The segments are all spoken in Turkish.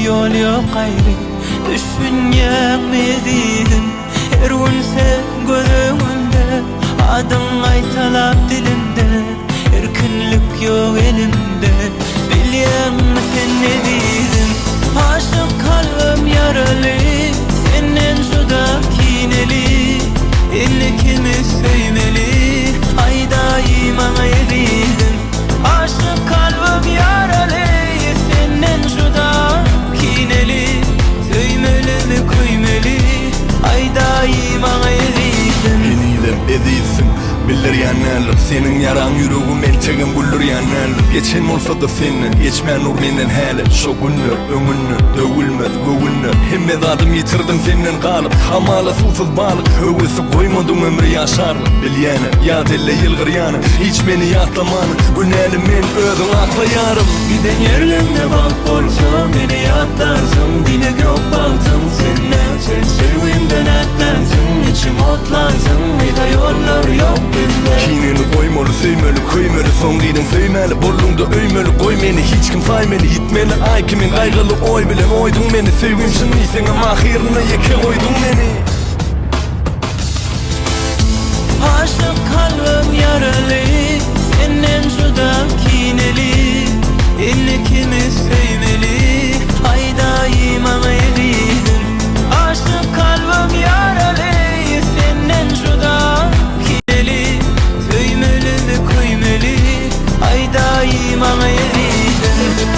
yol yok gayrı. Düşünýäňmezdim her gün sen gözüňde, adın aytalap dilinde, erkinlik yok elimde. Bilýärmi sen ne diýdin? Aşık kalbim yaralı, senden juda kineli. Elli kimi söýmeli, aýdaýym aňa ýediň. Aşık kalbim yaralı, senden juda kineli. Söýmelimi köýmeli, aýdaýym aňa ýediň. Enidem edilsin, bilir ýanarlyk senin yaran ýüregim elçegim bullur ýanarlyk. Geçen bolsa da senden, geçmän nur menden häli. Şo günler öňünde döwülmez göwülne. Hemme zadym ýitirdim senden galyp, hamala suwsuz balyk. Öwesi goýmadym ömri ýaşarlyk. Bilýäne, ýa delle ýylgyrýany, hiç meni ýatlamany. Günäli men özüň aklaýarym. Giden ýerlerinde bak bolsam, meni ýatlarsın. Dile gök baktım senden, sen sevgimden etmezsin. İçim otlarsın, ýa ýollar yok bizde. Kinini koymalı, söymeli, köymeli, son gidin söymeli. Bollungda öymeli, koy meni, hiç kim saymeli. Gitmeli, ay kimin kaygılı oy bilen oydun meni. Sevgim şunlıysen ama ahirine yeke koydun beni. Aşık kalbim yaralı, senden juda kineli. Elli kimi söymeli, aýdaýym aňa ýediň. Aşık kalbim yaralı, senden juda kineli. Söýmelimi köýmeli, aýdaýym aňa ýediň.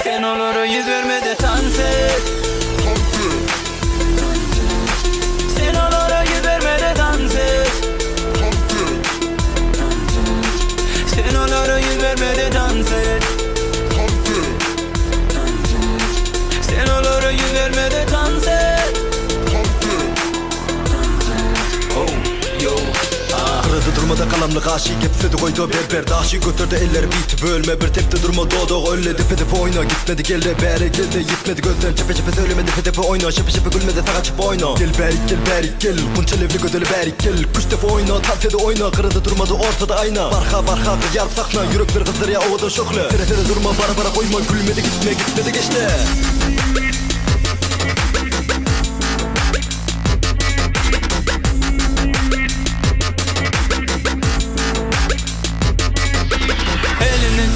Sen olara yüz vermede dans et. Sen olara yüz vermede dans et. Sen olara yüz vermede dans et. Sen olara yüz vermede dans et. Kırıdı durmada kalamlık aşık hepsedi koydu berber daşı götürdü eller bit bölme bir tepte durma doğdu öyle dipe dipe oyna gitmedi geldi beri geldi gitmedi gözden çepe çepe söylemedi dipe dipe oyna şepe şepe gülmedi sağa çıp oyna gel berik gel kunçel evli gödeli berik gel kuş defa oyna tavsiyede oyna kırıdı durmadı ortada ayna barka yar sakna yürekler kızdır ya ovada şokla sere durma bara koyma gülmedi gitmedi geçti.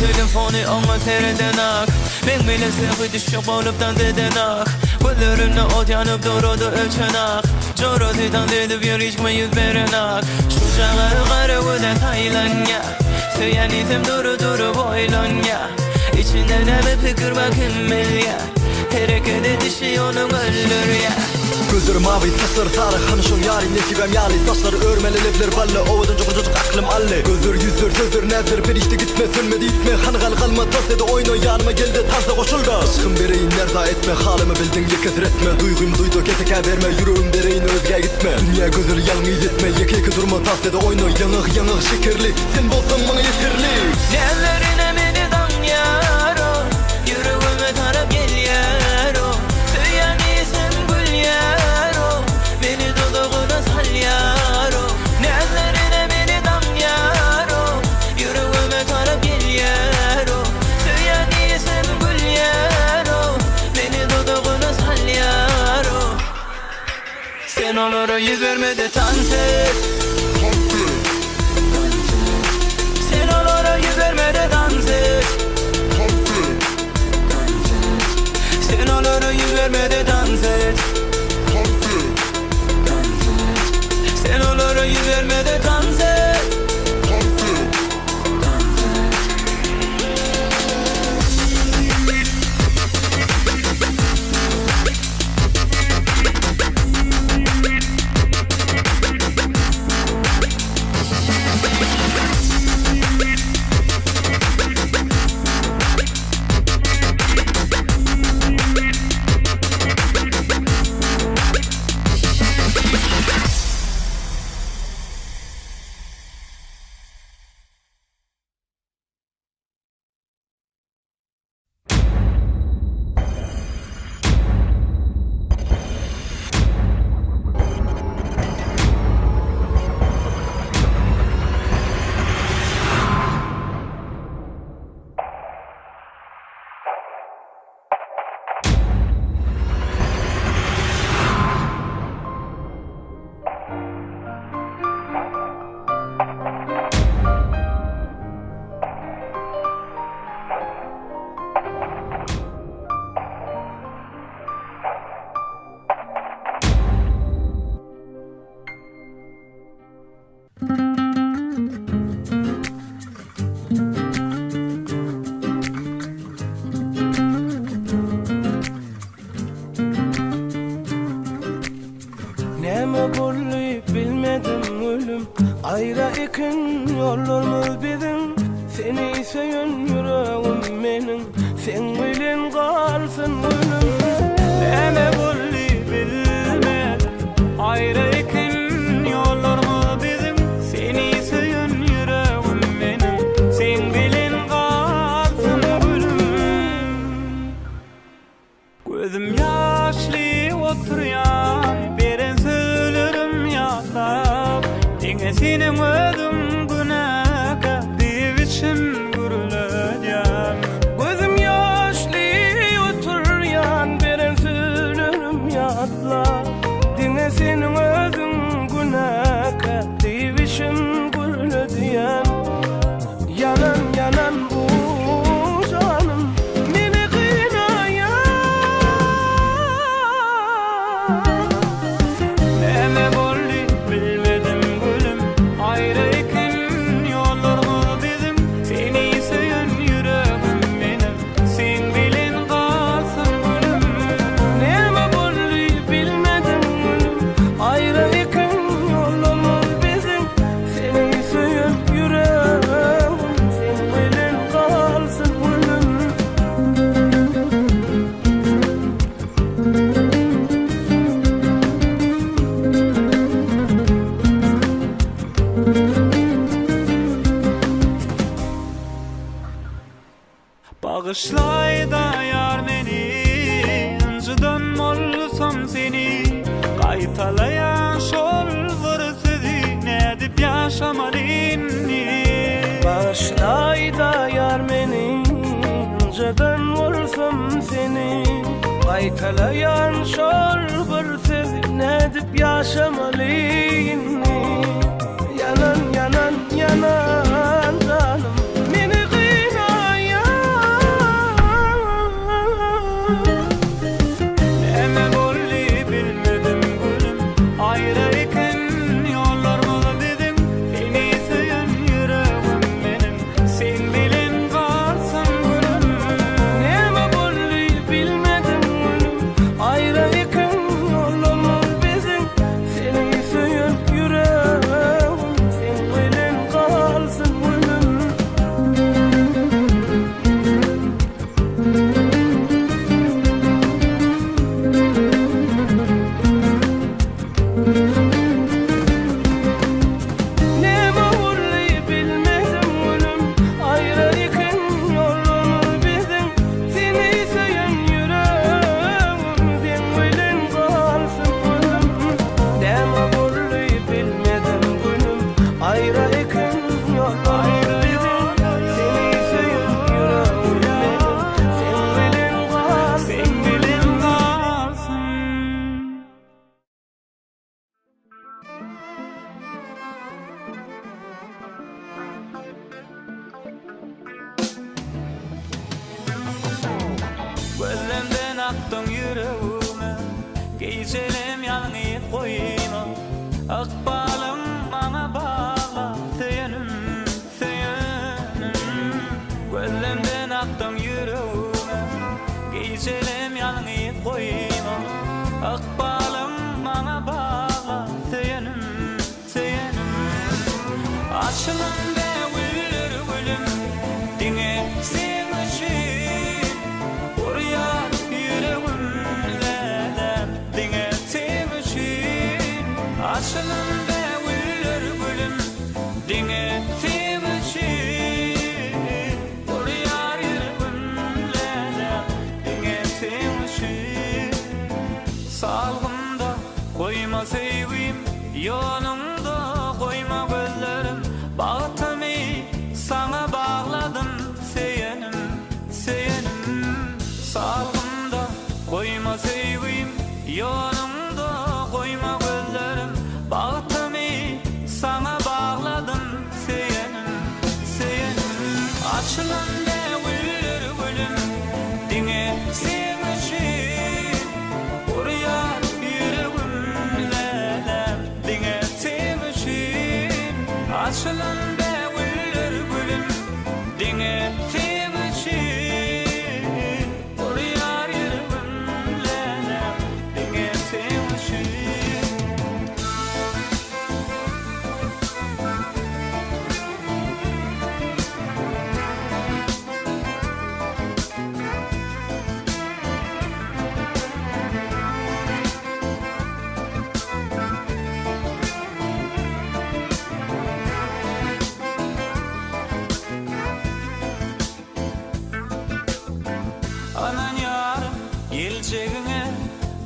Telefonu ona tereden ak. Men bile sevgi düşüp olup dans eden ak. Gözlerine ot yanıp durudu ölçen ak. Jorodidan dedip yürüyüşme yüz veren ak. Şu çağı karı öde taylan ya. Söylen izim duru boylan ya. İçinde ne bir fikir bakın bil ya. Hareket edişi onu öldür ya. Gözlerim mavi saçları sarı hanışım yari nesibem yali saçları örmeli levler balle ovadan çocuk aklım alle gözler yüzler sözler nezler perişte gitme sönmedi itme hangal kalma tas dedi oyna yanıma geldi tarzda koşuldu aşkım bereyin nerza etme halimi bildin yekesir etme duygum duydu keseke verme yüreğim bereyin özge gitme dünya gözler yalnız etme yeke durma tas dedi oyna yanık şekerli sen bolsan bana yeterli Nellerine beni dam yaro yüreğime taraf gel yaro söyleyen sen gül yaro beni dudağına sal yaro Nellerine beni dam yaro yüreğime taraf gel yaro söyleyen sen gül yaro beni dudağına sal yaro Sen onlara yüz vermede dans et Sen onlara yüz vermede dans et Sen onlara yüz vermede dans et Sen onlara yüz vermede dans et ekin yollarımız bizim, seni söyün yüreğim menin, sen bilen kalsın gülüm. Neme bolli bilme ayrı ekin yollarımız bizim, seni söyün yüreğim menin, sen bilen kalsın gülüm. Gözüm yaşlı oturuyan beren söylerim yatlap, dine senin ödüm günaka diviçim gürülödyan. Gözüm yaşlı oturyan beren söylerim yatla, dine senin özün günaka divişim gülü diyen. Yanan yanan bu canım beni kıynayan. Neme bolli bilmedim gülüm, ayrı ekin yollarımız bizim, seni söyün yüreğim benim, sen bilen kalsın gülüm. Neme bolli bilmedim gülüm, ayrı ekin yollarımız bizim, seni söyün yüreğim, sen bilen kalsın gülüm. Bağışlay da yar meni, önceden olsam seni, kaytalayan şol vırısızı, ne dip yaşamalini. Bağışlay da yar beni, önceden vursam seni, kaytalayan şol bir sevdi, ne dip yaşamalıyım. Yanan yanan yanan canım beni kıynayan. Neme bolli bilmedim gülüm, ayrı ekin yollarımız bizim, seni söyün yüreğim benim, sen bilen kalsın gülüm. Neme bolli bilmedim gülüm, ayrı ekin yollarımız bizim, seni söyün yüreğim, sen bilen kalsın gülüm. Neme bolli bilmedim gülüm, ayrı ekin yollarımız bizim, seni söyün yüreğim, sen bilen kalsın gülüm. Neme bolli bilmedim gülüm, ayrı ekin yollarımız bizim, seni söyün yüreğim benim, sen bilen kalsın. Sen bilen kalsın. Gözlemden aktın yüreğime, gecelim yanını koyma, akbalım bana bağla, söyünüm, söyünüm. Gözlemden aktın yüreğime, gecelim yanını koyma, akbalım bana bağla, söyünüm, söyünüm. Açılın ve gülür gülüm, dine sen için, oraya yüreğimle, dine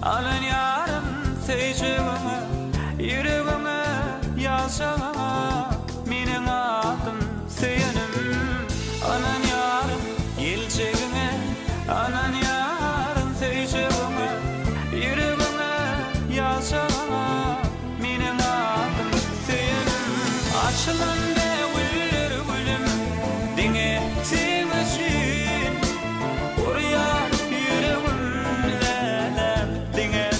Alan yarım seyçeğime yüreğime yaşama Minin adım seyenim Anan yarım geleceğime Anan yarım seyçeğime yüreğime yaşama Minin adım seyenim Açılan devir gülüm Dine sevmesin Oraya yüreğim lelem Dine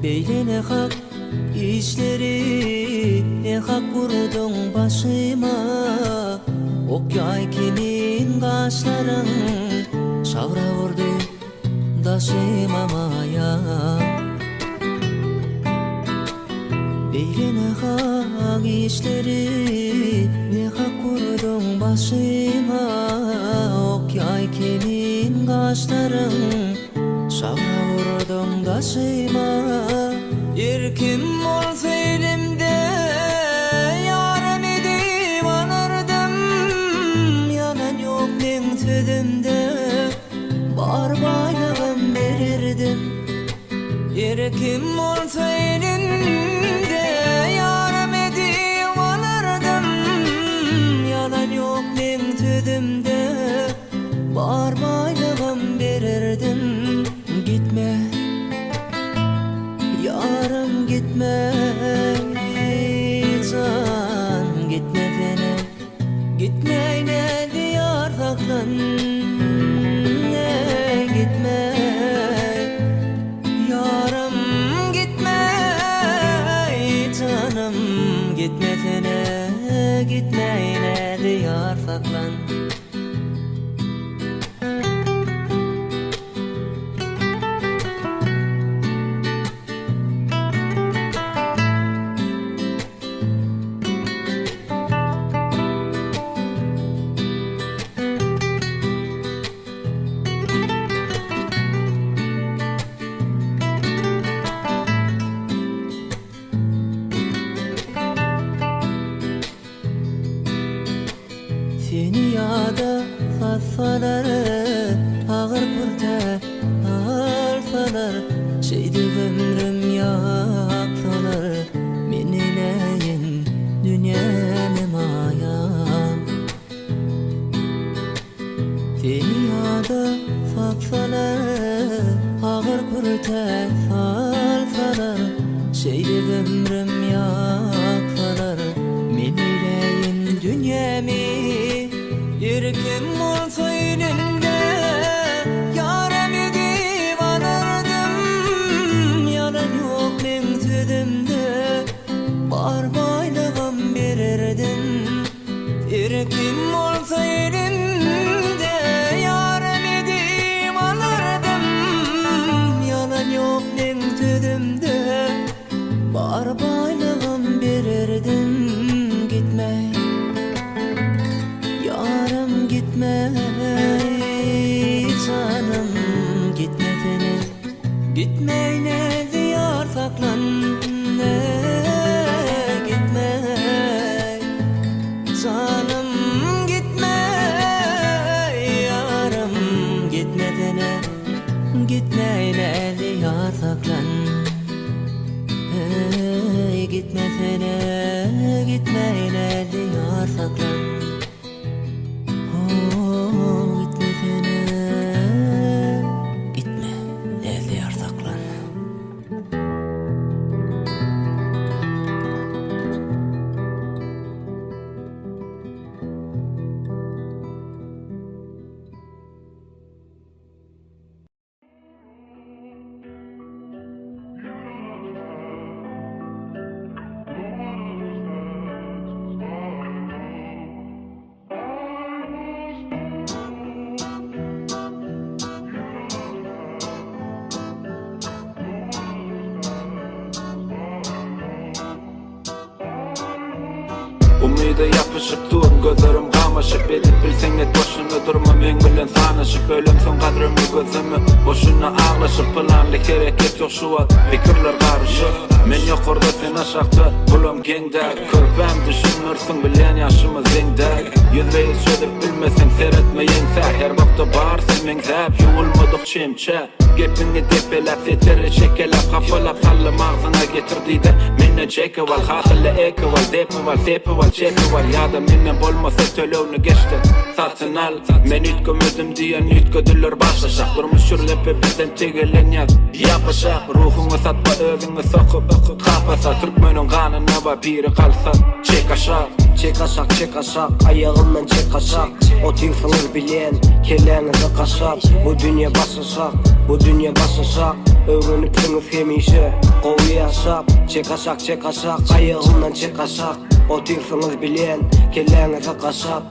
Beylene hak işleri, ne hak vurdun başıma. Ok yay kimin kaşların, şavra vurdu daşımamaya. Beylene hak işleri, ne hak vurdun başıma. Ok yay kimin kaşların, şavra vurdun daşıma. Erkim olsa elimde, yarım edip alırdım. Yalan yok men tüdümde, bar baylığım verirdim. Erkim olsa elimde, yarım edip alırdım. Yalan yok men tüdümde, bar baylığım verirdim. Gitme yarım, gitme can, gitme beni, gitme ne diyar saklan. Gitme yarım, gitme canım, gitme beni, gitme ne diyar saklan. Seni yada satsalar, ağır kurta alsalar, şeydi ömrüm yaksalar, men eleyin dünyamı mayam. Seni yada satsalar, ağır kurta salsalar, şeydi ömrüm yaksalar, men eleyin dünyamı. Erkim olsa elimde, yarım edip alırdım. Yalan yok men tüdümde, bar baylığım verirdim. Erkim olsa elimde, yarım edip alırdım. Yalan yok men tüdümde, bar baylığım verirdim. Gitme yarım, gitme canım, gitme beni, gitme ne diyar saklan. Gitme canım, gitme yarım, gitme beni, gitme ne diyar saklan. Gitme beni, gitme ne diyar saklan. Gitme beni, gitme ne diyar saklan. Umida yapışıp dur, gözlerim kamaşıp, edip bilsen et boşuna durma, men bilen sanaşıp. Ölüm son kadrımı gözümü boşuna ağlaşıp, planlık hareket yok şu an, fikirler karışık. Men yok orada sen aşakta, bulum gengde, körpem düşünürsün bilen yaşımız zengde. Yüzreyi söylüp bilmesen seyretmeyin sen, her vakta bağırsın men zep, yuğulmadık çimçe. Gepini depelap, seteri şekelap, kapalap, sallım ağzına getirdi de minne çeke val, hasılı eke val, depi val, sepi val, çepi val. Ya da minne bolmasa tölevni geçti, satın al. Men ütkömüdüm diyen ütködüller başlaşak, durmuş şürlepe bizden tegelen yaz yapışak. Ruhunu satma, özünü sokup kapasa, Türkmenin kanına va biri kalsa çek aşağı. Çek aşak, ayağımdan çek aşak. O tirfınır bilen, kelleğinizi kaşak. Bu dünya basışak, Öğrenipsiniz hemişe Qowy yaşap çek aşak ayağımdan çek aşak Otirsiniz bilen kelleňize qaşap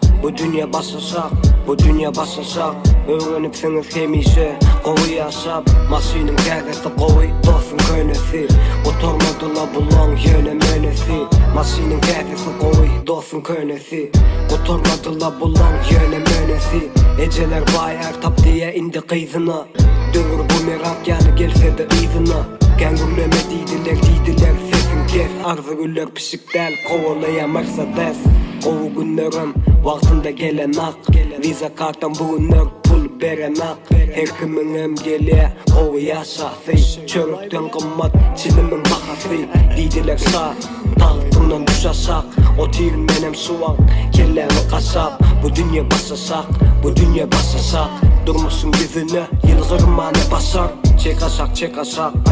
Bu dünya başaşak Öğrenipsiniz hemişe Qowy yaşap maşynyň kägesi qowy dostun könesi Oturmadyla bulan ýöne menesi Maşynyň kägesi qowy dostun könesi Oturmadyla bulan ýöne menesi Eceler bayar tap diye indi qyzyna Döwür bu merak ýaly gelse de ýyzyna Kängürleme diýdiler sesin kes Arzy güller pişikdäl gowalaýan Mercedes Gowy günlerim wagtynda gelen ak Viza kartam bugünler pul beren ak Her kimiňem gele gowy ýaşasy Çörükden gymmat çilimiň bahasy Diýdiler sa tahtyndan düşaşak O tirin menem suwak kelläňi qaşap Bu dünya başaşak Durmuşsun yüzüne yılgırmanı basar Çek aşak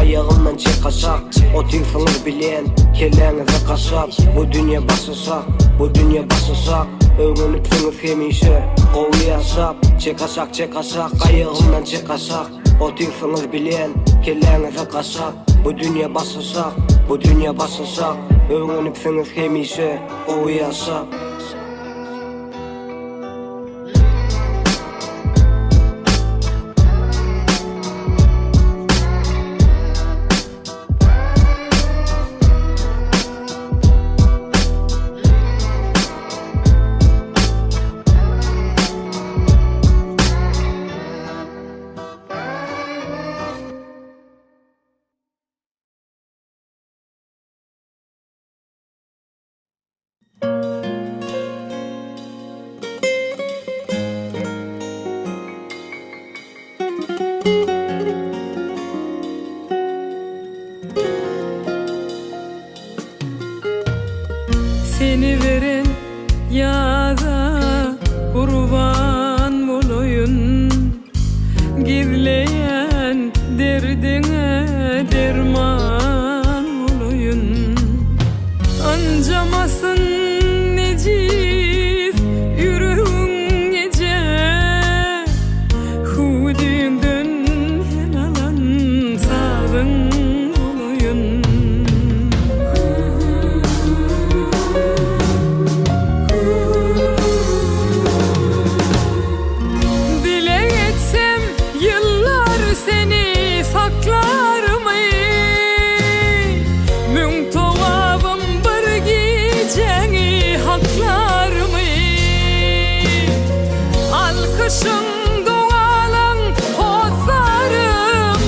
ayağımdan çek aşak Otirsiniz bilen kelleňize qaşap Bu dünya başaşak Öğrenipsiniz hemişe Qowy yaşap çek aşak ayağımdan çek aşak Otirsiniz bilen kelleňize qaşap Bu dünya başaşak Öğrenipsiniz hemişe Qowy yaşap Seni veren yada kurban olayın Gizleyen derdine derman olayın Ancamasın neciz yüreğin gece Hudünden helalan sağın olayın Seni saklar mı? Mün tavabım bir geceni haklar mı? Alkışın dualan hozarım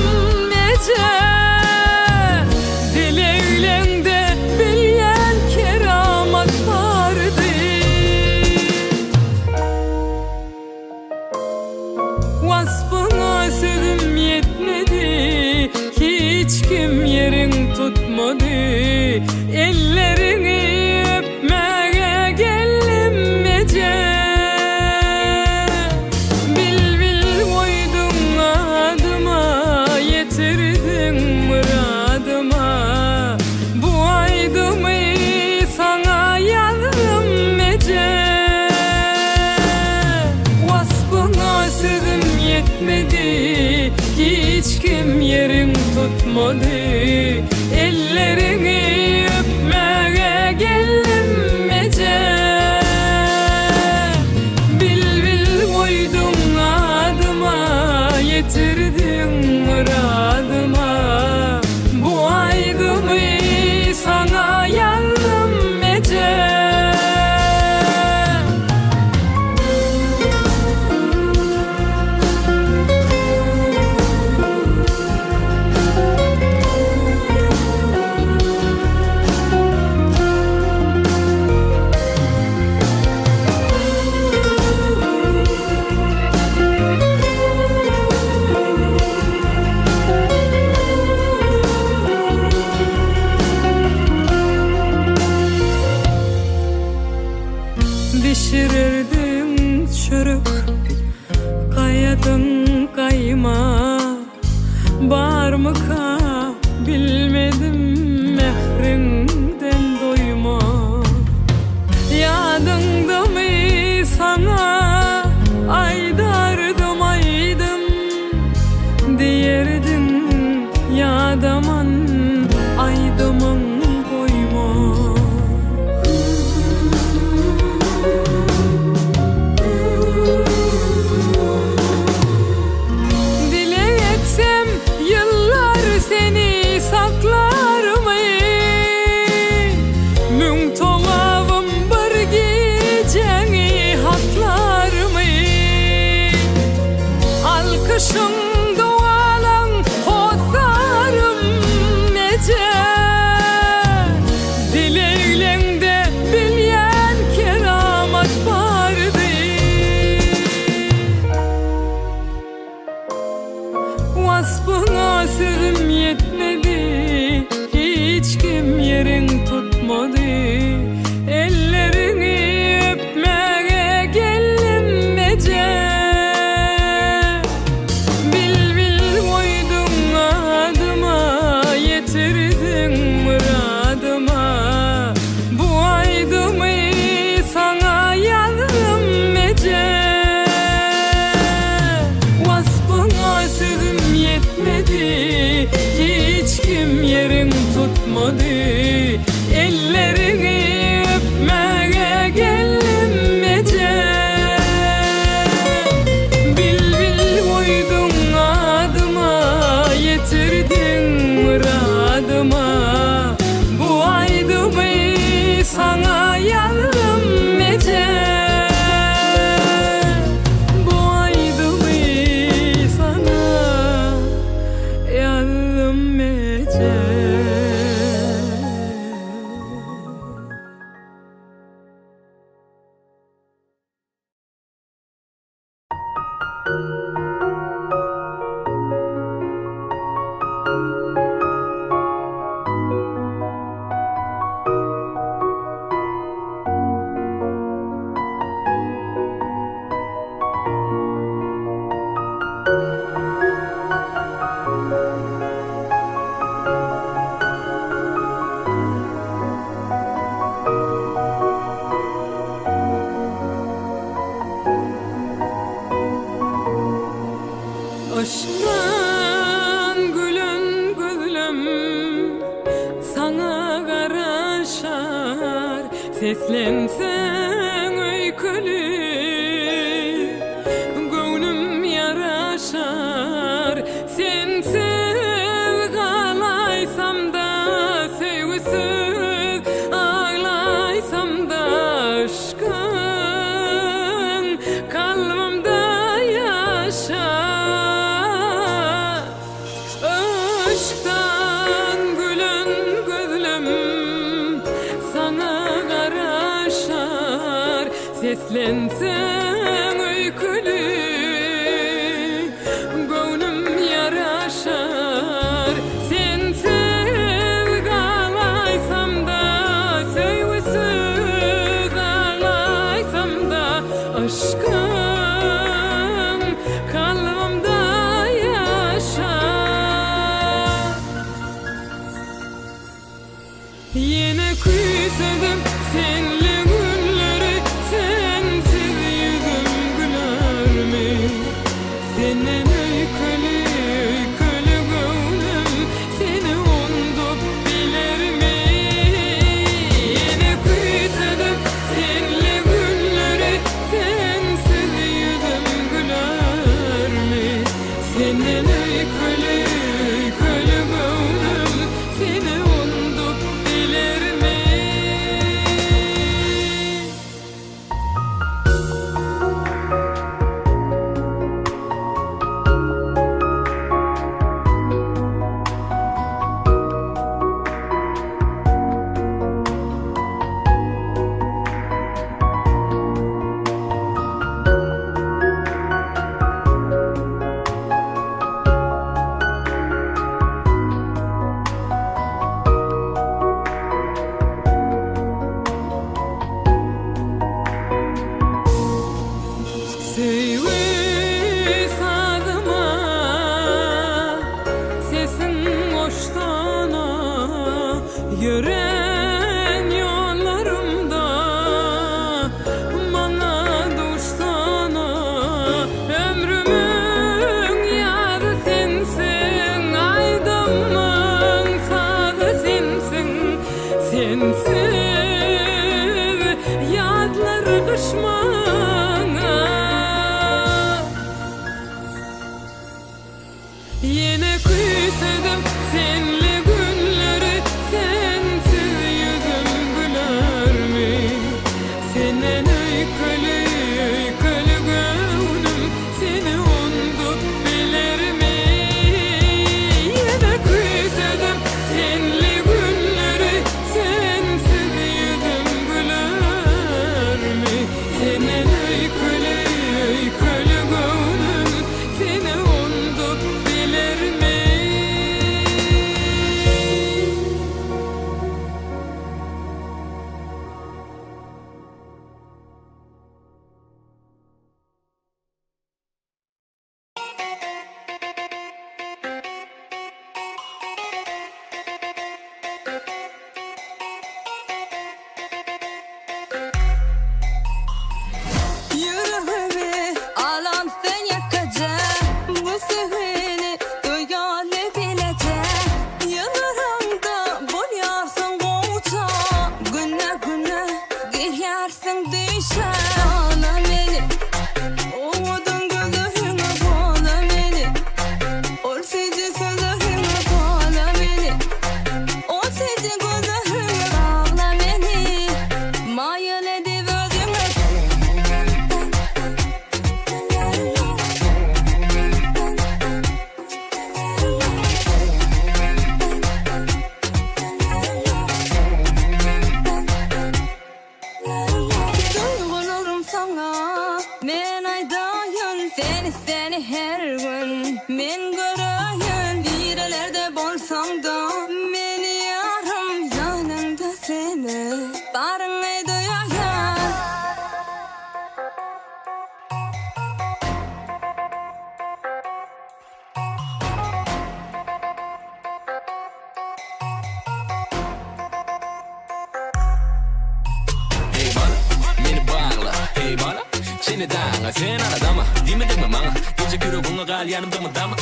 nece? Dileğinde bilyen keramat vardı Vasfına sözüm yetmedi Hiç kim yerin tutmadı Ellerini öpmeye geldim ece Bil koydun adıma Yetirdin muradıma Bu aydımı sana yandım ece Vasfına sözüm yetmedi Hiç kim yerin tutmadı Ellerini öpmeye geldim ece Bil koydun adıma Yetirdin muradıma Bu aydımı sana yandım ece Pişirirdin çörük Kayadın kayma Barmıka bilmedim mehrinden doyma Yadında mı sana aydardım aydım Diyerdin Vasfına sözüm yetmedi, hiç kim yerin tutmadı. Ellerini öpmeye geldim ece. Bil bil koydun adıma, yetirdin muradıma. Bu aydımı sana yandım ece. Vasfına sözüm yetmedi, hiç kim yerin tutmadı. Ellerini öpmeye geldim ece. Bil bil koydun adıma, yetirdin muradıma. Bu aydımı sana yandım ece. Bu aydımı sana yandım ece. Aşktan gülün gülüm sana karaşar. Seslensen öykülü gönlüm yaraşar. Sensiz ağlaysam da sevgisiz ağlaysam da aşkın kalbimde yaşar. Aşktan gülün gülüm sana karaşar. Seslensen öykülü gönlüm yaraşar. Sensiz ağlaysam da sevgisiz ağlaysam da aşkın kalbimde yaşar. Yine küsedim senli günleri, sensiz yüzüm güler mi? Senin öykülü öykülü gönlüm seni unutup bilir mi? Yine küsedim senli günleri, sensiz yüzüm güler mi? Senin öykülü öykülü gönlüm seni unutup bilir mi? Sevgi sadıma, sesin hoştana, yören yollarımda bana duştana. Ömrümün yadı sensin, aydımın sadı sensin. Sensiz yadlar kışmana. Yine küsedim senli günleri, sensiz yüzüm güler mi? Senin öykülü öykülü gönlüm seni unutup bilir mi? Yine küsedim senli günleri, sensiz yüzüm güler mi? Senin öykülü öykülü gönlüm seni unutup bilir mi? bana sen aradama Demedin mi bana gece yürüğünü kal yanımda mı dama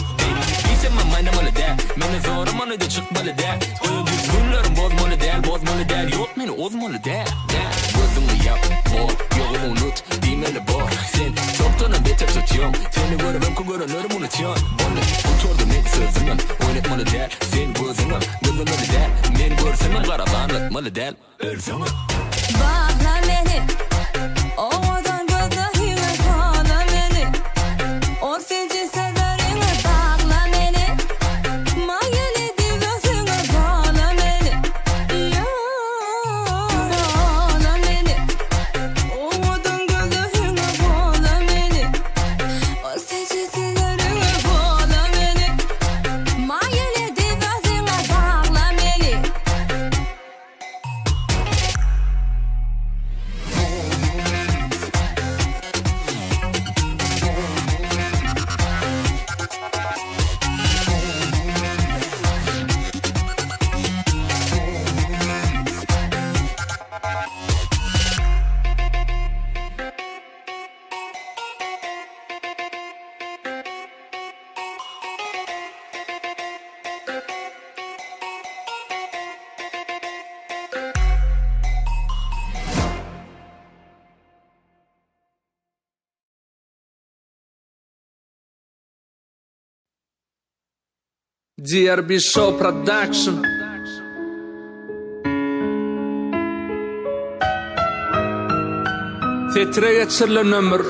Bilsem ben maynamalı değil Mene zorum onu da çıkmalı değil Koyun düz günlerim bozmalı değil Yok beni ozmalı değil Gözümü yap mor yolu unut demeli bor Sen çoktanın beter tutuyorum Seni görürüm ki görünürüm unutuyorsun Onu oturdum en sözümün oynatmalı değil Sen gözünü gözünü değil Men görsünün karabanlıkmalı değil Ölsünü Bağla beni Oğudan gözahine bağla beni O seci severine bağla beni Mayeli divasine bağla beni Bağla beni Oğudan gözahine bağla beni O seci severine bağla beni Mayeli divasine bağla beni DRB Show Production. Titre geçirilen ömür.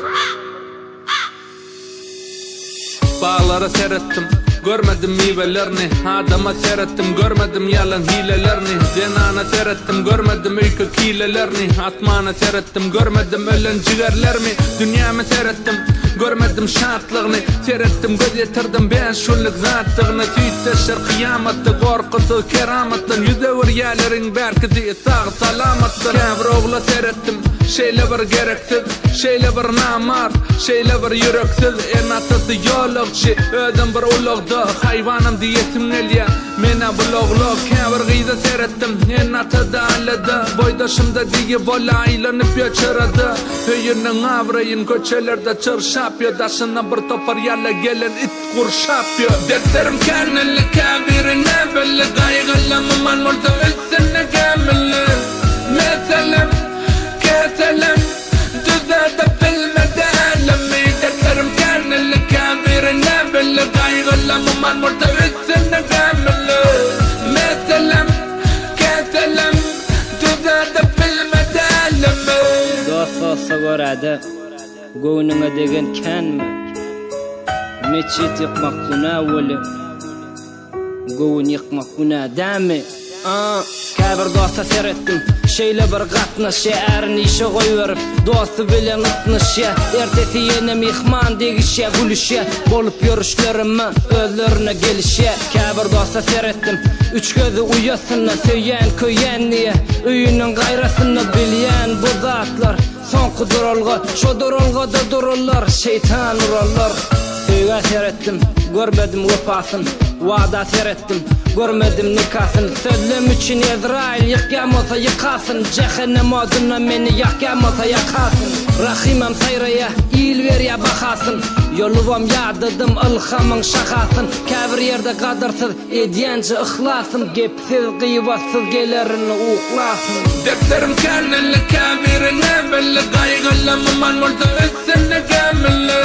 Bağlara seyrettim, görmedim meyvelerini. Adama seyrettim, görmedim yalan hilelerini. Zenana seyrettim, görmedim öykü kilelerini. Atmana seyrettim, görmedim ölen ciğerlerimi. Dünyamı seyrettim, görmedim şartlığını. Seyrettim, göz yetirdim ben şunluk zatlığını. Tüyteşer kıyamatı, korkutu keramatın. Yüzevir yerlerin belki diye sağ salamatın. Kavr oğla seyrettim, şeyle var gereksiz, şeyle var namar, şeyle var yüreksiz. En atısı yolukçu, ödüm bir ulugdu. Hayvanım diyesim nelye, mena buluglu. Kavr gıyda seyrettim, en atıda aladı. Boydaşımda diye bola aylanıp yaşaradı. Höyünün avrayın köçelerde çırşapıyor. Daşına bir topar yerle gelen it kurşapıyor. Defterim kendini kabirine belli. Kaygılamıman orta üstüne kamili. Meselem, keselem, düzede bilmedi elemi. Defterim kendini kabirine belli. Kaygılamıman orta üstüne kamili. Meselem, keselem, düzede bilmedi elemi. Dost olsa görədi Göwnüňe degen kenmi Meçit yıkmak günah weli Gowun yıkmak günah dämi Käbir dosta seyrettim Şeyle bir gatnaş erini işe koyuverip Dostu bilen ısnış Ertesi yine mihman degiş gülüş Bolup görüşlerimi özlerine geliş Käbir dosta seyrettim Üç gözü uyasına söyyen köyen niye Üyünün gayrasını bilyen bu zatlar Son kudurolga, şu durolga da dururlar Şeytan urallar Söyle seyrettim, görmedim vefasın Vada seyrettim, görmedim nikasın Sözlüm için Ezrail yıkam olsa yıkasın Cehennem oduna meni yıkam olsa yakasın Rahimem sayraya, iyil ver ya bakasın Yoluvam yadıdım ilhamın şakasın Käbir yerde kadırsız, edyenci ıhlasın Gepsiz, gıyvatsız gelerini uğlasın Defterim kendini kabirine belli. Kaygılamıman orta üstüne kamili.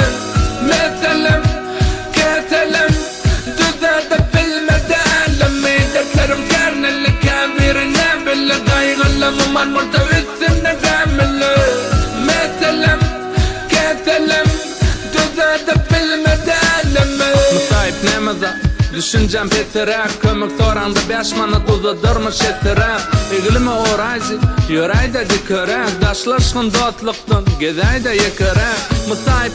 Meselem, keselem, düzede bilmedi elemi. Defterim kendini kabirine belli. Kaygılamıman orta üstüne kamili. Meselem, keselem, düzede bilmedi elemi. Musayip nemaza düşüncem peterek, kömük soranda beş manat uzadırmış eterek. Eğilime orayzi, yorayda dikerek. Daşlaşkın dostluktan, gezayda yekerek. Musayip,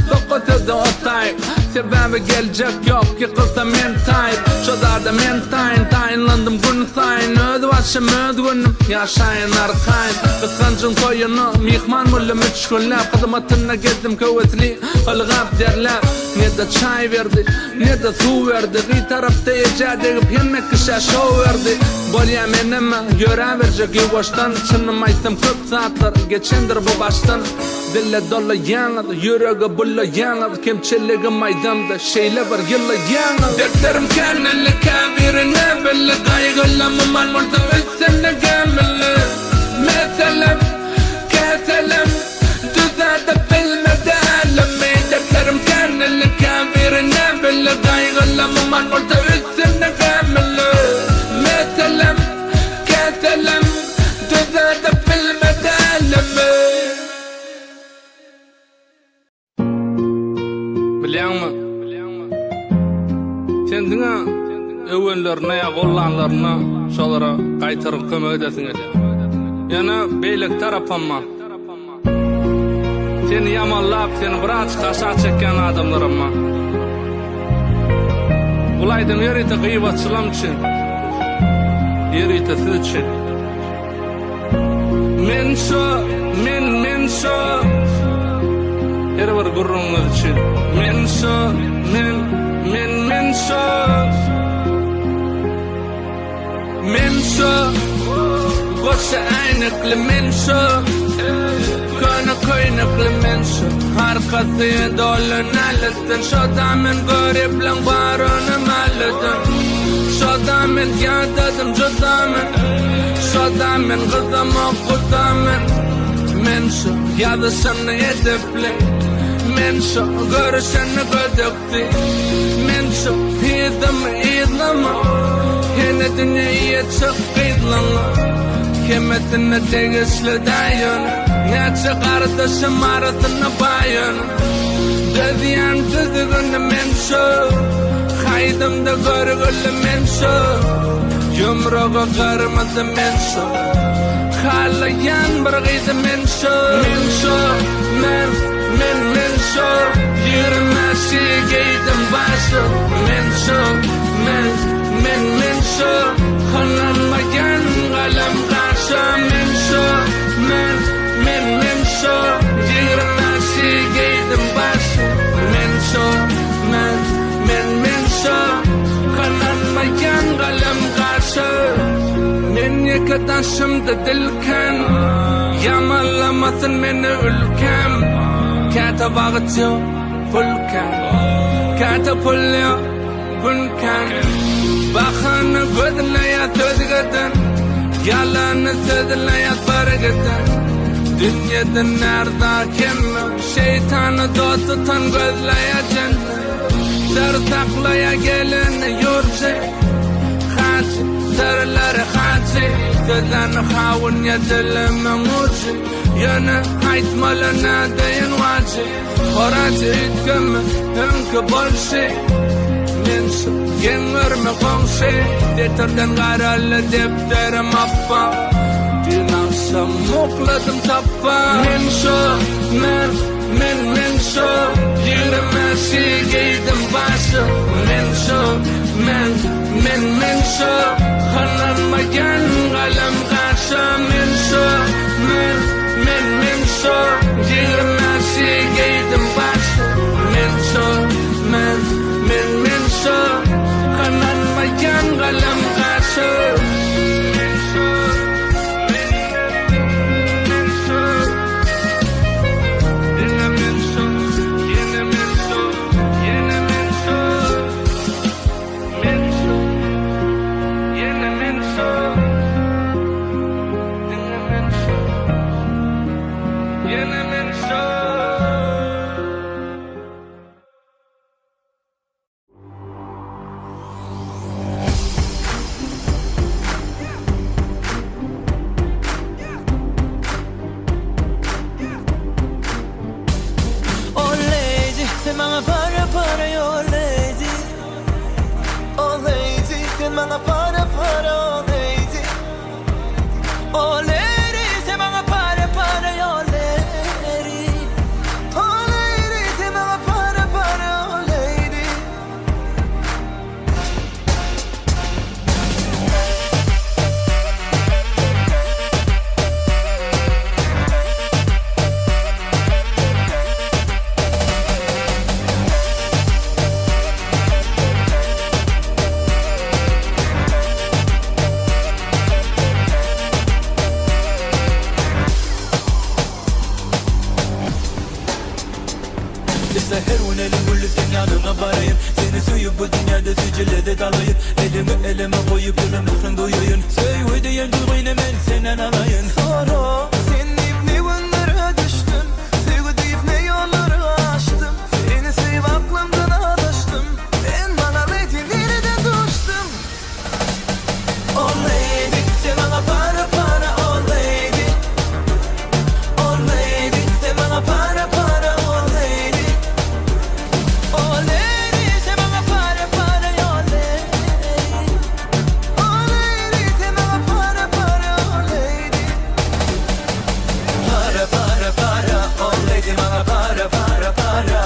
sokutuda otayip. Sebebi gelecek yok, yıkılsa men tayip. Şodarda men tayinlandım gün sayin. Öz başım öz günüm, yaşayın arkayın. Kıskancın koyunu, mihman mullum üç günler. Kızımatına gezdim kuvvetli, ılgap derler. Ne de çay verdi, ne de su verdi. Bir tarafta ecad edip yemek işe şov verdi. Bolya menime, göre verecek yuvaştan. Çınım aytım köp saatler, geçendir bu baştan. Dille dolla yanadı, yüreğe bulla yanadı. Kemçiligim aydamda, şeyle var yılla yanadı. Defterim kendili kabirine belli. Kaygılamı malmurda üstünde gemili. Metelim, ketelim, düzade bilmedi elimi. Defterim kendili kabirine belli. Kaygılamı malmurda üstünde gemili. Metelim, ketelim, düzade bilmedi elimi. Bilýärmi? Sen diňe öwellerine ýa gollanlaryna şolara gaýtaryp kömek edesin edi. Ýana beýlik tarapama. Seni ýamanlap, seni biraz haşa çeken adamlarama. Bulaýdym ýerite gıýbatçylam üçin. Ýerite siz üçin. Men şo her bir gurrunlar için. Men şo goşa aynıklı men şo kana koynaklı men şo harkatı dolan alastan şo damen gariplan baronu maladan şo damen yadadım şo damen gıdam okudamen men şo yadasam ne edepli men şo görüşeni gödöktü men şo idlama hene dünyaya çık gıydlama kemetine tegisli dayan neçe kardeşim aradığını bayan dediyen düzgünü men şo haydımda görgülü men şo yumruğu kırmadı men şo Kalayan bergaydı men şo men şo yürümesi giydim başı men şo kananmayan kalem karşı men şo yürümesi giydim başı men şo kananmayan kalem karşı men yekadaşımda dilken yamallamasın meni ülkem kata bağıtıyor pulken kata pulyo bunken bakanı gözleyat özgeden yalanı sözleyat bargeden dünyada nerede kim şeytanı dostutan gözleyat cennet sarsaklaya gelen yurtse haçı sarıları haçı sözlerini havun yedilime muçı yana haytmalına dayan vacı Horatı itkimi hünkü bolşi Menşi yenirme konşi Detirden garalı defterim appa Dinansam mukladım tappa Menşi menşi yürümesi giydim başı Menşi menşi kananmayan kalem karşı Menşi yürümesi giydim başı Menşi kananmayan kalem karşı Yine menşi dalayın Elimi elime koyup yılımlısın duyuyun Söyle diyen duyuyunu men senden alayın Sonra sen deyip ne bunlara düştüm Sevgi deyip ne yolları açtım Seni sevip aklımdan adaştım Ben bana lady nereden düştüm Oh lady sen bana para para oh lady Oh lady sen bana para para oh lady Oh lady sen bana para para oh lady Oh lady sen bana para para oh lady Para para para oh lady bana para para para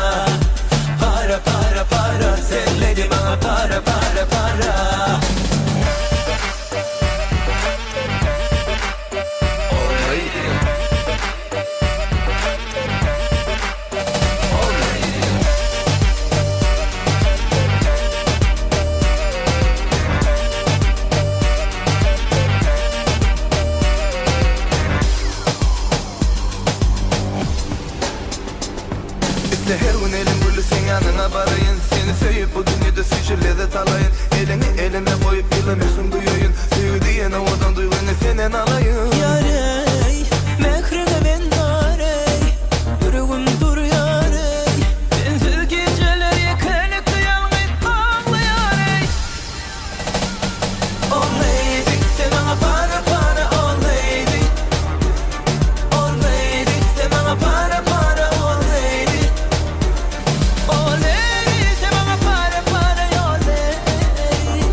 Para para para sen lady bana para para para İşte her gün elim gülü sen yanına varayın Seni sevip bu dünyada süzüle de talayın Elini elime koyup yılamıyorsun duyuyun Sevgi diyen havadan duyguyu senden alayın Yarey, mehrine ben narey Yüreğim dur yarey Bensiz geceler yakalık yalnız ağlayarey Oh lady, sen bana para para oh lady Oh lady, sen bana para para oh lady Oh lady, sen bana para para oh lady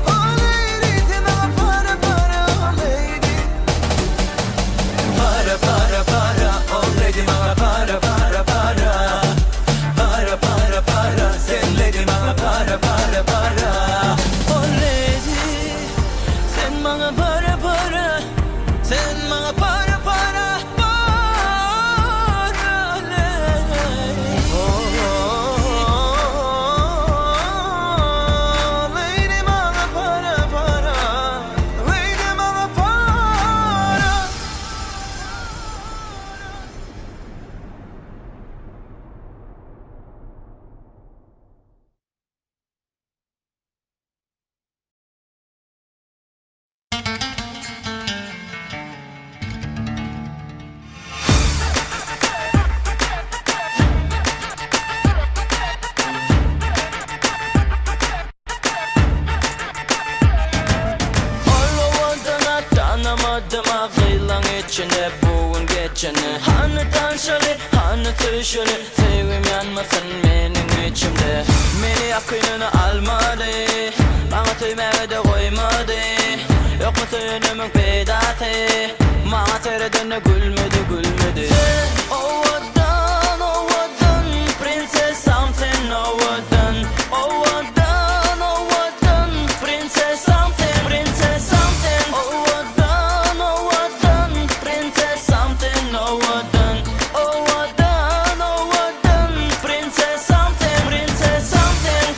Oh lady, sen bana para para oh lady Para para para oh lady bana para para para Para para para sen lady bana para para para Oh lady, sen bana para para Sen bana para para para lady Oh lady bana para para Lady bana para Olmadan tanımadım akıllan içinde bugün geçeni Hanıdan şöyle, hanı tüşünü Sevim yanmasın benim içimde Beni yakınını almadı Bana tüymeye de koymadı Yok mu suyunumun pedası Bana seyredene gülmedi gülmedi Sen ovadan ovadan Prenses something ovadan Ovadan ovadan Prenses something Prenses something Ovadan ovadan Prenses something ovadan Ovadan ovadan Prenses something Prenses something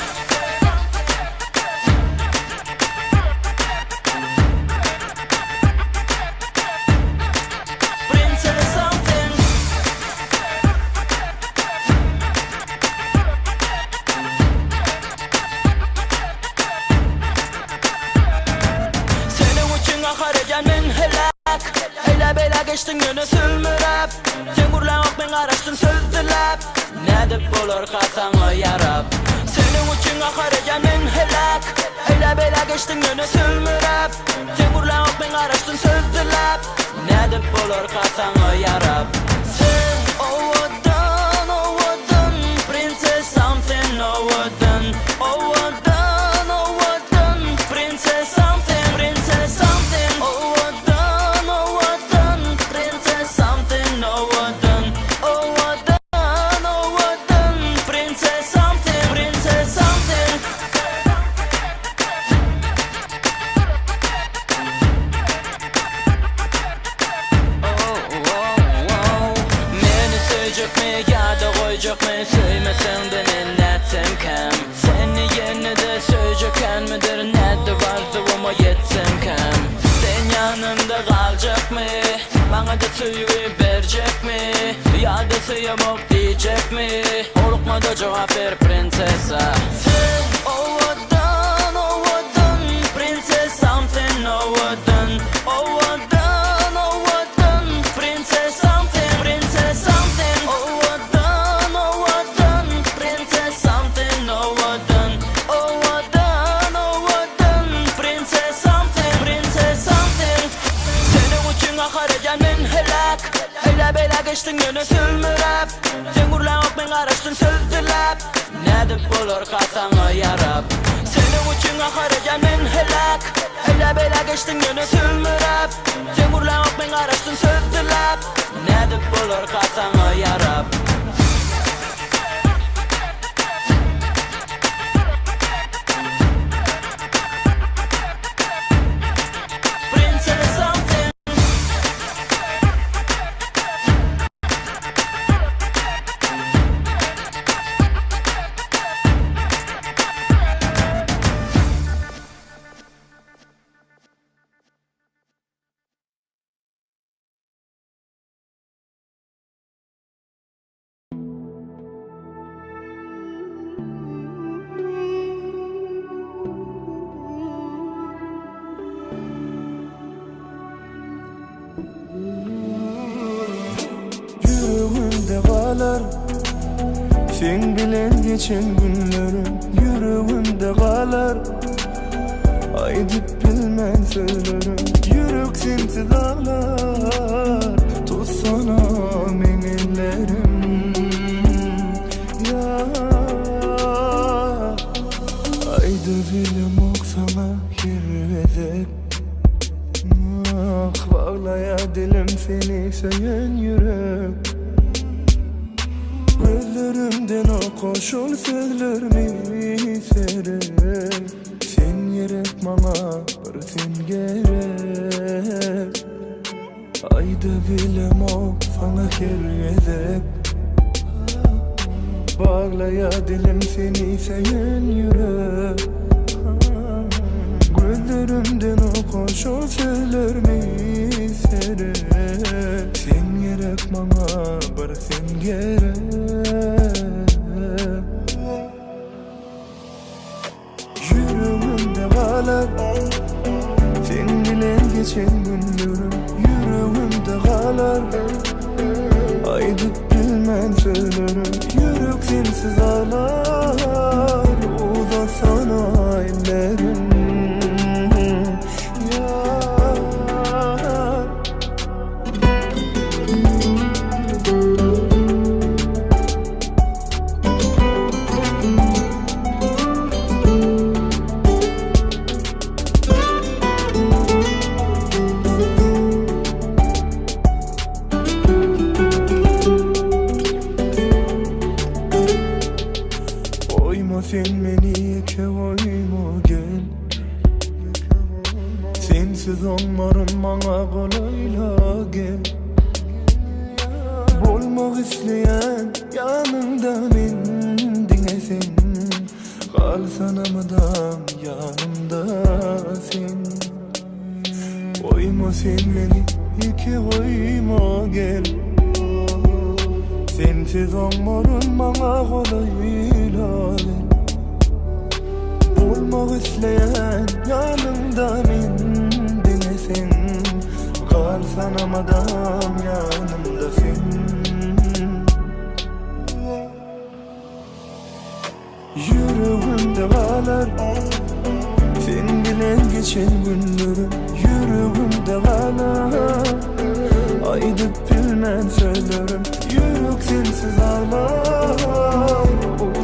Princess something Senin için akarken ben helak Hele bela geçtin yönü sülmürep Sen gurlamak ben araştın söz dilep Ne dip olur kalsan o yarab Senin için akarken ben helak Hele bela geçtin yönü sülmürep Sen gurlamak ben araştın söz dilep Ne dip olur kalsan o yarab Sen ovadan ovadan Princess something ovadan Ovadan ovadan Princess something Princess something Ovadan ovadan Princess something ovadan Ovadan ovadan Princess something Princess something Beni sevecek mi ya da koyacak mı Sevmesen beni netsem kem Seni yerine de söyleyecekken midir Ne de varsa ama yetsem kem Sen yanımda kalacak mı Bana da suyu verecek mi Ya da suyum diyecek mi Korkma da cevap ver prinsesa Sen ovadan geçtin yine sülmürep Sen gurlamak ben araştın söz dilep Nedip olur kasana yarab Senin için aharaca men helak Hele bela geçtin yine sülmürep Sen gurlamak ben araştın söz dilep Nedip olur kasana yarab Yüreğimde kalar sen bilen geçen günlerim yüreğimde kalar Aydıp bilmem söylerim yürek sensiz ağlar tutsana men ellerim ya aydı bilim oksana hirvedek ah bağlaya dilim seni söyleyen yürek Gözlerimden o koşul sözlerimi serek Sen yerek bana bir sen gerek Ayda bilem o sana kervezek Bağlaya dilim seni seyen yürek Gözlerimden o koşul sözlerimi serek Sen yerek bana bir sen gerek Yüreğimde kalar sen bilen geçen günlerim yüreğimde kalar aydıp bilmem söylerim yürek sensiz ağlar uzatsana ellerim Sen beni eke oyma gel Sensiz onların bana kolayla gel Olmak isteyen yanımda mendine sen Kalsana mıdam yanımda sen Oyma sen beni eke oyma gel Sensiz onların bana kolayla gel Olmak isteyen yanımda mendine sen Kalsana madam yanımda sen Yüreğimde kalar sen bilen geçen günlerim yüreğimde kalar aydıp bilmem söylerim yürek sensiz ağlar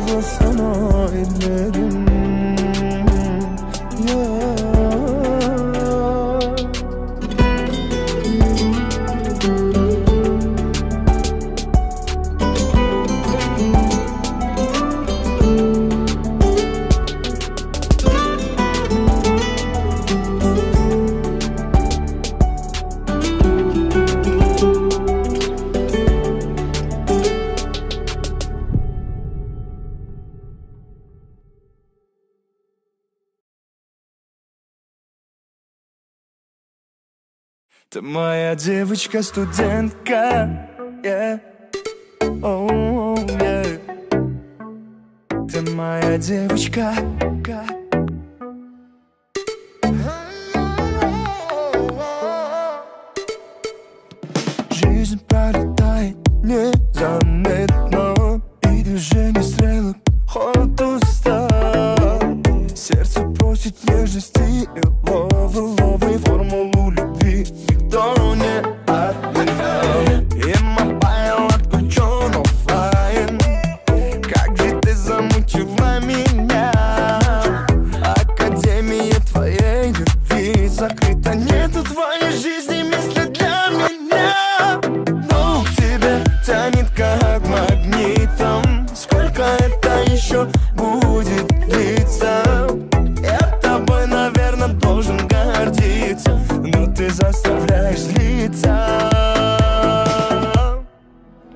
uzatsana ellerim Ты моя девочка-студентка, yeah. Oh, yeah. Ты моя девочка. Жизнь пролетает незаметно, и движение стрелок ход устал. Сердце просит нежности и ловы формулу любви никто не отменял. И моя твоей любви закрыто. Нету твоей жизни места для меня, но к тебе тянет как магнитом. Сколько это еще будет длиться? Я тобой, наверное, должен гордиться, но ты заставляешь злиться.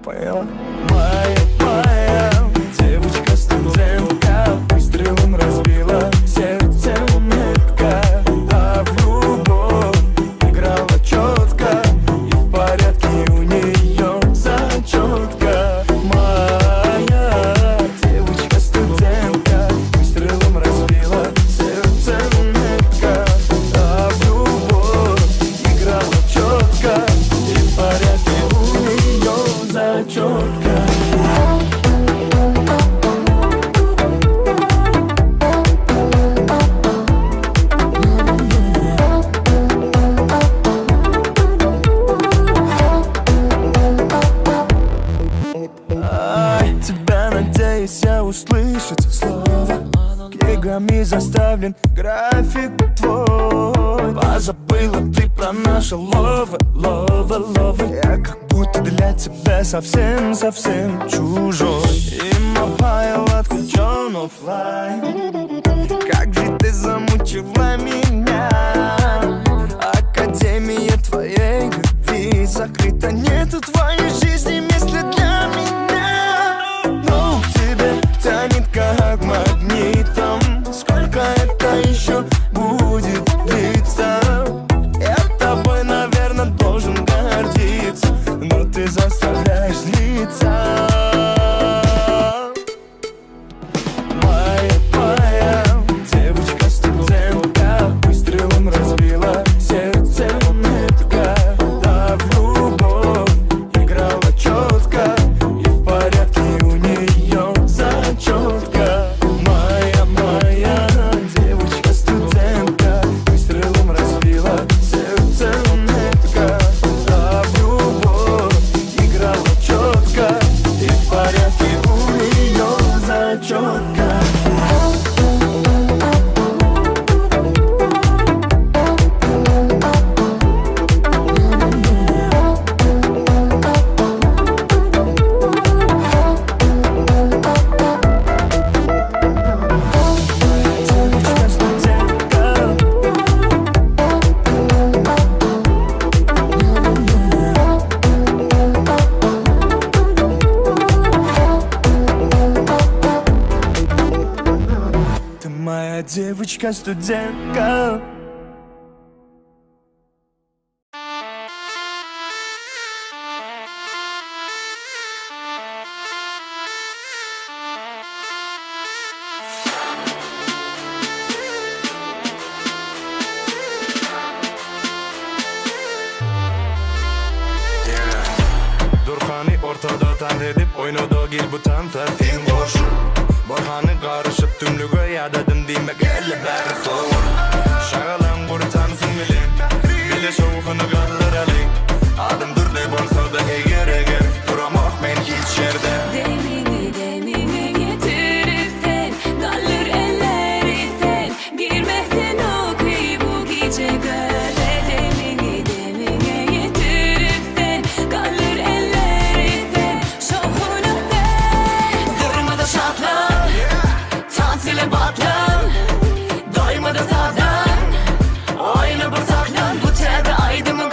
Поняла? Моя девочка-студентка выстрелом разбила сердце метко, а в любовь играла четко, и в порядке у нее зачетка. Моя девочка-студентка выстрелом разбила сердце метко, а в любовь играла четко, и в порядке у нее зачетка. Тебя, надеюсь, я услышать слово. Книгами заставлен график твой. Позабыла ты про наше лово. Я как будто для тебя совсем чужой. И мобайл отключен оффлайн. Как же ты замучила меня. Академия твоей любви закрыта. Нету твоей жизни места для меня, но к тебе тянет как магнитом. Сколько это еще будет длиться? Я тобой, наверное, должен гордиться, но ты заставляешь злиться. Моя девочка-студентка выстрелом разбила сердце метко, да в любовь играла четко, и в порядке у нее зачетка. Моя девочка-студентка выстрелом разбила сердце метко, да в любовь играла четко, и в порядке у нее зачетка. Ты моя девочка-студентка. Durhani ortada tan edip oynadı gel bu tantartin boş. Borhanı karışıp tümlüge yadadım diymek elle beri soğur. Şağalan kurtansın bilin, bile şovkunu kalır alin. Adım dur de bolsa da eger duramak men hiç yerde. Demini getirirsen, kalır elleri sen, girmezsen o kıyı bu gece göle. Demini getirirsen, kalır elleri sen, şohuna sen. Durmadan şatlan, dans ile batlan, doymadan sağdan, oyna bu saklan, bu tebe aydımı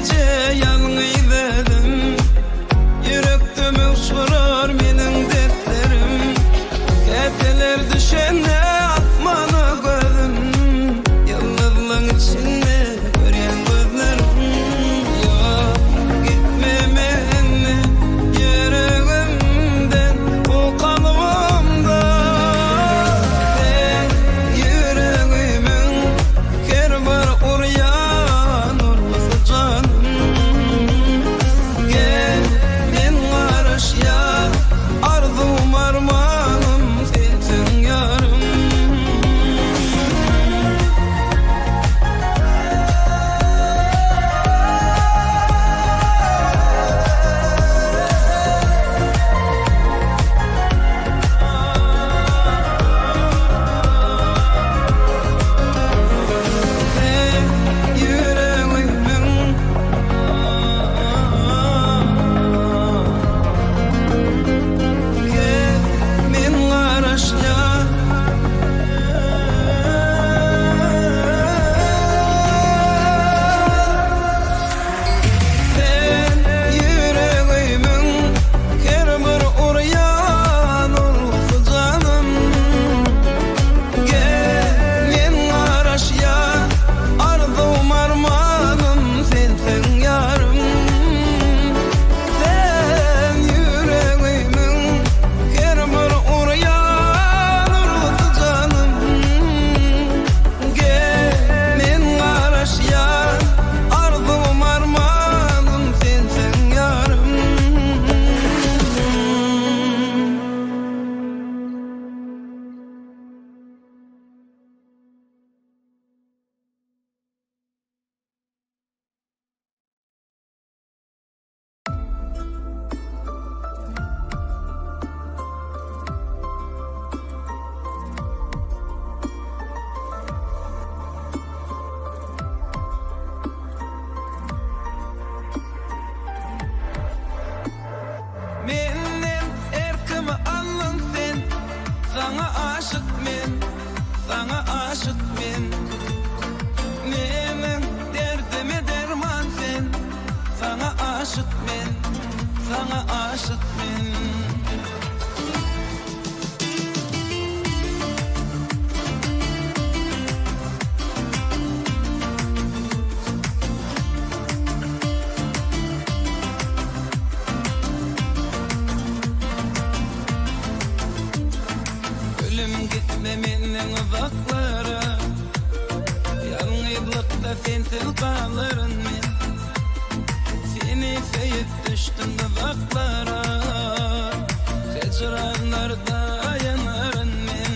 gece yalnızladım. Yürekte uçurar menin dertlerim. Geceler düşende atmana gözüm. Yalnızlığın içinde gören gözlerim. Yok gitme meni yüreğimden, o kalbimde. Sen yüreğimin her bir uryan urması canım. Gel men karşıya, arzum armanım sensin yarım. Sen yüreğimin gel men karşıya. Sen yüreğimin her bir uryan urması canım. Gel men karşıya, arzum armanım sensin yarım. Sen yüreğimin her bir uryan urması canım. Gel men karşıya, arzum armanım sensin yarım. Menden erkimi alın sen, sana aşık men, sana aşık men. Menin derdime derman sen, sana aşık men, sana aşık men. Ölüm gitme menden uzaklara, yalnızlıkta sensiz kalırım men. Seni sevip düştüm uzaklara, hicranlarda yanarım men.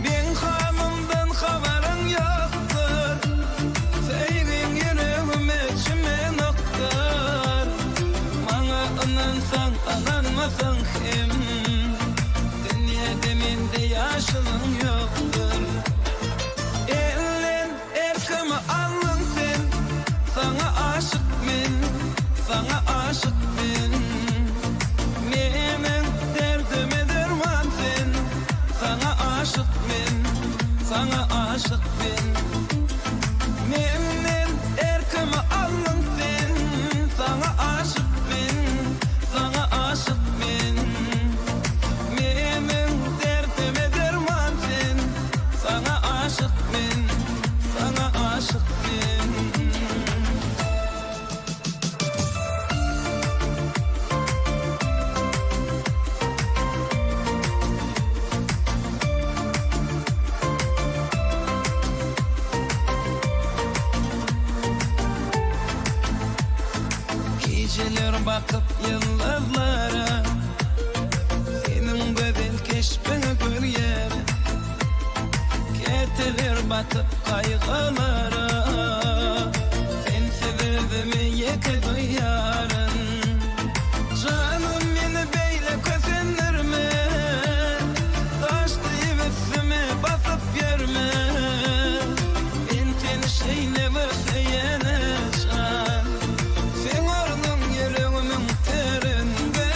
Ben halımdan haberin yoktur, sevgin yüreğime içime noktar. Bana inansan inanmasan hem, dünyada mende yaşılın yoktur. Ellen erkimi alın sen, sana aşık men, sana aşık men. Menin derdime derman sen, sana aşık men, sana aşık men. Menin erkimi alın sen, sana aşık men, sana aşık men. Menin derdime derman sen, sana aşık men, sana aşık men. Geceler bakıp yıldızlara, senin güzel keşfini görüyorum. Geceler bakıp kaygılara, sensiz özümü yeke duyarım. Canım beni beyle kösendirme, taştı üstüme basıp yerme. Ben seni şeyle verseyene can, sen ornun yüreğimin terinde.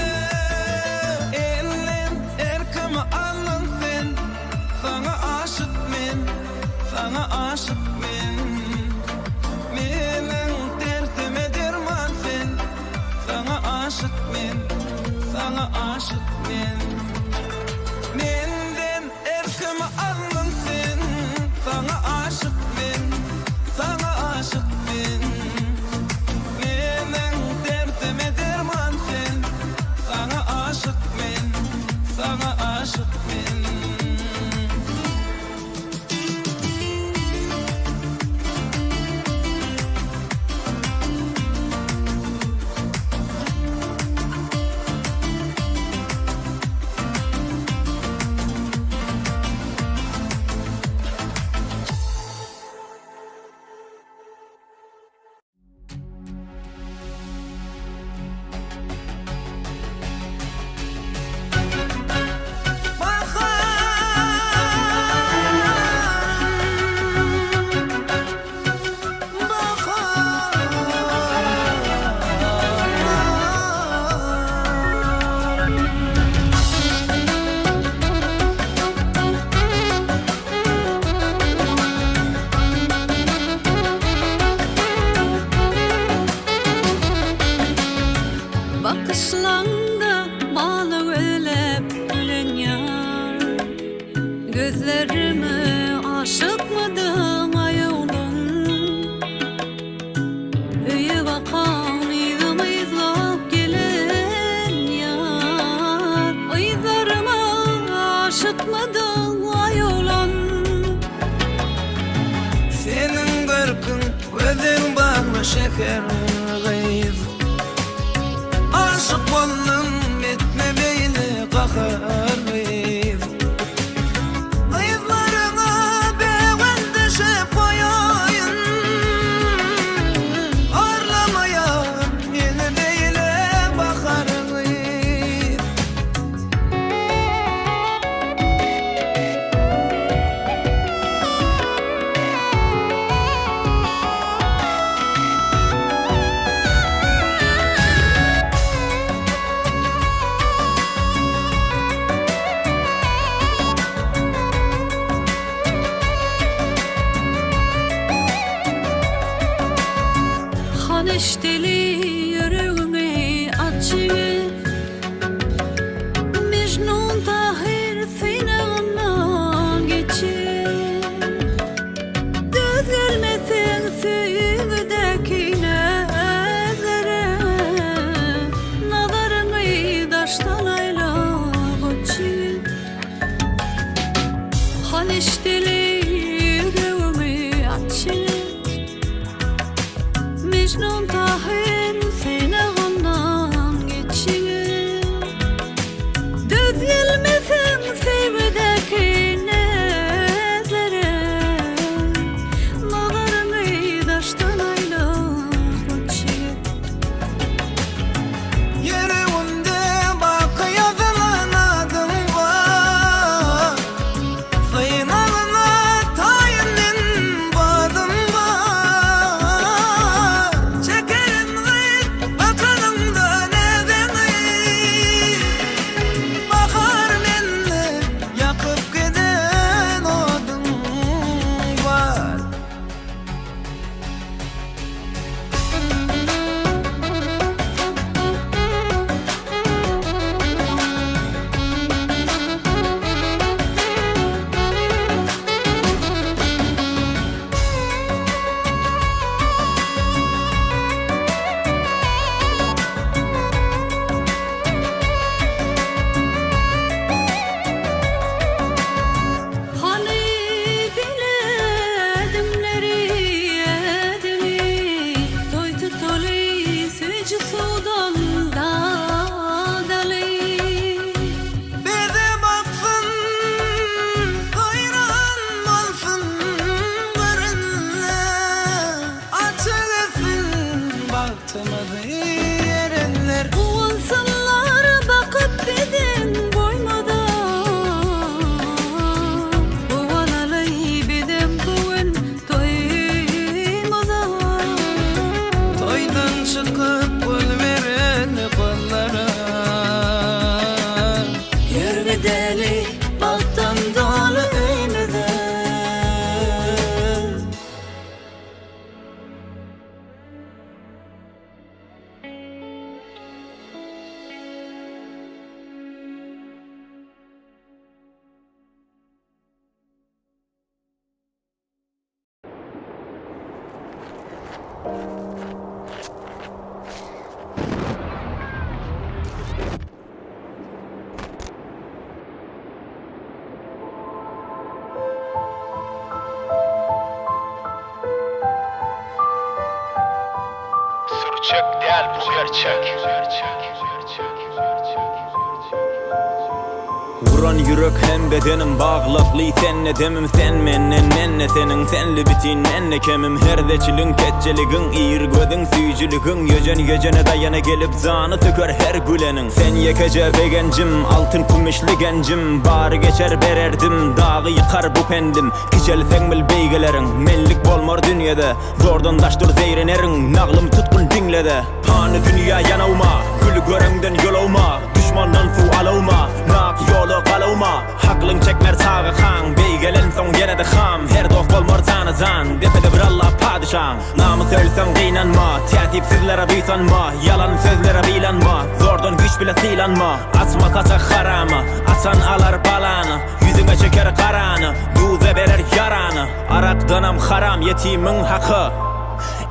Ellen erkimi alın sen, sana aşık men, sana aşık men. Menin aşık men, sana aşık men. Menden erkemi aldın sen, sana aşık men, sana aşık men. Menen derdime derman sen, sana aşık men, sana aşık men. Bakışlarında bağlı ölüp gülen yar. Gözlerime aşık mıdın ayolun? Öye bakan yüzüm izlap gelen yar. Aylarıma aşık mıdın ayolun? Senin görkün gözün bağlı şeker gıyız. Aşık boldum etme beyni qaharıyız. Ayızlarına beğen düşüp koyayın. Arlamaya yeni beyle bakarıyız. Haneşteli yüreğimi açıp Mecnun Tahir finağından geçip Göz gelmesin süğüdeki nezlere Nazarını daştan aylap açıp Haneşteli yüreğimi açıp Mecnun Tahir Sürçek değil bu gerçek. Vuran yürek hem bedenim bağlaplı senle demim sen menne senin senli bitin enne kemim herdeçilin ketçeligin iyir gödün süyücülügün yecene dayana gelip zanı töker her gülenin sen yekece begencim altın kumişli gencim bari geçer bererdim dağı yıkar bu pendim kiçelsen bil beygelerin mellik bolmar dünyada zordan daştır zeyrenerin nağlım tutkun dinlede panı dünya yanavma gül görenden yolavma düşmandan fu alavma nak yolu kalawma haklın çekmer sağı kan beygelen son gene de ham her dost bolmar sana zan depede bir Allah padişan namı söylsem kıynanma tertipsizlere büysanma yalan sözlere bilanma zordan güç bile silanma asma saça harama asan alar balanı yüzüme çeker karanı duze verer yaranı arakdanam haram yetimin hakkı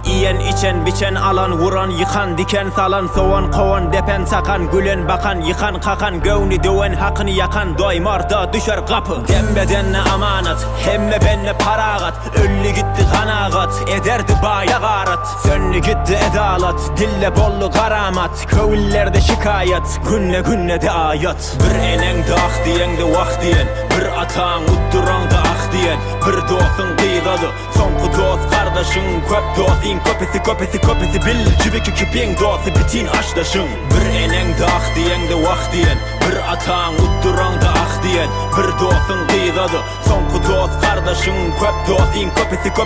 İyen içen biçen alan vuran yıkan diken salan soğan kovan depen sakan gülen bakan yıkan kakan gövni döven hakkını yakan doymarda düşer kapı dembedenle amanat hemme benle paragat öllü gitti kanagat ederdi baya garat sönlü gitti edalat dille bollu karamat kövüllerde şikayet günne de ayat bir enen de ah diyen de vah diyen bir atan utturan da ah diyen bir dostun kıygadı son dost kardeşin köp dostin köpesi bil cibiki kipin dostu bitin aşdaşın bir enen de ah diyen de vah diyen bir atan utturan da ah diyen bir dostun kıygadı son dost kardeşin köp dostin köpesi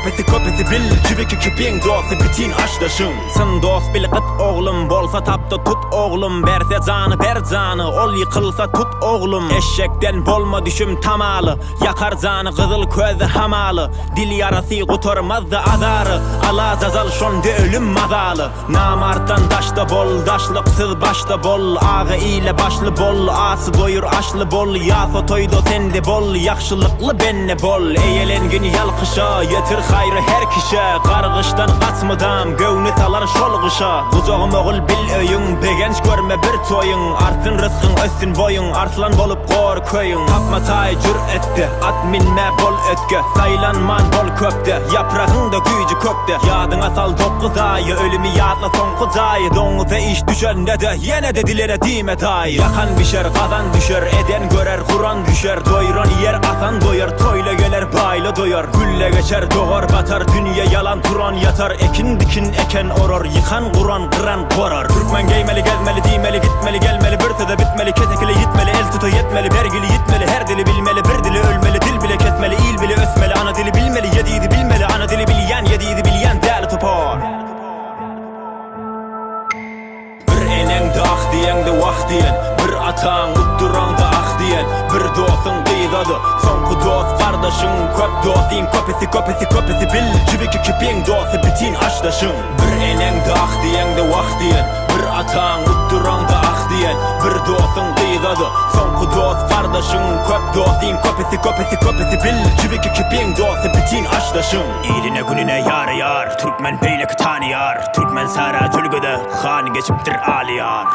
bil cibiki kipin dostu bitin aşdaşın sın dost bil kıt oğlum bolsa tapta tut oğlum berse canı ber canı ol yıkılsa tut oğlum eşekten bolma düşüm tamalı yakar canı kızıl közü hamalı dil yarası kuturmaz da azarı ala zazal şonda ölüm mazalı namarttan daşta bol daşlıksız başta bol ağı ile başlı bol ası doyur aşlı bol yaso toydo sende bol yakşılıklı benne bol eyelengin yalkışa yetir hayrı her kişe kargıştan kaçmıdam gövni salar şolgışa kuzoğum oğul bil öyün begenç görme bir toyun artsın rızkın össün boyun arslan bolup kor köyün tapma tay cür etti at minme bol ötke saylanman bol köpte yaprağın da gücü kökte yadına sal dokuz ayı ölümü yadla son kuzayı donuza iş düşende de yine de dilere dime dayı yakan bişer kazan düşer eden görer kuran düşer doyuran yer asan doyar toyla gelir bayla doyar gülle geçer doğar batar dünya yalan turan yatar ekin dikin eken oror yıkan kuran kıran korar Türkmen geymeli gezmeli dimeli gitmeli gelmeli bir de bitmeli ketekili yitmeli el tutu yetmeli vergili yitmeli her dili bilmeli bir dili ölmeli dil bile kesmeli il bile ösmeli ana dili bilmeli yediydi bilmeli ana dili bilyen yediydi bilyen değerli topar bir enen de ah diyen de vah diyen bir atan utturan da ah diyen bir dostun kıygadı son dost kardeşin köp dostin köpesi bil cibiki kipin dostu bitin aşdaşın bir enen de ah diyen de vah diyen bir atan utturan da ah diyen bir dostun kıygadı son dost kardeşin köp dostin köpesi bil cibiki kipin dostu bitin aşdaşın İline gününe yar yar Türkmen beylek tanıyar Türkmen sara cülgüde han geçiptir aliyar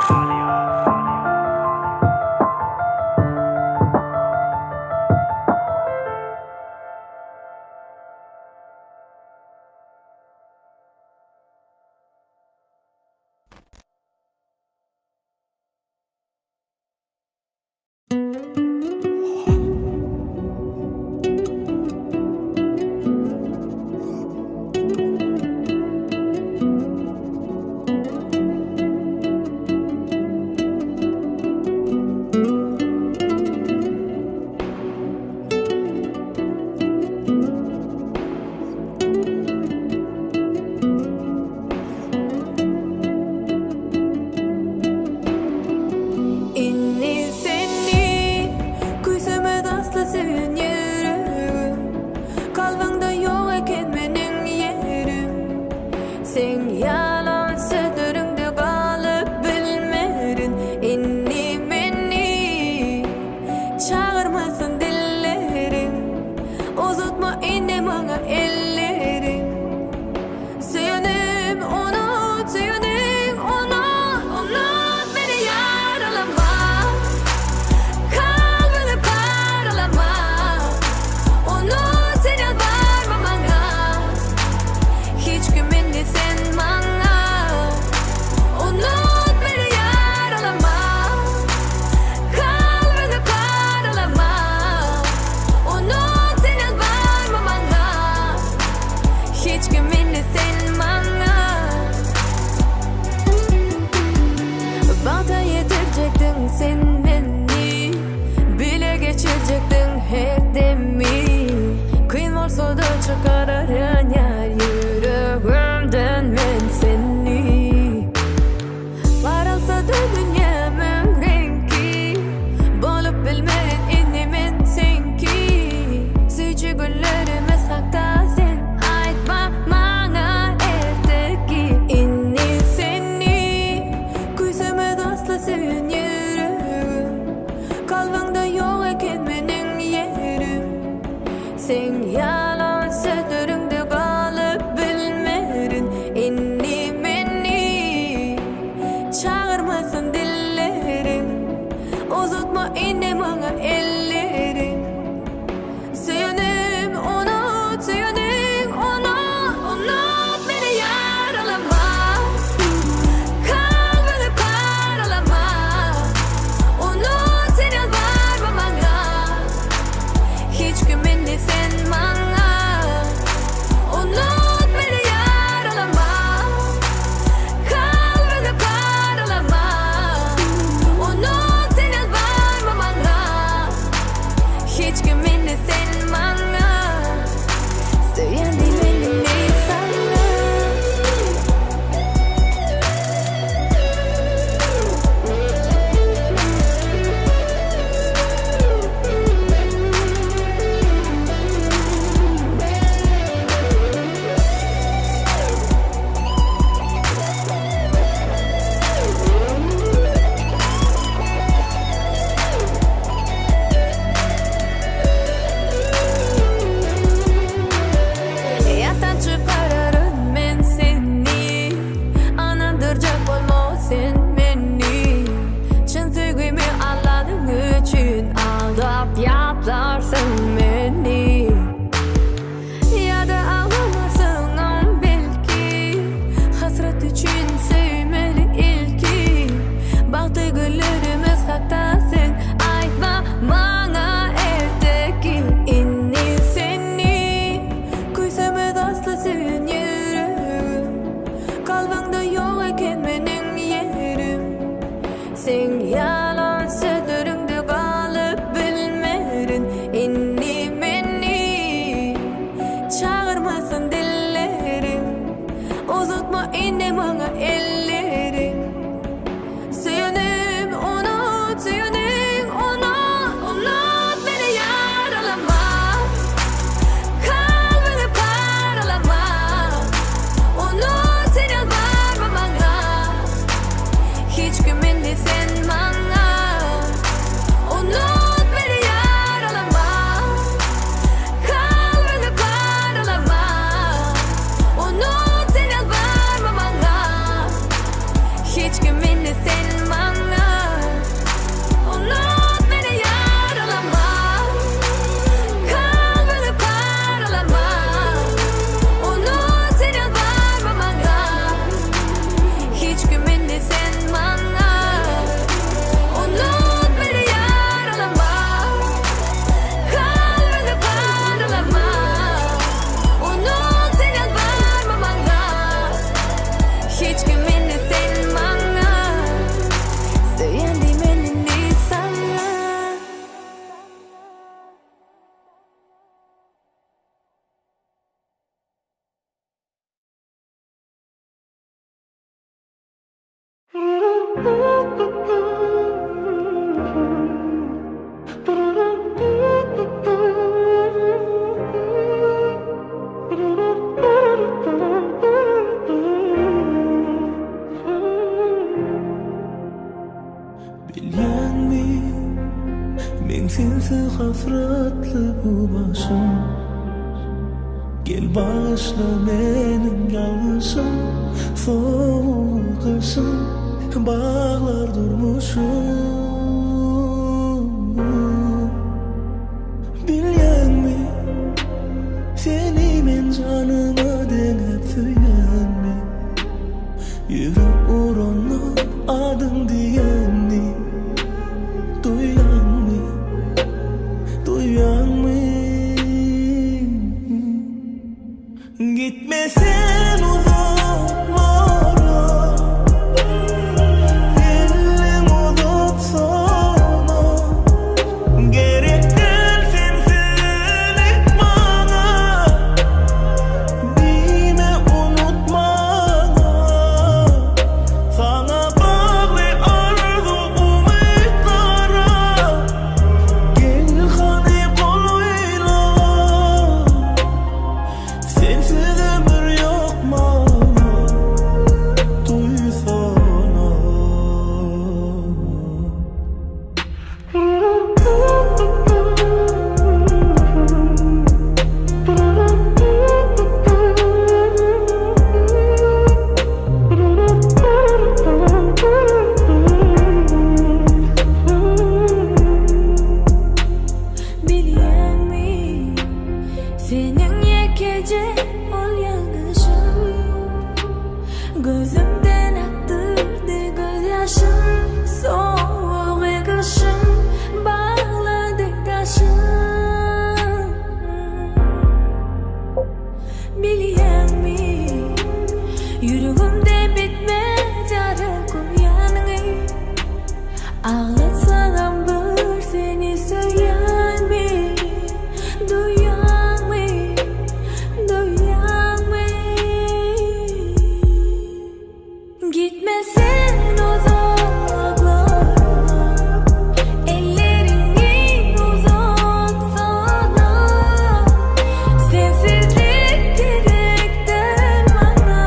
duymasın dillerim. Uzatma inne bana ellerim. Söylenim unut, söylenim unut beni yaralama. Kalbini paralama. Unut sen yalvarma bana. Hiç güvenli sen bana. Unut beni yaralama. Kalbini paralama. Unut sen yalvarma bana. Hiç güvenli sen bana. Unut beni yaralama. Kalbini paralama. Unut sen yalvarma bana. Hiç güvenli sen bana. Unut beni yaralama. Kalbini paralama. Unut sen yalvarma bana. Hiç güvenli sen bana. Söyledim elini sana. Bilgenmi men sensiz hasratlı bu başım. Gel bağışla benim yalnızım. Soğuk kışım bağlar durmuşum. Bilgenmi seni men canıma denip söylenmi. Yürüp uğruna adın diyenni. Duyan mı? Duyan mı? Gitme sen uzaklara. Elim uzatsana. Gerek değil sensizlik bana. Beni unutmana. Sana bağlı arzu umutlara. Gel hani koluyla. Sensiz ömür yok bana. Duysana. Bilyen mi? Senin yekece ol yalgışım. Gözümden aktırdı gözyaşım. Soğuk kışım bağladı taşım. Bilyen mi? Yüreğimde bitmez yara koyanı. Ağlatsam bir seni söyleyen mi? Duyan mı? Duyan mı? Gitme sen uzaklara. Ellerini uzatsana. Sensizlik gerektir bana.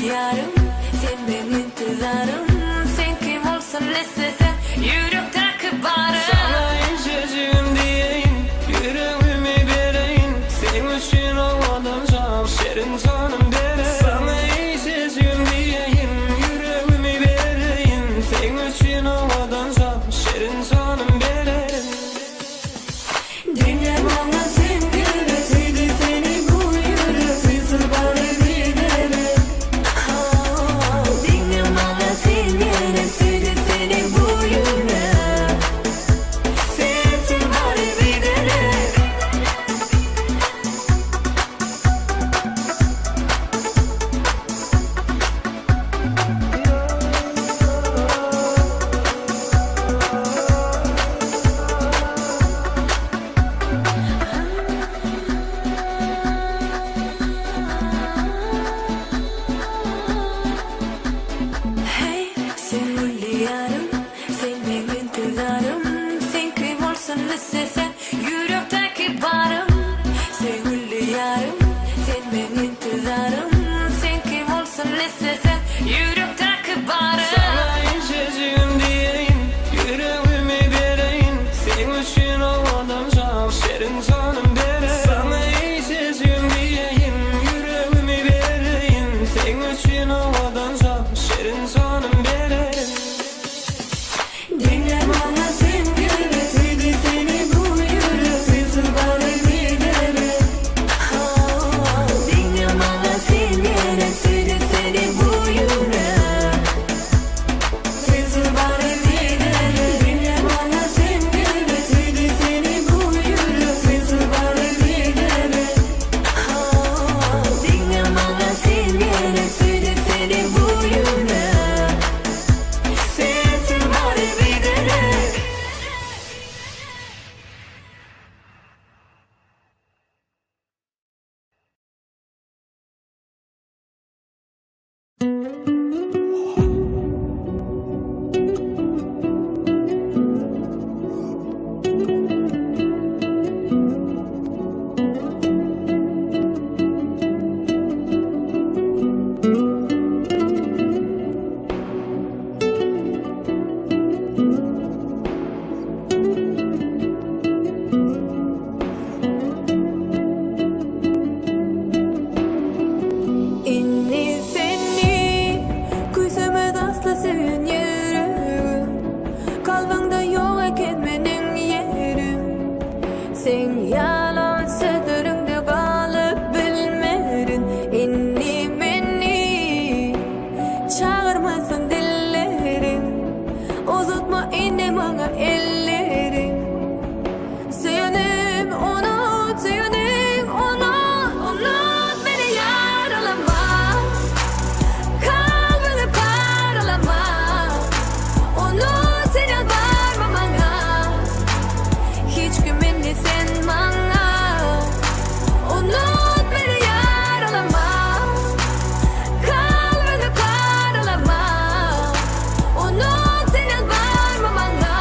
yarım, sen benim intizarım. Sen kim olsun istesen, yürekteki barım. Sana içeceğim diyeyim, yüreğimi vereyim. Senin için olmadan can, şerin canım derim. Sana içeceğim diyeyim, yüreğimi vereyim. Senin için olmadan can, şerin canım derim. Dinle bana sen güleseydi seni bu yürek Sızır bana giderim. Dinle bana sen güleseydi seni bu yürek Sensiz bana giderim. Hey, sen hulli yarım, sen benim intizarım. Sen kim olsun istesen, yürekteki barım. Sen hulli yarım, sen benim intizarım. Sen kim olsun istesen, yürekteki barım. Sana içeceğim diyeyim, yüreğimi vereyim. Senin için olmadan can, şerin canım derim. Sana içeceğim diyeyim, yüreğimi vereyim. Senin için olmadan can, şerin canım derim. Dinle bana sen güleseydi seni bu yürek Sızır bana giderim. Dinle bana sen güleseydi seni bu yürek Sızır bana giderim. Dinle bana sen güleseydi seni bu yürek Sızır bana giderim. Dinle bana sen güleseydi seni bu yürek Sensiz bana giderim. İnni seni Küysümüz asla sevin yerim Kalbimde yok eken benim yerim Sen yalan sözlerinde kalıp bilmerin İnni beni Çağırmasın dillerim Uzatma inni bana ellerim Senin unut, senin unut beni yaralama Kalbini paralama Unut sen yalvarma bana Hiç güvenli sen bana Unut beni yaralama Kalbini paralama Unut sen yalvarma bana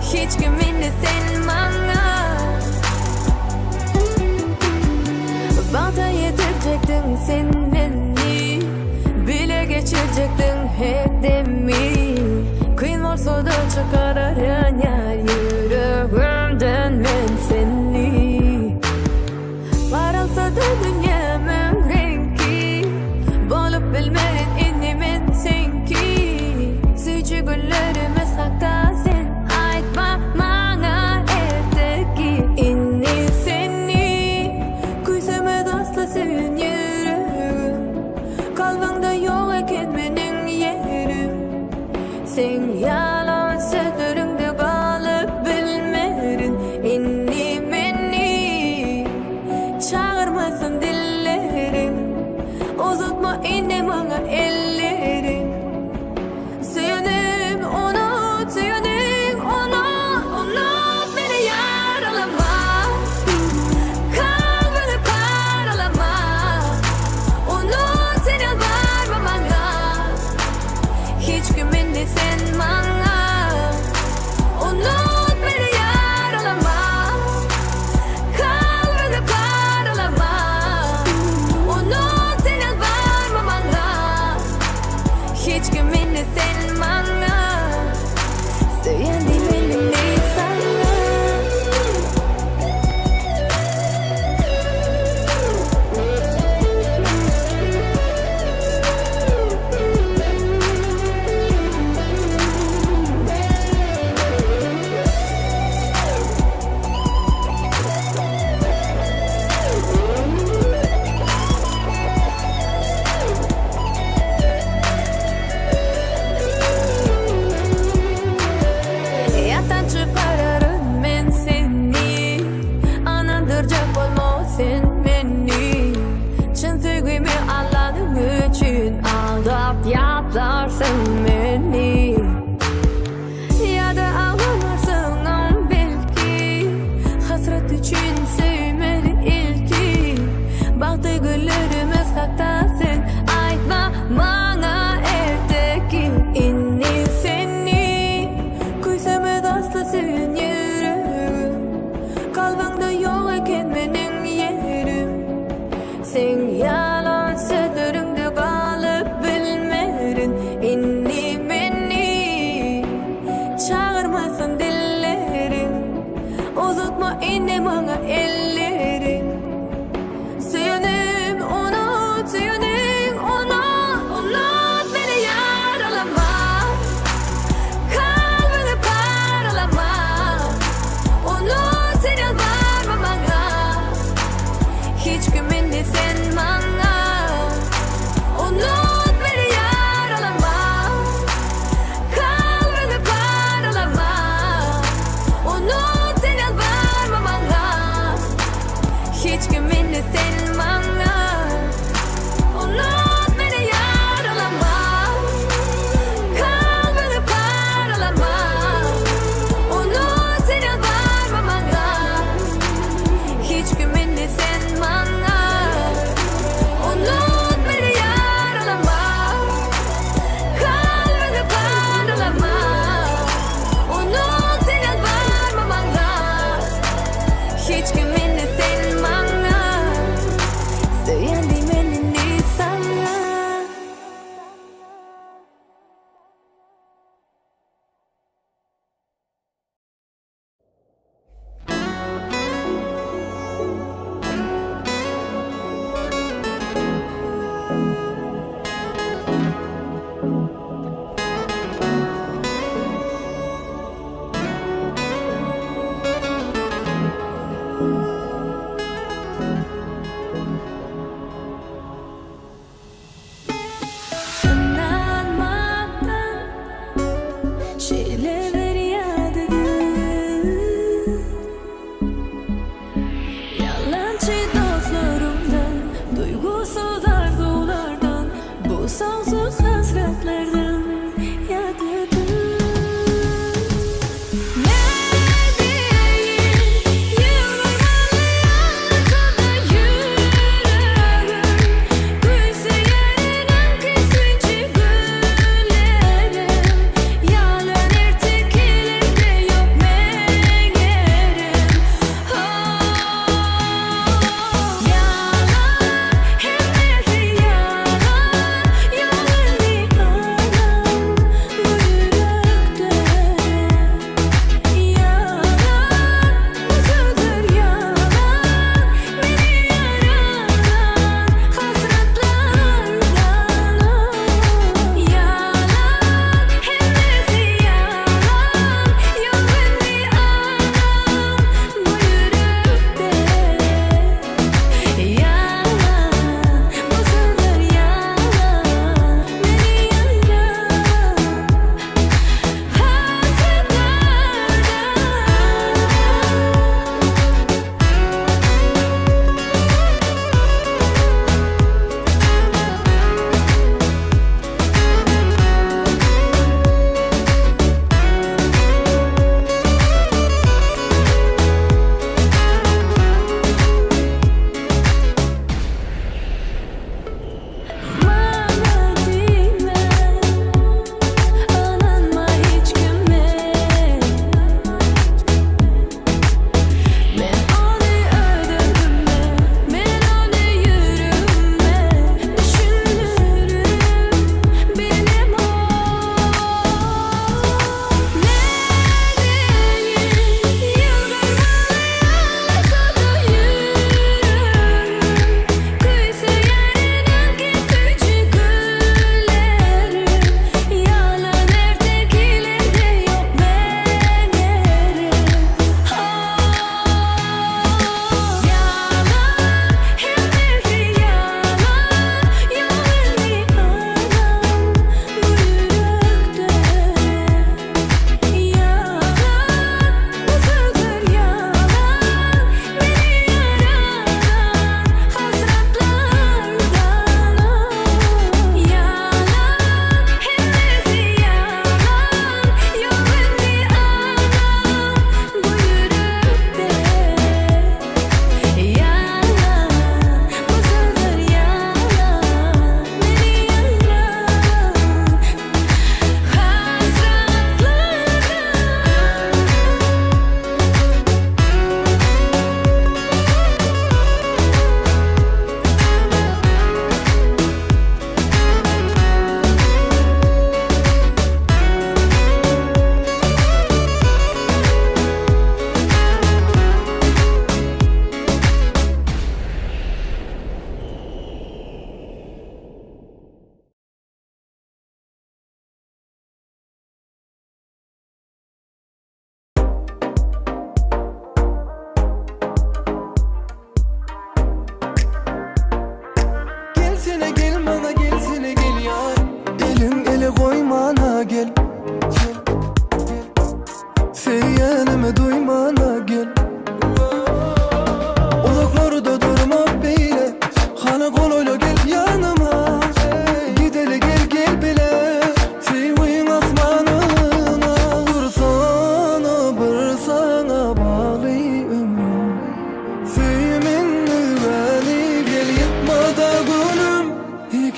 Hiç güvenli sen bana Bana yedirecektin sen beni Bile geçirecektin hedemi Kıyın olsa da çıkararın yer yüreğimden ben seni Varalsa da dünyamın rengi Bolup bilmerin indimin senki Sücü güllerimiz hakta sen Aytma bana erteki inni seni Küysümüz asla sevin yerim Kalbimde yok eken benim yerim Sen yalan sözlerinde kalıp bilmerin İnni beni Çağırmasın dillerim Uzatma inni bana ellerim Senin unut, senin unut beni yaralama Kalbini paralama Unut sen yalvarma bana Hiç güvenli sen bana Unut beni yaralama Kalbini paralama Unut sen yalvarma bana ağlarsın beni Ya da ağlarsın am belki Hasret için sevmeli ilki Baktı güllerimiz haktasın Aytma bana erteki inni seni Kuyseme daslı sen yürü Kalbimde yok eken benim yerim Sen yalan sözlerinde kalıp bilmerin inni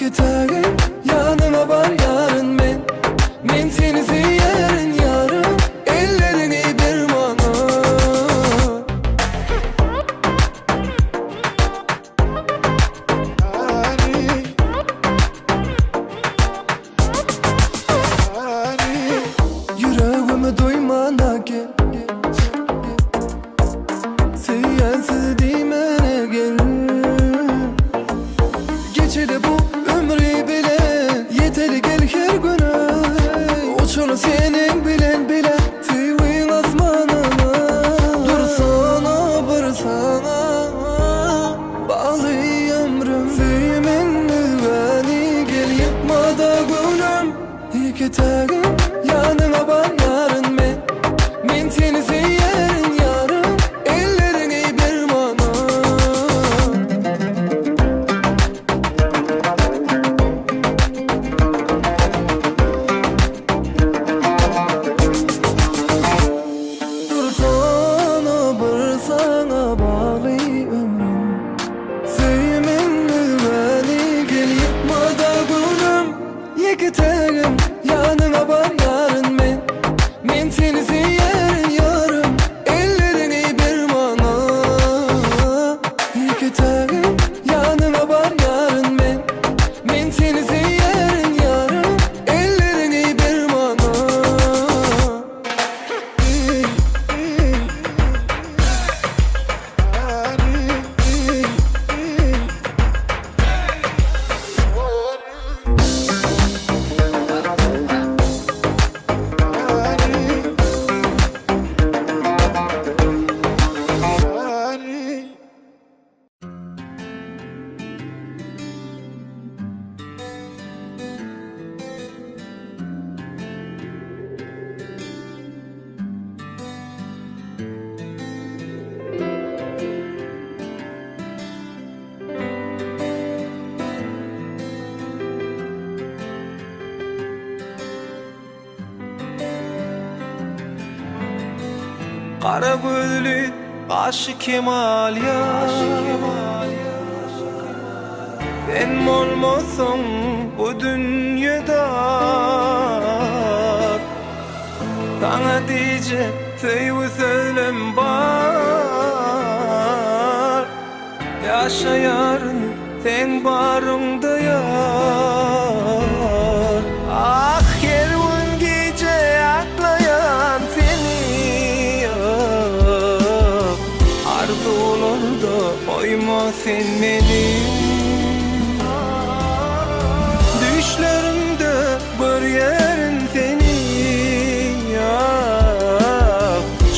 İki tagim yanıma var yarın men seni seyerin yarım ellerini bir bana. Yüreğimi duymana gel, seyensiz dimene gel. Geçeli bu ömrü bile yeteli gel her günü. Uçunu senin bilen bile tüyün asmanına. Dursana bir sana bağlı ömrüm. Seyimin beni gel yıkma da gülüm. İki tagim yanına var yarın men seni seyerin yarım ellerini bir bana. Dursana bir sana bağlı ömrüm. Seyimin beni gel yıkma da gülüm. İki tagim yanına var yarın men seni seyerin yarım ellerini bir bana. İki tagim yanına var yarın men seni seyerin yarım ellerini bir bana. Kara gözlü aşık Kemal ya, sen olmasın bu dünyada. Sana diyecek sevgi sözüm var. Yaşayarın sen barında yar. Ah her gün gece aklayan seni arzularda koyma sen beni. Düşlerimde bir yerin seni ya.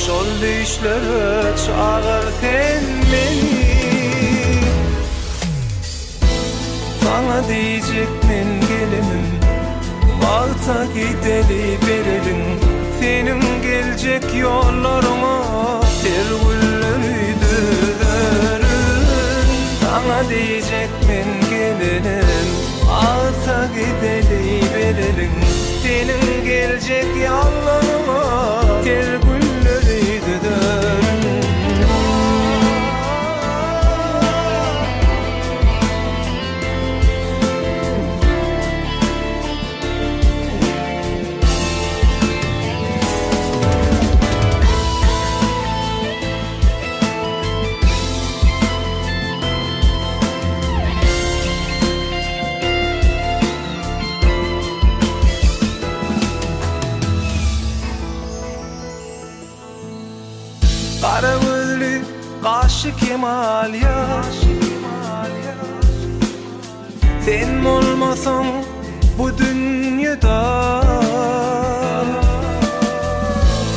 Şol düşlere çağır sen beni. Sana diyecek men gelinim, balta gideli berelim. Senin gelecek yollarına ter gülleri düzürün. Sana diyecek men gelinim, balta gideli berelim. Senin gelecek yollarına ter gülleri düzürün. Kara gözlü aşık Kemal ya, sen olmasan bu dünyada.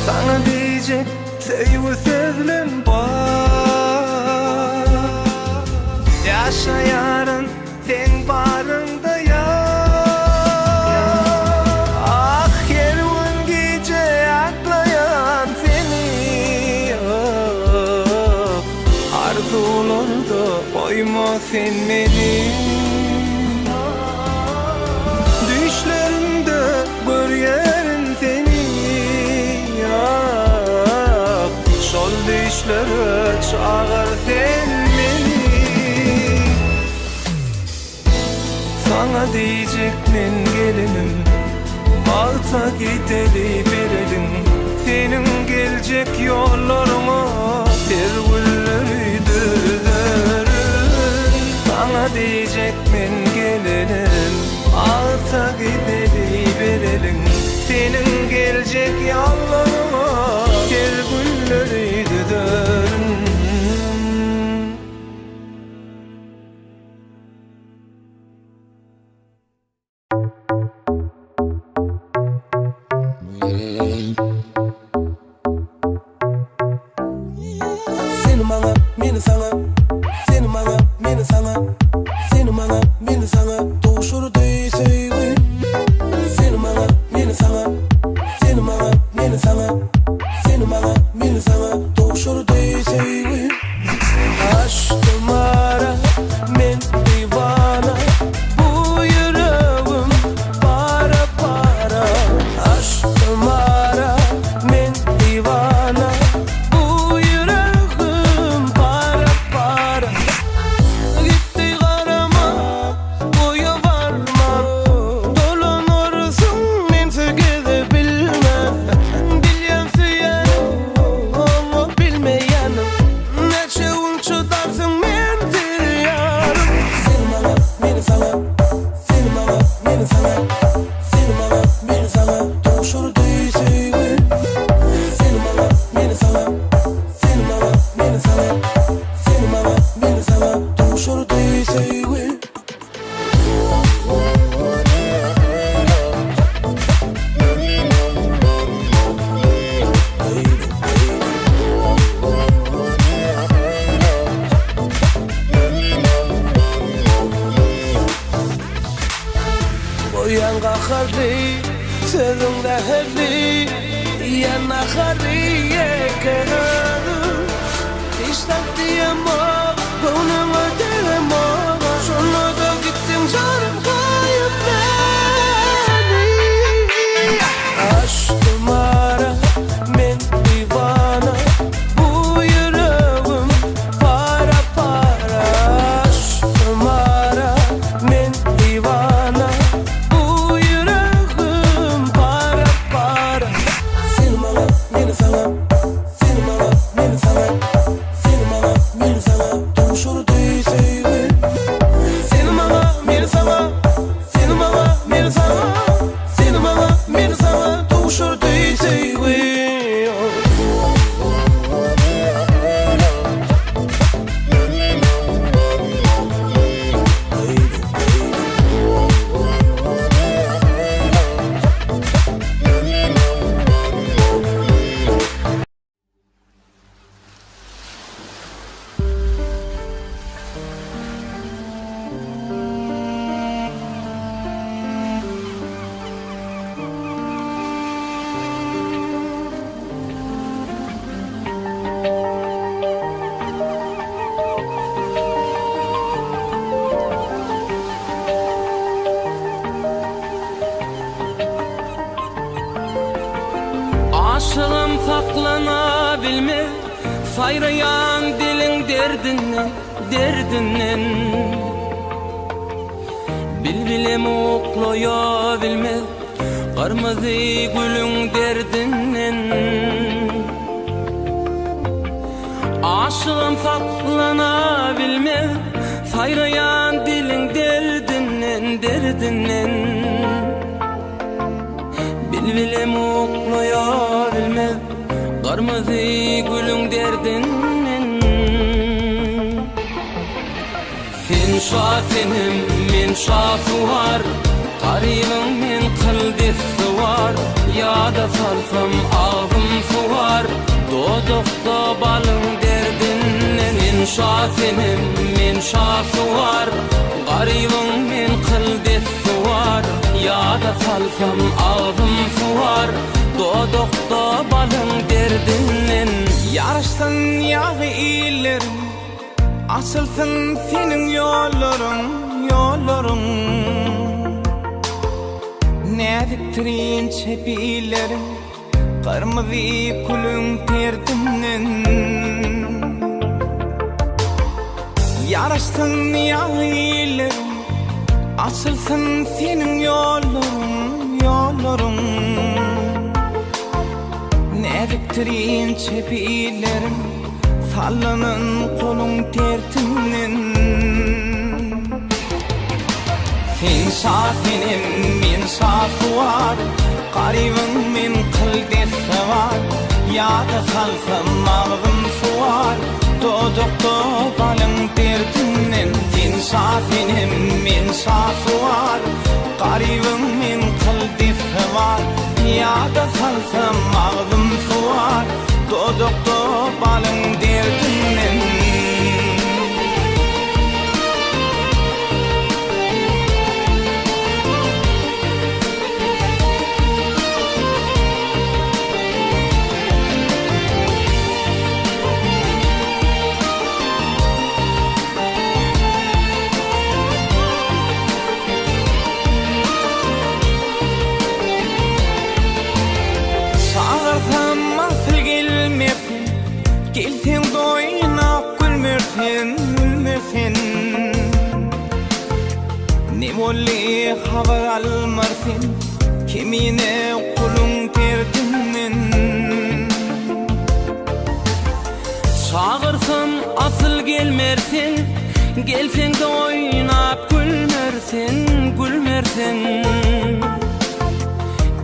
Sana diyecek sevgi sözüm var. Yaşayarın sen barında ya. Ah her gün gece aklayan seni arzularda koyma sen beni. Düşlerimde bir yerin seni ya. Şol düşlere çağır sen beni. Sana Bana diyecek men gelinim, Malta gideli berelim. Senin gelecek yollarına ter gülleri düzürüm. Bana diyecek men gelinim, Malta gideli berelim. Senin gelecek yollarına ter gülleri düzürüm. Seni bana, beni sana. Seni bana, beni sana. Seni bana, beni sana. Doğuşur değil sevgi. Seni bana, beni sana. Seni bana, beni sana. Seni bana, beni sana. Doğuşur değil sevgi. Aşkım ara, men divana. Bu yüreğim para para. Aşkım ara, men divana. Bu yüreğim para para. Gitti karama, boya varma. Dolanırsın mense gidebilmem. Bilyen süyenim, ama bilmeyenim. Neçe unçudarsın mendir yarım. Seni bana, beni sana. Seni bana, beni sana. Seni bana, beni sana. Doğuşur değil sevgi. Seni bana, beni sana. Seni bana, beni sana. Seni bana, beni sana. Doğuşur değil sevgi. Boyan kakardı, sözün değerli. Yana karıya kenarı. İştak diyemem, gönlüme diyemem. Sonra da gittim canım kayıp beni. Aşkım ara, men divana. Bu yüreğim para para. Aşkım ara, men divana. Bu yüreğim para para. Seni bana, beni sana. Seni bana, beni sana. Seni bana, beni sana. Doğuşur değil sevgi. Seni bana, beni sana. Seni bana, beni sana. Seni bana, beni sana. Doğuşur değil sevgi. Aşığım saklanabilme, sayrayan dilin derdinden, derdinden. Bilbilem oklayabilme, kırmızı gülün derdinden. Aşığım saklanabilme, sayrayan dilin derdinden, derdinden. Bilbilem oklayabilme, kırmızı gülün derdinden. Sen şafinim, men şafı var. Garibim men kıldisi var. Ya da salsam ağzım su var. Dodukta balın derdinden. Men şafinim, men şafı var. Garibim men kıldisi var. Ya da salsam ağzım su var. Dodukta balın derdinden. Yarışsın yağı iyilerim, açılsın senin yolların, yolların. Neziktirin çepilerim, kırmızı kulun terdinden. Yarışsın yağı iyilerim, Açılsın senin yolların, yolların. Neriktirin çepilerin, sallanın kolun tertinin. Sen şafinin min şafı var, garibin min kıldesi var. Yada salsam ağzım suvar, dodukta balın tertinin. Sen şafinin min şafı var, garibin min kıldesi var. Yada salsam ağzım suvar, dodukta balın tertinin. Gelsen doyuna gülmersen, gülmersen. Ne bolli haber almarsen, kimine kulun terdinden. Çağırsam asıl gelmersen, gelsen doyuna gülmersen, gülmersen.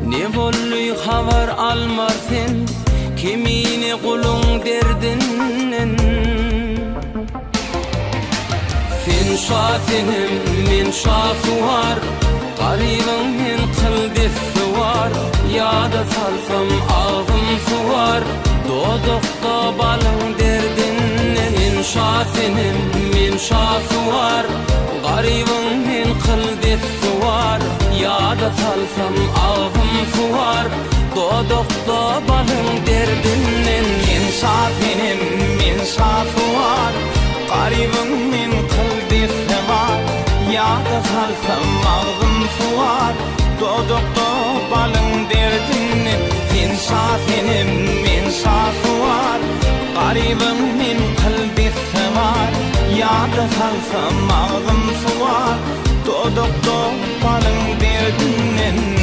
Ne bolli haber almarsen, kimine kulun derdinden. Sen şafinim min şafı var, garibin min kıldesi var. Yada salsam ağzım suvar, dodukta balın derdinden. Sen şafinim min şafı var, garibin min kıldesi var. Yada salsam ağzım suvar, dodukta balın derdinden. İnsafinim insafı var, garibin min kıldisi var. Yada salsam ağzım suvar, dodukta balın derdinden. İnsafinim insafı var, garibin min kıldisi var. Yada salsam ağzım suvar, dodukta balın derdinden.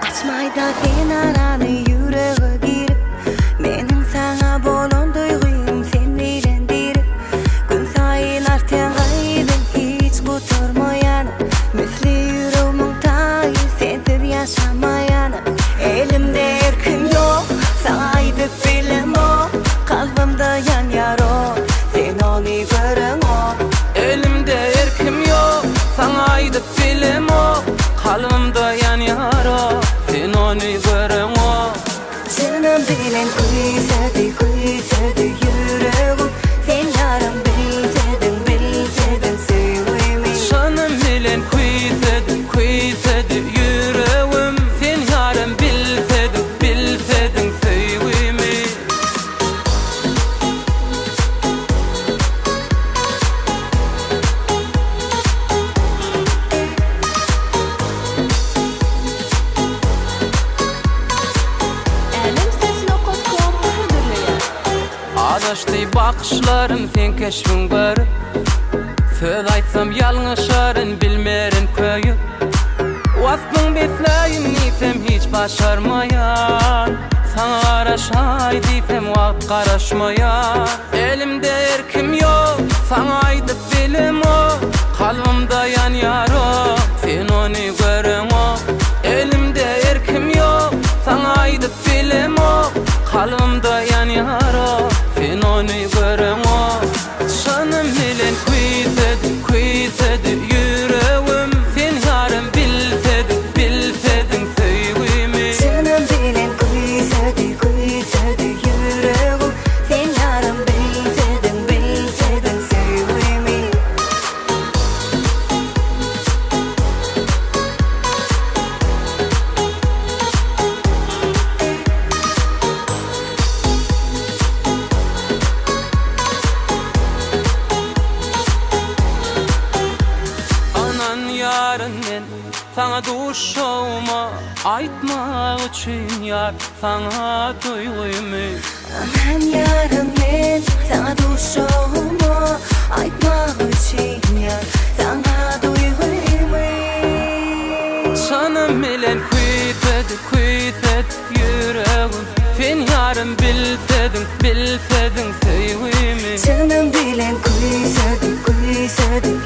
Açmayda sen aranı yüreğe girip, menin sana bolan duygum sen eğlendirip. Gün sayın artan gaydın hiç kuturmayan, misli yüreğimin tayı sensiz yaşamayan. Elimde erkim yok, sana aydıp bilim o, kalbimde yan yaro, sen onu görün o. Elimde erkim yok, sana aydıp bilim o, kalbimde yan yaro, sen onu görün o. Canım bilen kuysadı yüreğim, sen yarım bilsedin sevimi. Canım bilen kuysadı yüreğim, sen yarım bilsedin sevimi. Adaştı bakışların sen keşfin görüp, söz aytsam yalnışarın bilmerin köyüp. Vaslın besleyim nitem hiç başarmayan, sana araşay diysem vakt karaşmayan. Elimde erkim yok, sana aydıp bilim o, kalbimde yan yaro, sen onu görün o. Elimde erkim yok, sana aydıp bilim o, kalbimde yan yaro, sen onu görün o. Canım bilen kuysadı yüreğim, sen yarım bilsedin sevimi. Canım bilen kuysadı yüreğim, sen yarım bilsedin sevimi. Aman yarın men sana duşağıma aytmak üçün yar sana duyguymu. Aman yarın men sana duşağıma aytmak için yar sana duyguymu. Canım bilen kuytet yüreğim sen yarın bilsedin sevgimi. Canım bilen kuysedin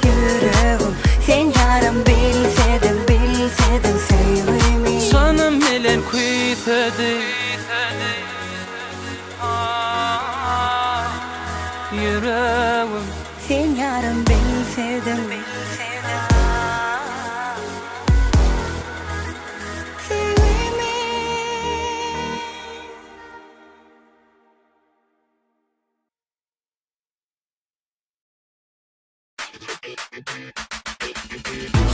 yüreğim sen yarın bilsedin sevgimi. Canım bilen kuysedin yüreğim Sen yarın bilsedin sevgimi.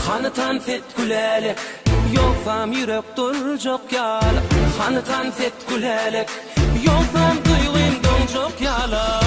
Hanıtan fet gülelek Yolsam yürek duracak yala Hanıtan fet gülelek Yolsam duygum donacak yala.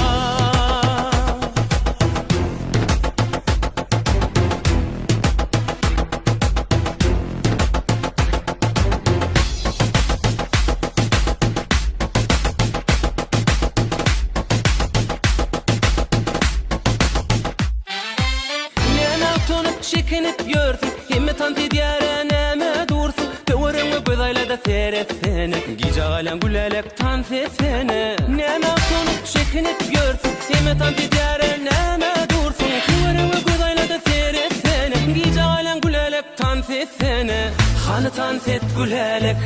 Çekinip görsün Himme tanti diyare neme dursun Teoremi gözayla da seyretsin Gice alen gülelek tansesine Neme tunup çekinip görsün Himme tanti diyare neme dursun Teoremi gözayla da seyretsin Gice alen gülelek tansesine Hanı tanset gülelek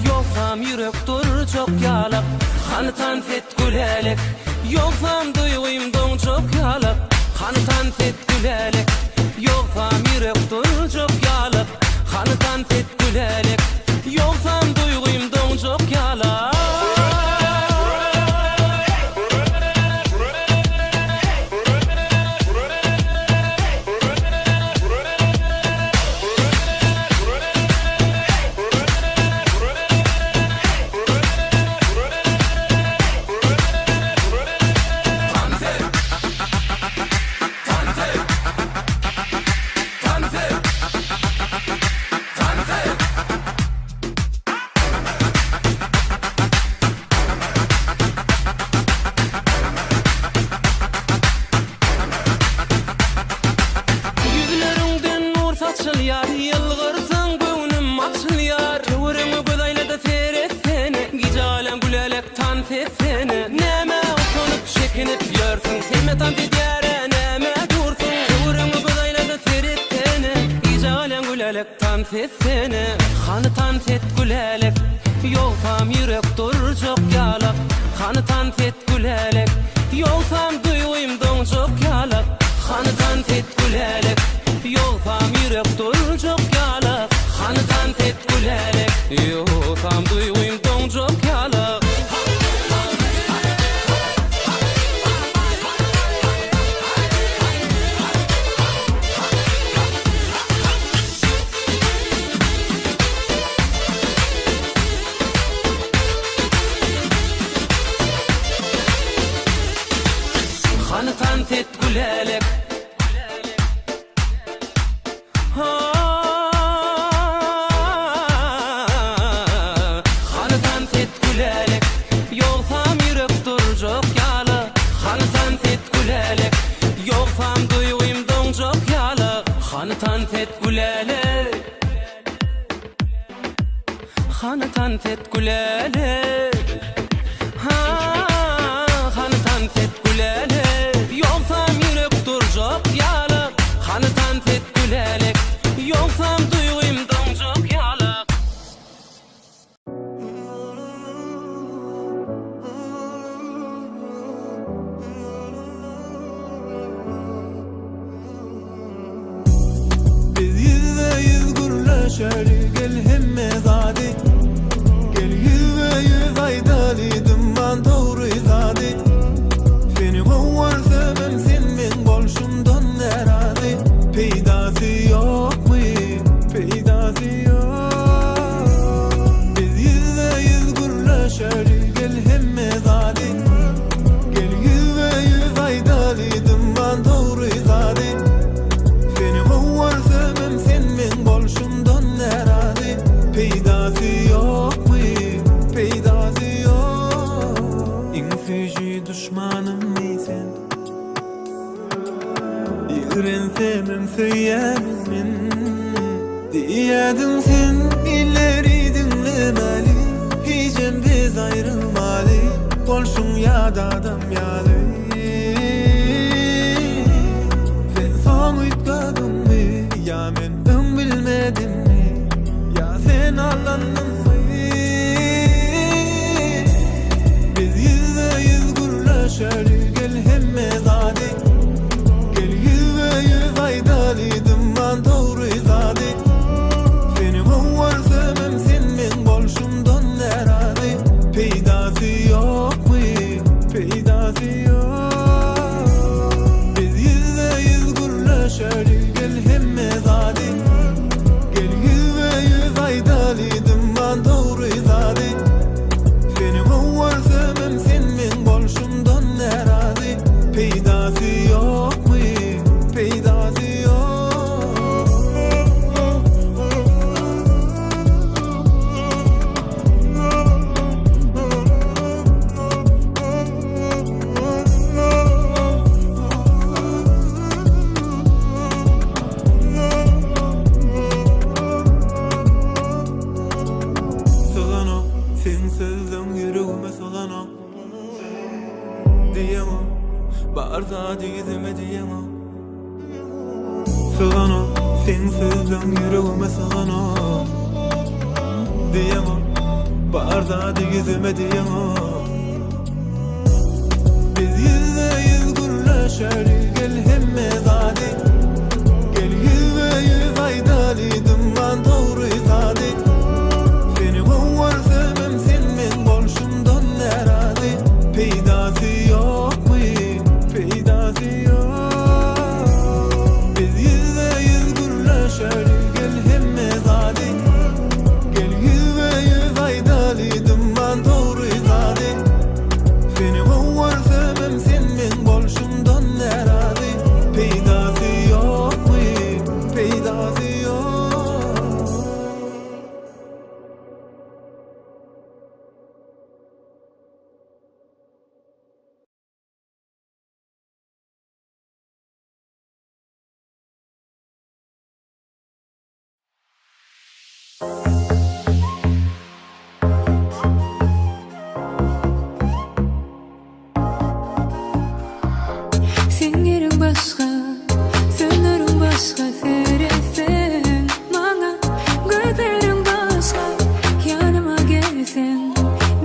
Yolsam yürek duracak yalak Hanı tanset gülelek Yolsam duygum donacak yalak Hanı tanset gülelek Yolsam yürek duracak yalak Hanıtan fet gülelek Yolsam duygum donacak yalak. Açılyar yılgırsın gönlüm açılyar Teoremi gözayla da seyretsene Gice alem gülelek tansetsene Neme otunup çekinip görsün Himme tanti diyare neme dursun Teoremi gözayla da seyretsene Gice alem gülelek tansetsene Hanı tanset gülelek Yolsam yürek duracak yalak Hanı tanset gülelek Yolsam duygum donacak yalak Hanı tanset gülelek Yolsam yürek duracak yalak Hanıtan fet gülelek Yolsam duygum donacak yalak. Hanıtan fet gülelek Hanıtan fet gülelek Yolsam yürek duracak yalak Hanıtan fet gülelek Yolsam duygum donacak yalak Hanıtan fet gülelek Hanıtan fet gülelek Hanıtan fet gülelek Yolsam yürek duracak yalak Hanıtan fet gülelek Yolsam duygum donacak yalak. Biz yüz gurlaşari gel hemme zadi Gel yüz aydali dımman doğru zadi Seni kovarsam sen men bolşumdan nerazi Peydası yok mu? Peydası yok Biz yüz gurlaşari gel hemme zadi Gel yüz aydali dımman doğru zadi Seni kovarsam Bilýädiň sen illeri dinlemeli, hicem biz ayrılmaly, bolşuň ýadadam ýaly. Sen soň üýtgädinmi, ýa men öň bilmedimmi, ýa sen allandymmy? Biz yüz gurlaşaly, gel hemme zady, gel yüz aýdaly, dymman dogry zady. Seni gowarsam sen men bolşumdan närazy, peýdasy ýokmy, peýdasy ýok. Biz yüz gurlaşaly, gel hemme zady, gel yüz aýdaly, dymman dogry zady. Seni gowarsam sen men bolşumdan närazy, peýdasy ýokmy, peýdasy ýok. Sığanok, sen sözden yüreğime sığanok. Diyemem, barza dizime diyemem. Sığanok, sen sözden yüreğime sığanok. Diyemem, barza dizime diyemem. Biz yüz gurlaşaly, gel hemme zady, gel yüz aýdaly, dymman dogry zady. Seni gowarsam sen men bolşumdan närazy, peýdasy ýokmy, peýdasy ýok. Biz yüz gurlaşaly, gel hemme zady, gel yüz aýdaly, dymman dogry zady. Seni gowarsam sen men bolşumdan närazy, peýdasy ýokmy, peýdasy ýok. Sen yerin başka, sönürün başka, seresen bana. Gözlerin başka, yanıma gelsen,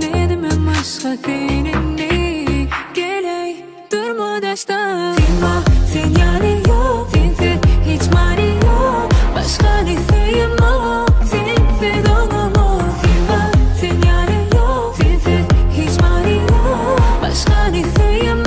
ne demem başka seninle. Geley, durma daşta. Sen var, sen yani yok, sensiz hiç mani yok. Başka ne sevmem, sensiz olamam. Sen var, sen yani yok, sensiz hiç mani yok. Başka ne sevmem.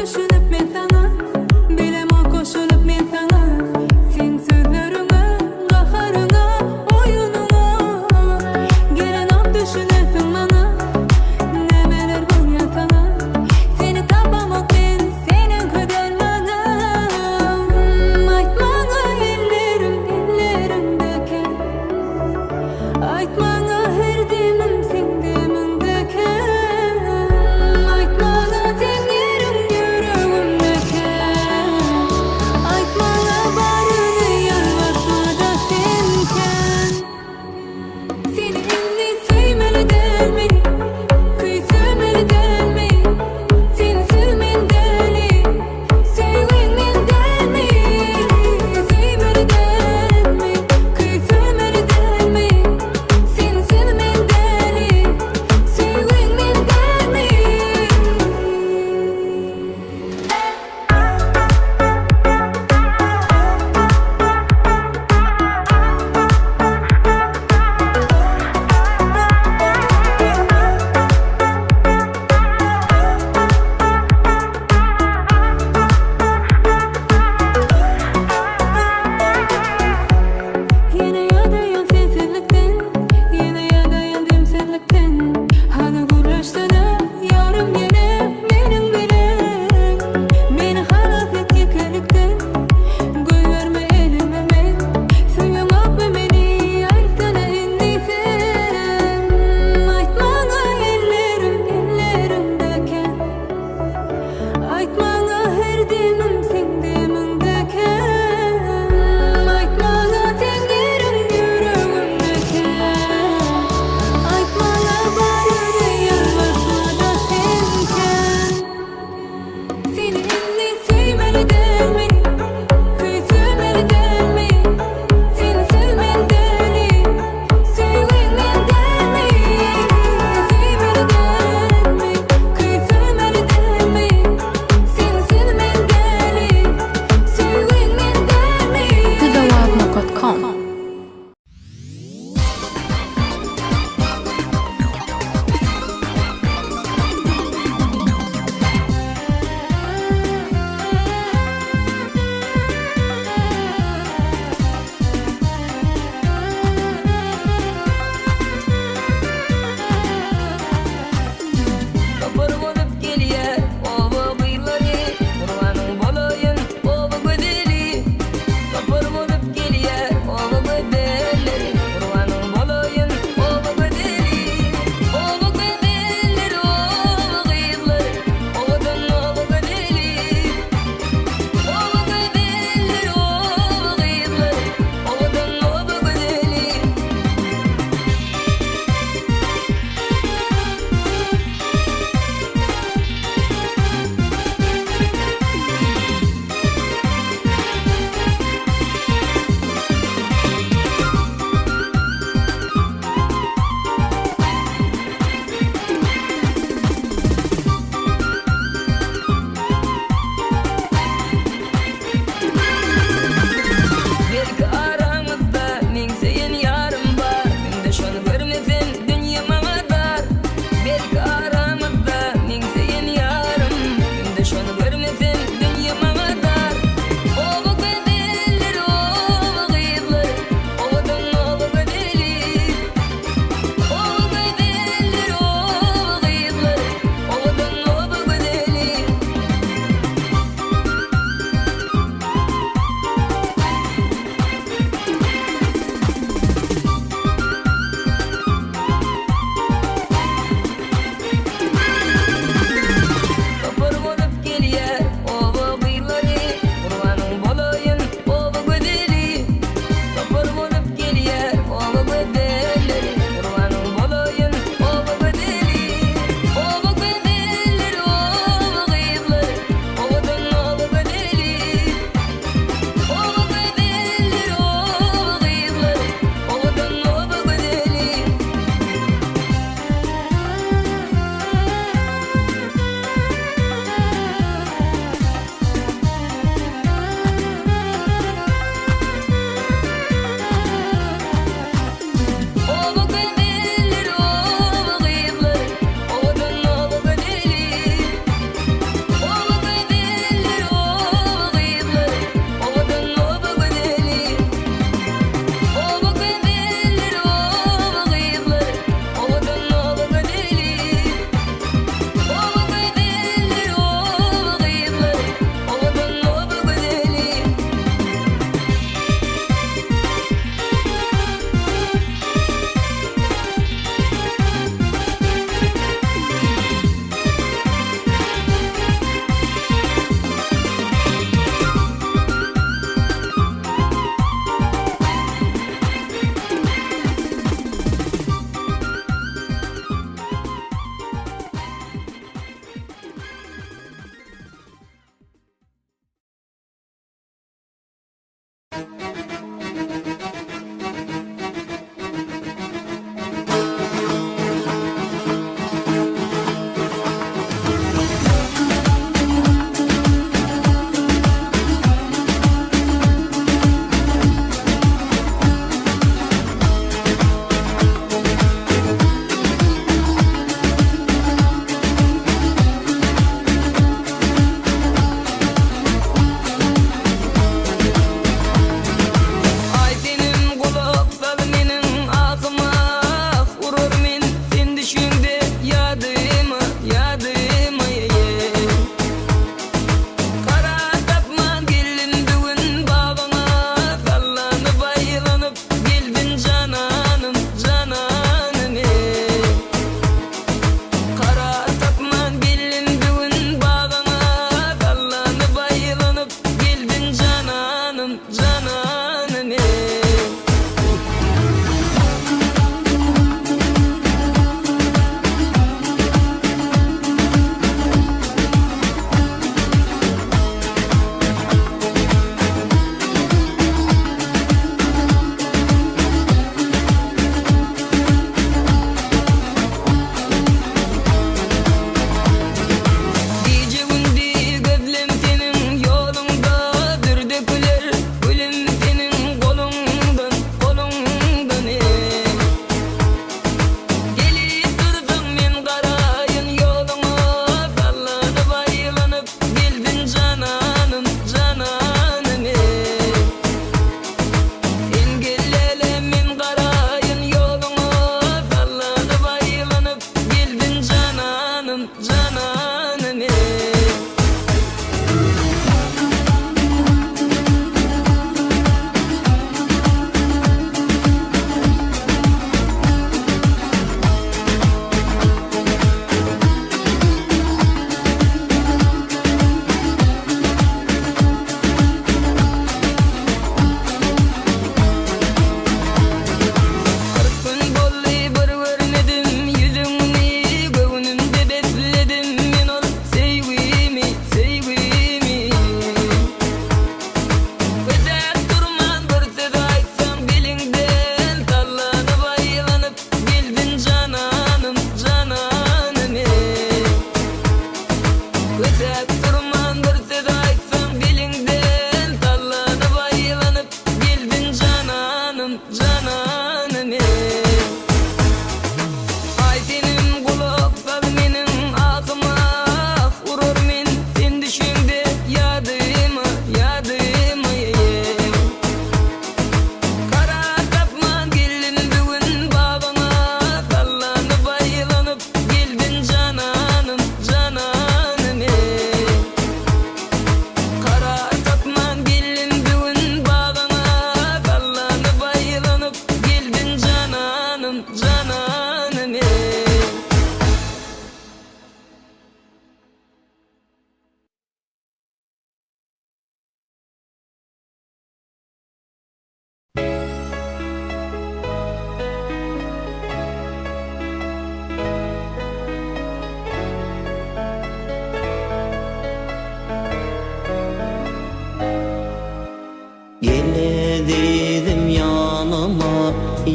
düşünüp men sana Bilem o koşulup men sana Sen sözlerine, kaharına, oyununa Gelen ok düşünesin bana Nemeler konya sana Seni tapamak ben senin kadar manam Aytmana ellerim ellerimdeken Aytmana her demim sen demimdeken Aytmana sen yerim yüreğimdeken Aytmana barını yalvartma da senken Seni inni sevmeli delmi Kıy sevmeli delmi Seni sevmen deli Sevmen delmi Sevmeli delmi Kıy sevmeli delmi Seni sevmen deli Sevmen delmi Yine yadayan sensizlikten Yine yadayan demsizlikten Hadi gurlaştana yarım yine benim bilen Beni halat et yekelikten Göy verme elime men Suyun akbe beni aytana inni sen Aytmana ellerim ellerimdeken Aytmana her demim sen demimdeken Aytmana sen yerim yüreğimdeken Aytmana barını yalvartma da senken Seni inni sevmeli delmi Kıy sevmeli delmi Seni sevmen deli Sevmen delmi Sevmeli delmi Kıy sevmeli delmi Seni sevmen deli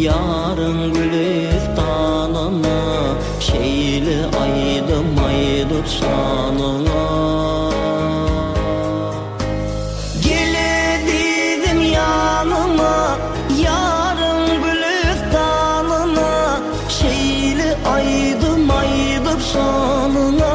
yarın gülistanına şeyli aydım aydıp sanına. Gele dedim yanıma yarın gülistanına şeyli aydım aydıp sanına.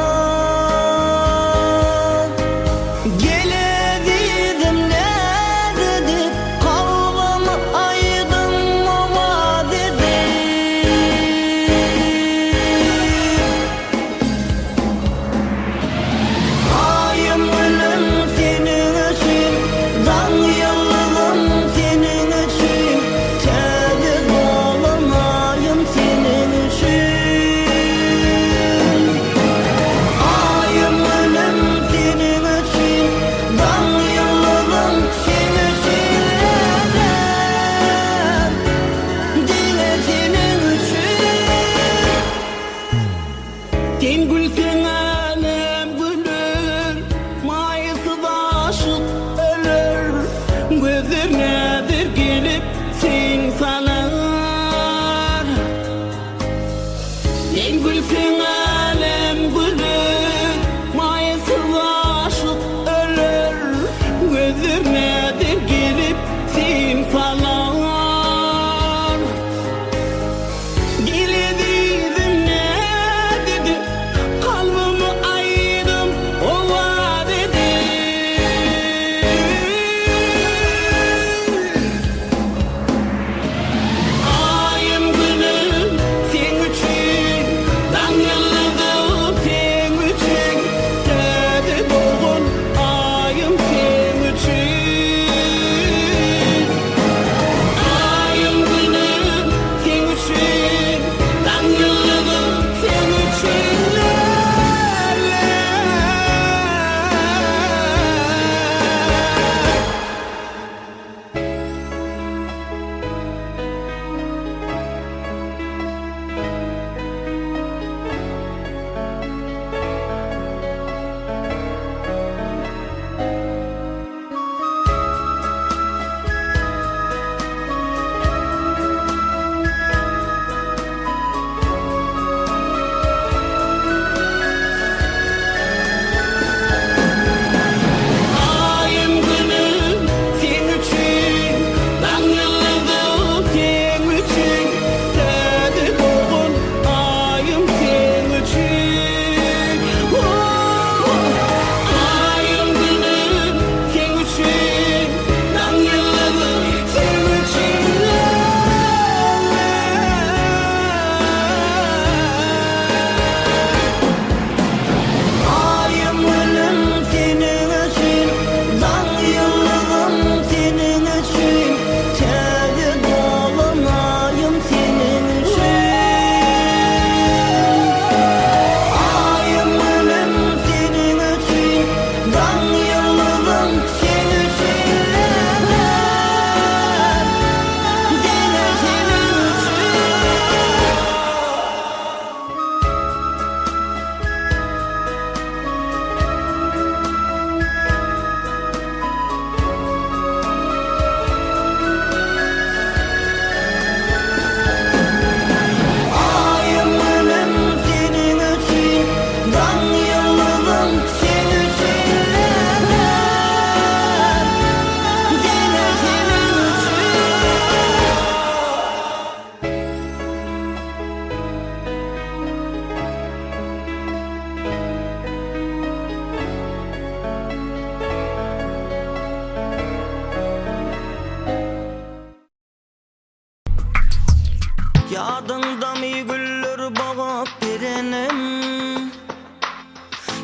Yadında mı güller bağıp berenim,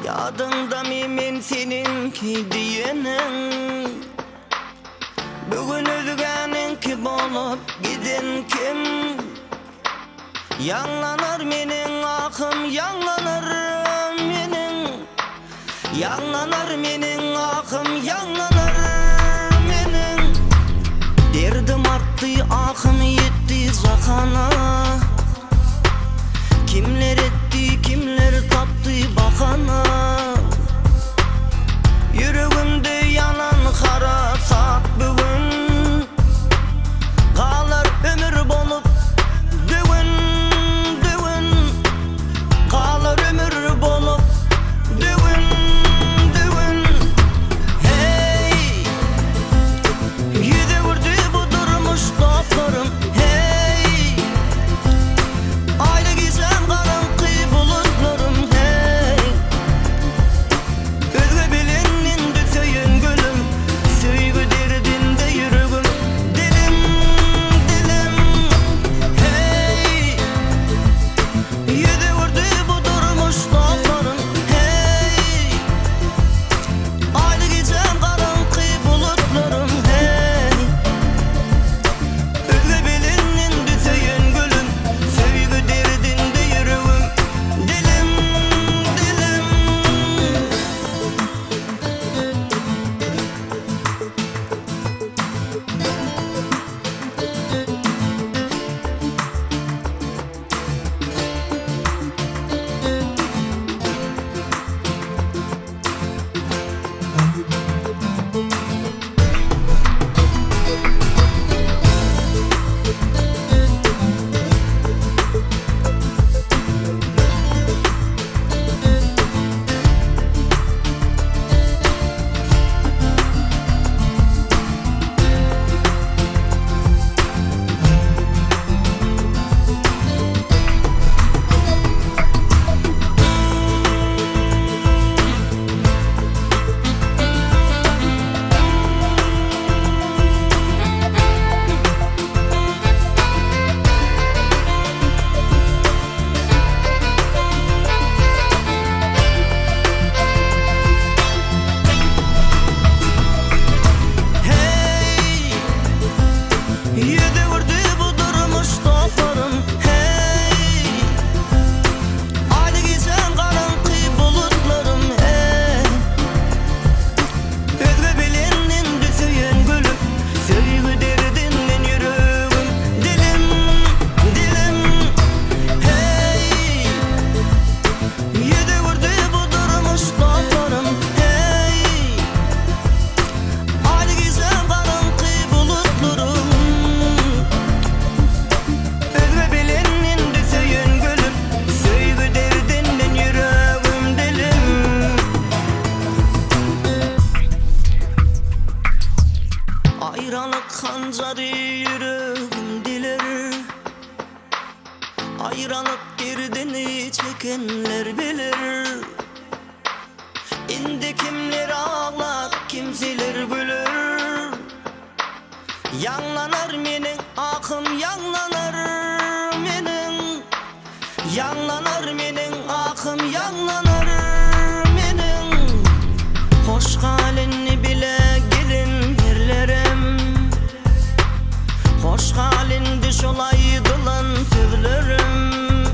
yadında mı men seninki diyenim. Bugün özgeninki bolup giden kim? Yanlanır menin akım, yanlanır menin, yanlanır menin akım, yanlanır menin. Derdim arttı, akım yetti zakana. Kimler etti, kimler taptı bakana. Yüreğimde yanan kara saat bugün, kalır ömür bolup Ayrılık hancarı yüreğim diler. Ayrılık derdini çekenler bilir. Indi kimler ağlar, kimseler gülür. Yanlanar menin akım, yanlanar menin. Yanlanar menin akım, yanlanar menin. Hoş halini bile gelin yerlerim. Hoş halinde şolaydılan sözlerim.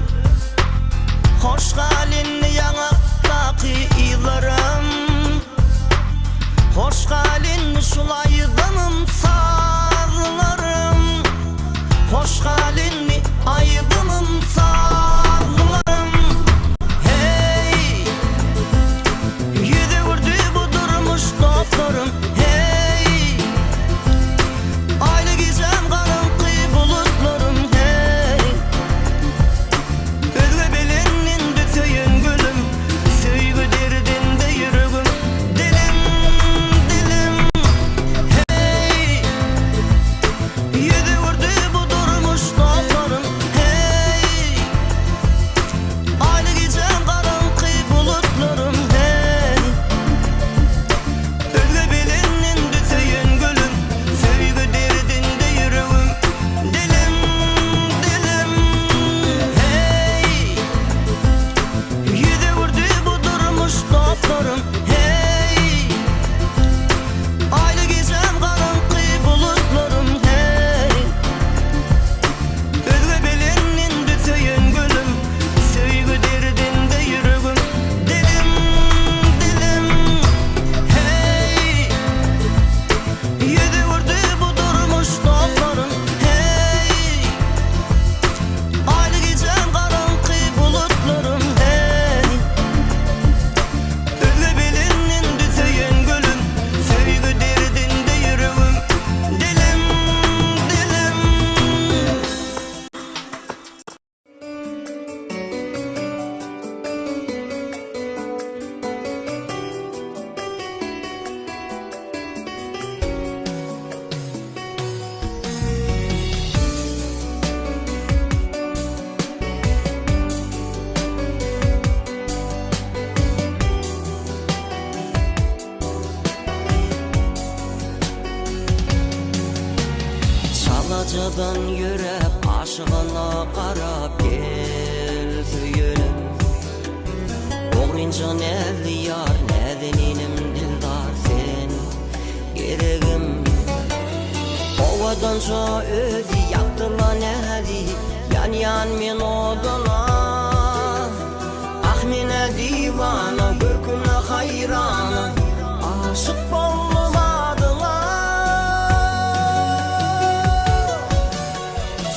Hoş halini yanaqtaki ilarım. Hoş halini şolaydılan sağlarım. Hoş halini aydınım sağlarım. Hey, yüzü vurdu bu durmuş dostlarım. Hey, aylı gizem karanlık bulutlarım. Hey, özge belinin dütüyün gülüm. Söygü derdinde yüreğim. Dilim, dilim. Hey, yüzü vurdu bu durmuş dostlarım. Hey, aylı gizem karanlık bulutlarım. Hey, özge belinin dütüyün gülüm. Söygü derdinde yüreğim. Dilim, dilim. Hey, yüzü vurdu bu durmuş dostlarım. Hey, aylı gizem karanlık bulutlarım. Hey, özge belinin dütüyün gülüm. Söygü derdinde yüreğim. Dilim, dilim. Hey, yüzü vurdu bu durmuş dostlarım. Hey, aylı gizem karanlık bulutlarım. Hey, özge belinin dütüyün gülüm. Söygü derdinde yüreğim. Dilim, dilim. Çalacadan yürep aşığına qarap gel söyünüm. Oğrinca nəli yar, nədeninim dildar sen geregim. Ovadanca özü yaptıla nəli, yan yan men odana. Ah mene divana, görküne hayrana, aşık bolum adına.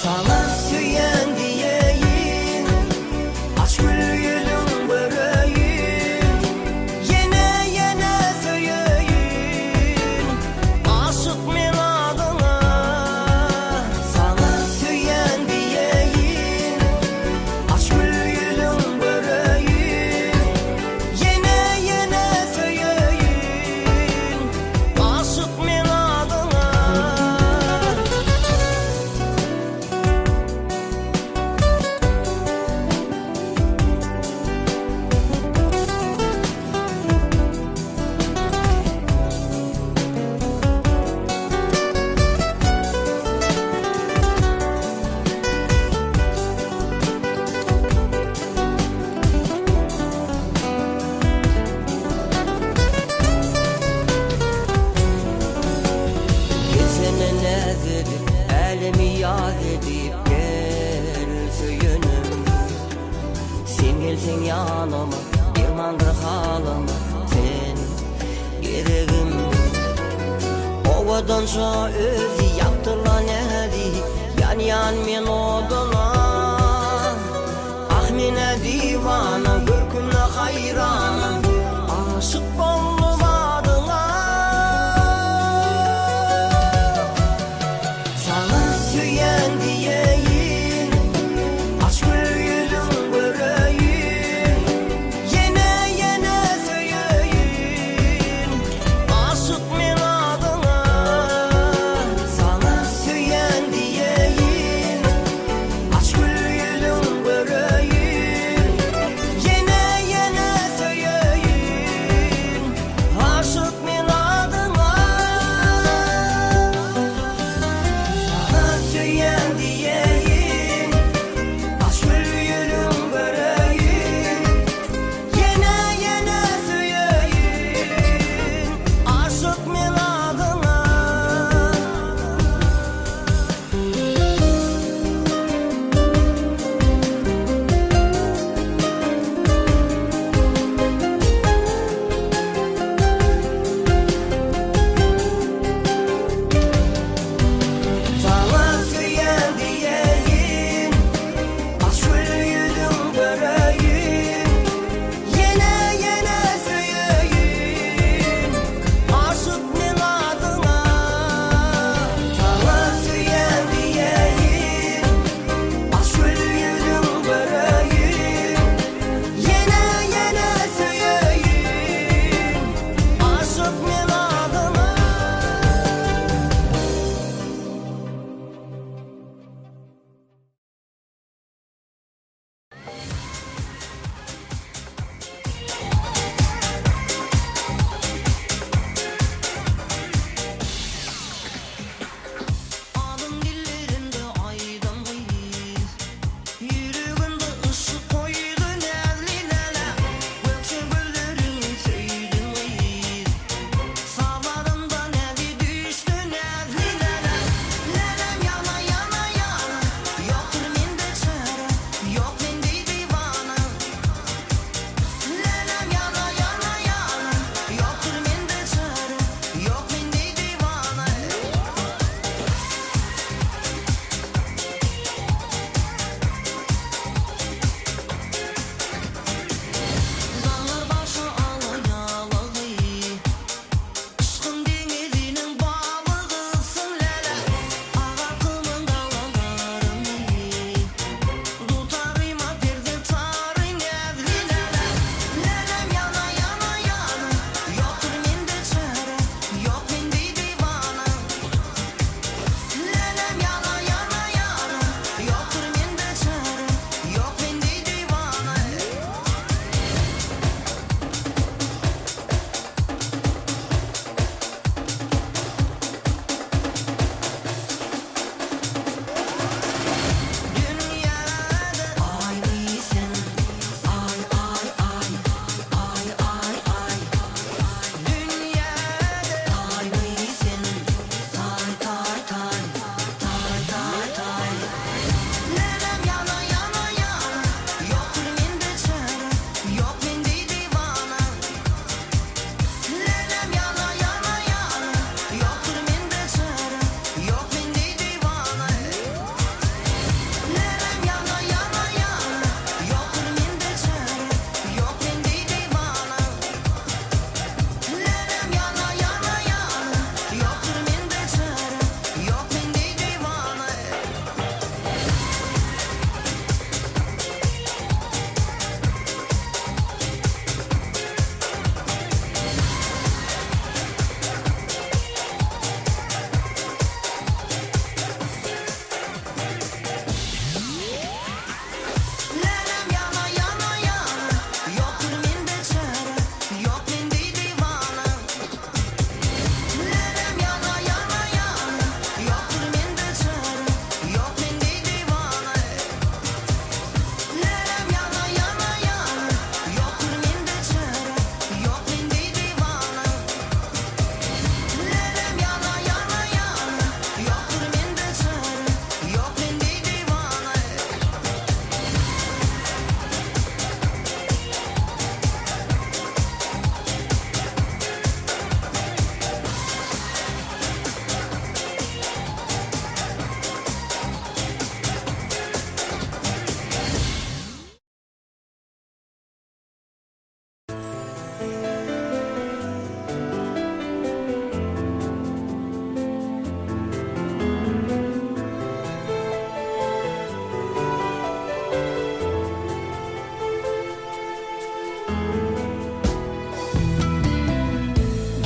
Sana süyen diyeyim, aç gül gülüm böreğim. Yine yine söyleyin, aşık men adına. Sana süyen diyeyim, aç gül gülüm böreğim. Yine yine söyleyin, aşık men adına. Gelsene nedir, elimi yad edip gel söyünüm. Sen gelsen yanıma, yırmandır halıma, sen geregim. Ovadanca özü yaptıla nəli, yan yan men odana. Ah mene divana, görküne hayrana, aşık bolum adına. Sana süyen diyeyim, aç gül gülüm böreğim. Yine yine söyleyin, aşık men adına.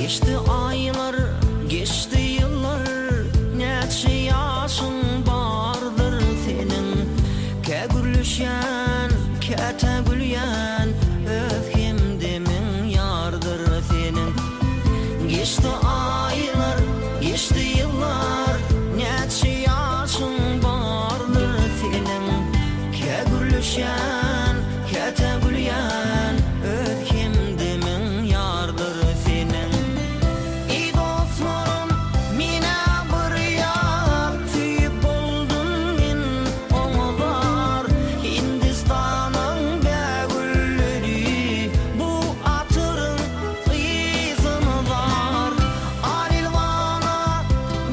Geçti aylar, geçti yıllar, neçe yaşın bardır senin. Ke gülüşen, kete gülyen, öfkem demin yardır senin. Geçti aylar, geçti yıllar, neçe yaşın bardır senin. Ke gülüşen, kete gülyen, öfkem demin yardır senin. İyi dostlarım, mine bir yar, tüyüp oldum min oğlar. Hindistan'ın begülleri, bu atırın kıyısını var. Alilvana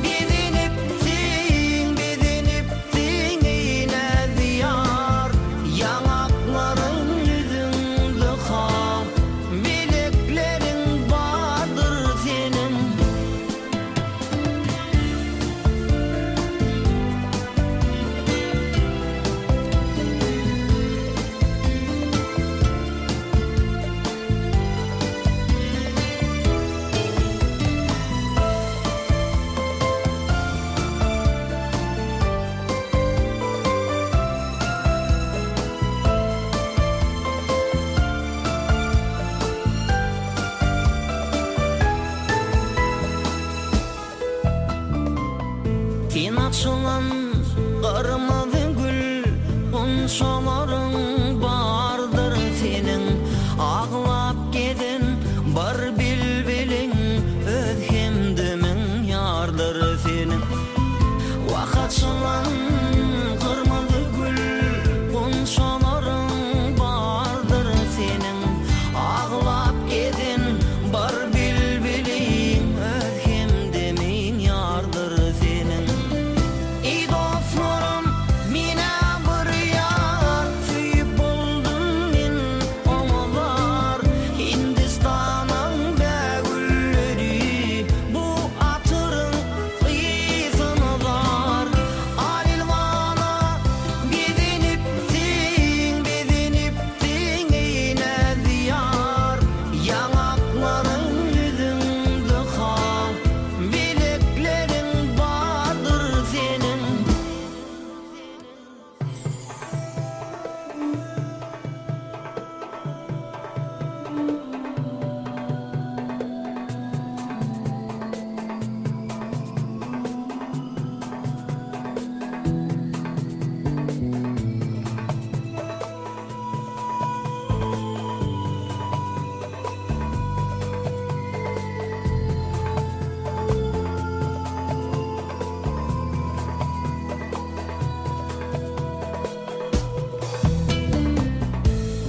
bediniptin, bediniptin yine diyar. Yanakların yüzünde kal, bileklerin vardır senin. Tin açılan kırmızı gül, unçaların bardır senin. Ağlap gidin bir bilbilin, öfkem demin yardır senin. Vakatçılan kırmızı gül, unçaların bardır senin. Ağlap gidin bir bilbilin, öfkem demin yardır senin. İyi dostlarım, mine bir yar, tüyüp oldum min oğlar. Hindistan'ın begülleri, bu atırın kıyısını var. Alilvana bediniptin, bediniptin yine diyar. Yanakların yüzünde kal, bileklerin vardır senin.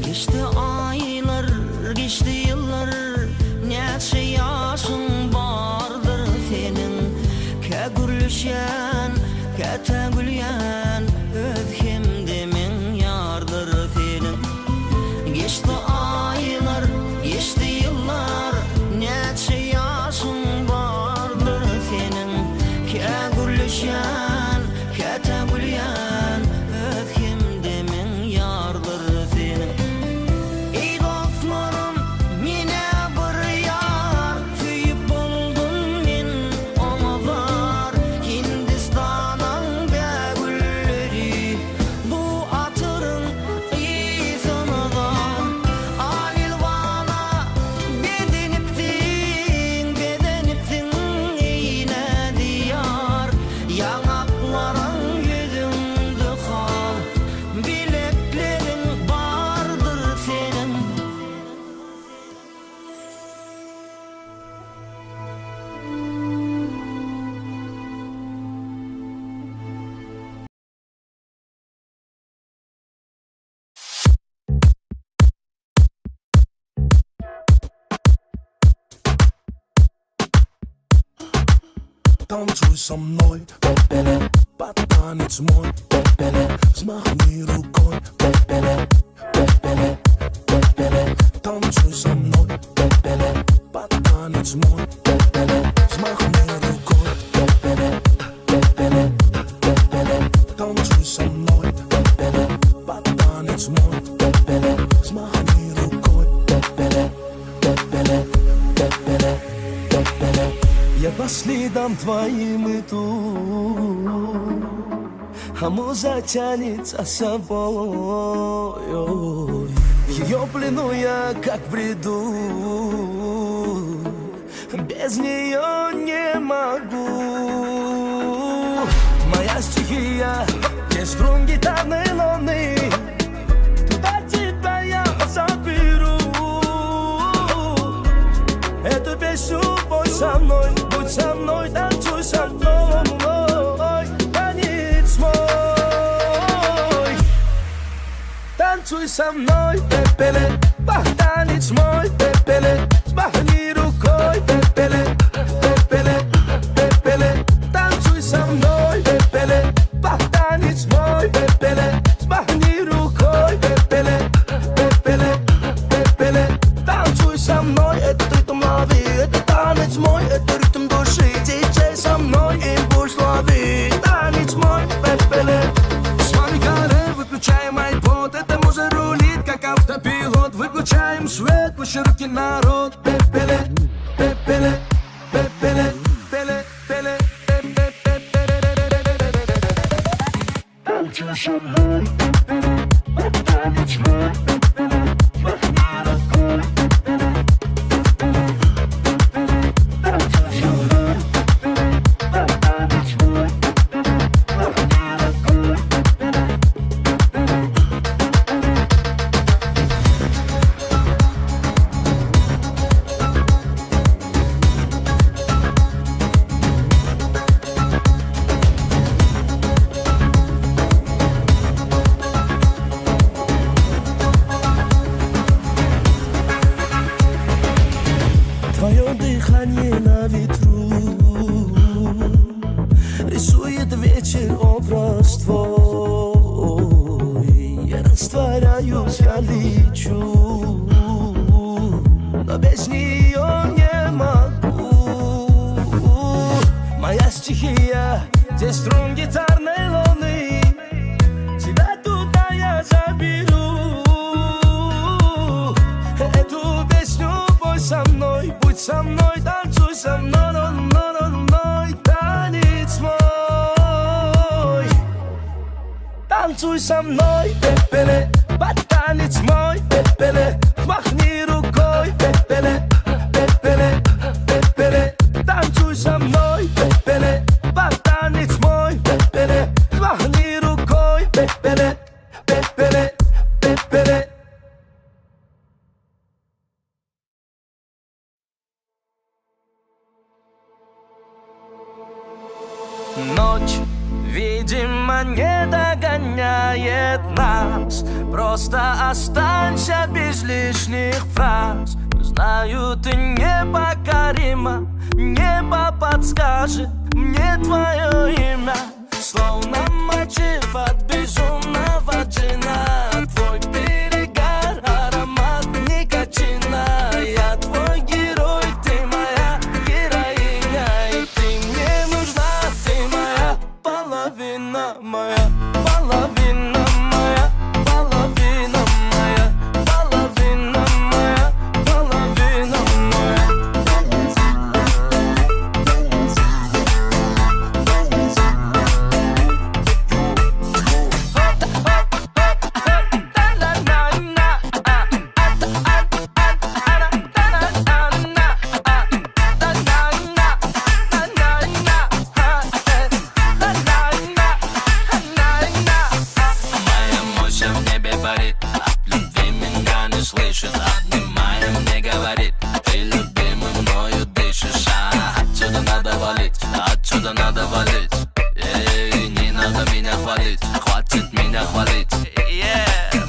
Geçti aylar, geçti yıllar, neçe yaşın bardır senin. Ke gülüşen, kete gülyen, öfkem demin yardır senin. Geçti aylar, geçti yıllar, neçe yaşın bardır senin. Ke gülüşen, kete gülyen, öfkem demin yardır senin. İyi dostlarım, mine bir yar, tüyüp oldum min oğlar. Hindistan'ın begülleri, bu atırın kıyısını var. Alilvana bediniptin, bediniptin yine diyar. Yanakların yüzünde kal, bileklerin vardır senin. Танцуй со мной, под танец мой, взмахни рукой, танцуй со мной, под танец мой, взмахни рукой, танцуй со мной, под танец мой, взмахни рукой. Я по следам твоим иду, а муза тянет за собой. В ее плену я как в бреду, без нее не могу. Моя стихия, те струн гитарной луны, туда тебя я заберу. Эту песню пой со мной, будь со мной, танцуй со мной, танец мой. Танцуй со мной, пепеле, танец мой, пепеле, смахни рукой, пепеле, пепеле, пепеле. Танцуй со мной, пепеле, танец мой, пепеле, смахни рукой, пепеле, пепеле, пепеле. Танцуй со мной, это ритм лови, это танец мой, это ритм души. Диджей со мной, импульс лови, танец мой, пепеле. С вами каре, выключаем айпод, это муза рулит, как автопилот. Выключаем свет, пуши руки, народ, пепеле, пепеле, пепеле, пепеле, пепеле. Танцуй со мной, танец мой, твое дыхание на ветру рисует вечер образ твой. Я растворяюсь, я лечу, но без нее не могу. Моя стихия, здесь струн гитарной луны, тебя туда я заберу. Эту песню пой со мной, будь со мной, танцуй со мной, танец мой. Танцуй со мной, пепеле, танец мой, пепеле, махни рукой, пепеле, пепеле, пепеле. Танцуй со мной, пепеле, танец мой, пепеле, махни рукой, пепеле, пепеле, пепеле. Ночь, видимо, не догоняет нас. Просто останься без лишних фраз. Знаю, ты непокорима, небо подскажет мне твое имя. Словно мотив от безумного джина. Твой перегар, аромат никотина. Я твой герой, ты моя героиня. И ты мне нужна, ты моя половина моя, половина моя, половина моя, половина моя, половина моя. Отсюда надо валить, не надо меня хвалить, хватит меня хвалить.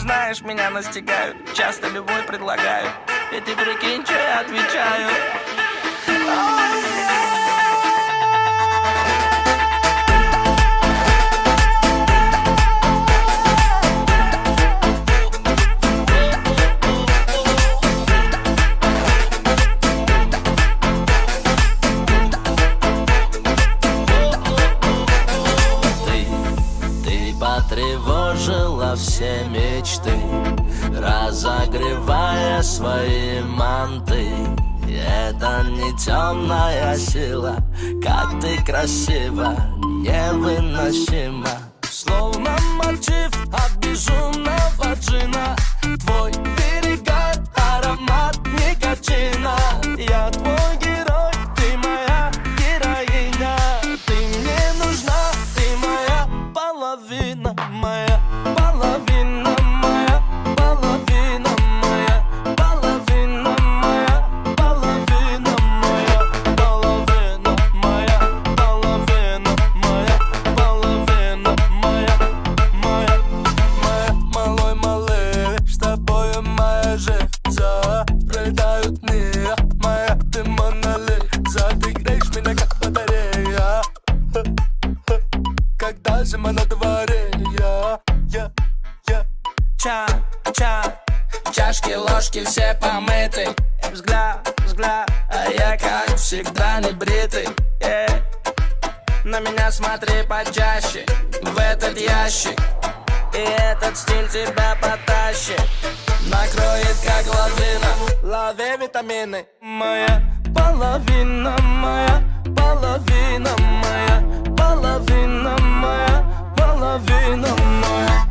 Знаешь, меня настигают, часто любой предлагают, и ты прикинь, что я отвечаю. Потревожила все мечты, разогревая свои манты. Это не темная сила, как ты красива, невыносима. Словно мотив от безумного джина, твой перегар, аромат никотина. Я твой герой, ты моя героиня. Ты мне нужна, ты моя половина, моя половина, моя половина, моя половина, моя половина, моя половина, моя половина, моя половина, моя малой малый, с тобою моя жизнь. Пролетают дни, моя ты монолиза, ты греешь меня как батарея. Когда зима на дворе, чашки, ложки все помыты. Взгляд, а я как всегда не бритый. На меня смотри почаще, в этот ящик, и этот стиль тебя потащит. Накроет как лавина, лови витамины. Моя половина, моя половина, моя половина, моя половина, моя.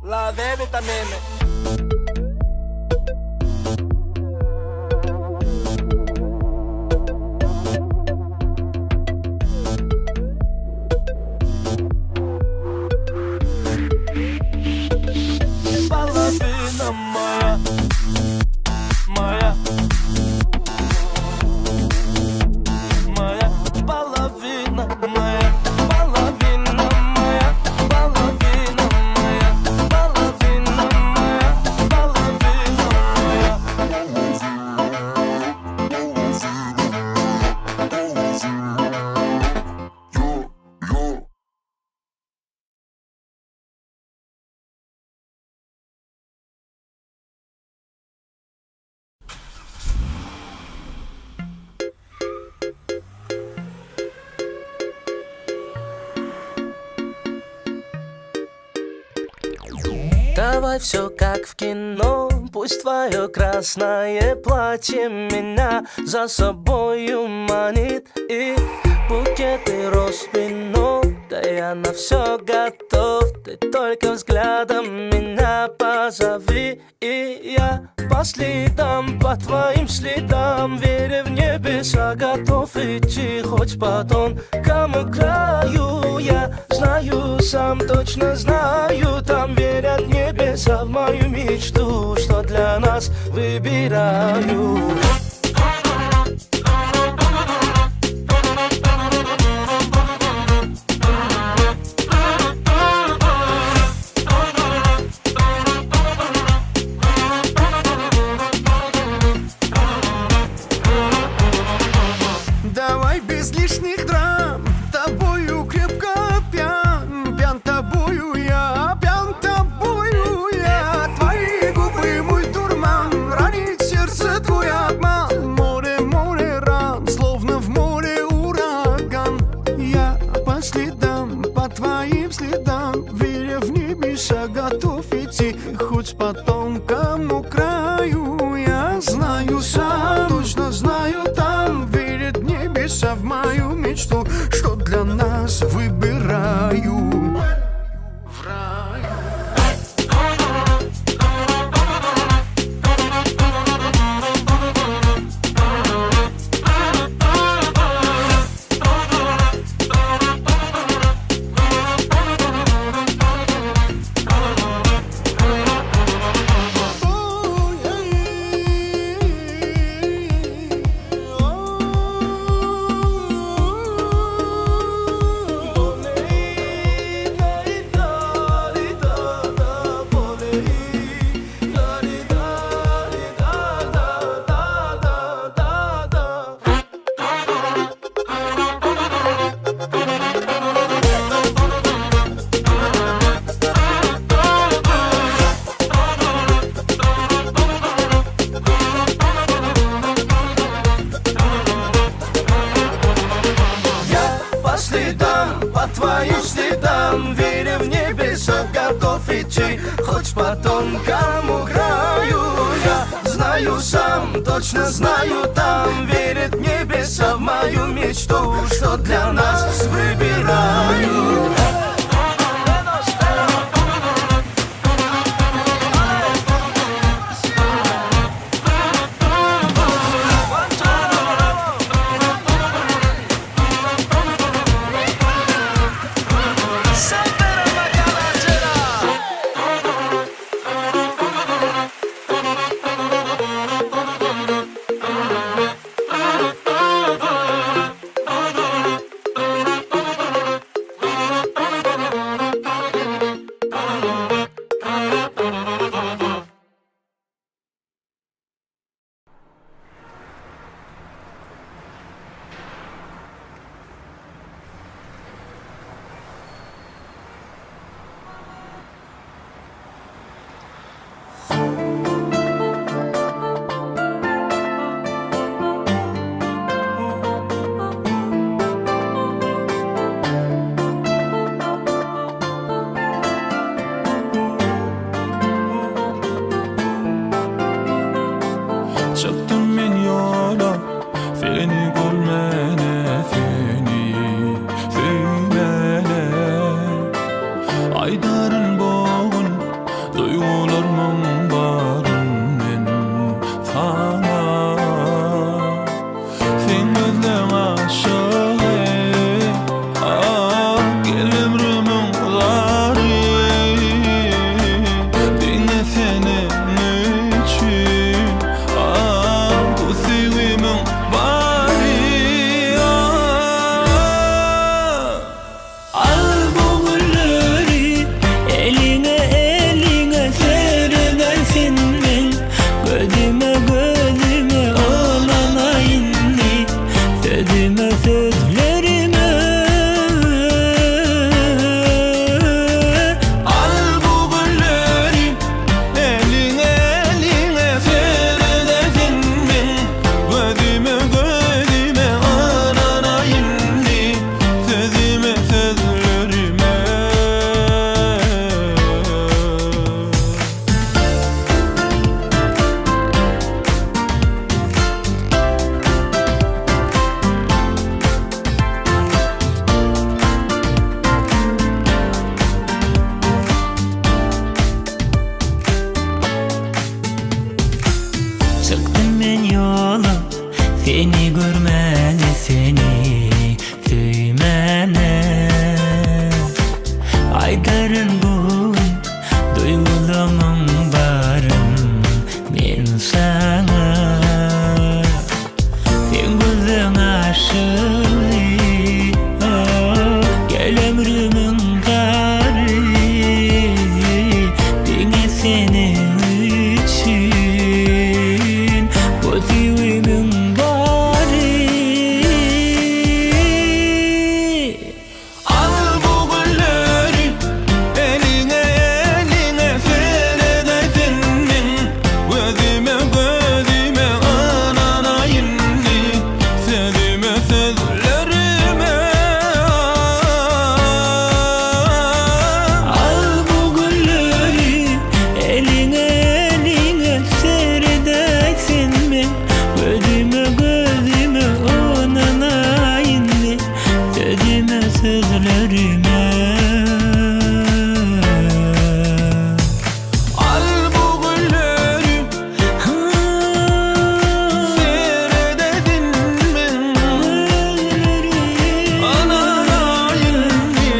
Лови витамины. Половина моя, моя, моя половина, моя половина, моя половина, моя половина, моя половина, моя. Давай все как в кино, пусть твое красное платье меня за собою манит. И букеты роз вино, да я на все готов. Ты только взглядом меня позови, и я по следам, по твоим следам, веря в небеса, готов идти хоть по тонкому краю. Я знаю, сам точно знаю, там верят небеса в мою мечту, что для нас выбираю. Давай без лишних драм, тобою крепко пьян, пьян тобою я, пьян тобою я. Твои губы мой дурман, ранит сердце твой обман. Море, море ран, словно в море ураган. Я по следам, по твоим следам, веря в небеса, готов идти хоть по тонкому краю. Я знаю сам, точно знаю, там верят небеса в мою мечту, что для нас выбираю. В раю. следам, по твоим следам, веря в небеса, готов идти, хоть по тонкому краю. Я знаю сам, точно знаю там, верят небеса в мою мечту, что для нас выбираю. Çıktım ben yola seni görmene, seni sevmene. Aydarın boğun duygularımın barın ben sana. Sen gözden aşağı gel ömrümün zarı. Dinle senin için bu sevimin bari. Al bu gülleri eline eline serdersin ben. Gözüme gözüme olana indi, sözüme sözlerime. Al bu gülleri eline eline serdersin ben. Gözüme gözüme anana indi, sözüme sözlerime. Çıktım ben yola seni görmene, seni sevmene. Aydarın bu duygulamam varım ben sana. Sen gözün aşığı gel ömrümün karı. Beni senin için bu sevimin bari. Al bu gülleri eline eline serdersin ben. Gözüme gözüme anana indi, sözüme sözlerime. Al bu gülleri eline eline serdersin ben. Gözüme gözüme onana indi, sözüme sözlerime. Al bu gülleri serdersin ben. Anana indi,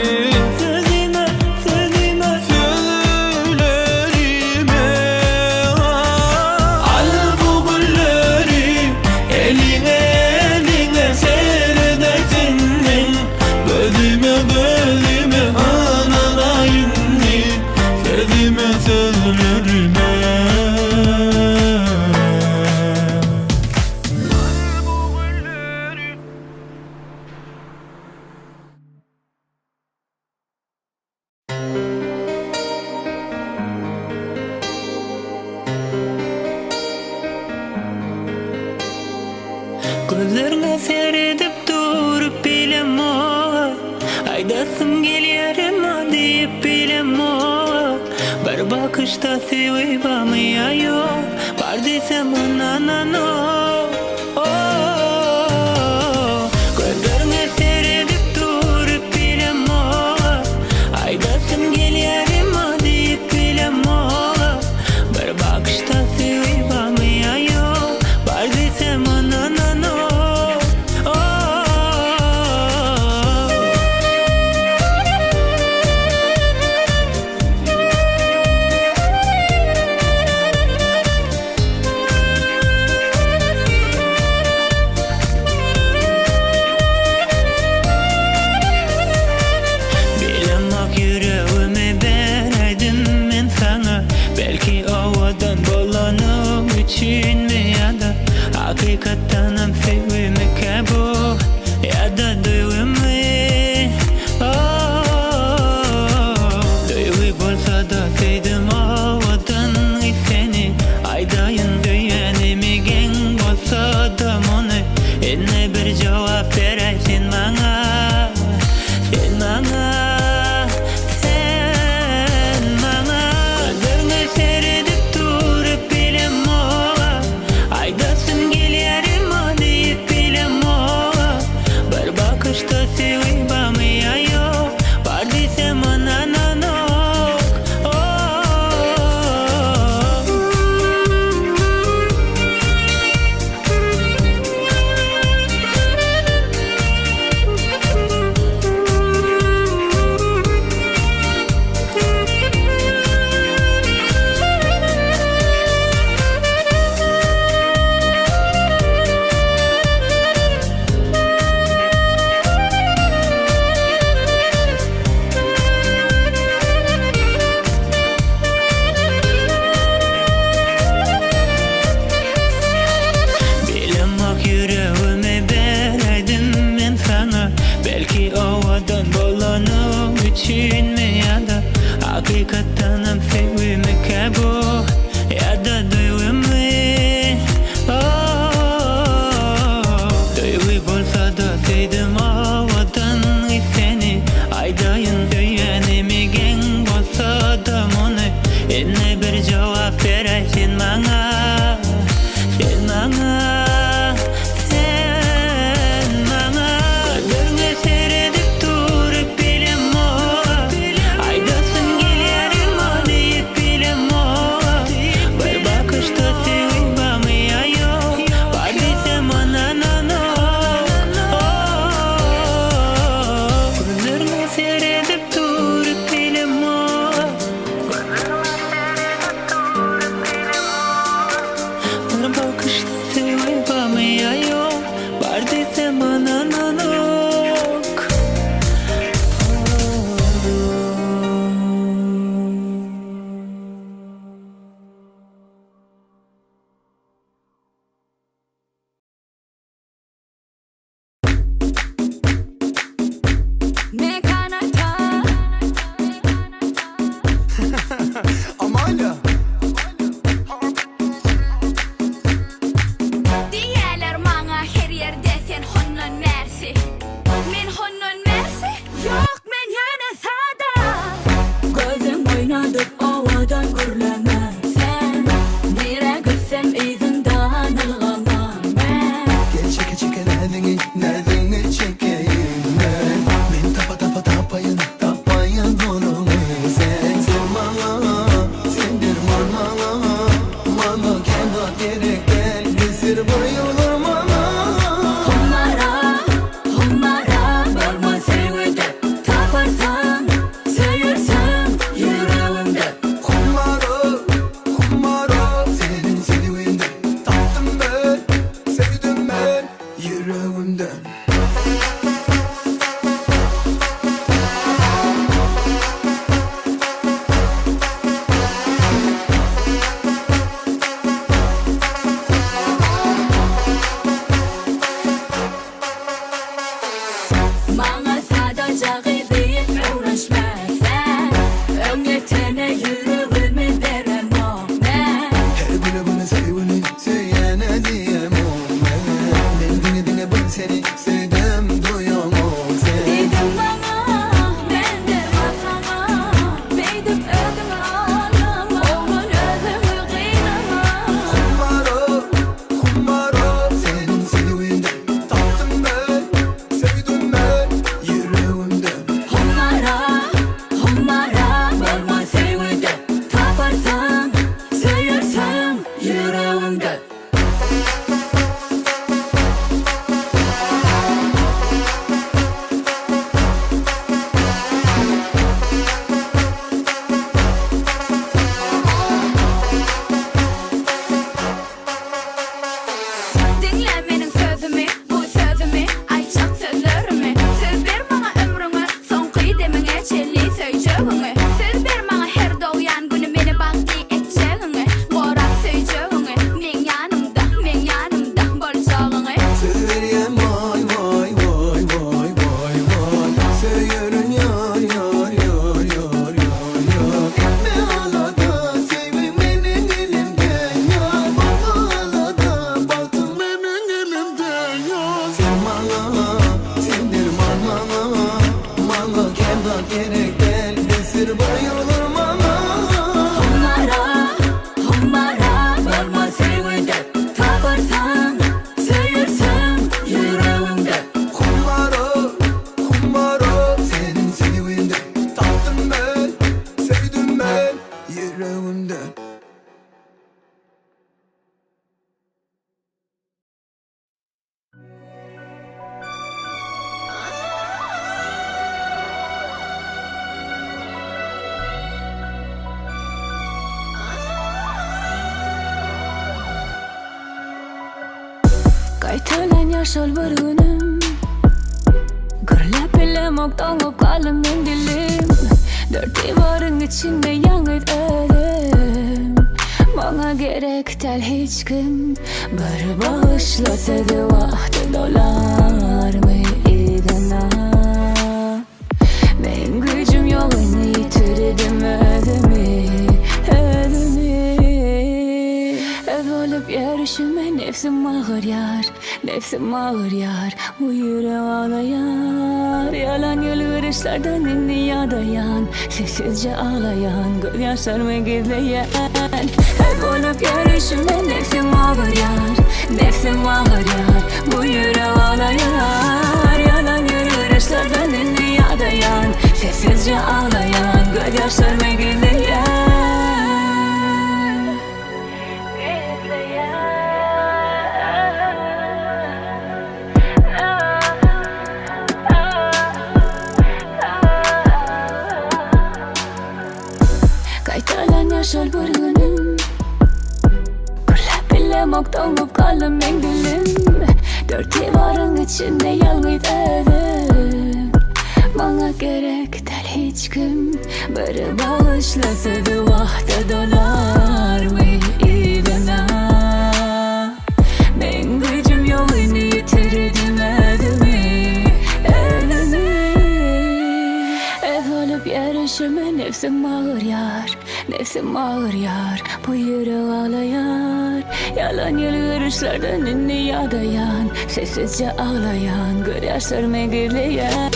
Sözüme sözüme sözlerime. Al bu gülleri eline eline serdersin ben. Gözüme Aydasım geliyorum deyip bilem o. Bir bakışta sevip amaya yok. Var desem onanan o. Gözlerine seyredip durup bilem o. Aydasım geliyorum deyip bilem o. Bir bakışta sevip amaya yok. Var desem onanan o. Bilemek yüreğimi vereydim ben sana. Belki ovadan bolanım için mi ya da hakikaten hem sevmek bu ya da duygumu. Duygu bolsa da sevdim ovadan seni. Aydayın düğenimi gen bolsa da onu. Eline bir cevap vereysin bana. Sen bana, sen bana. Gözlerine seyredip durup bilem o. Aydasın geliyorum deyip bilem o. Bir bakışta sevip amaya yok. Var desem onanan ok. Bilemek yüreğimi vereydim ben sana. Belki ovadan bolanım için mi ya da hakikaten hem sevmek bu ya da duygumu. Duygu bolsa da sevdim ovadan seni. Aydayın düğenimi gen bolsa da onu. Eline bir cevap vereysin bana. Sen bana, sen bana. Gözlerine seyredip durup bilem o. Aydasın geliyorum deyip bilem o. Bir bakışta sevip amaya yok. Var desem onanan ok. Gözlerine seyredip durup bilem o. Bir bakışta sevip amaya yok. Var desem onanan ok. Ne kanata Amayla diyeler bana her yerde sen honnon mersi. Men honnon mersi yok men yana sada. Gözüm oynadıp ovadan gürleme sen. Nere gitsem izinden algamam ben. Gel çeke çeke nereden çekeyim ben. Ben tapayın onu sen. Sen bana, sen derman bana kendi gerek gel. Gezir bayılır bana. Hummara varma sevde. Taparsan söylersen yüreğimde. Kumara senin sevdiğinde. Tattım ben, sevdim ben yüreğimden. Bana sadece deyip uğraşma sen. Öngetene yüreğimi veremem ben. Her güne bana sevini söyleyene diyemem ben. Ben dinle bunu seni sevdim duyamam sen. Dedim bana gerek değil Esir bayılır mana Hummara Varma sevgide Tapırsam Söyürsem yüreğimde Hummara senin sevginde Taptım ben, sevdim ben yüreğimden Kaytalan yaşal bir günüm Gürlep bilem oktanıp kalım ben dilim Dört divarın içinde yalnız ölüm Bana gerek tel hiç kim Bir bağışlasaydı vakti dolar mı idana Ben gücüm yolunu yitirdim ödümü Ev olup yarışıma nefsim ağır yar Nefsim ağır yar Bu yüreğim ağlayan Yalan yılgırışlardan dünya dayan Sessizce ağlayan Gözyaşlarımı gizleyen Ev olup yarışıma nefsim ağır yar Nefsim ağır yar Bu yüreğim ağlayan Yalan yılgırışlardan dünya dayan Sessizce ağlayan Gözyaşlarımı gizleyen Kaytalan yaşal bir günüm Gürlep bilem oktanıp kalım ben dilim Dört divarın içinde yalnız evim Bana gerek tel hiç kim Bir bağışlasaydı vakti dolar mı idana Ben gücüm yolunu yitirdim ödümü Ev olup yarışıma nefsim ağır yar Nefsim ağır yar Bu yüreğim ağlayan Yalan yılgırışlardan dünya dayan Sessizce ağlayan Gözyaşlarımı gizleyen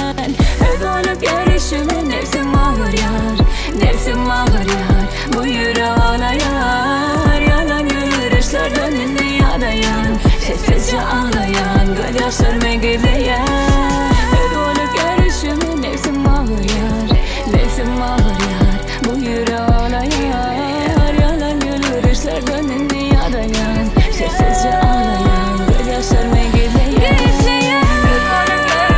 Ev olup yarışıma nefsim ağır yar Nefsim ağır yar Bu yüreğim ağlayan Yalan yılgırışlardan dünya dayan Sessizce ağlayan Gözyaşlarımı gizleyen Ev olup yarışıma nefsim ağır yar Nefsim ağır yar Bu yüreğim ağlayan Yalan yılgırışlardan dünya dayan Sessizce ağlayan Gözyaşlarımı gizleyen Nefsim ağır yar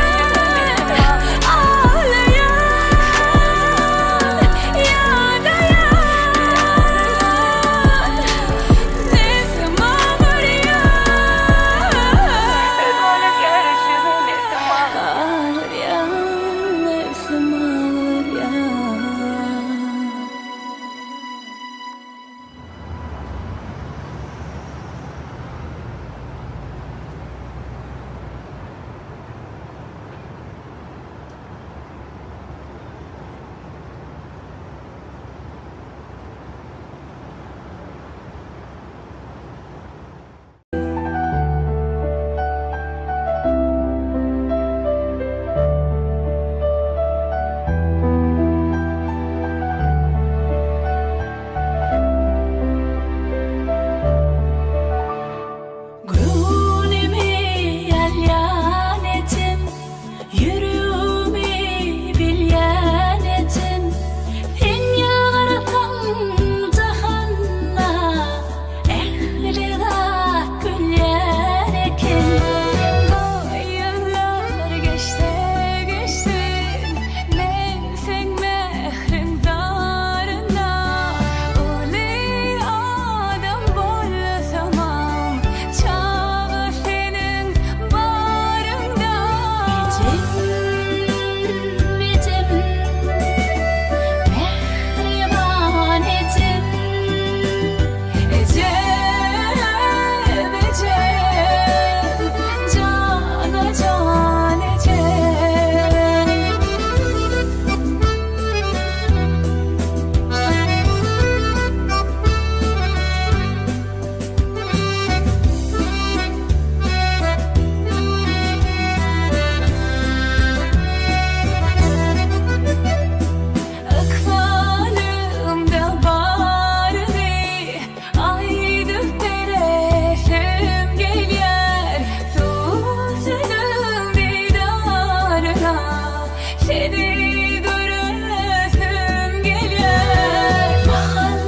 seni göresim gelir. Mahal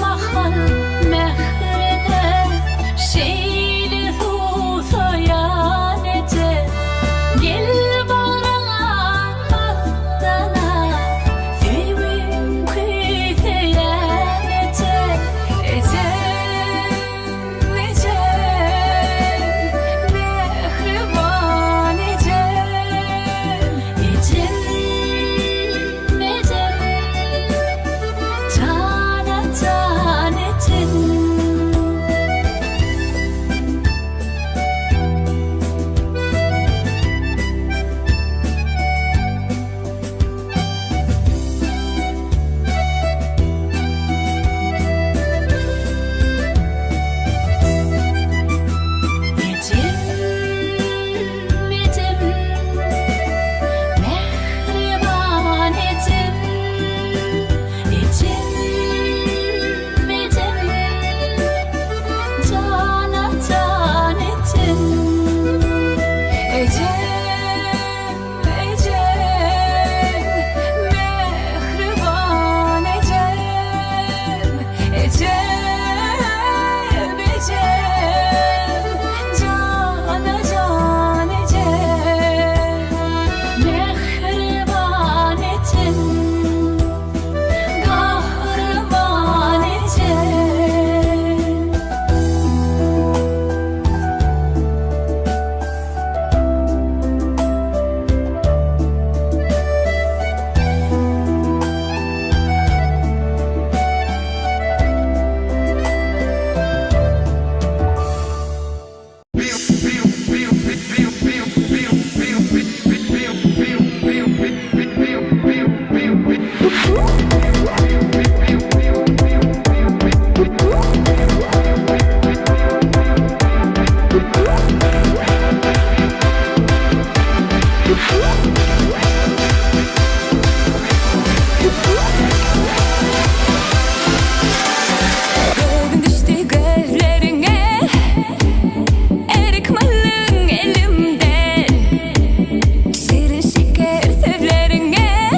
mahal mehrine şeyli tutuyan ece. Gel bana baktana sevim kıyıyan ece. Ecem mehriban ecem. Ecem cana can ecem. Mehriban ecem. Ecem cana can ecem. Ecem mehriban ecem. Ecem cana can ecem. Mehriban ecem. Kahraman ecem. Gözün düştü gözlerine, erik malın elimden. Şirin şeker sözlerine,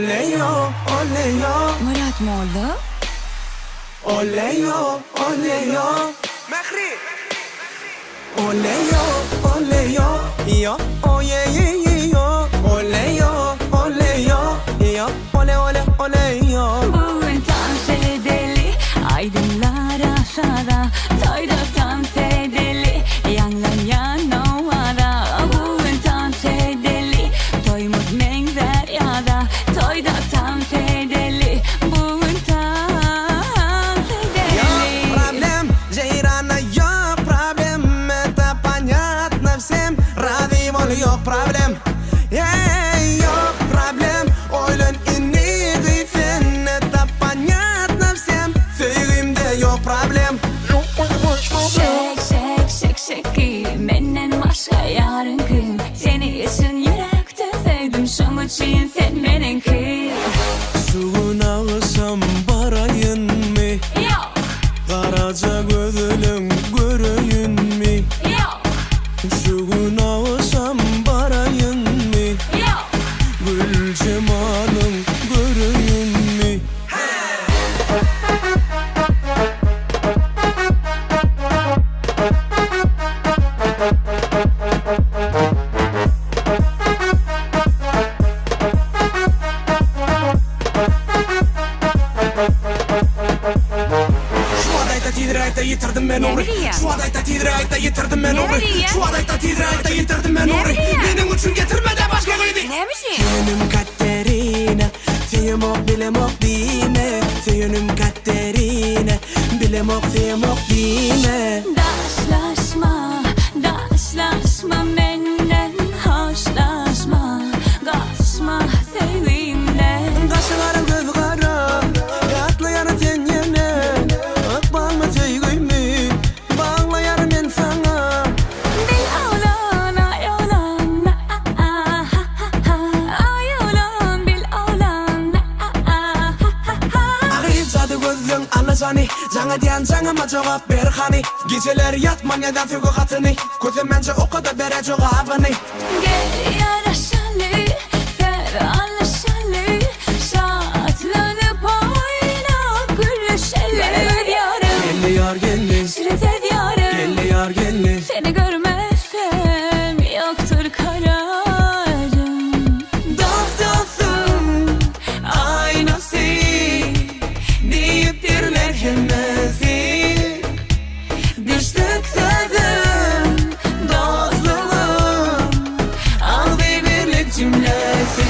Oleyo, oleyo, Murat mı oldu? oleyo, oleyo. Mehri. Oleyo, oleyo, yo, oye, ye, yo. Oleyo, oleyo, yo, ole, ole, oleyo. Bugün dans edeli, aydınlar aşağıda. Toyda dans edeli, yanlan yan ovada. Bugün dans edeli, toymuz menzer yada. Toyda dans edeli, bugün dans edeli. Проблем, Джейрана, yok problem. Это понятно всем, ради воль, yok problem. Yok problem, ойлен inni gıyfen. Это понятно всем, sevgimde yok problem. Şek şek şek şeki, menden başka yarın kim? Seni için yürekte sevdim, şunu için sen benimki. Suguna ısam barayın mı? Yok, Karaca gözlüm göreyün mü? yok, Suguna ısam barayın mı? yok. Gül cemalın göreyün mü? Şu adayta tidrayta yitirdim ben onu. bileyim? Şu adayta tidrayta yitirdim ben onu. bileyim? Şu adayta tidrayta yitirdim ben onu. bileyim? Benim için getirme de başka kıydı. Neymiş? Yönüm Katerina, fiyemok bilemok dime. Yönüm Katerina, bilemok fiyemok dime. Daşlaşma, daşlaşma menden hoşlaşma. Kaçma sevimden. Kaşılarım göz kara, yatlayanı sen yene. Akbalma sevgimi, bağlayarım ben sana. Bil oğlan, ay oğlan, ay oğlan, bil oğlan, Ağrıyıp zadı gözlüğün anlaşani. Жаңа diyen жаңama cevap ver hani. Geceler yatman neden fügü katını. Gözüm bence o kadar bere cevabını. gel yaraşalı, sev anlaşalı. Şatlanıp oynayıp gülüşelim. Yarım, Gelli yar gelli, şiret yarım. gelli yar gelli. Seni görmezsem yoktur kararım. Doktorsun, aynası deyip dirler hemmesi. Düştük sözüm, dostluğum, al bir birlik cümlesi.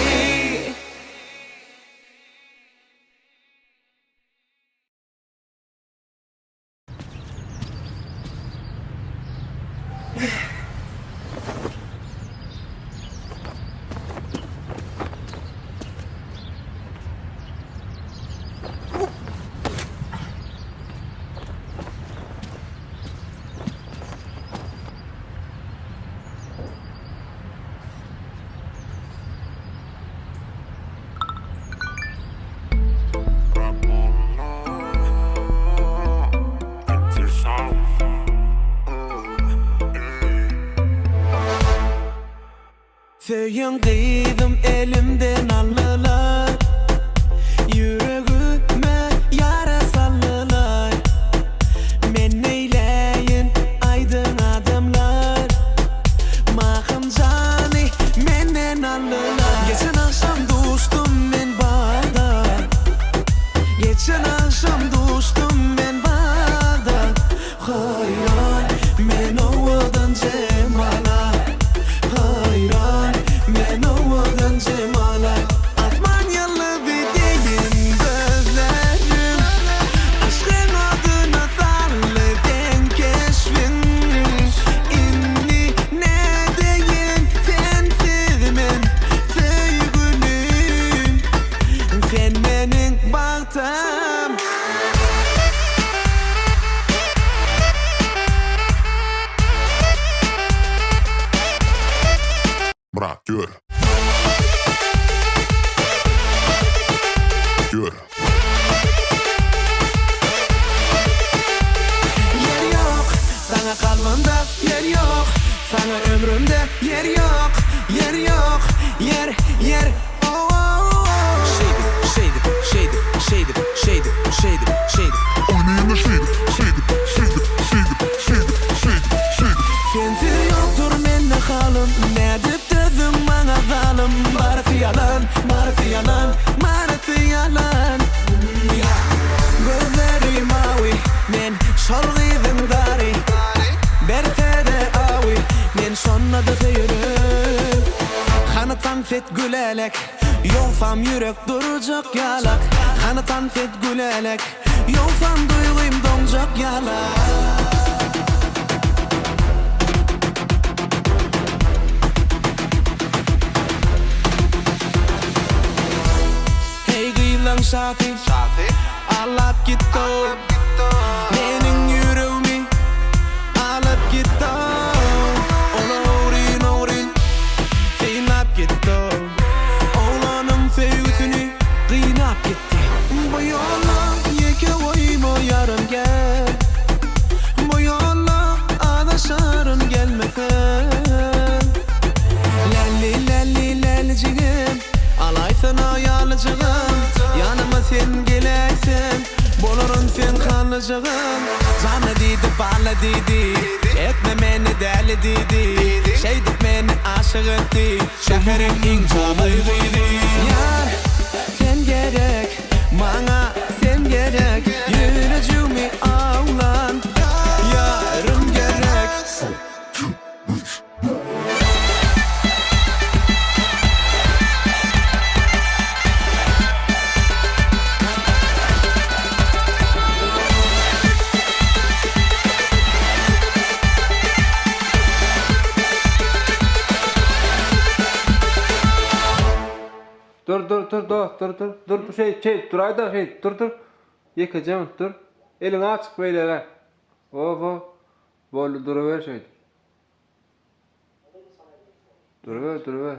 Söyün kıydım elimden allılar. Yüreğime yara sallılar. Men neyleyin aydın adamlar. Mahım cani menden allılar. Geçen akşam dostum ben barda. Geçen akşam dostum ben barda. Hayran men ovadan cemala. Hayran men ovadan cemala. Atmanyalı videyin gözlerim. Aşkın adına salleden keşfin. İnni ne deyin sensiz men sevgilim. Sen benim bağtam. Bırak gör. Gör. Yer yok sana kalbimde, yer yok sana ömrümde, yer yok, yer yok, yer, oh, oh, oh. Şolgıydın dari Bertede avi Men şonnadı heyrim Hanıtan fet gülelek Yolsam yürek duracak yalak Hanıtan fet gülelek Yolsam duyguyum donacak yalak Hey gıylan şafi Alıp gitti Menin yüreğimi Alıp gitti Onurin orin Kıynap gitti Oğlanın sevgisini Kıynap gitti Bu yolla yeke oyma yarım gel Bu yolla adaşarın gelmesen Lalli lalli lallicigim Alaysın ayalıcığım Yanıma sen geleysen Bolorun sen kanlıcığım Canı didi balla didi Etme meni deli didi Şeydik meni aşık etti Şeherin incalıydı Yar sen gerek Bana sen gerek Yürücümü ağlan Yarım gerek Dur dur ayda dur yekeceğim dur elini açık böyle o bol duruver duruver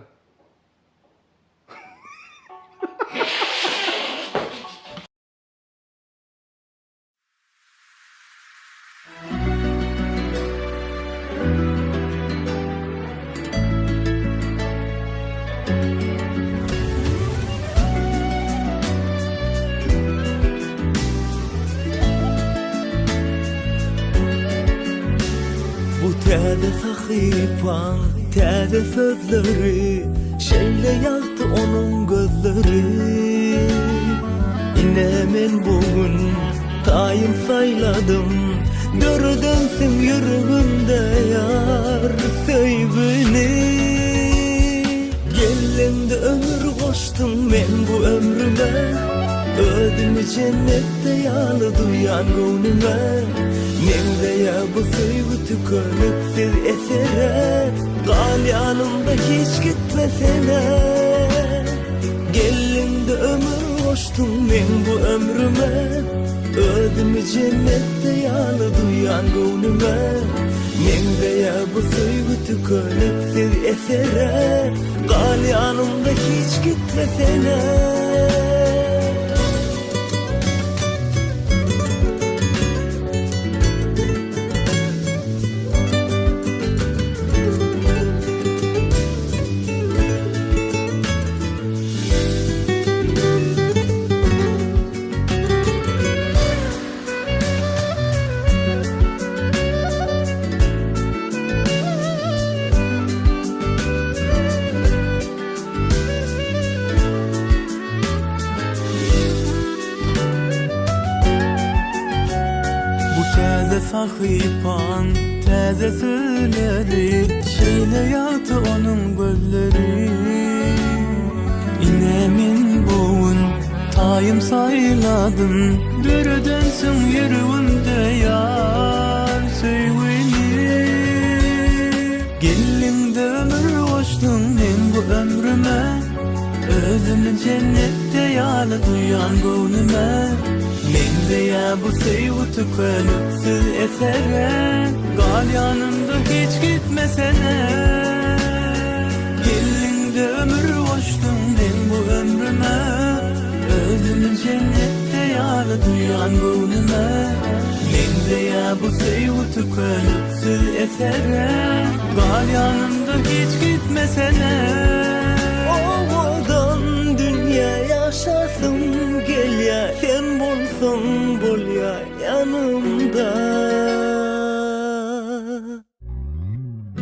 Täze sahipan, täze sözleri Şeýle ýagdy onun gözleri Ine men bugün taýym sayladım Dördönsiň ýüregimde ýar söýbüni Gellendi ömür goşdum men bu ömrüme Özümü cennette ýaly duýan göwnüme Mende ya bu sevgi tükönüksiz esere Gal yanımda hiç gitmesene Gelinde ömür koştum ben bu ömrüme Özümü cennette ýaly duýan göwnüme Mende ya bu sevgi tükönüksiz esere Gal yanımda hiç gitmesene Sahipan täze sözleri Şeýle ýagdy onun gözleri Inemin bugün taýym sayladım Döredönsiň ýüregimde ýar söýgüni Gelinde ömür goşdum men bu ömrüme Özümü cennette ýaly duýan göwnüme Mende ya bu sevgi tükönüksiz esere Gal yanımda hiç gitmesene Gelinde ömür koştum ben bu ömrüme Özümü cennette ýaly duýan göwnüme Mende ya bu sevgi tükönüksiz esere Gal yanımda hiç gitmesene Ovadan dünya yaşasın gel ya sen bolsun bol ya yanımda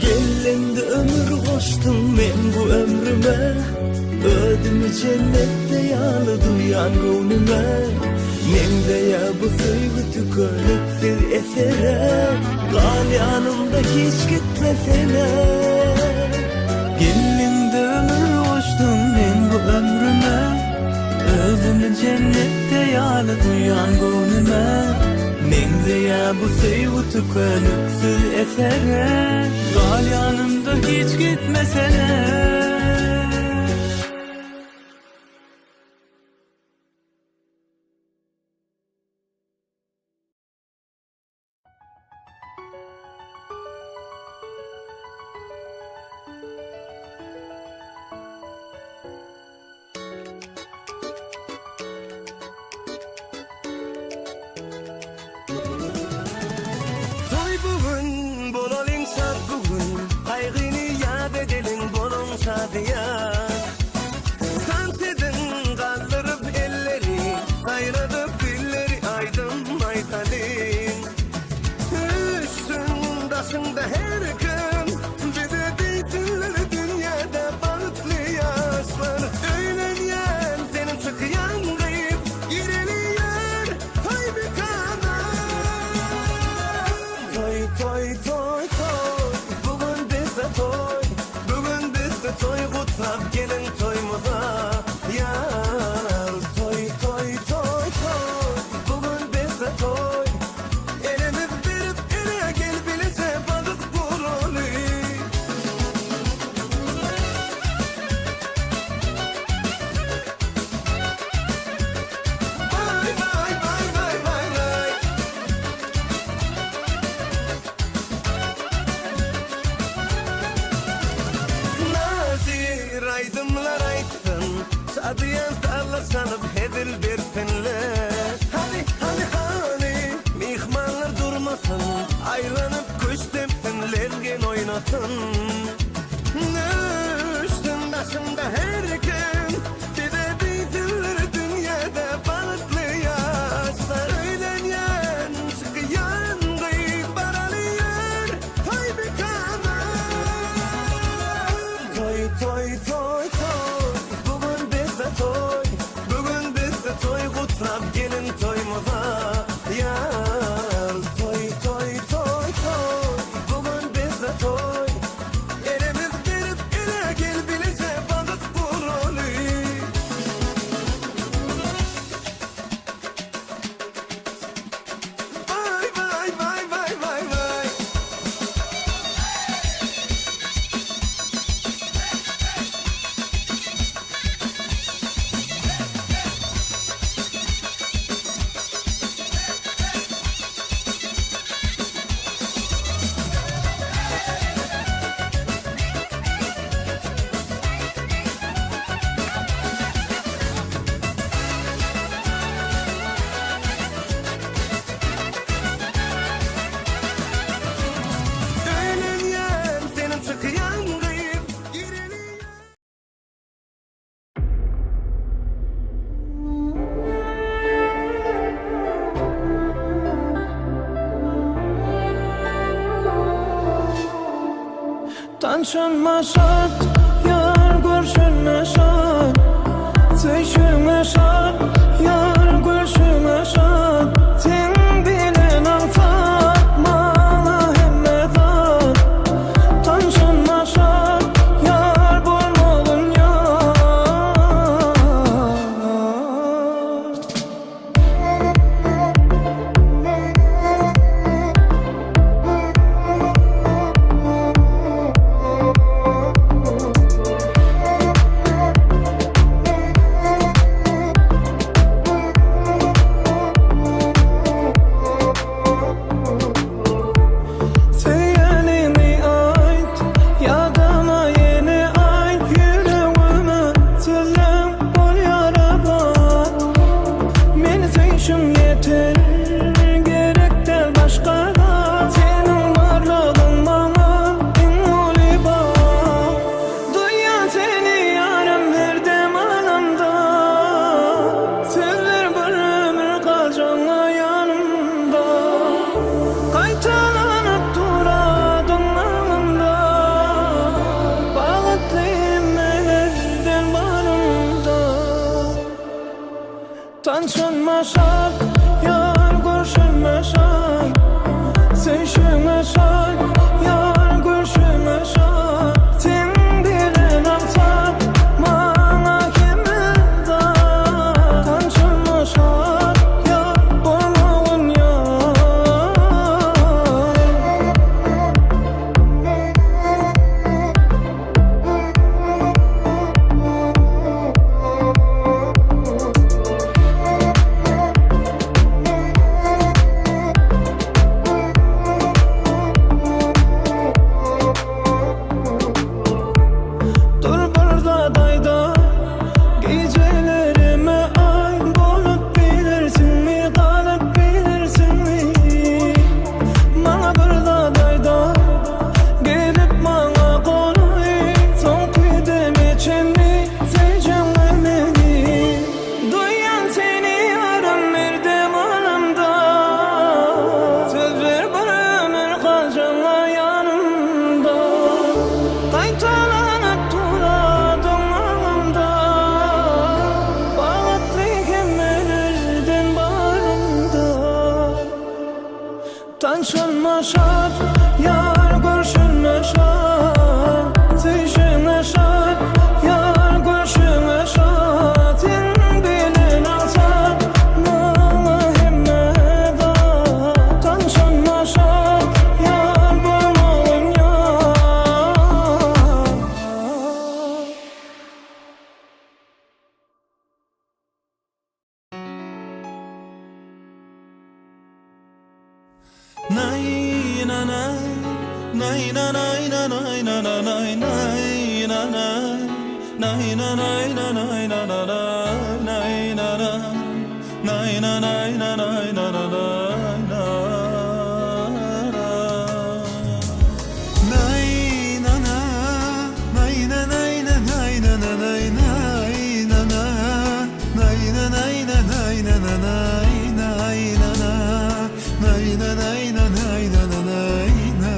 Gelinde ömür koştum men bu ömrüme Özümü cennette ýaly duýan göwnüme Mende ya bu sevgi tükönüksüz esere Gal yanımda hiç gitmesene Gelinde ömür koştum ben bu ömrüme Özümü cennette yalı duyan gönlüme Mende ya bu sevgi tükönüksüz esere Gal yanımda hiç gitmesene Toy bugün, bolalım şad bugün Kaygını yad edelim bolun şadıya Tant edin kaldırıp elleri Ayradıp dilleri aydın aytalin Üstün başında her gün Bir de beytinleri dünyada balıklı yaşlar Öğlenyen senin çıkıyan kayıp Gireliyer toy bir kana Toy toy toy toy Bugün bizde toy Bugün bizde toy Kutlap gelin toymuza Yar Toy toy toy toy Bugün bizde toy Elimiz verip ele gel bilece balık burulu Vay vay vay vay vay vay Nazir aydımlar aytsın Sadıyan sallar sanıp hedil bersinler Hani hani hani Mihmanlar durmasın Aylanıp kuş tepsin Lezgin oynasın Üstün başında her gün Bir de beytinleri dünyada balıklı yaşlar Öğlenyen çıkıyan kıyıp baralıyor Toy bir kana Toy toy toy toy Bugün bizde toy Bugün bizde toy Kutlap gelin toymuza Yar Toy toy toy toy Bugün bizde toy Elimiz verip ele gel bilece balık burulu Vay vay vay vay vay vay Öğlenyen senin çıkıyan kıyıp Gireliyer Tanışınma şart, yar görüşünme şart Söyüşüme şart, yar görüşüme şart Sen bilen alfat, mala hemmedat Tanışınma şart, yar bulmalın yar şad, yar görüşüne şad, sevişine şad, yar görüşüne şad. Sen beni alsan, bana himmet at. Tanışana şad, yar bulmalım yar. Nay na na, nay na nay na nay na na nay nay na na, nay na nay na nay na na nay na na, nay na nay na nay na na nay na. Nay na na, nay na nay na nay na na nay nay na na, nay na nay na nay na na nay nay na na, nay na nay na nay na na nay na.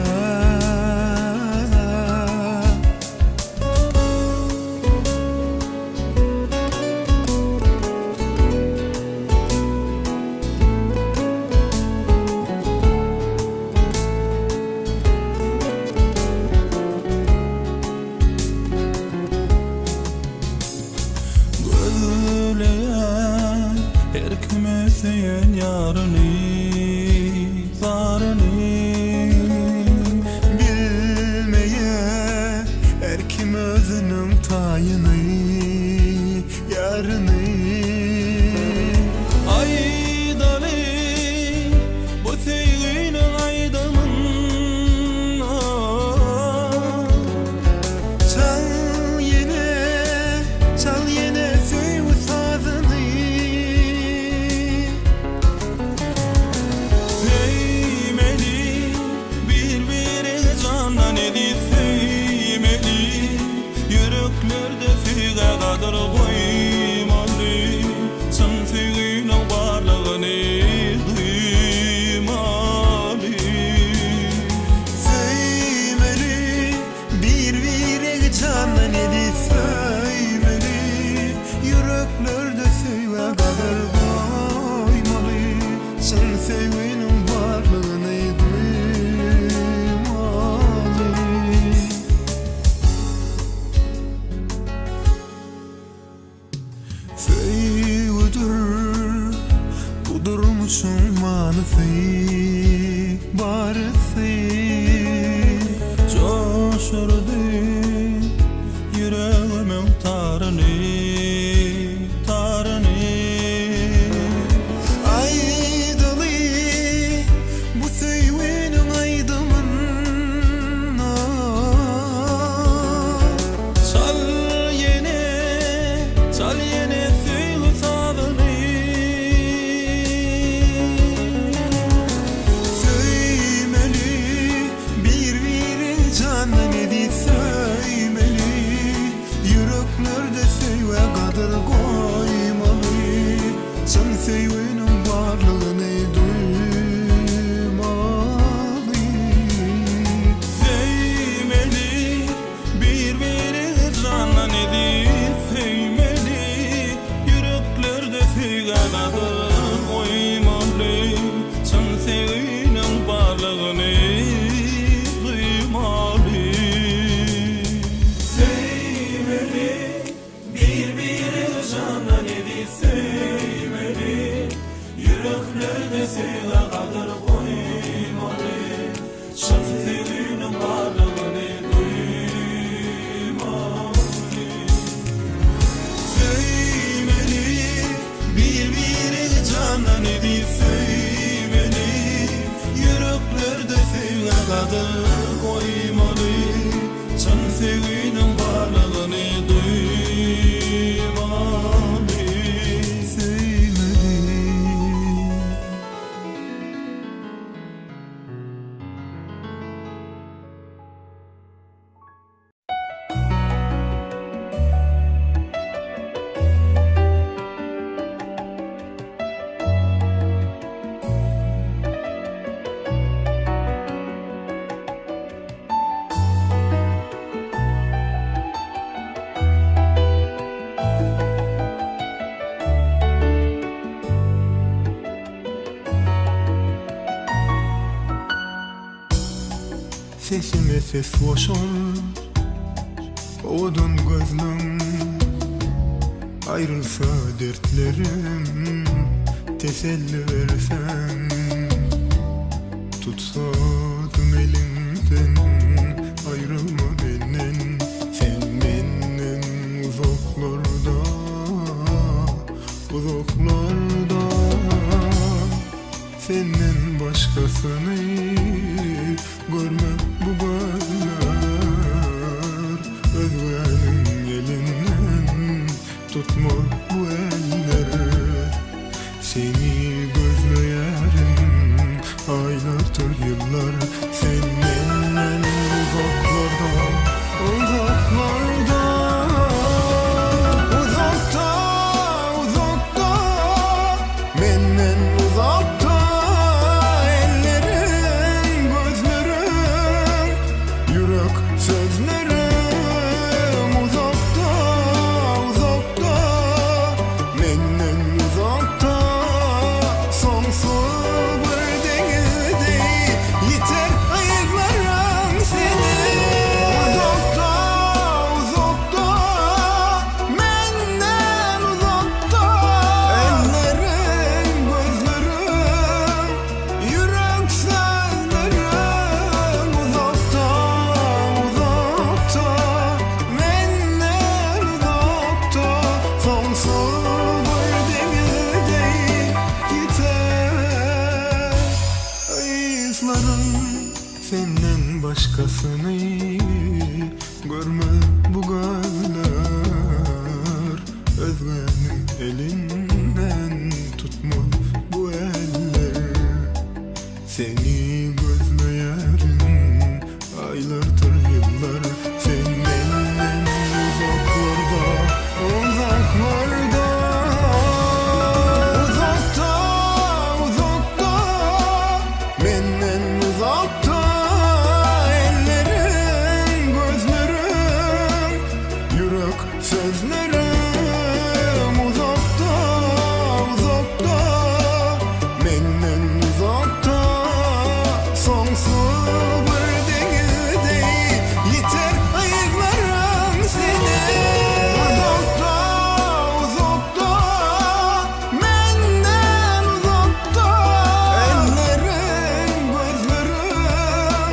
Böyleyen her kime seyen yarını, zarını bilmeye, her kim özünün tayını, yarını. Aydalı bu sevginin aydamın, çal yine sevgi sazını. Sevmeli, birbirine candan edip sevmeli, yüreklerde sevgi kadar koymalı. Sen sevginin varlığını duymalı. Sevmeli, birbirine candan edip sevmeli, yüreklerde sevgi kadar koymalı. Sen sevginin varlığını duymalı. Sevgidir, kudurmuşum manısı, barısı. Coşurdu yüreğimin tarını, tarını. Aydalı bu sevginin aydımın, çal yine sevgi sazını. Sevmeli, birbirine candan edip sevmeli, yüreklerde sevgi kadar koymalı. Sen sevginin varlığını duymalı. Sevmeli, birbirine candan edip sevmeli, yüreklerde sevgi kadar koymalı. Sen sevginin varlığını duymalı. Sevmeli, birbirine candan edip sevmeli, yüreklerde sevgi kadar koymalı. Sen sevginin varlığını duymalı. Sevmeli, birbirine candan edip sevmeli, yüreklerde sevgi kadar koymalı. Sen sevginin varlığını duymalı. Sevmeli. Sesime ses boşan Odun gözlüm Ayrılsa dertlerim Teselli versen Tutsadım elimden Ayrılma benden Sen benden uzaklarda Uzaklarda Senden başkasını Görme bu gözler Özgenin elinden Tutma bu eller Seni gözleyerim Aylardır yıllar Senden uzaklarda Uzaklarda Uzakta Uzakta Benden uzakta Ellerin gözlerin Yürek sözlerim Uzakta Uzakta Benden uzakta Sonsuz bir denizde Yeter ayıklarım seni Uzakta Uzakta Benden uzakta Ellerin gözlerin Yürek sözlerin Uzakta Uzakta Benden uzakta Sonsuz bir denizde Yeter izlerim Senden başkasını Görme bu gözler Özgenin elinden Tutma bu eller Seni gözleyerim Aylardır yıllar Sen benden uzaklarda Uzaklarda Uzakta Uzakta Benden uzakta Ellerin gözlerin Yürek sözlerim Uzakta Uzakta Benden uzakta Sonsuz bir denizde Yeter ayıklarım seni Uzakta Uzakta Benden uzakta Ellerin gözlerin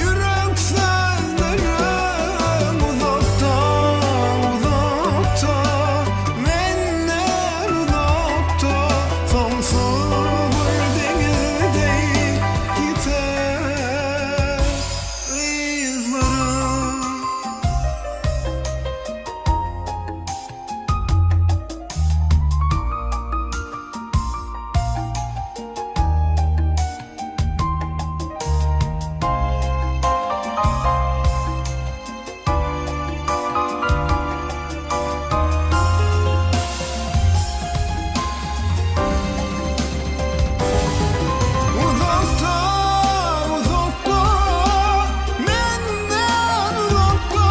Yürek sözlerim Uzakta Uzakta Benden uzakta Sonsuz bir denizde Yeter izlerim Uzakta Uzakta Benden uzakta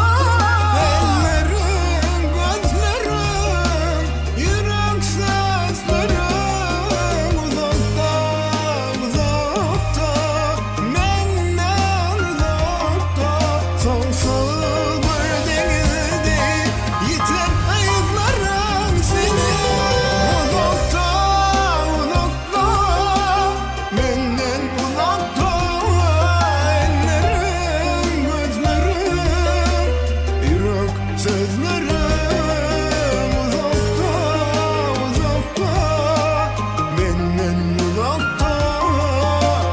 Ellerin gözlerin Yürek sözlerin Uzakta Uzakta Benden uzakta Sonsuz bir denizde Yeter ayıklarım seni Uzakta Uzakta Benden uzakta Ellerin gözlerin Yürek sözlerim Uzakta Uzakta Benden uzakta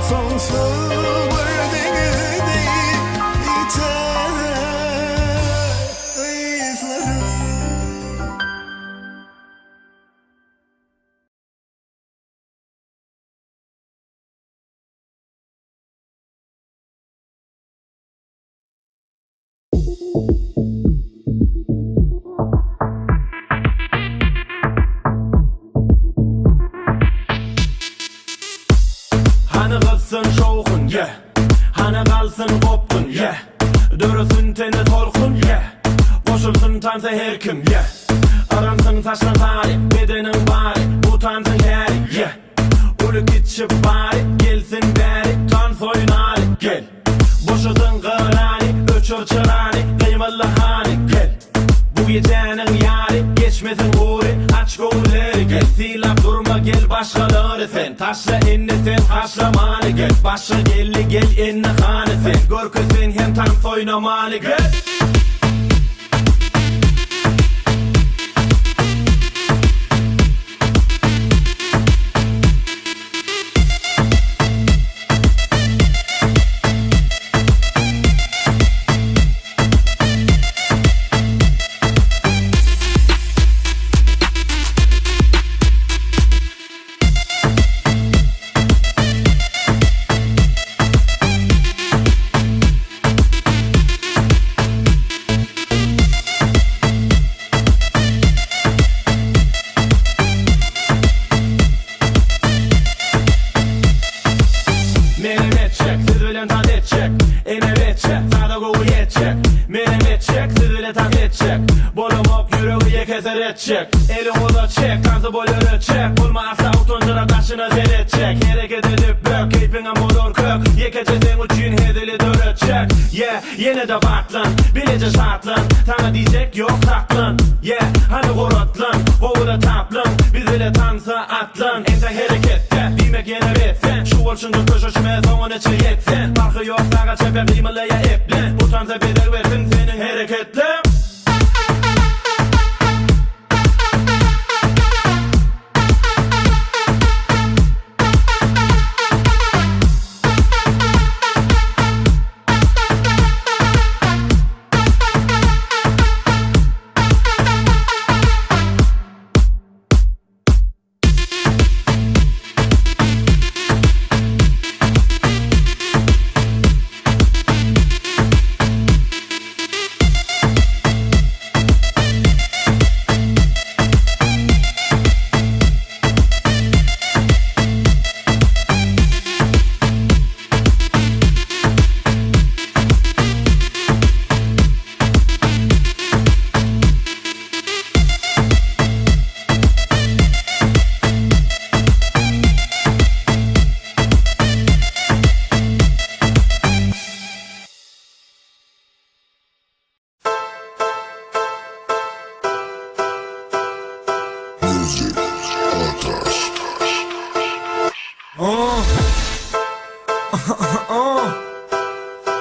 Sonsuz bir denizde Yeter izlerim Hani kızsın şovkun, yeah. Hani kalsın kopkun, yeah. Dörüsün teni tolkun, yeah. Koşulsun tansa her kim, yeah. Aransın taşla tarih, bedenin bari. Bu tansın heri, yeah. Ulu gitşip bari, gelsin beri. Tan soyun hali, gel. Boşadın doğru sen. Taşla enne sen haşlamanı gel. Başa gelli gel enne hanı sen. Görkü sen hem tam soynamanı gel. Elin oda çek, kansı boyları çek. Olmazsa utuncular taşına zeretçek. Hareket edip bök, keyfine motor kök. Yekeceğin uçun hedili dörtçek. Yeah, yine de batlan, bilece şartlan. Sana diyecek yok saklan. Yeah, hani korotlan, kovula taplan. Biz ile tansa atlan. Enten harekette, demek yine bitsen. Şu olşundur köşüşme son içi yetsen. Farkı yok sağa çepe kıymalaya eplen. Bu tansa bedel versin senin hareketle.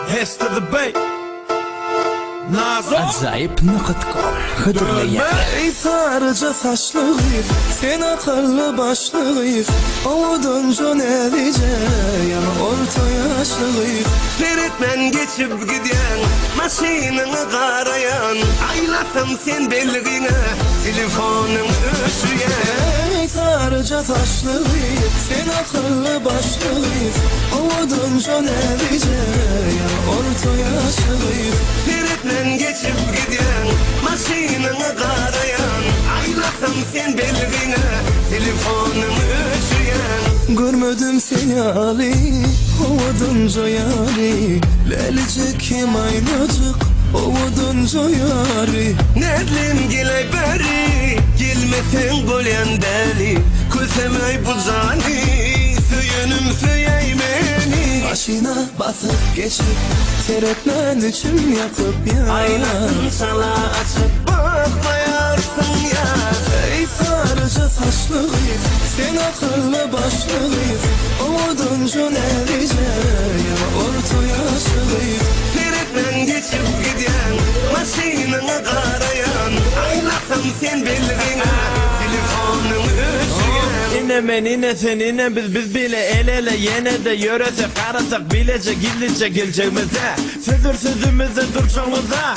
Hester the Bay Acayip nokta.com Hıdırlayın. Ey sarıca saçlı gıyıf, sen akıllı başlı gıyıf. Avudunca ne diyeceğim, orta yaşlı gıyıf. Feritmen geçip giden, maşinini karayan. Aylasam sen belliğine, telefonun öşüyen. Ey sarıca saçlı gıyıf, sen akıllı başlı gıyıf. Avudunca ne diyeceğim, orta yaşlı gıyıf. Feritmen geçip giden, maşinini karayan. Aylasam sen belliğine, telefonun öşüyen. Görmedim seni Ali, ovadınca yari. Lelicek kim aynacık, ovadınca yari. Nedlim giley beri, gelmesin golyan deli. Küsemey bu zani, söyünüm söyey beni. Başına basıp geçip, seyretmen için yakıp ya. Aynasın sala açıp bakmayarsın ya. Ey sarıca saçlı gıyıf, sen akıllı başlı gıyıf. Ovadınca ne diyeceğim, orta yaşlı gıyıf. Feritmen geçip giden, maşinini karayan. Aynasın sen belliğine, telefonun öşüyen. İnemen ine sen ine biz bile el ele yine de yöresek karasak bilece gillice geleceğimize. Sözümüzde duracağımıza.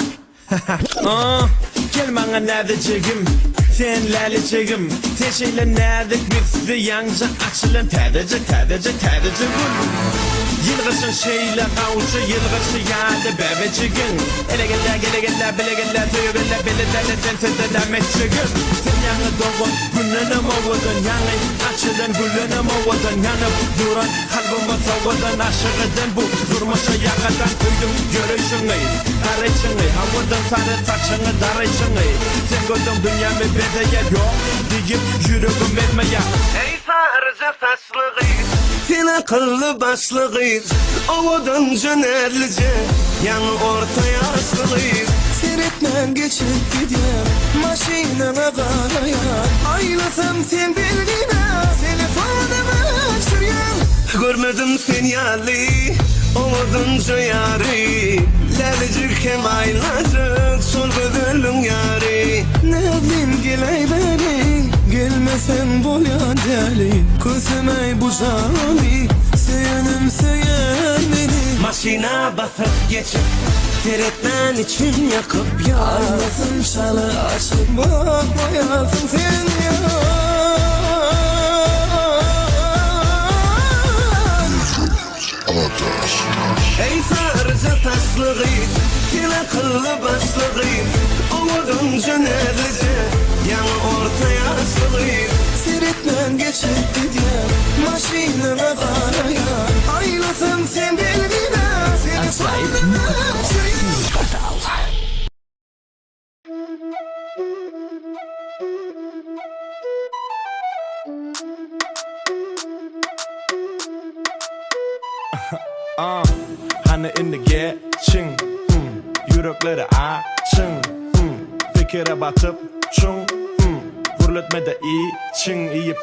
Gel bana neredeceğim, sen lalicegim. Teşeyle nerdik bir yanca açılan tədəcə gül. Yılğışın şeyle kavuşu, yılğışı yadı bebecigin. Ele geller, bile geller, tüyü geller, belelerle sen meçigin. Sen yanı doğun, gününü movudun, yanı açılan gülünü movudun. Yanıp duran, kalbimi soğudun, aşığıdın bu durmuşa yakadan koydum görüşünü. Arayışını, havadan sarı saçını, darayışını. Sen gördün dünyamı bedeye yok, deyip yüreğim etmeye. Ey sarıca saçlı kız, sen akıllı başlı kız. Ovudunca nerlice, yanı orta yaşlı kız. Seyretmen geçip gidiyor, maşinana karayan. Aylasam sen bilgine, telefonuma Görmedim sen yali Omadınca yari Lalicik hem aylacık Sol gözülüm yari Ne bileyim geley beni Gelmesen bol ya deli Kösemey bu zali Seyenim seyen beni Maşina basıp geçip Teretten için yakıp ya Aynasın çalı açıp Bakmayasın sen ya Ey sarıca taşlığıyım Sen akıllı başlığıyım Oğudunca nerlice Yanı ortaya asılıyım Seretmen geçip gidiyor Maşinime karayan Aylasın sen bilgine Seni sonra Hani in the geçin Yürekleri açın Fikire batıp çun Gürletmede için Yiyip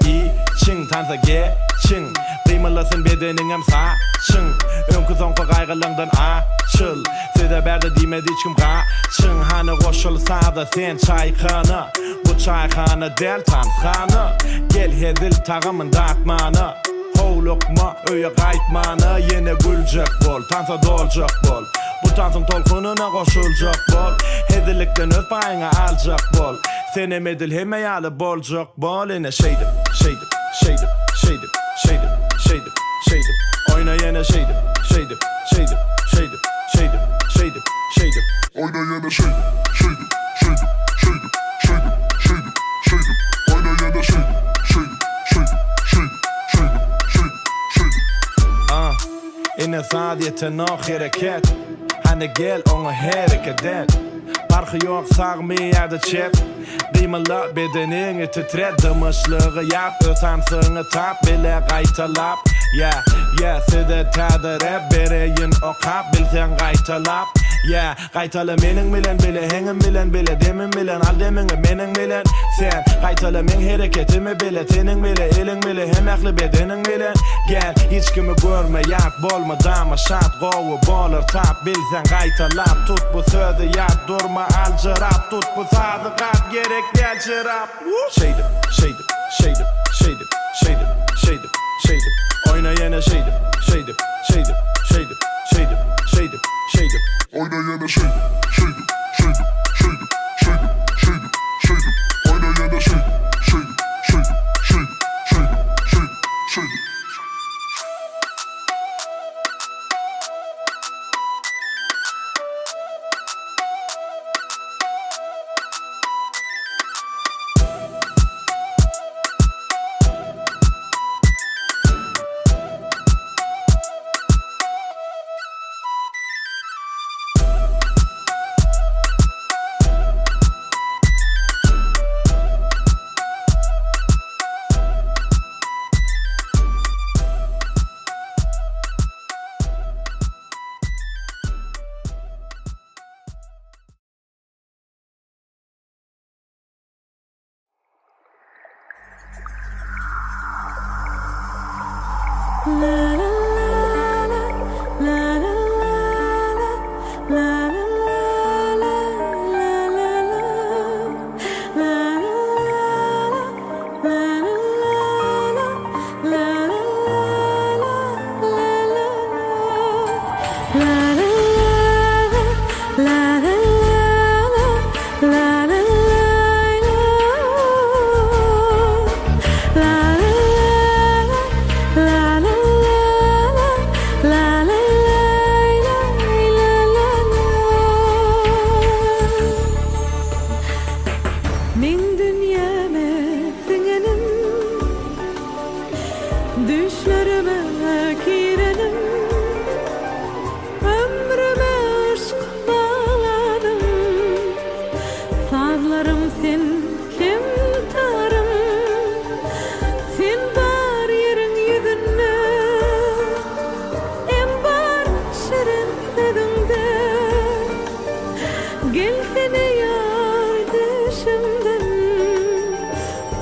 için Tansa geçin Kıymalasın bedenin hem saçın Önkü zonka kaygılığından açıl Size berdi demedi hiç kim kaçın Hani koşulsa da sen çaykanı Bu çaykanı del tanskanı Gel hedil tağımın dağıtmanı Lokma öye kaytmanı yine gülecek bol Tansa dolacak bol Bu tansın tolkununa koşulacak bol Hedilikten öz payına alacak bol Senem edil hemeyalı bolacak bol Yine şeydim Oyna yine şeydim Oyna yine şeydim Oyna yine şeydim Inne saadiyete noch hareket Hani gel onu hareket et Farkı yok sağmayada çet Kıymalı bedenini titret Dımışlığı yap Ötansını tap bile kaytalap Yeah, size tadı rap Bereyin o kap Bilsen kaytalap Yeah, kaytalı menin bilen bile Henin bilen bile Demin bilen al demini menin bilen Sen kaytalı men hareketimi bile Tenin bile elin bile Hemekli bedenin bilen Gel hiç kimi görme yak Bolma dama şat Govu bolur tap Bilsen kaytalap Tut bu sözü yak Durma al cırap Tut bu sazı kat Gerek gel cırap Şeydim Oyna yine şeydim Oyna yine şeydim Oyna yine şeydim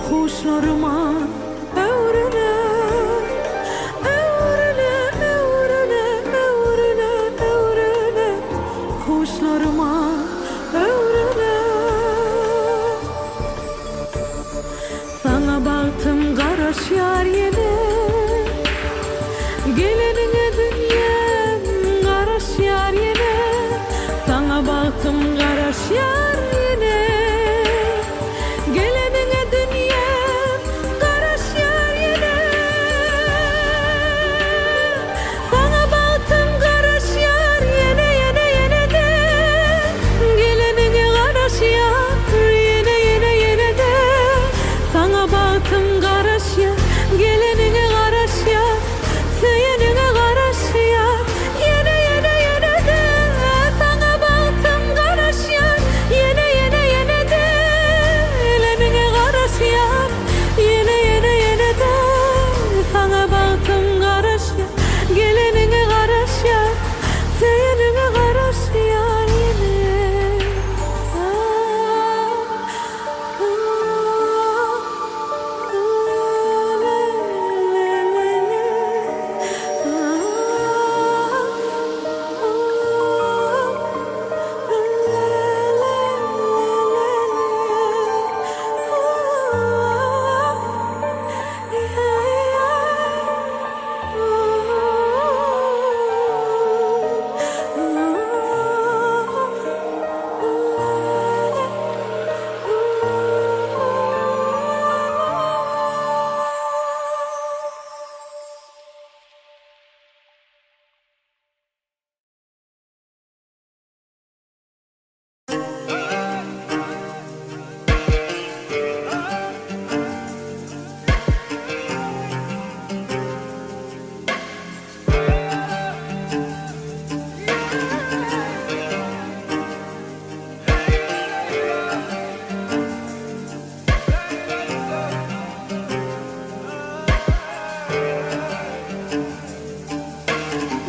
Kuşlarıma öğrene Gelenine dünyam garaş yar yine, sana baktım garaş yar yine. Gelenine dünyam garaş yar yine, sana baktım garaş yar yine yine yine de. Gelenine garaş yar yine yine yine de, sana baktım garaş yar. Gelenine garaş yar, seyenine garaş yar yine yine yine de, sana baktım garaş yar yine yine yine de. Gelenine garaş yar yine yine yine de, sana baktım garaş yar. Gelenine garaş yar, seyenine garaş yar yine.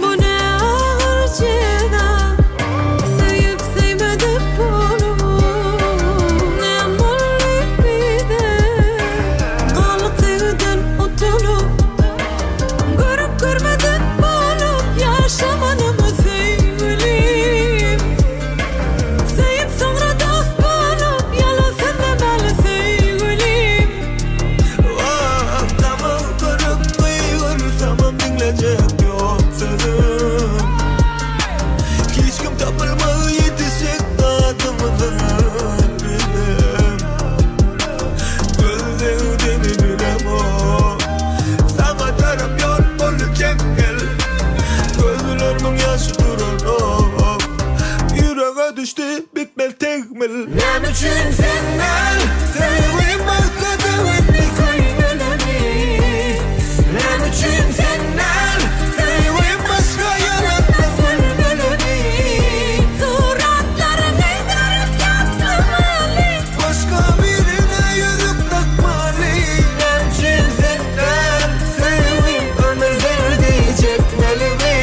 Bu ne ağır ceza, sevip sevmedik bunu. Ne mullik bir de, kalıp sevdin utulup. Görüp görmedin bunu, yaşamanımı sevgilim. Sevip sonra dost bulup, yalan söylemeli sevgilim. Tamam görüp duyuyor, tamam dinleyecek yok sözüm. Hiç kim tapılmağı yetişecek adımızın bilim. Gözlerimi bilem o, sana taraf yol olacak gel. Gözlerimin yaşı durur o, yüreğe düştü bitmez tekmil. Ne için senden seveyim başkasının bir koymelemi? Ne için senden seveyim başka yarattı gülmelemi? Suratlarını görüp yaptırmalı, Başka birine yüzük takmalı. Ne için senden seveyim ömür verdi çekmelimi?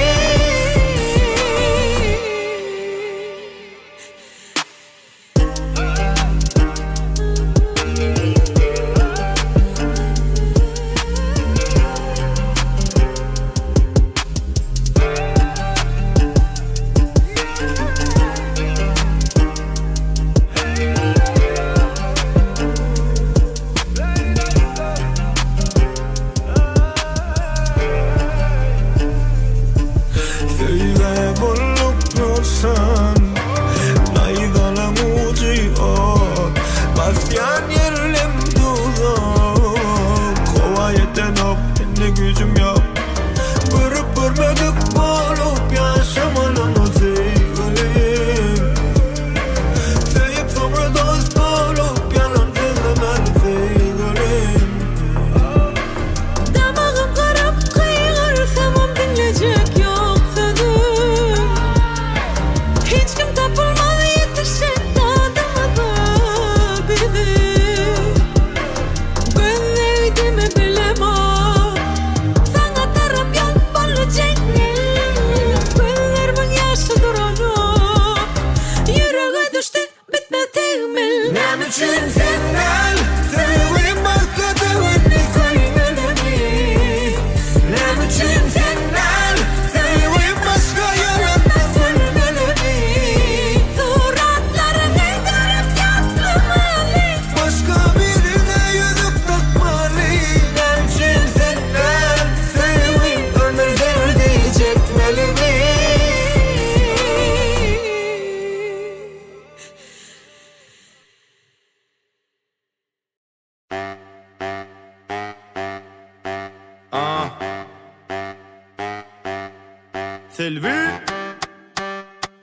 Sylvie.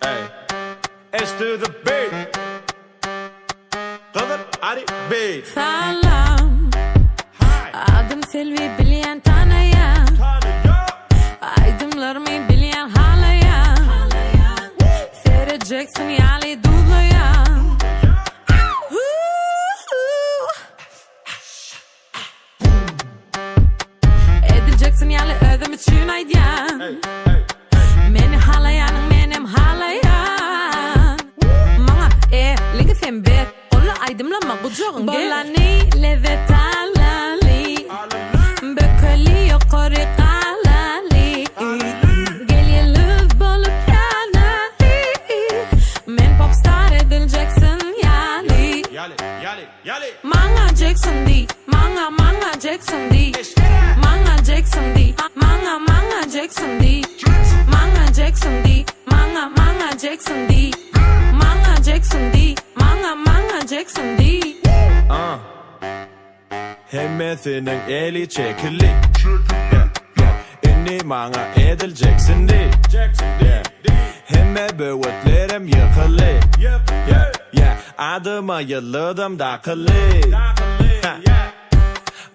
Hey, S to the beat. Kızım hadi beat. Salam, adım Selvi, bilyen tanıyan. Aydımlarımı bilyen halayan. Seyredeceksin yali dublayan. Edileceksin yali ödüm için aydiyan. Meni halayanın menem halayan. Mana linki sen ber. Kolla aydımlama kucağın gel. Bolani levet alali. Bökeli yukarı kalali. Gel yılıp bolup yanali. Men popstar edileceksin yali. Yali. Manga Jackson D. Manga Jackson D. Manga Jackson D. Manga Jackson D. Manga Jackson D. Manga Jackson D. Manga Jackson D. Manga Jackson D. Hemmesinin eli çekili. Inni bana edileceksin di. Hemme böğütlerim yıkılı. Adıma yılladım dakılı.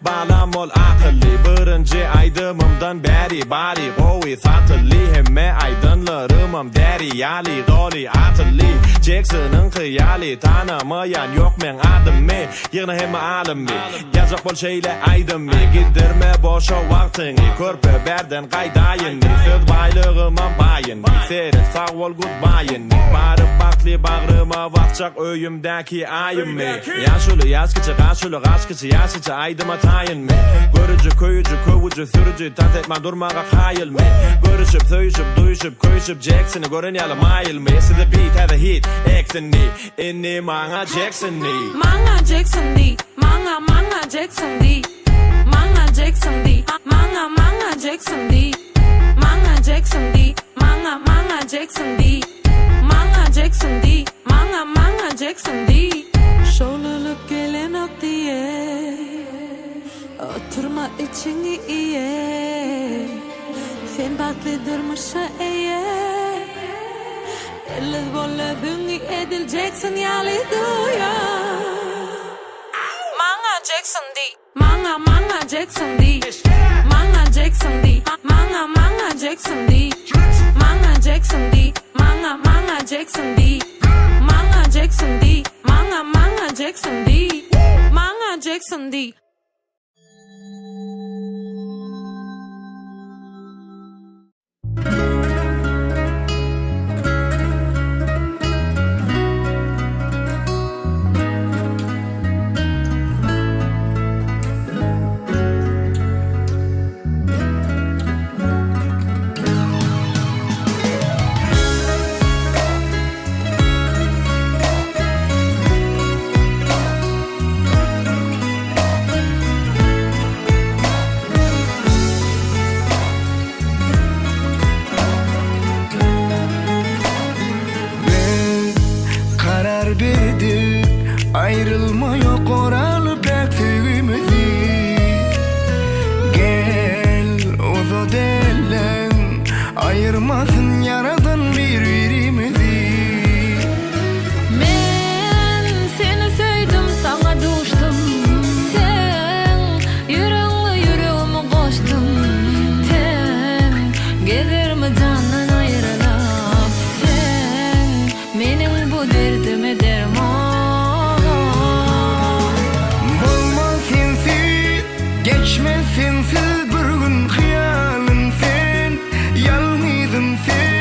Balam ol akıllı. Birinci aydımımdan beri bari kovi satılı. Hemme aydınlarımım deri yali goli atıllı. Jackson'ın kıyali tanımayan yok men adımı. Yığına hemme alımı. Yazık bol şeyle aydımı. Giddirme boşa vaktini. Körpe berden kaydayın. Söz baylığımın bayın. Seyret sağ ol goodbye'ın. Barıp baklı bağrıma vakacak öyümdeki ayımı. Yaşılı yaskıcı kaşılı kaşkıcı yaşıcı aydıma tayin mi? Görücü köyücü kovucu sürücü tat etme durmağa hayal mi? Görüşüp söyüşüp duyuşup koyuşup Jackson'ı görün yalı mayıl mi? Yesi the beat had a hit Exxon'ni inni manga Jackson'ni. Manga Jackson D. Manga Jackson D. Manga Jackson D. Manga Jackson D. Manga Jackson D. Manga Jackson D. Manga Jackson D. Manga Jackson D. Şolulup gelen ok diye oturma içini iye. Sen baklı durmuşa eye. Elli bolle düngi edileceksin yali duya. Manga Jackson D. Manga Jackson D. Manga Jackson D. Manga Jackson D. Manga Jackson D. Manga Jackson D. Manga Jackson D. Manga Jackson D. Manga Jackson D. Ayrılma yok oralı bektiğimizi. Gel o delen ayırmasın yaradan birbirimizi. Ben seni sevdim, sana düştüm. Sen yüreğime koştun. Sen gelir mi candan ayrılıp? Sen benim bu derdime derman. Geçmez sensiz bir gün hayalin sen. Yalnızım sen.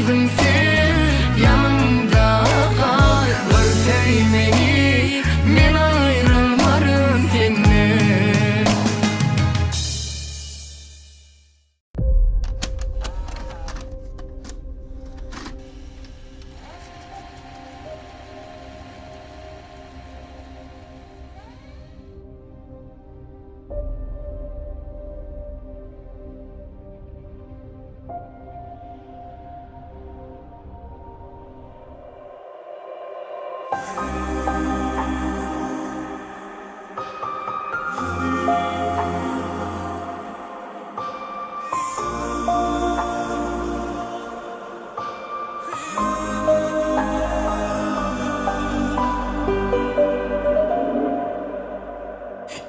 kaldım sen yanımda kal. Bir sevmeni men ayrılmarım senden.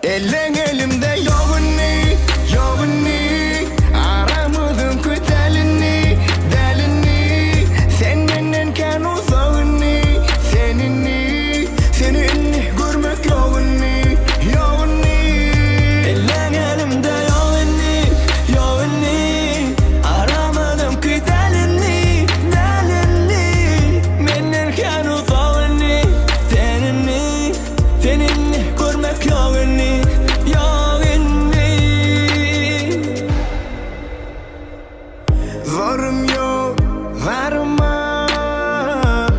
Ellen elimde yoğunni, yoğunni. Aramadım kötelini, delini. Sen benden kan uzağını, seninni, seninni görmek yoğunni, yoğunni. Ellen elimde yoğunni, yoğunni. Aramadım kötelini, delini. Benden kan uzağını, seninni, seninni görmek yoğunni. Varım yok, varma.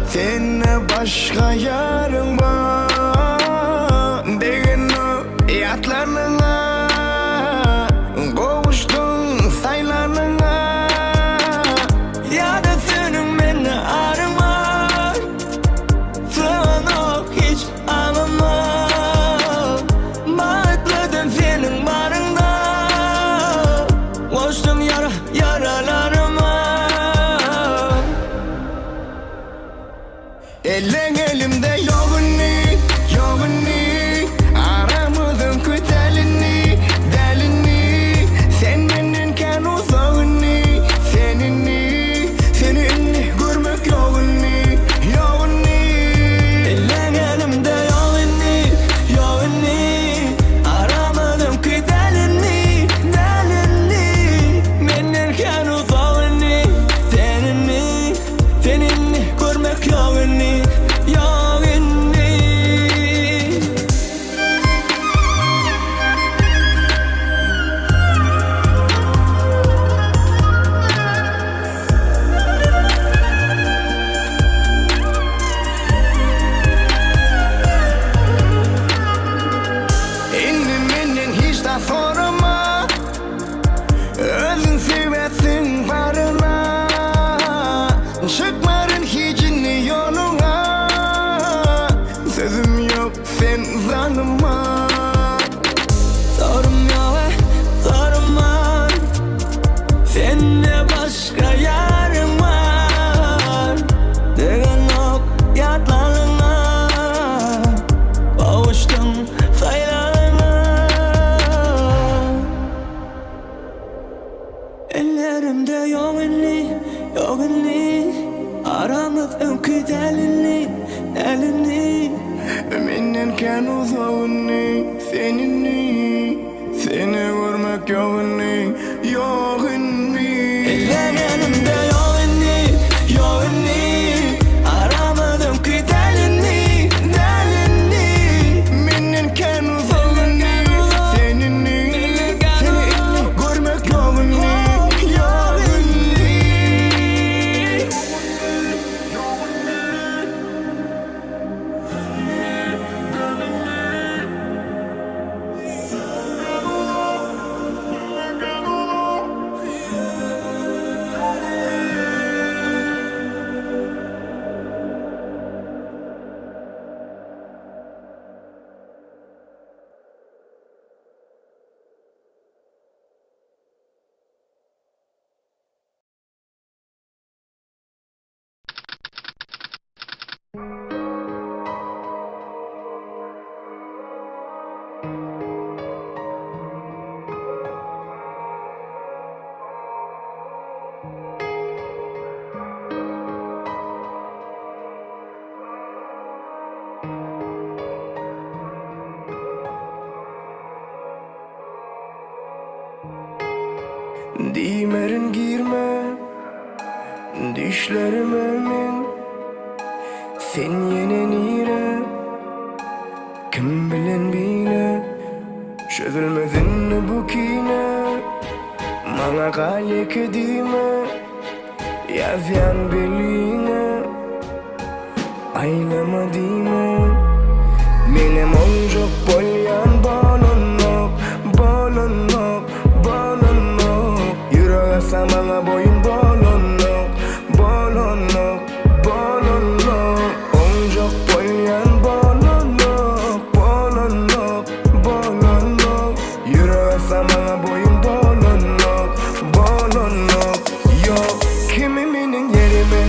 Seninle başka yarın var. Degen o yatlarına, kovuştun saylarına. Ya da senin beni arama. Sana hiç anlama. Bağışladım senin barında. Koştum yaralarıma. Ellen elimde yoğunni, yoğunni. Aramadım kötelini, delini. Sen benden kan uzağını, seninni, seninni görmek yoğunni, yoğunni. Ellen elimde yoğunni, yoğunni. Aramadım kötelini, delini. Benden kan uzağını, seninni, seninni görmek yoğunni, yoğunni. İndim benden hiç de sorma. Özün seversin barına. Çıkmarın hicini yoluna. Sözüm yok sen zanıma. Sorum yok sorma. Seninle başka yarım var. Degen ok yatlarına. Boğuştum saylarına. Ellerimde yoğunni, yoğunni. Aramız önkü delini, delini. Benden kan uzağını, seninni, seni görmek yoğunni, yoğunni. Eller elimde yoğunni, yoğunni. Aramadım ki delini, delini. Benden kan uzağını, seninni, seninni görmek yoğunni, yoğunni. Dimerin girme, Düşlerime men sen yine nire kim bilen bile çözülmezin bu kine bana kalye kedime yazyan beline aylama dime benim oncuk bolyan balonok balonok balonok yüreğe samana boyun balonok balonok balonok oncuk bolyan balonok balonok balonok yüreğe samana boyun balonok balonok yok kimiminin yerime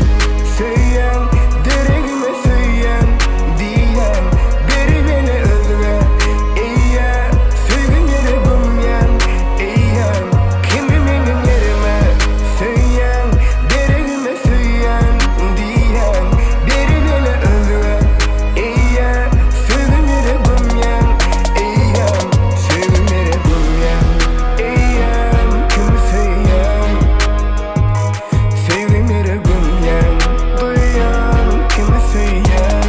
söyleyen deregime söyleyen diyen beri beni özle eğer sevgim yere gömyen eğer kimiminin yerime söyleyen deregime söyleyen diyen beri beni özle eğer sevgim yere gömyen eğer sevgim yere gömyen eğer kimi söyleyen sevgim yere gömyen duyan kimi söyleyen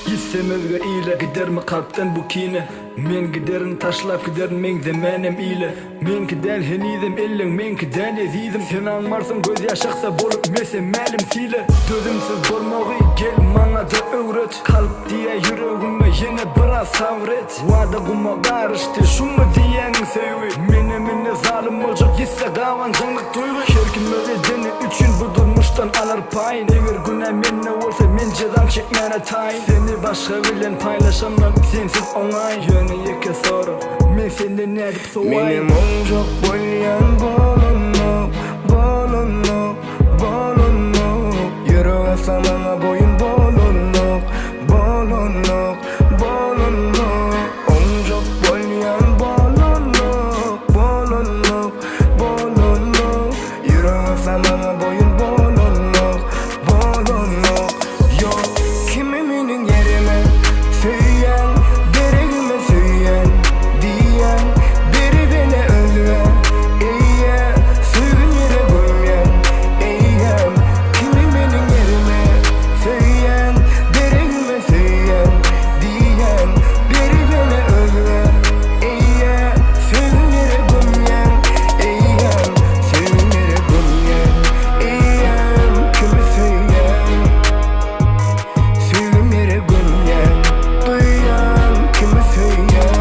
Gitsemezge ile gider mi kalpten bu kine men giderin taşlap giderin men demenem ile men gidel henizim ellen men gidel ezizim sen anmarsın göz yaşaksa bolup mese melim sile dözümsüz bolmağı gel mana da öğret kalp diye yüreğime yine biraz sabret vada kuma karıştı şu mu diyen sevi mene zalim olacak gitse davancılık duygu her kim ödedeni için bu durmuştan alır payın eğer günah menne olsa men cezam çekmene tayin seni başka bilen paylaşamam sensiz onay yöne yeke soru men senden ne edip sovay benim oncuk bolyan balonok balonok balonok yüreğe samana boyun balonok balonok balonok oncuk bolyan balonok balonok balonok yüreğe samana boyun balonok balonok yok kimiminin yerime söyleyen deregime söyleyen diyen biri beni özle eğer sevgim yere gömyen eğer kimiminin yerime söyleyen deregime söyleyen diyen biri beni özle eğer sevgim yere gömyen eğer sevgim yere gömyen eğer kimi söyleyen sevgim yere gömyen duyan kimi söyleyen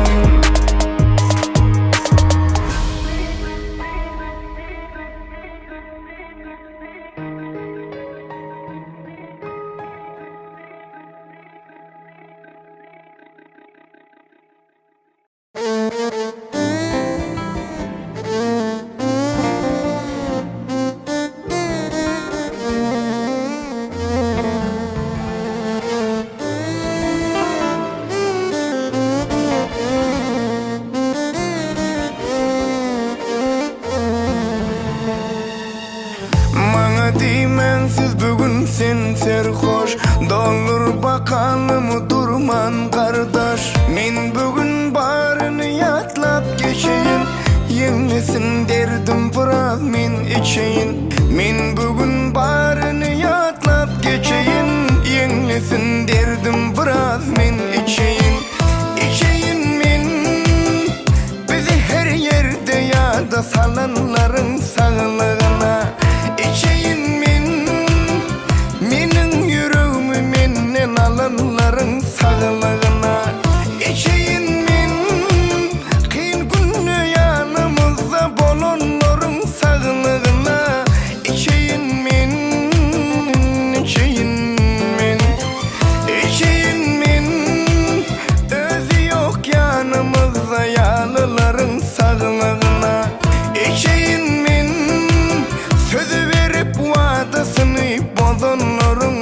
Bana dimen siz bugün sen serhoş Dolur bakanımı durman kardeş Men bugün barını yatlap geçeyim Yenmesin derdim biraz men içeyin Men bugün barını yatlap geçeyim Yenmesin derdim biraz men içeyin İçeyin men Bizi her yerde yada salanların sağlığına İçeyin men Menin yüreğimi menden alanların sağlığına İçeyin men Kıyın günü yanımızda bolonların sağlığına İçeyin men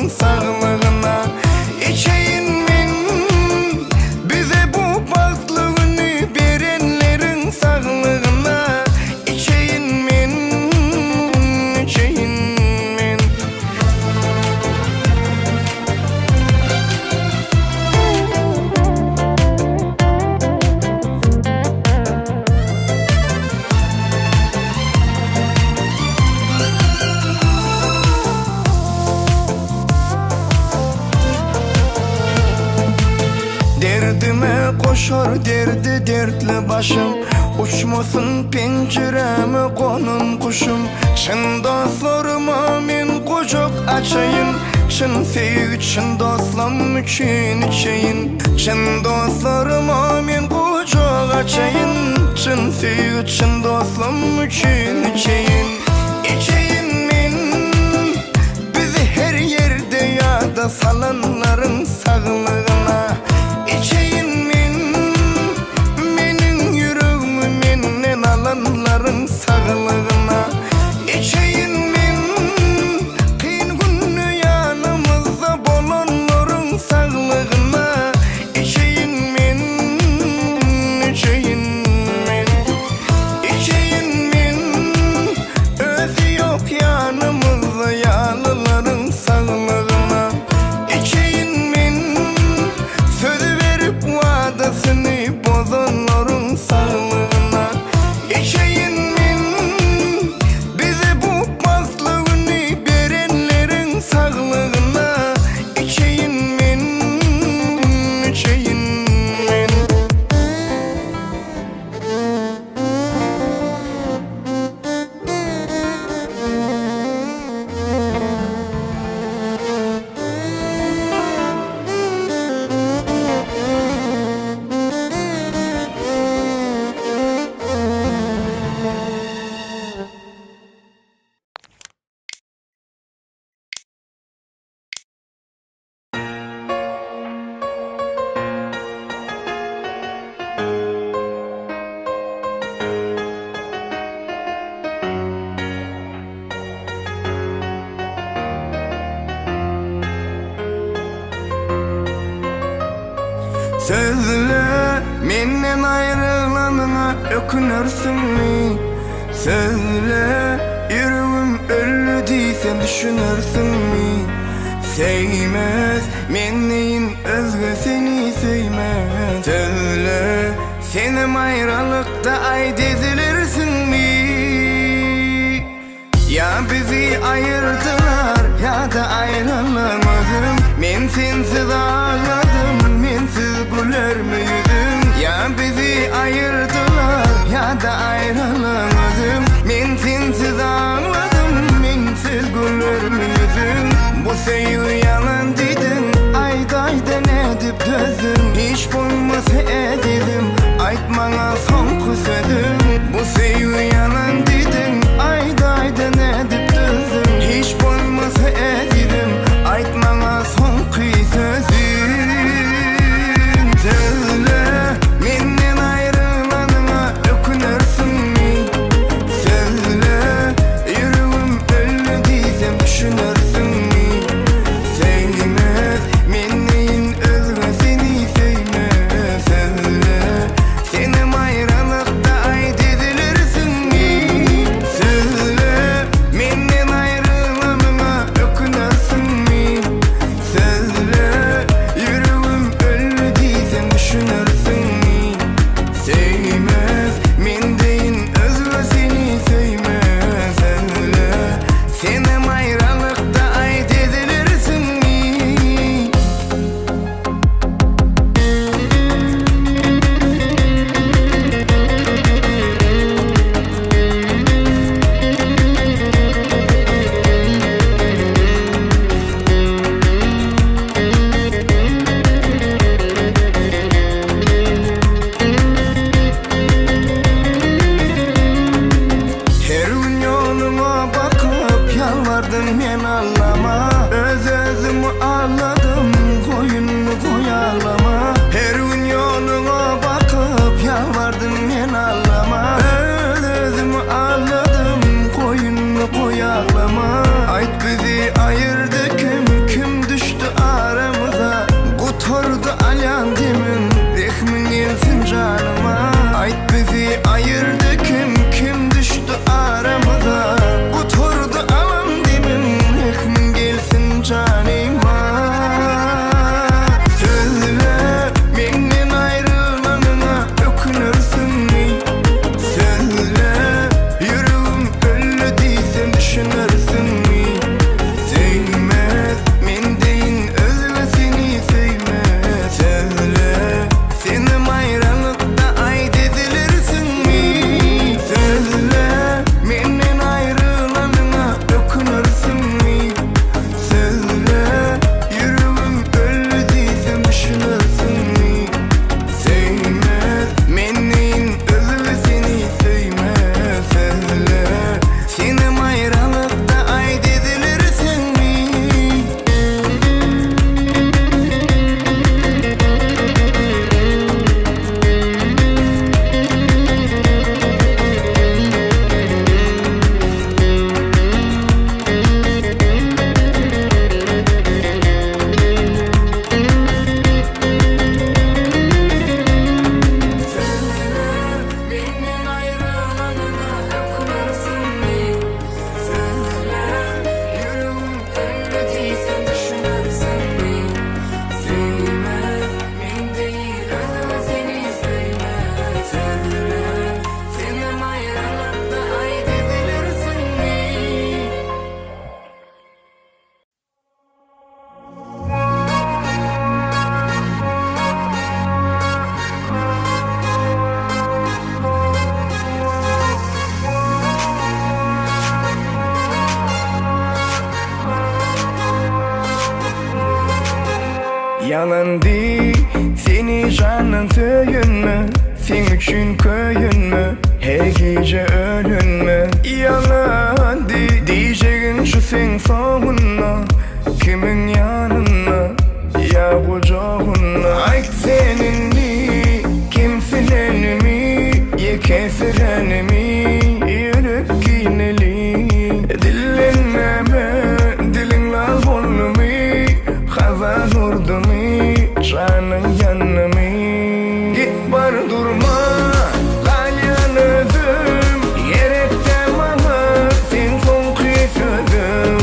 bolanların sağlığına. İçeyim men bize bu baktığını verenlerin sağlığına. İçeyim men, içeyim men. Derdime koşar derdi dertli başım, uçmasın pencereme konun kuşum. Çın dostlarıma men kucak açayım, çın sevgi çın dostlarım için içeyim. Çın dostlarıma men kucak açayım, çın sevgi çın dostlarım için içeyim. İçeyim men bizi her yerde yada salanların sağlığına. İçeyim men menin yüreğimi menden alanların sağlığına. İçeyim men kıyın günü yanımızda bolanların sağlığına. İçeyim men, içeyim men. İçeyim men özü yok yanımızda yalıların sağlığına. İçeyim men sözü verip vadasını bozanların sağlığına. İçeyim men bize bu baktığını verenlerin sağlığına. İçeyim men, içeyim men. Sözle menden ayrılanına ökünürsün mü? Sözle yüreğim öldü deysen düşünürsün mü? Sevmez menneyin özgü seni sevmez. Sözle senim ayrılıkta ay dizilirsin mi? Ya bizi ayırdılar ya da ayrılamadım. Men sensiz ağladım, mensiz güler mi yüzüm? Ya bizi ayırdılar ya da ayrılamadım. Men sensiz ağladım, mensiz güler mi yüzüm? Bu sevgi yalan dedin, ayda ne edip dözüm? Hiç bulmasa ededim, aytmana son sözüm. Bu sevgi yalan dedin, ayda ne edip dözüm? Hiç bulmasa ededim, aytmana son sözüm. Sözle menden ayrılanına ökünürsün mü? Sözle yüreğim öldü diysem düşünürsün mü? Sevmez menneyin özgü seni sevmez. Sözle Yalan değil seni canın söyünme, sen üçün köyünme, her gece ölünme. Yalan değil diyeceğin şu sen sonuna, kimin yanına ya kucağına. Ay seninle kimsin enemi, ye kesirenimi, yürek kineli. Dillenmeme dilin lal bolmi, hazan urdumi canın yanımı. Git bar durma kalyan özüm, yerekte bana sen son sözüm.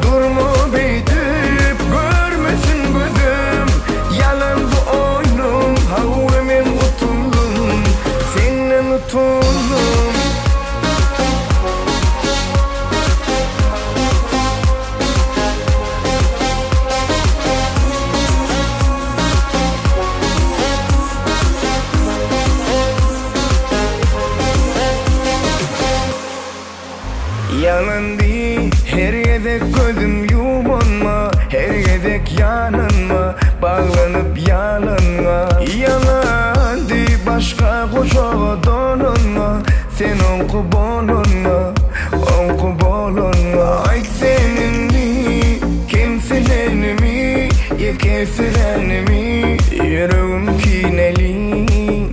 Durma beytip görmesin gözüm, yalan bu oyunum, havvemin utuldum, senin utuldum. Yalan değil her yedek gözüm yumanma, her yedek yanınma, bağlanıp yalanma. Yalan değil başka koşağa donanma, sen onku bolunma, onku bolunma. Ay seninle kimsin enemi, ye kesirenimi, yüreğim kineli.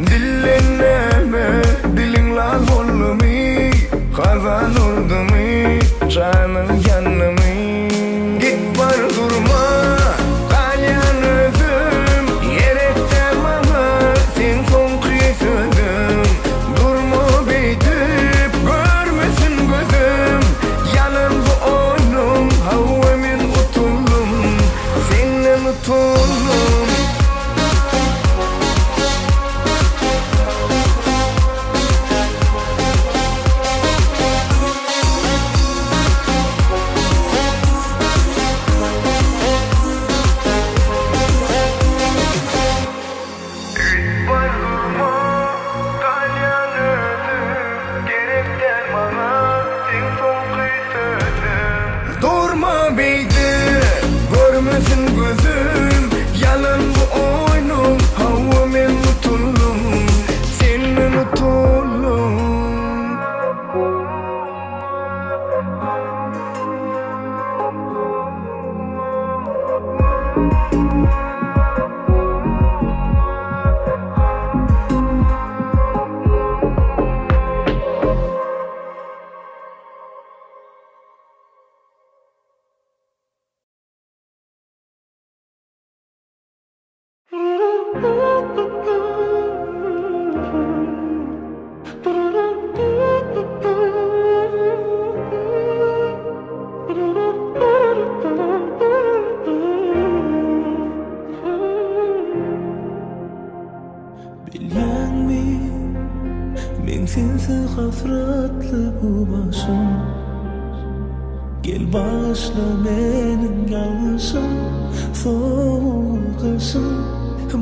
Dillenme dilin lal bolumi, kazan urdumi canın yanımı. Git var durma kalyan özüm, yerekte bana sen son sözüm. Durma beytip görmesin gözüm, yalan bu oyunum, havvemin utuldum, senin utuldum. Durma beydi, görmesin gözüm, yalan bu oyunum, havvemin utuldum, senin utuldum. Bilyen mi, men sensiz hasratlı bu başım. Gel bağışla benim yalnızım, soğukışım,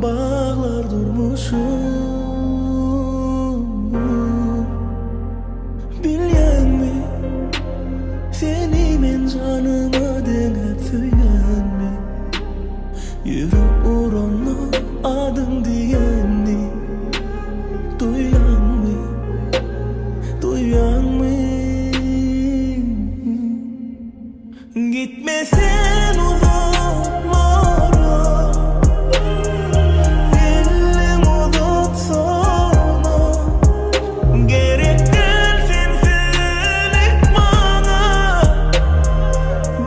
bağlar durmuşum. Bilyen mi, seni men canıma denip söyleyen mi? Yürüp uğruna adın diyenni, duyan mı, duyan mı? Gitme sen uzaklara, elim uzatsana. Gerek değil sensinlik bana,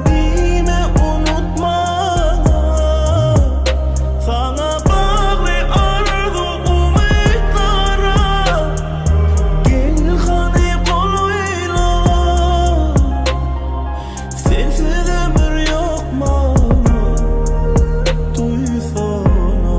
dime unutma. Sana bağlı arzu umutlara, gel hani koluyla. Sensiz ömür yok bana, duysana.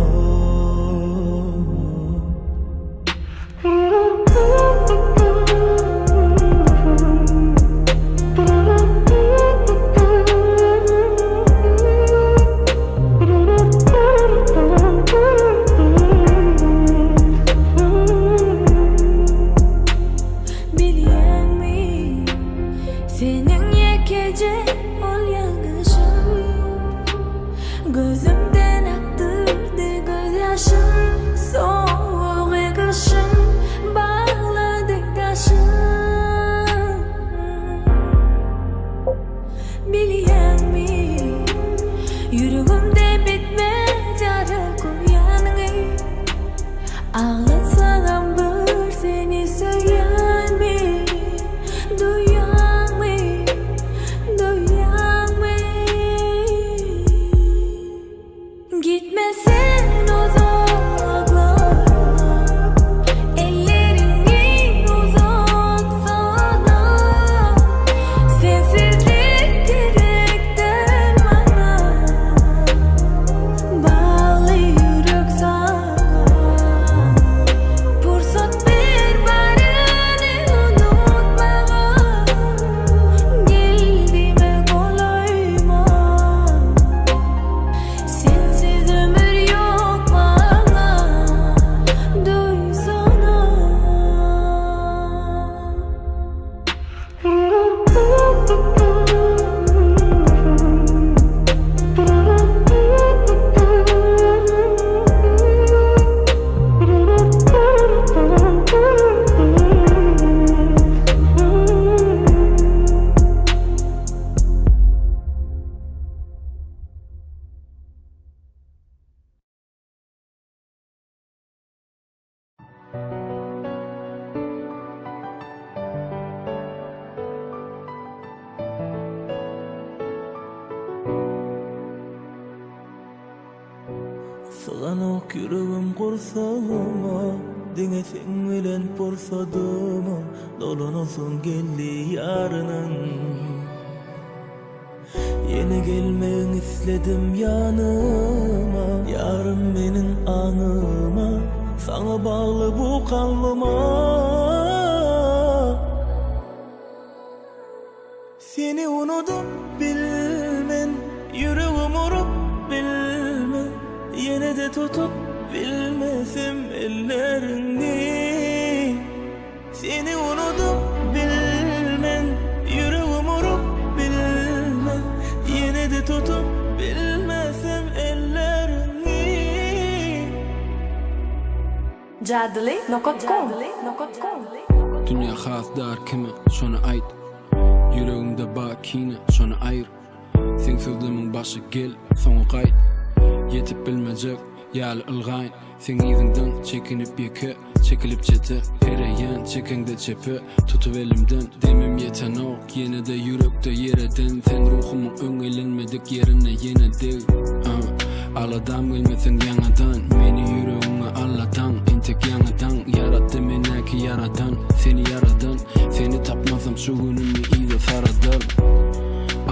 Bilyen mi, senin yekece ol yağışım, gözümden aktı Ömrümde bitmez yarı koyanı Ağlasam bir seni söyleyen mi? Duyan mı? Duyan mı? Gitmesin uzaklara Ellerini uzat sana Sensizlik gerektir bana Bağlı yürek sana Fırsat ver beni unutmağa Geldiğime kolayma Sensiz ömür yok bana Duysana Sığanak yüreğim kursama Dine sen bilen porsadıma Dolanasın geldi yarının Yeni gelmeyin istedim yanıma Yarın benim anıma Sana bağlı bu kalbıma Seni unutup bilmen Yüreğim unup bilmen Yine de tutup bilmesem ellerini Seni unutup bilmen Yüreğim unup bilmen Yine de tutup bilmesem ellerini Jadli.com Dünya has dar kime şona ait Yüreğimde bakine şona ayır Sen sözlerimin başı gel sonu kayıt Yetip bilmeyecek yal ılgayın Sen izinden çekinip yeke Çekilip çete Pereyen çekende çepe Tutup elimden Demim yeten ok Yine de yürekte yereden Sen ruhumun öngölenmedik yerine yine değil Aladan bilmesen yanadan Meni yüreğime Allah'tan İntek yanadan Yarattı menaki yaradan Seni yaradan Seni tapmazsam şu günümü iyice saradan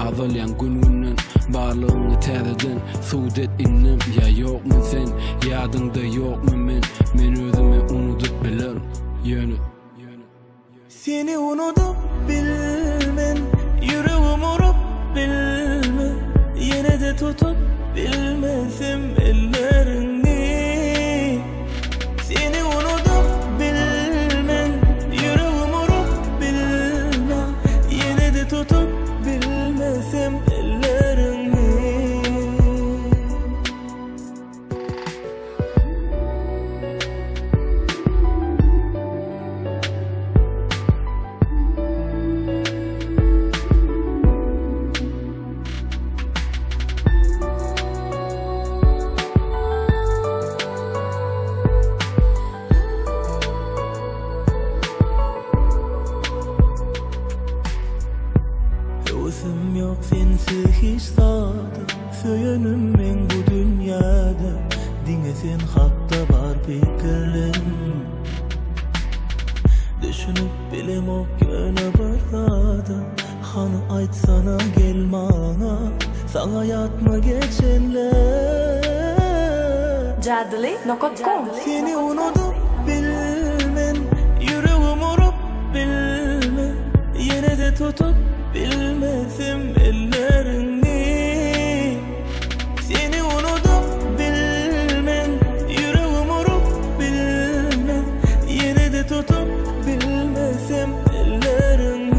Azalyan gününden Bağlığını tereden Sudet innem Ya yok mu sen Yadında yok mu men Men özüme unutup bilirim Yönü Seni unutup bilmen Yüreğim unup bilmen Yine de tutup bilmesem ellerini Seni unutup bilmen Yüreğim unup bilmen Yine de tutup bilmesem ellerini Özüm yok sensiz hiç sağda Söyönüm ben bu dünyada Dine sen hatta var fikirlerim Düşünüp bilem o göne barada Hanı ait sana gel bana Sana yatma geçenler Jadli.com Seni unutup bilmen Yüreğim unup bilmen Yine de tutup bilmesem ellerini Seni unutup bilmen Yüreğim unup bilmen Yine de tutup bilmesem ellerini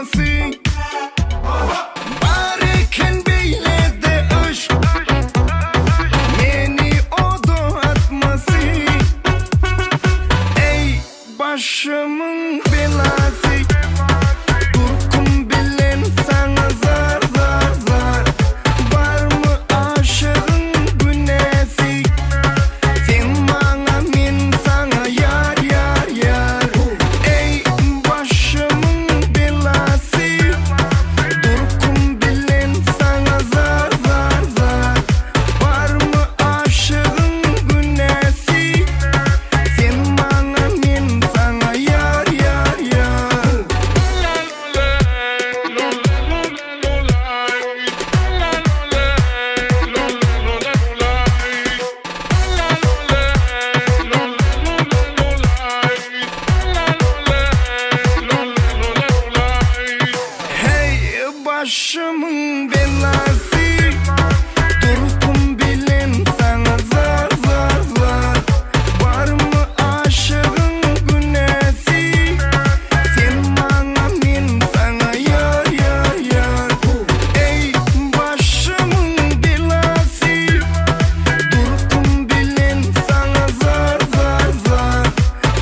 atmasın Bariken beyledi aşk Meni oda atmasın Ey başımın belası Durkum bilen sana zar zar zar Var mı aşığın günesi Sen bana men sana yar yar yar Ey başımın belası Durkum bilen sana zar zar zar Var mı aşığın günesi Sen bana men sana yar yar yar Hey başımın belası Durkum bilen sana zar zar zar Var mı aşığın günesi Sen bana men sana yar yar yar Ey başımın belası Durkum bilen sana zar zar zar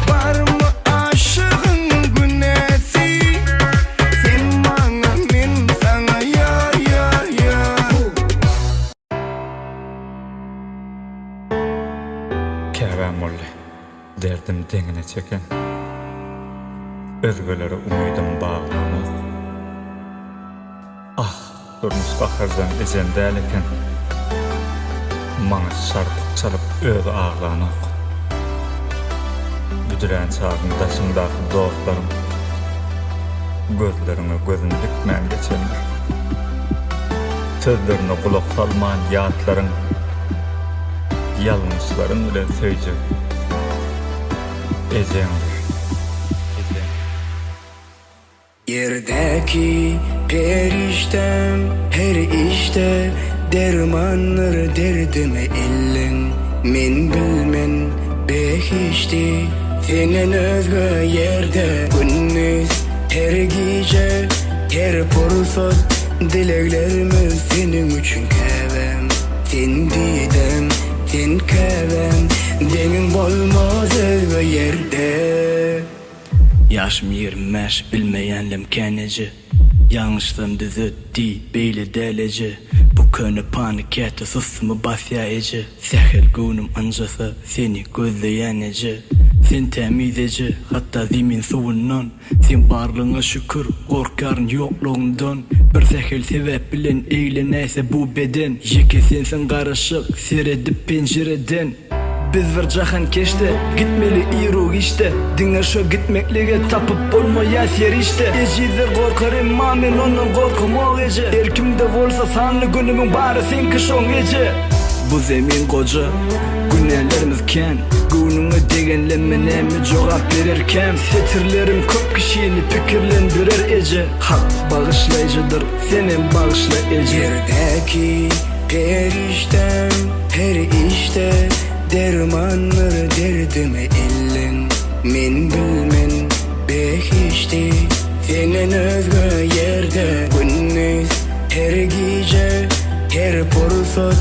Var mı aşığın günesi Sen bana men sana yar yar yar Käbän boldy, derdim deňine çeken Özgelere umydym baglamak Ah, durmuş bahardan ejen däl eken Maňa şarpyk çalyp özi aglanak Büdüren çağın daşyndaky dostlarym Gözlerine gözün dikmän geçenler Sözlerine kulak salman ýatlaryň Yalmışların bilen söýjek ejendir. Yerdeki periştem her işte dermanlar derdime ellin Men bilmen behişti senen özgü yerde Günnüz her gece her pursat dileklerimiz senin üçün käbem Sen didem sen käbem deňin bolmaz özgü yerde Yaşım 25 bilmeyenlim keneci Yanlışlığım düzütti beyle deleci Bu könü panik etti susmu basyayıcı Sehel günüm ancası seni gözleyeneci Sen temizeci hatta zemin suyundan Sen barlığına şükür korkarın yokluğundan Bir sehel sebep bilen eğleneyse bu beden Yeki sensin karışık seyredip pencereden Biz bir jahan keşte, gitmeli iru işte Diňe şo gitmeklige tapıp bolmaýa ser işte Ejiler korkar emma men ondan korkmok eje Erkimde bolsa sanly günümiň bary senki şoň eje Bu zemin goja, günellerimiz ken Günüňe degenlemme näme jogap bererkem Setirlerim köp kişini pikirlendirer eje Hak bağışlayıcıdır, senem bağışla eje Yerdeki periştem her işte Dermanlar derdime ellin Men bilmen behişti senen özgü yerde Günnüz her gece her pursat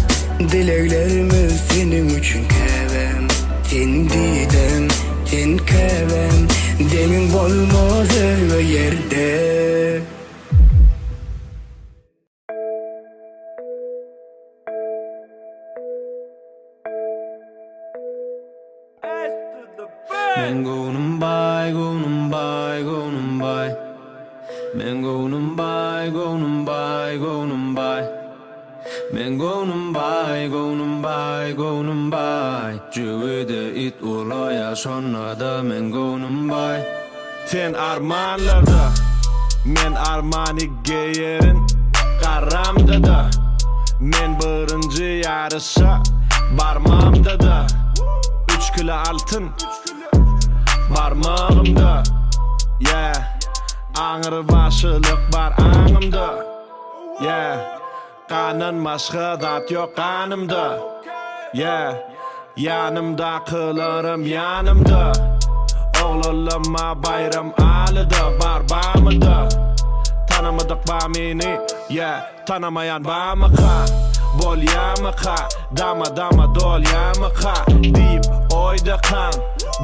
dileklerimiz senin üçün käbem Sen didem sen käbem deňin bolmaz özgü yerde Men gonum bay, gonum bay, gonum bay Men gonum bay, gonum bay, gonum bay Men gonum bay, gonum bay, gonum bay Jüwede it ulaya şonnada men gonum bay Sen armanlarda, men armani geyerin Qaramda da, men birinci yarışa barmamda da 3 kilo altın barmağımda Yeah, aňyrbaşylyk bar aňymda Yeah, kanan başga zat yok kanımda Yeah, yanımda kılarım yanımda Oğlulama bayram alıda barbamıda ba meni tanamayan ba mı ka bol ya mı ka dama dol ya mı ka deyip oyda kan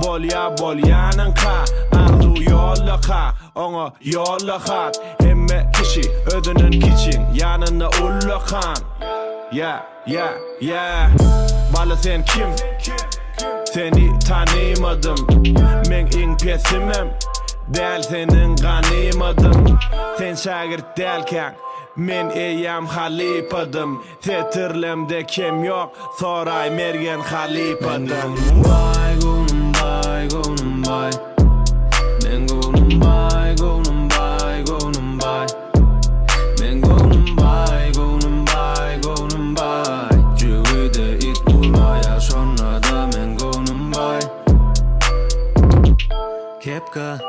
bol yanın ka arzu yolla ka ona yolla hat hemme kişi ödünün kiçin yanında ulla kan Bala sen kim? Seni tanımadım Men in pesimim Del senin ganimadım Sen şagird delken Men eyyam halipadım Tetirlemde kim yok Soray mergen halipadım Bay gonum bay gonum bay Men gonum bay gonum bay gonum bay Men gonum bay gonum bay gonum bay Cüvide it ulmaya sonra da men gonum bay Kepka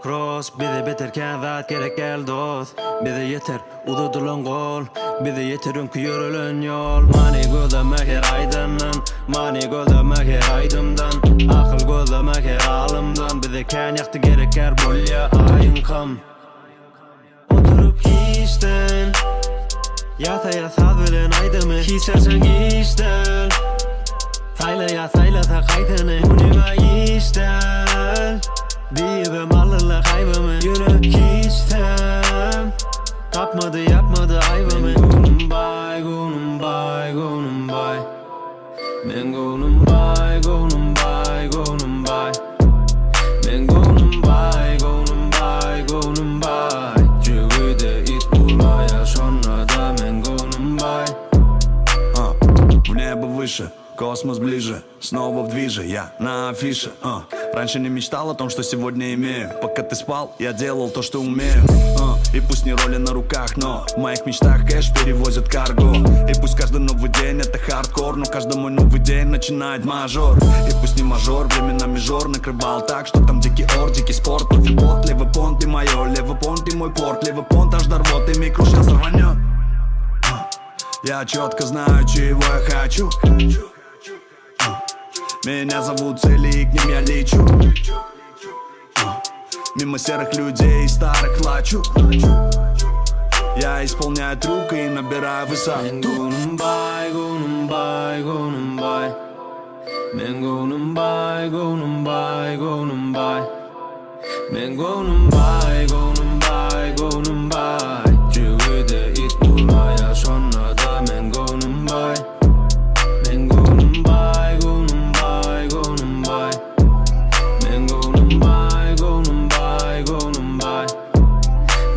Cross bize beterken zat gerek gel dost Bize yeter ududulan gol Bize yeter önkü yürülen yol Mani gözlemek her aydından Mani gözlemek her aydımdan Akıl gözlemek her alımdan Bize ken yaktı gereker bolya ayın kam Oturup işten Yata saz bilen aydımı Hiçersen işten Sayla ta kaydını Unima işten Diyebem alırla kaybımı Yürü kistem yapmadı ayvamı Gonum bay gonum bay gonum bay Men gonum bay gonum bay gonum bay Men gonum bay gonum bay gonum bay Cüvide it ulmaya sonra da men gonum bay В небо выше, космос ближе, снова в движе, я на афише. Раньше не мечтал о том, что сегодня имею. Пока ты спал, я делал то, что умею. И пусть не роли на руках, но в моих мечтах кэш перевозят карго. И пусть каждый новый день это хардкор, но каждый мой новый день начинает мажор. И пусть не мажор, временами жор накрывал так, что там дикий ор, дикий спорт. Профибот, левый понт и мое, левый понт и мой порт. Левый понт аж до рвоты, микро сейчас рванет. Я четко знаю, чего я хочу. Меня зовут цели, и к ним я лечу. Мимо серых людей и старых плачу. Я исполняю трюк и набираю высоту. Men gonum bay gonum bay gonum bay Men gonum bay gonum bay gonum bay Men gonum bay gonum bay gonum bay Cüvide it ulmaya sonra da men gonum bay Men gonum bay gonum bay gonum bay Men gonum bay gonum bay gonum bay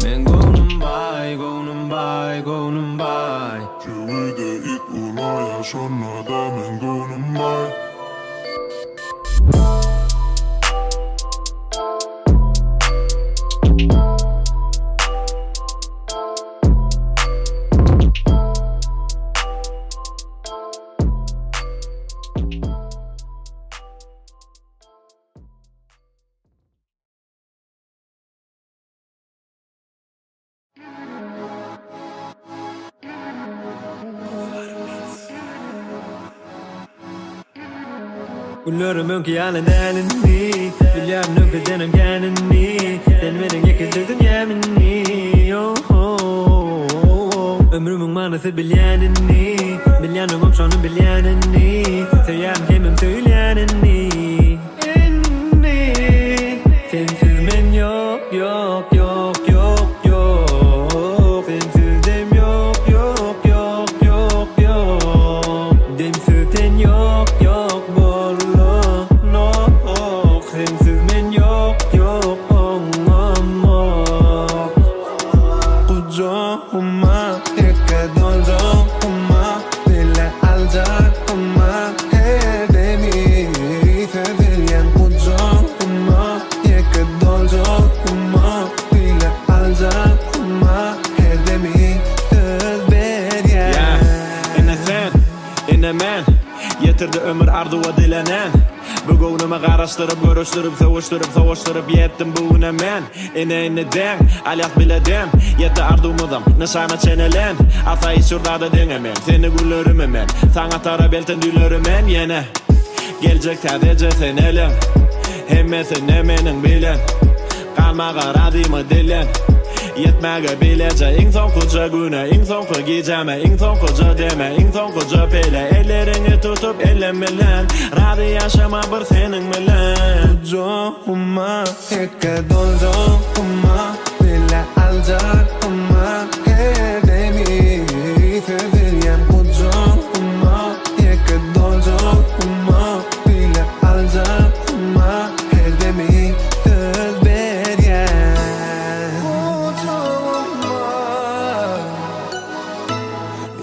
Men gonum bay gonum bay gonum bay Cüvide it ulmaya sonra da men gonum bay Gülürüm ki yalan denini Biliyorum ki denem kendini Sen benim yakıldırdın yeminini Ömrümün manası bilyenini Bilyanım sonu bilyenini Söyleyen kimim söyleyenini Sensiz men yok yok yok yok yok Sensiz dem yok yok yok yok yok Demsiz ten yok yok bolu no Sensiz men yok yok olmamok Kucağıma yeke dolduğuma Bile alacağıma her demi Sevilyen kucağıma yeke dolduğuma Bile alacağıma her demi söz ver ya Ine sen, ine men Yetirdi ömür arduva dilenen Bugünüme karıştırıp, görüştürüp, savuşturup yettim bugüne men Ine den, alyat bile den Yetti ardumudam, nişana çenelen Atayı şurada denemen, seni gülürüm hemen Sana tara belten dülürüm en yine Gelecek sadece sen elin Hemme sen emenin bilen Kalma karadımı dilen Yetmege bilece in sonkuca güne, in sonku geceme, in sonkuca deme, in sonkuca pele. Ellerini tutup ellemelen, radı yaşama bir senin bilen. Kucağıma heke dolduğuma bile alacağıma hedemi sevilyen kucağıma heke dolduğuma bile alacağıma hedemi söz veryen kucağıma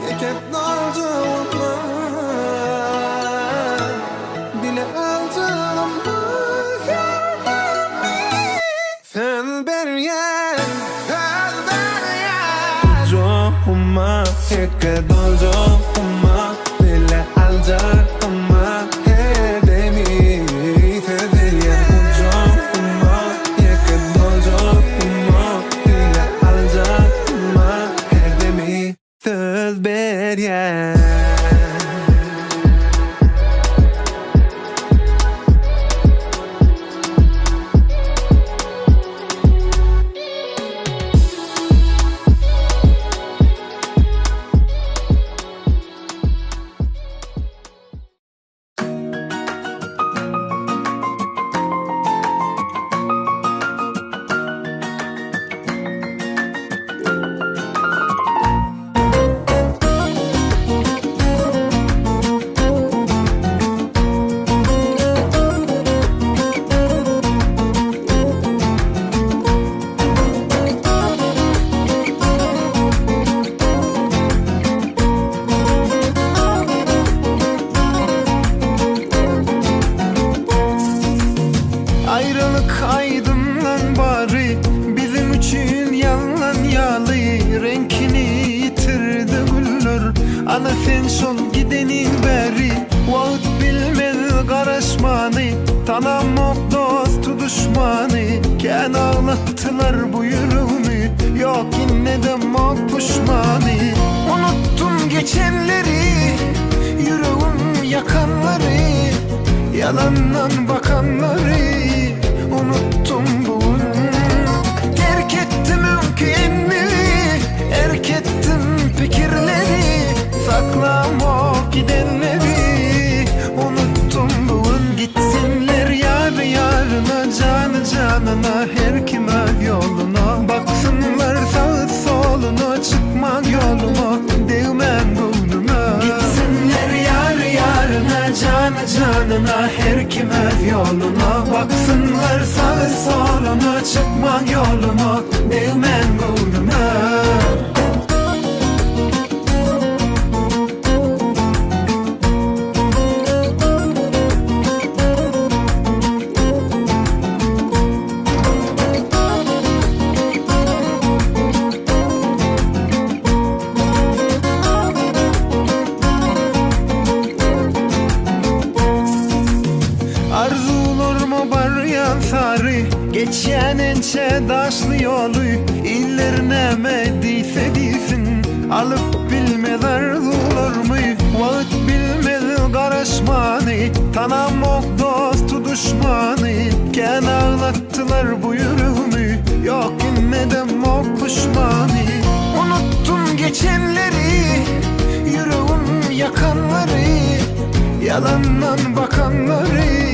heke dolduğuma bile alacağıma söz veryen kucağıma heke dolduğuma bile alacağıma hedemi söz veryen kucağıma heke dolduğuma bile alacağıma hedemi söz veryen. Ayrılık aydınlan bari bizim için yalan yalı renkini yitirdi güller ana sen sol gidenin beri vaat bilmez karışmanı tanımak dostu düşmanı ken ağlattılar bu yüreğimi yok yine de pişmanı unuttum geçenleri yüreğim yakanları yalandan bakanları unuttum bugün terk ettim mümkünleri erk ettim fikirleri saklamak gidenleri unuttum bugün gitsinler yar yarına canı canına her kim yoluna baksınlar sağ soluna çıkma yoluma değmen gönlüme gitsinler yar yarına canı canına her kim yoluna baksınlar sağ soluna çıkma yoluma değmen gönlüme. Arzularıma baryan sarı geçen ençe daşlı yolu illerine mediyse değilsin alıp bilmez arzularımı vaat bilmez karışmanı tanımak dostu düşmanı ken ağlattılar bu yüreğimi yok yine de pişmanı unuttum geçenleri yüreğim yakanları yalandan bakanları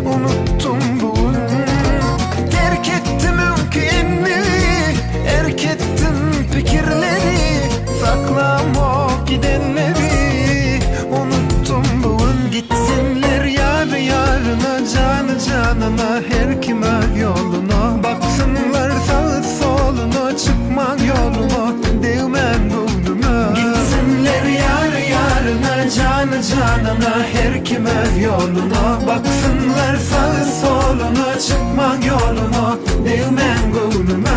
unuttum bugün terk ettim mümkünleri erk ettim fikirleri saklamak gidenleri unuttum bugün gitsinler yar yarına canı canına her kim yoluna baksınlar sağ soluna çıkma yoluma değmen gönlüme gitsinler yar yarına canı canına her kim yoluna baksınlar sağ soluna çıkma yoluma değmen gönlüme.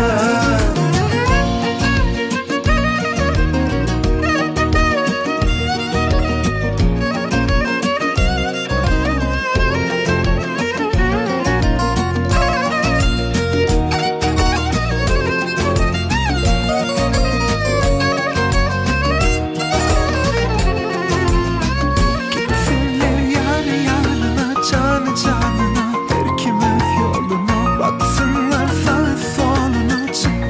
Canına her kim yoluna baksınlar sağ soluna çık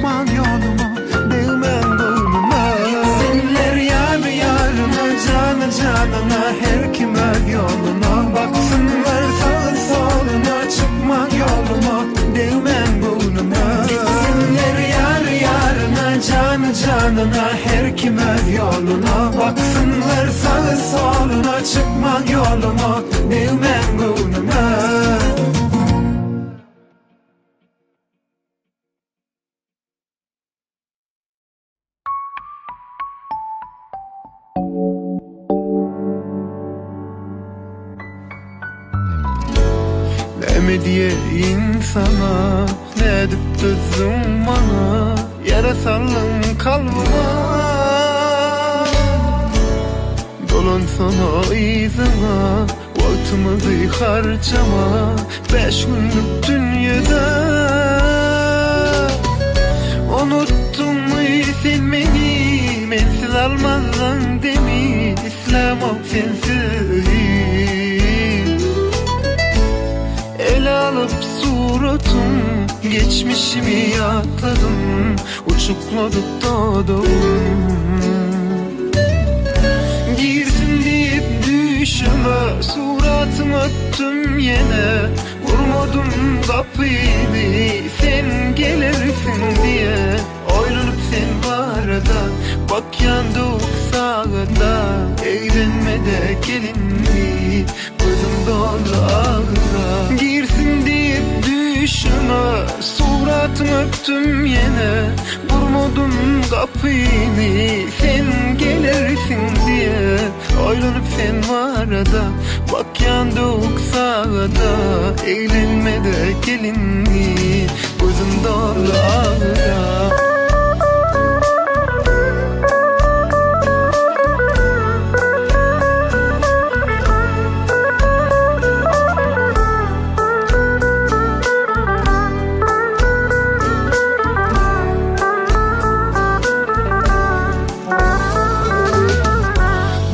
canına, her kime yoluna. Baksınlar sağı soluna, çıkman yoluma, neymen günüme. Ne diyeyim sana, ne edip düzdün bana, yere sallın kalbıma. Dolan sana izine, vaktimizi harcama, 5 günlük dünyada. Unuttun mu sen beni, mensiz almazsan demi, İslam'ım sensiz. El alıp suratım, geçmişimi yatladım, uçukladık doğdum. Girsin deyip düşüme, suratımı öptüm yine. Vurmadım kapıyı, sen gelirsin diye. Oynanıp sen barda, bak yandık sağda. Eğlenmede gelinli, gözüm dolu ağra. Girsin deyip düşüme, suratımı öptüm yine. Vurmadım kapıyı, sen gelirsin diye. Oynanıp sen varada, bak yandık sağda. Eğlenmede gelinli, gözüm dolu ağra.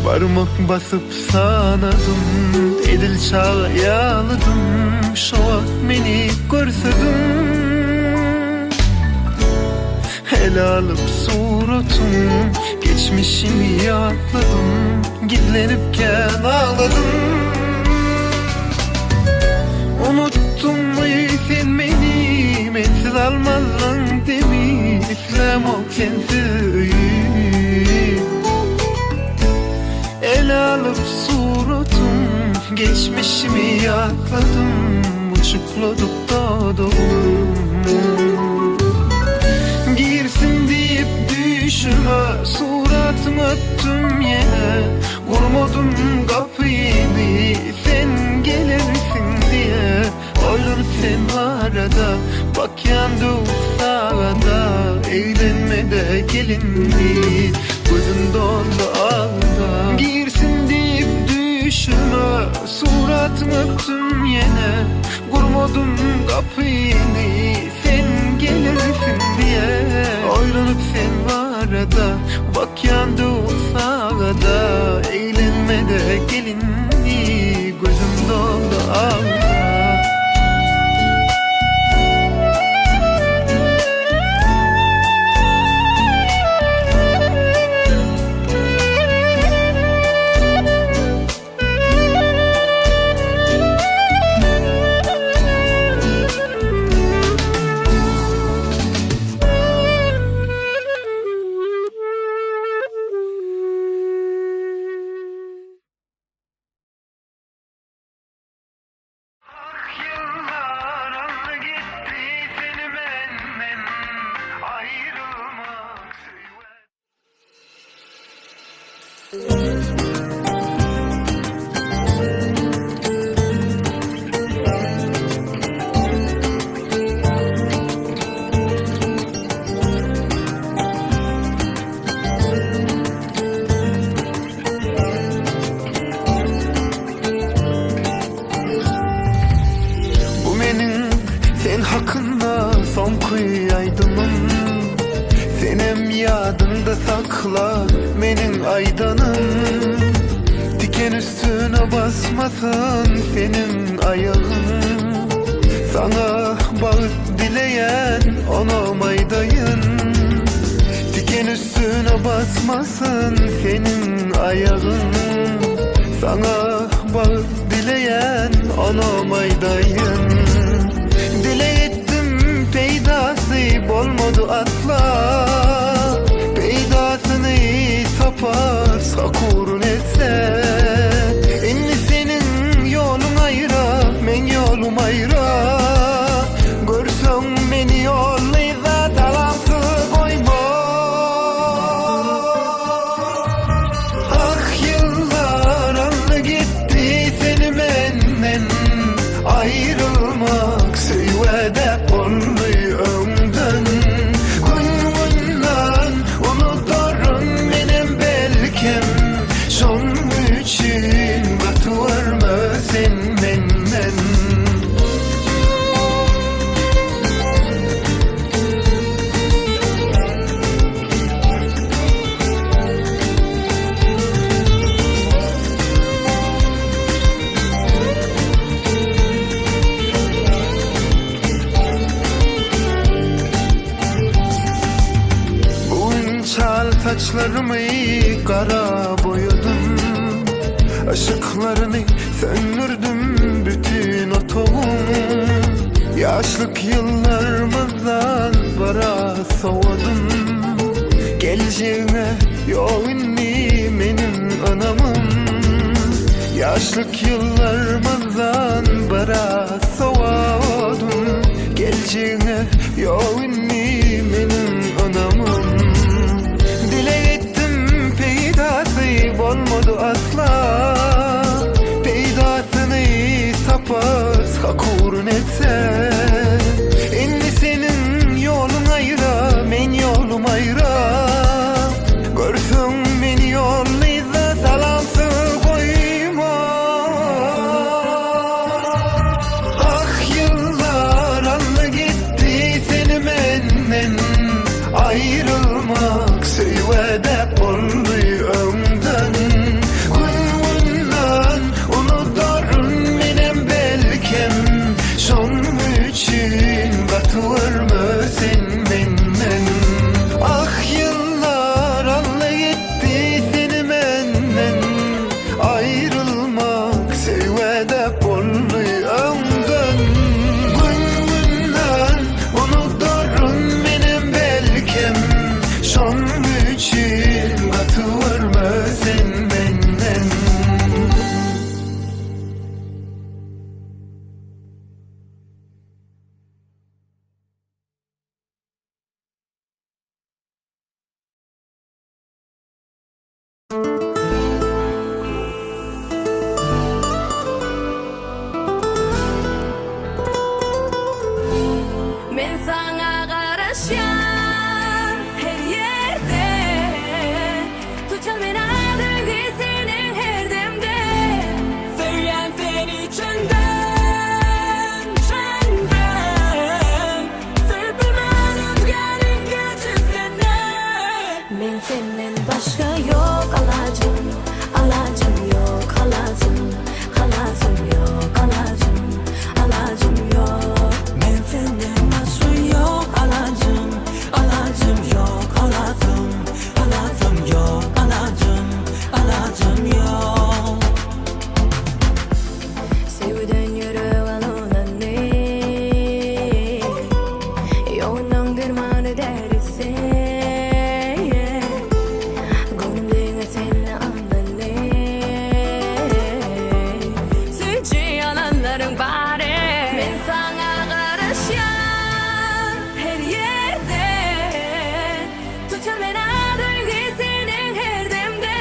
Parmak basıp sanadım, edil çağıyaladım. Şu an beni görsedim, el alıp suratım, geçmişimi yatladım. Gizlenipken ağladım. Unuttun mu sen beni, mensiz almazsan demi, İslam ol sensiz. El alıp suratım, geçmişimi yatladım, uçukladık doğdum. Girsin deyip düşüme, suratımı öptüm yine. Vurmadım kapıyı, sen gelirsin diye. Oynanıp sen arada, bak yandık sağda. Eğlenmede gelinli, gözüm dolu ağda. Girsin deyip düşüme, suratımı öptüm yine. Vurmadım kapıyı, sen gelirsin diye. Oynanıp sen varada, bak yandık sağda. Eğlenmede gelinli, gözüm dolu ağda. sakla benim aydanım. Diken üstüne basmasın senin ayağın. Sana bağıt dileyen ona maydayın. Diken üstüne basmasın senin ayağın. Sana bağıt dileyen ona maydayın. Dile ettim peydası olmadı asla. Misal saçlarımı kara boyadım, Işıklarını söndürdüm bütün o tohum. Yaşlık yıllarımızdan bara soğudum. Geleceğine yol inni benim anamım. Yaşlık yıllarımızdan bara soğudum. Geleceğine yol inni benim anamım. Dile ettim peydası olmadı asla. Peydasını tapaz hakurun etse. Inni senin yolun ayra, men yolum ayra. Görsün beni yolluysa salamsız koyma. Ah yıllar allı gitti seni menden. Ayrılmak sevede oldu ömden. Gününden unutarım benim belkem. Son için katılırma sen benden. Ah yıllar allı gitti seni benden. Ayrılmak sevede oldu ömden. Gününden unutarım benim belkem. Son için katılırma sen benden. Men sana karışan her yerde. Tutar beni adırgı senin her demde. Söyleyen seni içinden, içinden. Söyleyip bilmem özgenin geçip senden. Men senden başka yok alacım, alacım yok halacım, halacım yok alacım, alacım yok. Men senden başka yok alacım, alacım yok halacım, halacım yok alacım, alacım yok. Sevden yürü alınan ne? Yoğundan dermanı derisi. Gönlümden seni anla ne? Sütçü yalanların bari. Ben sana karışan her yerde. Tutar beni adırgı senin her demde.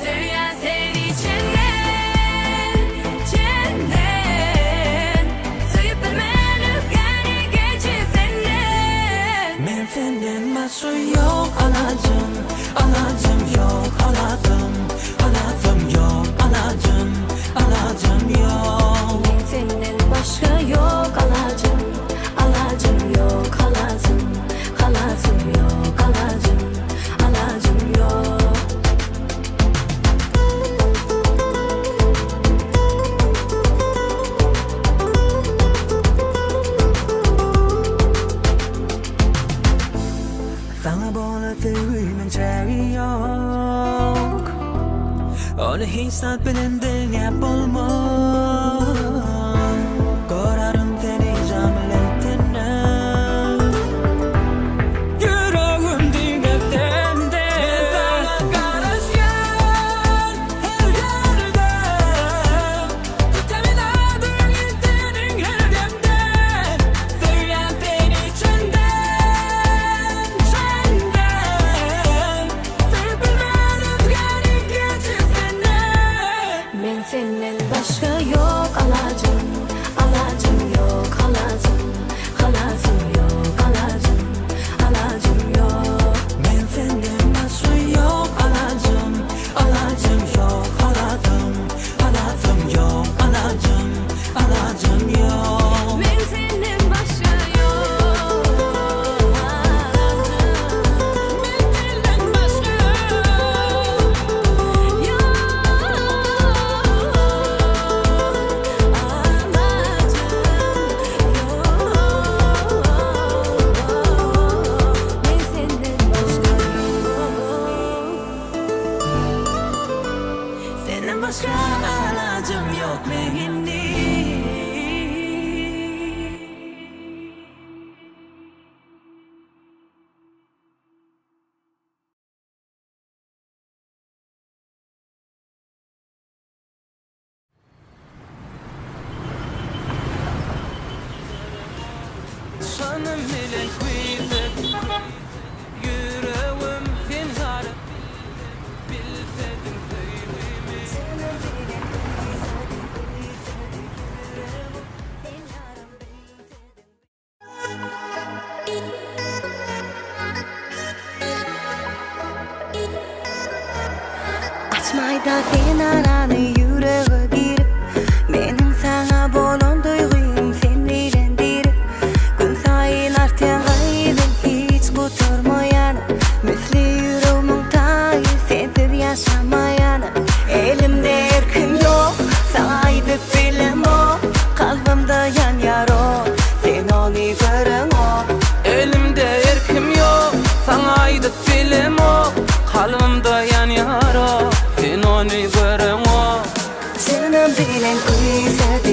Söyleyen seni içinden, içinden. Söyleyip bilmem özgeni geçip senden. Men senden başka yok alacım, alacım yok alacım, alacım yok alacım, alacım yok. Men senden başka yok alacım, alacım yok alacım, alacım yok alacım, alacım yok. Sana böyle sevgimin çeri yok. Onu hisset bilindin hep olmaz. Korarım seni camiletine. Yüreğim dinletten de. Sana karışan her yerde. Tutamın adın gittiğinin her demde. Söyleyen seni içinden, içinden. Sevip bilmem özgeni geçip senden. Men senden başka yok alacım, Şanım bilen kuyset yüreğim sen yarım bilsedim söylemi Açmayda sen aranı yüreğe girip Menin sana bolan duyguyum sen eğlendirip Gün sayın artan gaydın hiç kuturmayan Müsli yüreğimin tayı sensiz yaşamayan Elimde erkim yok sana aydıp bilem o Kalbimde yan yaro sen onu görün o Elimde erkim yok sana aydıp bilem o Kalbimde yan yaro sen onu görün o Canım bilen kuysedi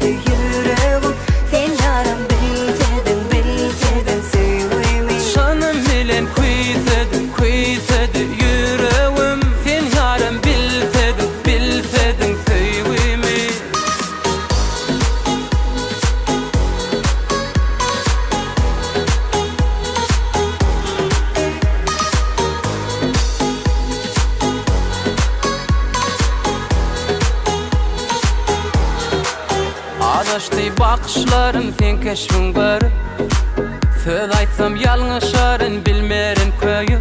yüreğim Sen yarım bilsedin sevimi Şanım bilen kuyset yüreğim Sen yarım bilsedin sevimi Adaştı bakışların sen keşfin görüp Söz aytsam yalnışarın bilmerin köyüp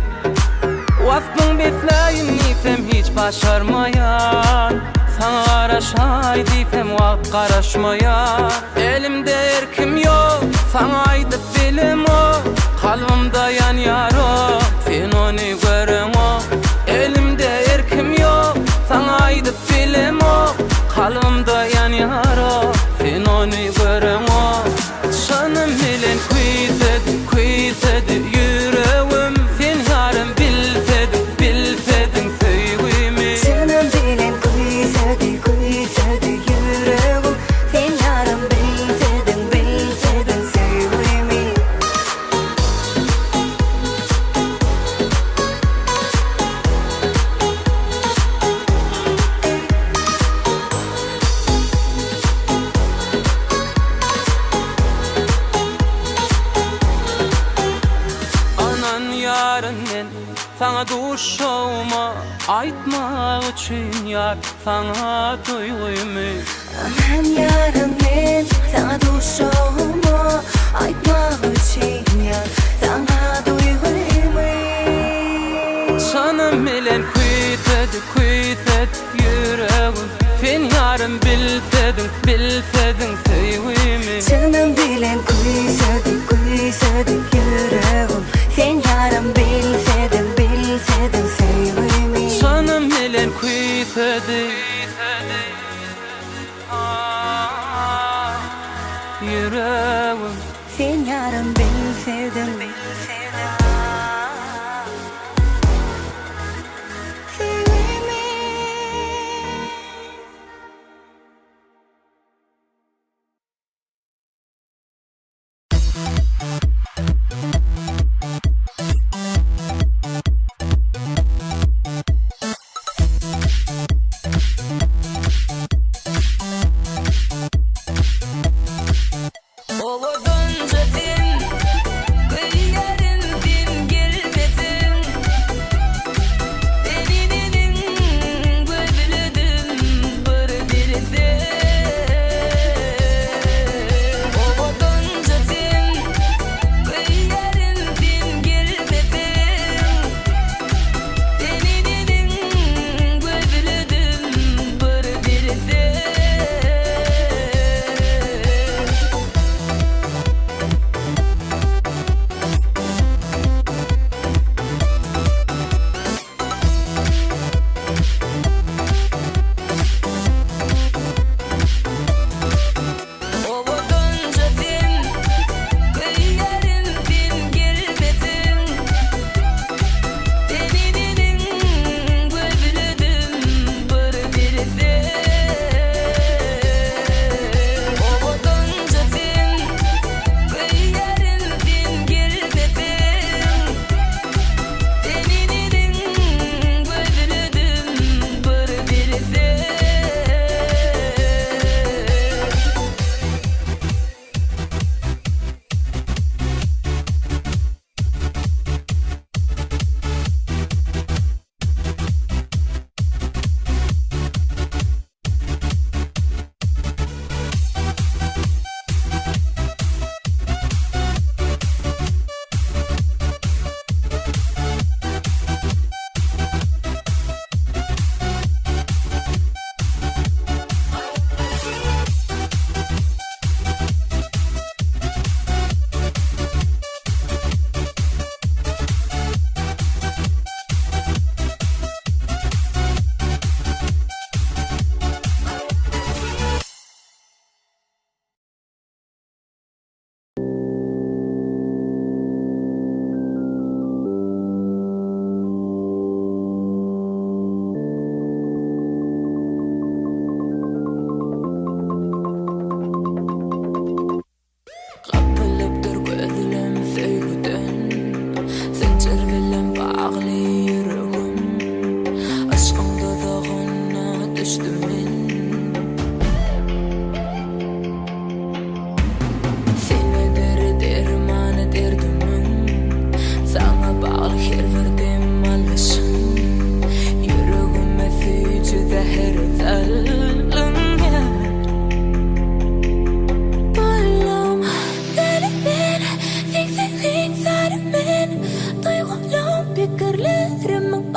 Vaktın besleyin niysem hiç başarmayan Sana araşay diysem vakt karışmayan Elimde erkim yok sana aydıp bilim o Kalbimde yan yaro sen onu görün o Elimde erkim yok sana aydıp bilim o Kalbimde yan yaro sen onu görün o Şanım bilen kuyset yüreğim Sen yarım bilsedin sevimi Canım bilen kuysedi yüreğim Sen yarım bilsedin sevimi Anan yarın men sana duşağıma Aytmak için yar sana duyguyumu Aman yarın ben sana duşağıma Aytmak için yar sana duyguyumu Şanım bilen kuyset yüreğim Sen yarım bilsedin sevimi Canım bilen kuysedi yüreğim Sen yarım bilsedin sevimi Şanım bilen kuysedi yüreğim Sen yarım bilsedin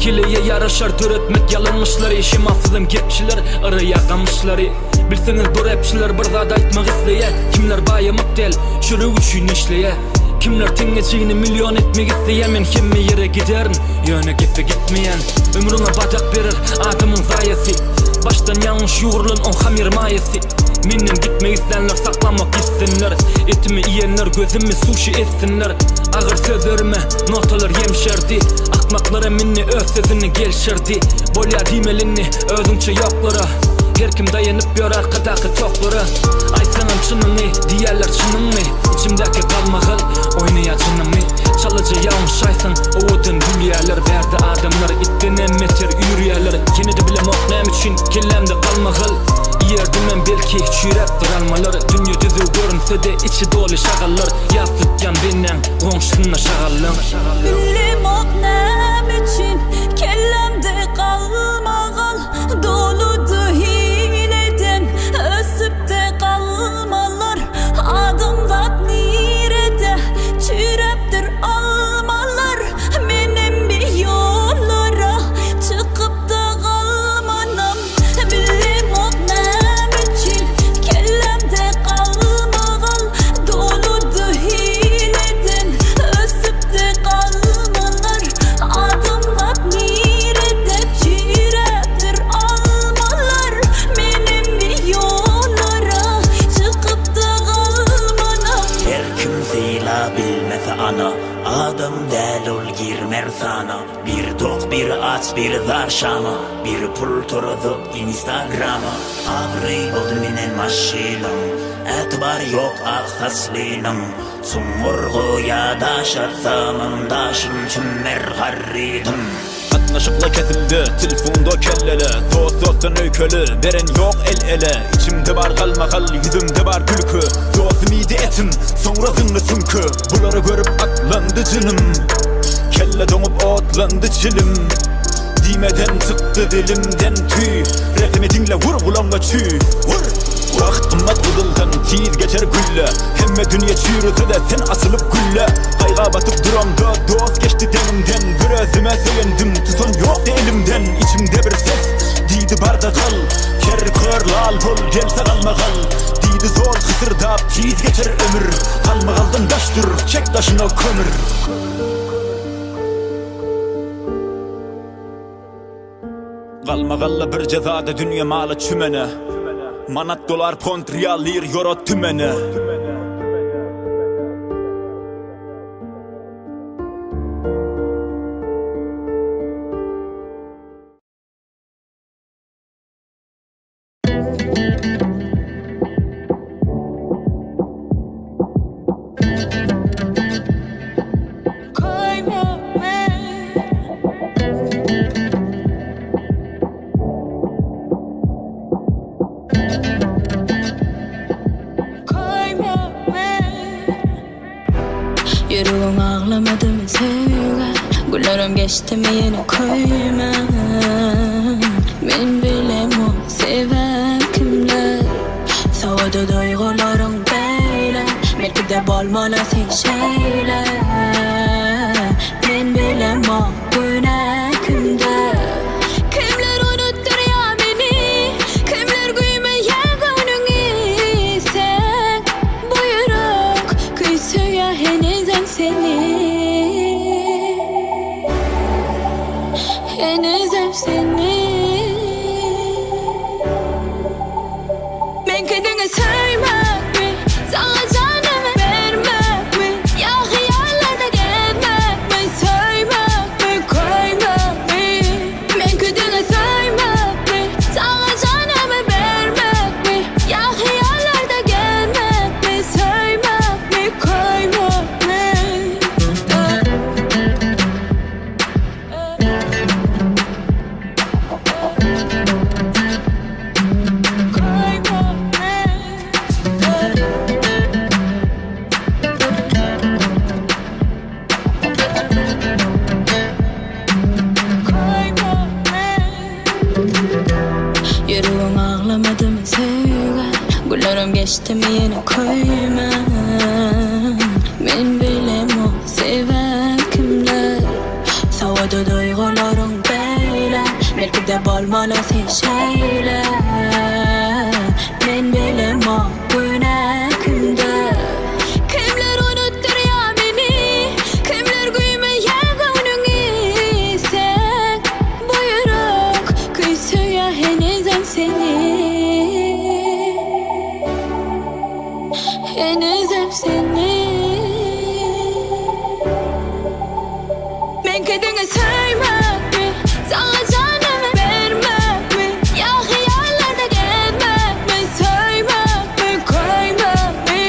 Kileye yaraşar döretmek yalanmışları, şemafsızım gepçiler araya qamışları. Bilseniz bu rapçiler bir zat aytmak isteye, kimler bayamık del şürük üçün işleye. Kimler tengeciğini milyon etmek isteye, men hemme yere giderin yöne gitti gitmeyen. Ömrüne badak verir adamın zayesi, baştan yanlış yoğurulan on hamir mayesi. Menden gitmek istenler saklamak istenler, etimi yiyenler gözümü sushi etsinler. Ağır sözlerime notalar yemşerdi, akmaklara minni öz sözünü gelşerdi. Bolya dimelini özünçe yoklara, her kim dayanıp yor arkadaki toklara. Ay sanam çınını diyerler çınını, içimdeki kalmağıl oynaya çınımı. Çalıcı yağmış aysan oğudun gülüyerler, verdi adamlar itten emmeter yürüyerler. Yine de bilem oknam için kellemde kalmağıl, yerdim ben belki çüreptir almalar. Dünya düzü görünse de içi dolu şağallar, yastıkyan benden komşusuna şağallım. Bilim oknam için kellemde kalmağal, doludu hileden ösüp de kalmalar. Adım zat nirede çüreptir almalar, benim bir yollara çıkıp da kalmanam. Bilim oknam için kellemde kalmağal, doludu hileden ösüp de kalmalar. Adım zat nirede çüreptir almalar, benim bir yollara çıkıp da kalmanam. Her kimseyle bilmese ana, adam del ol girmer sana. Bir tok, bir aç, bir zarşama, bir pul turuzup Instagram'a. Ağrıy oldu minen maşilim, etibar yok aksaslıyım. Sumurguya daş atsamın, daşım çümmer garridim. Atnaşıkla kesildi telefonda kellele, dost dostun öykölü veren yok el ele. İçimde var kalmakal, yüzümde var gülkü, dostum iyiydi etim sonra zınlı sünkü. Bunları görüp atlandı canım, kelle donup otlandı çilim. Dimeden çıktı dilimden tüy, rapimi dinle vur kulağına çüy. Vur! Vakit kımmat kuduldan tiz geçer gülle, hemme dünya çürüsü de sen asılıp gülle. Kayga batıp duramda dost geçti denimden, bir özüme sevindim tutun yok elimden. İçimde bir ses diydi barda kal, ker kör lal bol gelse kalma kal. Diydi zor kısırdap tiz geçer ömür, kalma kaldın daştır çek taşına kömür. Kalma kalla bir cezada dünya malı çümene, manat dolar pont riyal lir euro tümene. Yüreğim ağlamadı mı sevga, güllerim geçti mi yine koyma. Men bilem o seven kimler, savada duygularım böyle. Belki de bolmalı sen şeyler, men bilem o günah kimde. Kimler unuttur ya beni, kimler gülmeyen gönlünü sen. Buyuruk kıysuya henüzen seni, henüzem seni. Ben kendine saymak mı, sana canımı vermek mi, ya hayallerde gelmek mi, saymak mı, koymak mı. Ben kendine saymak mı, sana canımı vermek mi, ya hayallerde gelmek mi, saymak mı, koymak mı. Yüreğim ağlamadı mı sevga, güllerim geçti mi yine koyma. Men bilem o seven kimler, savada duygularım belki de bolmalı şeyler. Men bilem o güne kimde. Kimler unuttur ya beni, kimler güymeye gönlünü sen. Buyuruk kıysuya henüzem seni, henüzem seni. Men kedine saymak mı, sana canımı vermek mi, ya hayallarda gezmek mi, saymak mı, koymak mı?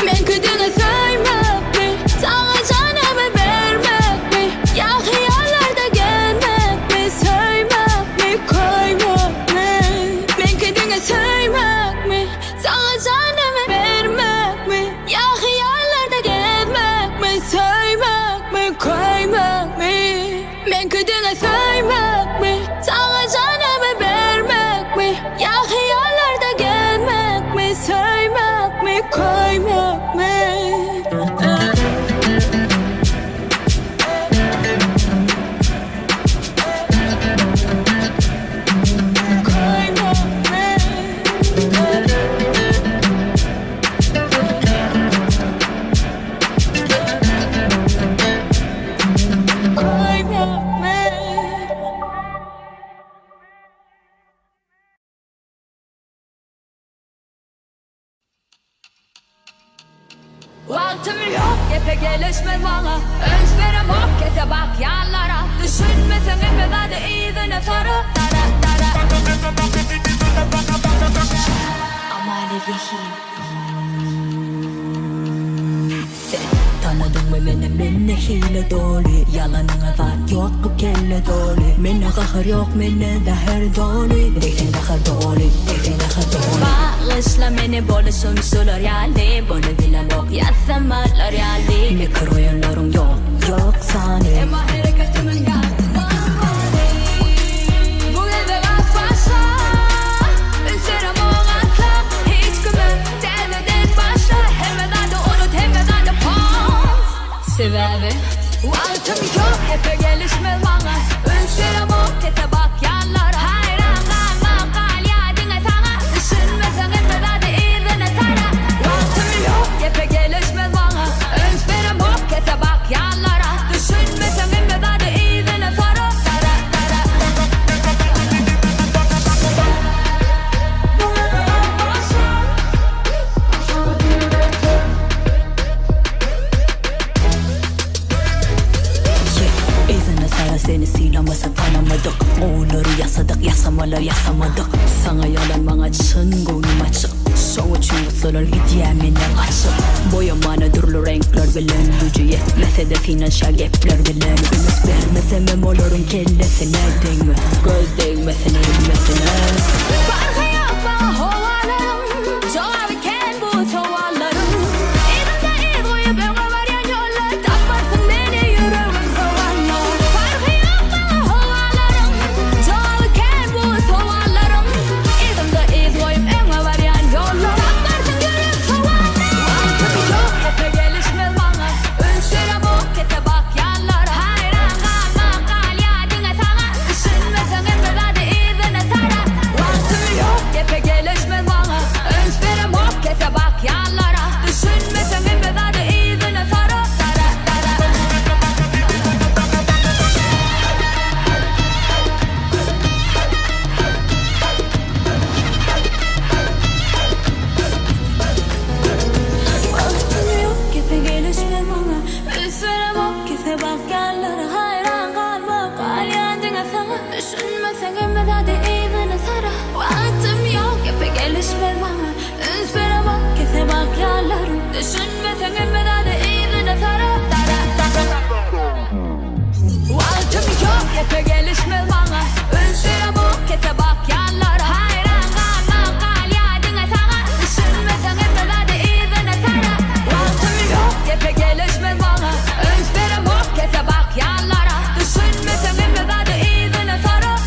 Men kedine saymak mı, sana canımı vermek mi, ya hayallarda gezmek mi, saymak mı, koymak mı? Men kedine saymak mı, sana canımı vermek mi, ya hayallarda gezmek mi, saymak mı, koymak mı? Men kedine saymak mı, sana canımı vermek mi, ya hayallarda gezmek mi, saymak mı, koymak mı? Vaktim yok, gepe gelişmez bana. Özverem ok, kese bak yanlara. Düşünmesen emme de iyidine sarı. Amali vihim. Sen tanıdın mı beni hile dolu. Yalanına vaat yok bu kelle dolu. Mene kahır yok, mene zahir dolu. Deksen kahır dolu, deksen kahır dolu. Bağışla beni böyle sönüsüler yaldi. Böyle bilen yok yazamalar yaldi. Ne kır oyunlarım yok, yok sani. Ema hareketimin yapmalı. Bu eve bak başla. Üzerim o atla. Hiç gümüm demeden başla. Hemen de unut, hemen de pause. Sebebi vaktim yok, hep gelişmez bana. Üzerim o kese bak yanlara. Hayran kalma kal yadine sana. Düşünmesen emme de iyidine sana. Vaktim yok, hep gelişmez bana. Özverem o kese bak yanlara. Düşünmesen emme de iyidine sana. İzine sara seni silamasa tanımadık. Onları yasadık, yasamalar yasamadık. Sana yalan bana çın gönlüm açık. Şov için usulur gidiyeminen açık. Boyamana durlu renkler bilen gücü yetmese de finansal gepler bilen. Ümit vermese memoların kellesine değme. Göz değmesine inmesine. Farkı yok bana hovalarım. Cevabıken bu soğallarım. İzimde iz koyup öne varyan yollar. Taparsın beni yüreğim soğanlar. Farkı yok bana hovalarım. Cevabıken bu soğallarım. İzimde iz koyup öne varyan yollar. Taparsın yüreğim soğanlar. Vaktim yok, hep gelişmez bana. Ölçürem o kese bak yanlara. Hayran kalma kal yadine sana. Düşünmesen emme de iyidine sana. Vaktim yok, hep gelişmez bana. Ölçürem o kese bak yanlara. Düşünmesen emme de iyidine sana. Vaktim yok, kefe gelişme bana. Üstverem ok, kese bak yerlere. Hayran kalma, kal yandine sana. Düşünmesen emme de iyidine sana. Vaktim yok, kefe gelişme bana. Üstverem ok, kese bak yerlere. Düşünmesen emme de iyidine sana. Vaktim yok, kefe gelişme bana. Üstverem ok, kese bak yerlere. Hayran kalma, kal yandine sana. Düşünmesen emme de iyidine sana. Vaktim yok, kefe gelişme bana. Üstverem ok, kese bak yerlere. Düşünmesen emme de iyidine sana.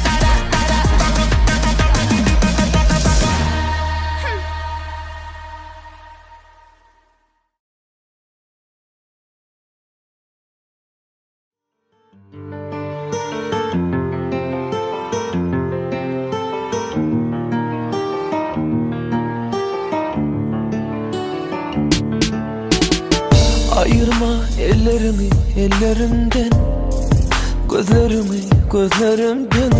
Alma ellerimi ellerimden, gözlerimi gözlerimden,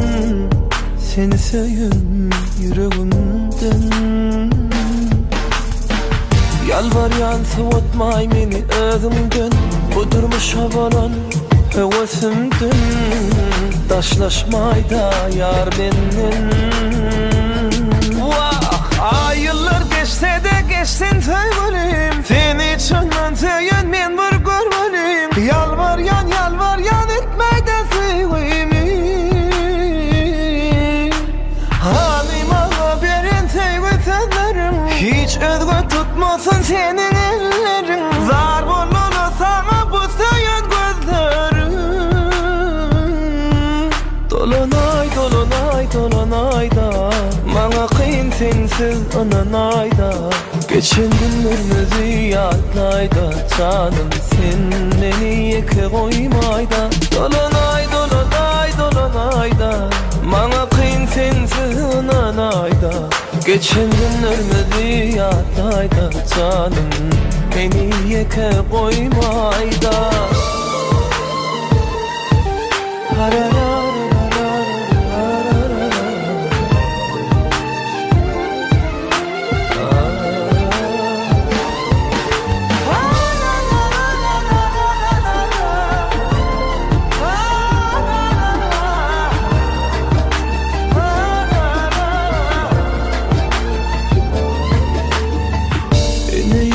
seni seveyim yüreğimden. Yalvaryan soğutmay meni özümden, bu durmuş havalan hevesimden. Taşlaşmay da yar benden. Vah, ay yıllar geçse de geçsin sevgilim, seni içinden seyen men bir görmelim. Yalvaryan etmey de sevgimi, halima verin sevgi sözlerim. Hiç özgü tutmasın senin ellerin, zar bulunu sana bu seyen gözlerim. Dolanay dolanay dolanay da, bana kıyın sensiz ananay da. Geçen günlerimizi yadlay da, canım sen beni yeke koymay da. Dolanay dolanay dolanay da, bana kıyın sensiz ananay da. Geçen günlerimizi yadlay da, canım beni yeke koymay da.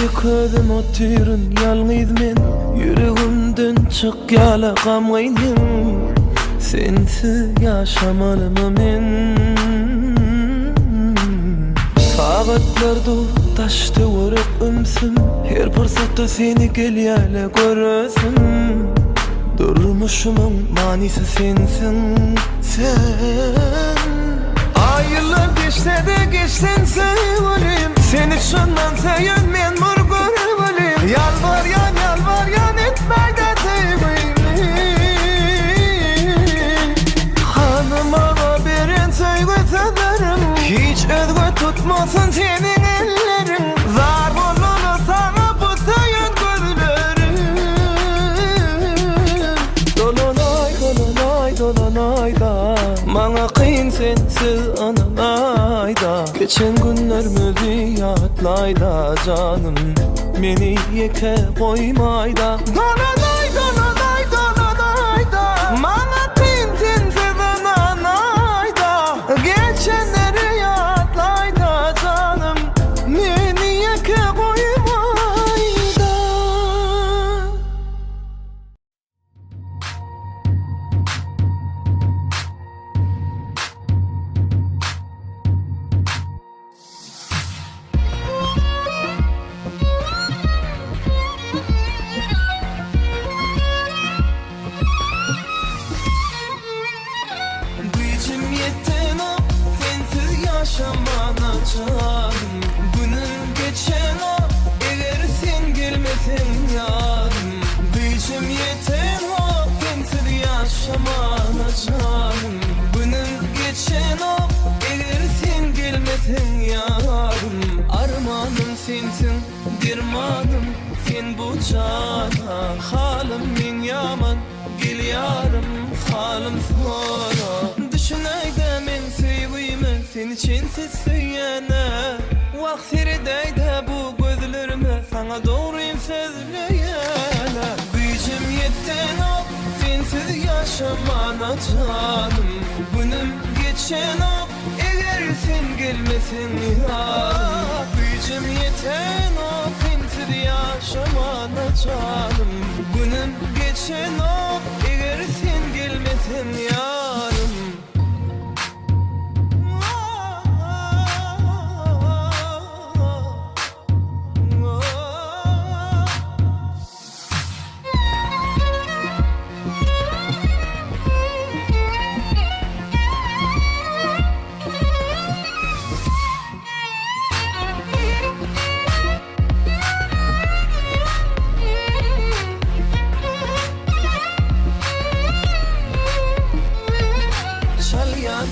Yıkadım o tırın yalnız men, yüreğimden çık yala gamgaydım. Sensiz yaşamalımı men. Saatlarda taştı vurup ümsüm, her fırsatta seni gel yala görürsün. Durmuşumun manisi sensin sen. Ay yıllar geçse de geçsen sevgilim, seni şundan seyen men mor görebilim. Yalvaryan etmey de sevgimi, hanıma verin sevgi sözlerim. Hiç özgü tutmasın senin ellerin, zar bulunu sana bu seyen gözlerim. Dolanay dolanay dolanay da, bana kıyın sensiz ananay da. Geçen günlerimizi yadlay da, canım beni yeke koymay da. Dolanay dolanay dolanay da, bana kıyın sensiz ananay da. Geçenleri yadlay da, canım beni yeke koymay da. Gücüm yetten o, sensiz yaşamana canım. Günün geçen o, eğer sen gelmesen yarım. Gücüm yetten o, sensiz yaşamana canım. Günün geçen o, eğer sen gelmesen yarım. Armanım sensin, dirmanım sen bu cana. Halim min yaman, gel yarım halim sana. Düşünay da men sevgimi, sen içinsiz söyleyene. Vaktiri de bu gözlerime, sana doğruyum sözleyene. Gücüm yetten o, sensiz yaşamana canım. Günüm geçen o, eğer sen gelmesin ya. Gücüm yetten o, sensiz yaşamana canım. Günüm geçen o, eğer sen gelmesin yarım.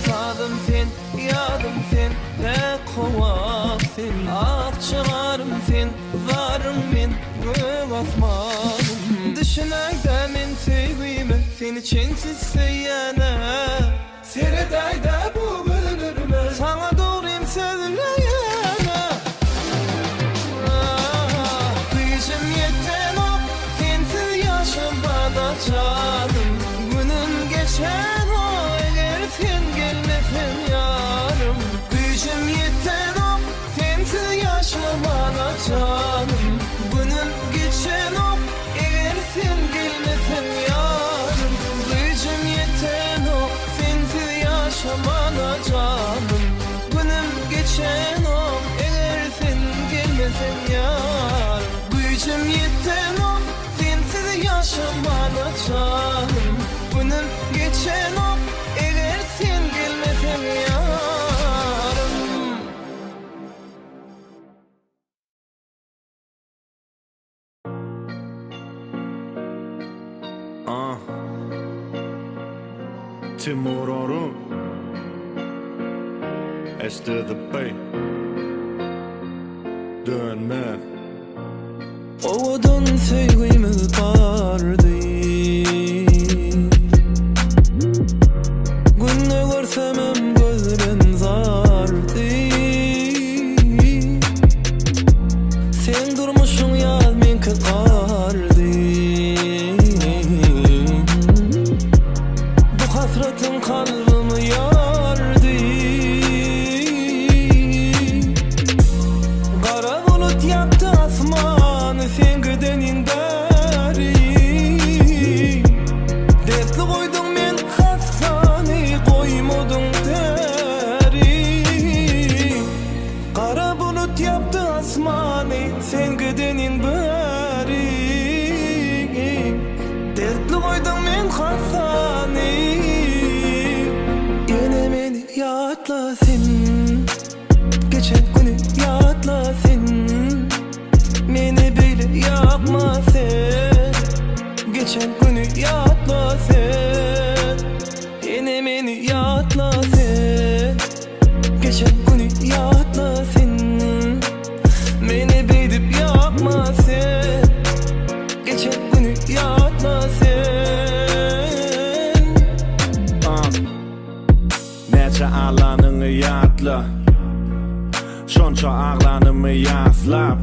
Yadım sen, yadım sen, pek kovak sen. Ak çıkarım sen, varım ben, göv atmadım. Düşünäýde men sevgimi seni çensiz seýene Seredayda bu bölünürme sana doğruyum sözleyene Gücüm yetten o sensiz yaşamada canım Günün geçen o eğer sen gelmesen yarım Gücüm yetten o sensiz yaşamada canım Günün geçen o eğer sen gelmesen yarım Gücüm yetten o sensiz yaşamana canım Günüm geçen o eğer sen gelmesen yarım Gücüm yetten o sensiz yaşamana canım Günüm geçen o eğer sen gelmesen yarım Timur Orun Esther the Bay Dönme Ovadan sevgimiz vardı Günne görsemem gözlerim zardı Sen durmuşsun yaz men kızardı Bu hasretin kalbimi yardı Kara bulut yaptı asmanı sen gidenin beri Dertli koydun men hassani koymadın teri Kara bulut yaptı asmanı sen gidenin beri Dertli koydun men hassani Yine beni yatla sen Geçen günü yatla sen Beni böyle yapma sen Geçen günü yatla sen Yine beni yatla sen Geçen günü yatla sen Beni böyle yapma sen Geçen günü yatla sen Neçe alanını yatla Şonça ağlanımı yaslap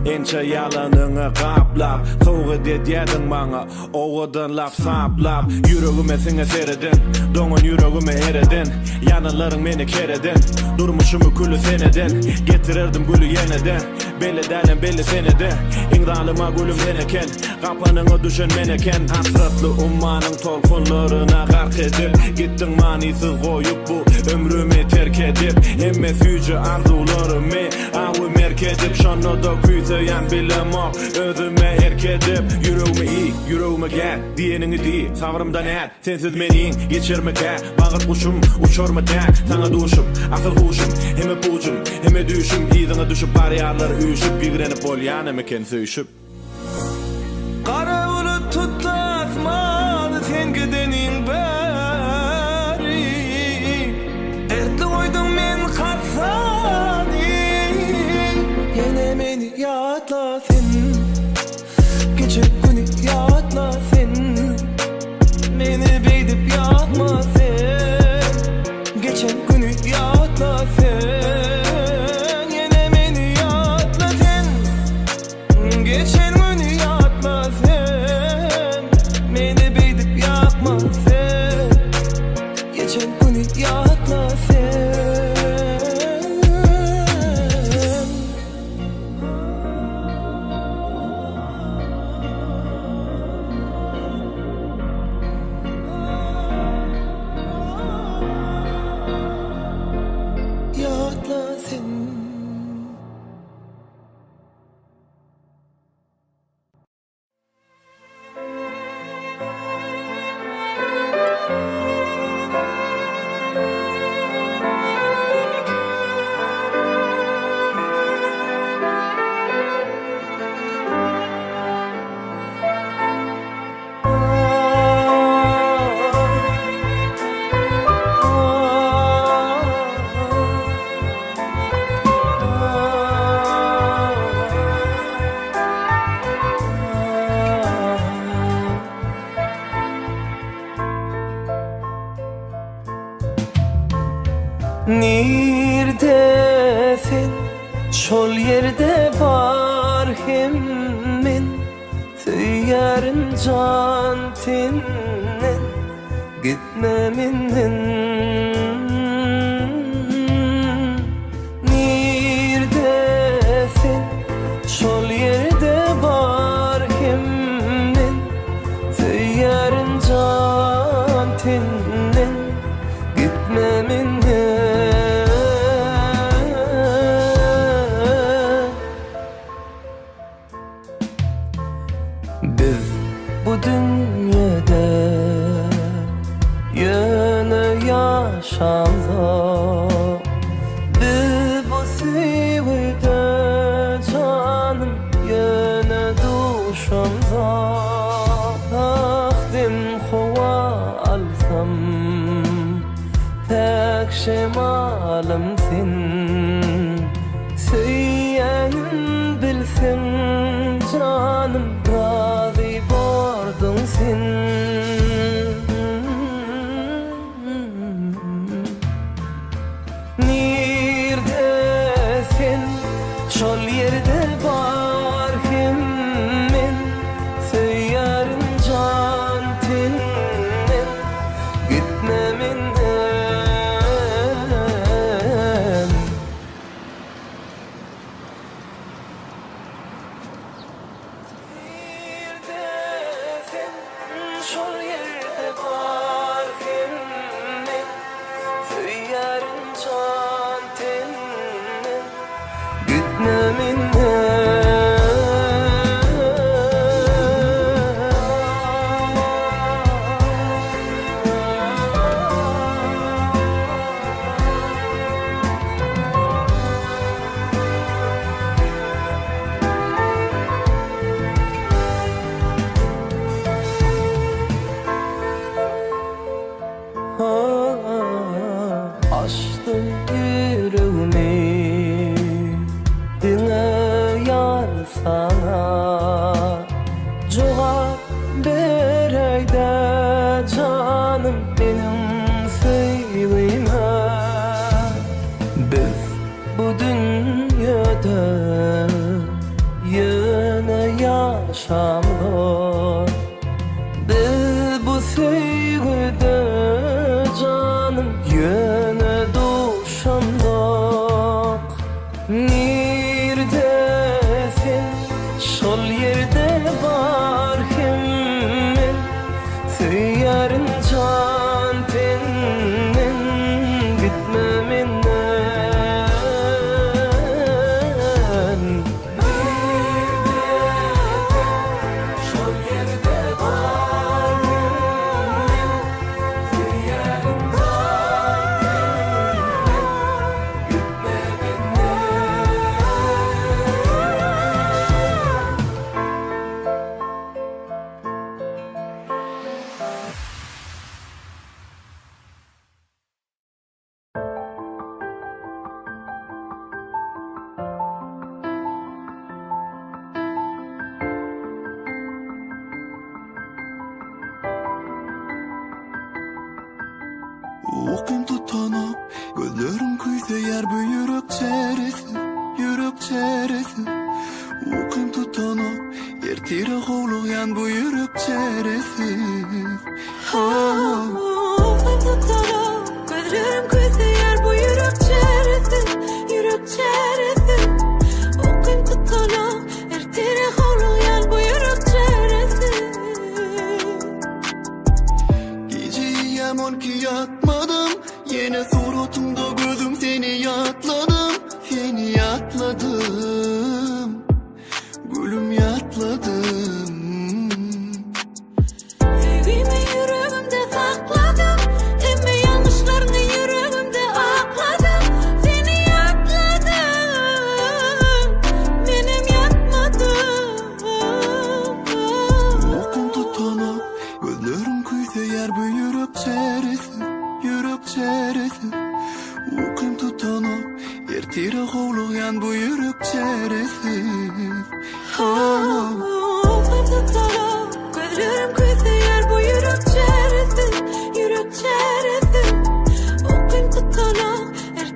Ençe yalanını qaplap Soğu dediyedin bana Oğudun laf saplap Yüreğime sine seredin Doğun yüreğime eredin Yanıların beni keredin Durmuşumu külü senedin Getirirdim gülü yeniden Belli delen belli senede İndalıma gülüm seneken Kapanını düşen meneken Hasratlı ummanın tolkunlarına gark edip Gittin manisiz koyup bu ömrümü terk edip Emme süyücü arzularımı Avu merk edip Şonu da küyseyen bilemok Özüme erk edip Yüreğime iyi, yüreğime gel Diyenini di, savrımdan et Sensiz menin, geçirme gel Bağır kuşum, uçor mu der Sana duşum, asıl huşum Heme bucum, heme düşüm İzine düşüp bariyarları üşüp Bigrenip ol yanıma ken söyüşüp Kara bulut tuttu asmanı sen gidenin beri Dertli koydum men hassani Yine beni yatla sen Geçen günü yatla sen Beni beydip yatma sen Geçen günü yatla sen Yine beni yatla sen Geçen günü yatla sen Beni beydip yapma sen Geçen günü yatla sen Yatla sen Nirdesin şol yerde bar hemmin Tüyarın can tinnen gitmeminden Nirdesin şol yerde bar hemmin Tüyarın can tinnen gitmeminden Biz bu dünyada yine yaşamda Biz bu sevgide canım yine duşamda Akdim hova alsam tek şemalım sen Söylenim bilsin canım razı bordun sen Nirdesin şol yerde bar hemmin Söylerin can tinnen gitmeminden Nirdesin şol yerde bar hemmin Söylerin can tinnen Açtım yüreğimi dine yar sana Cevap bereyde canım benim sevgime Biz bu dünyada yine yaşamda Biz bu sevgide canım yine duşamda Nirdesin şol yerde bar hemmin Söylerin can tinnen gitmeminden Nirdesin şol yerde bar hemmin Söylerin Okum tutanıp gözlerim kuysa yer bu yürek çeresi Okum tutanıp yer tira hovlayan bu yürek çeresi Okum tutanıp gözlerim kuysa yer bu yürek çeresi Okum tutanıp yer tira hovlayan bu yürek çeresi Geceyi yaman ki yatmadım Yine suratımda gözüm seni yatladım Gülüm yatladım Sevgimi yüreğimde sakladım Emme yanlışlarını yüreğimde akladım Seni yatladım Benim yatmadım Okum tutanıp gözlerim kuysa yer bu yürek çeresi Okum tutanıp yer tira hovlayan bu yürek çeresi Okum tutanıp gözlerim kuysa yer bu yürek çeresi Okum tutanıp yer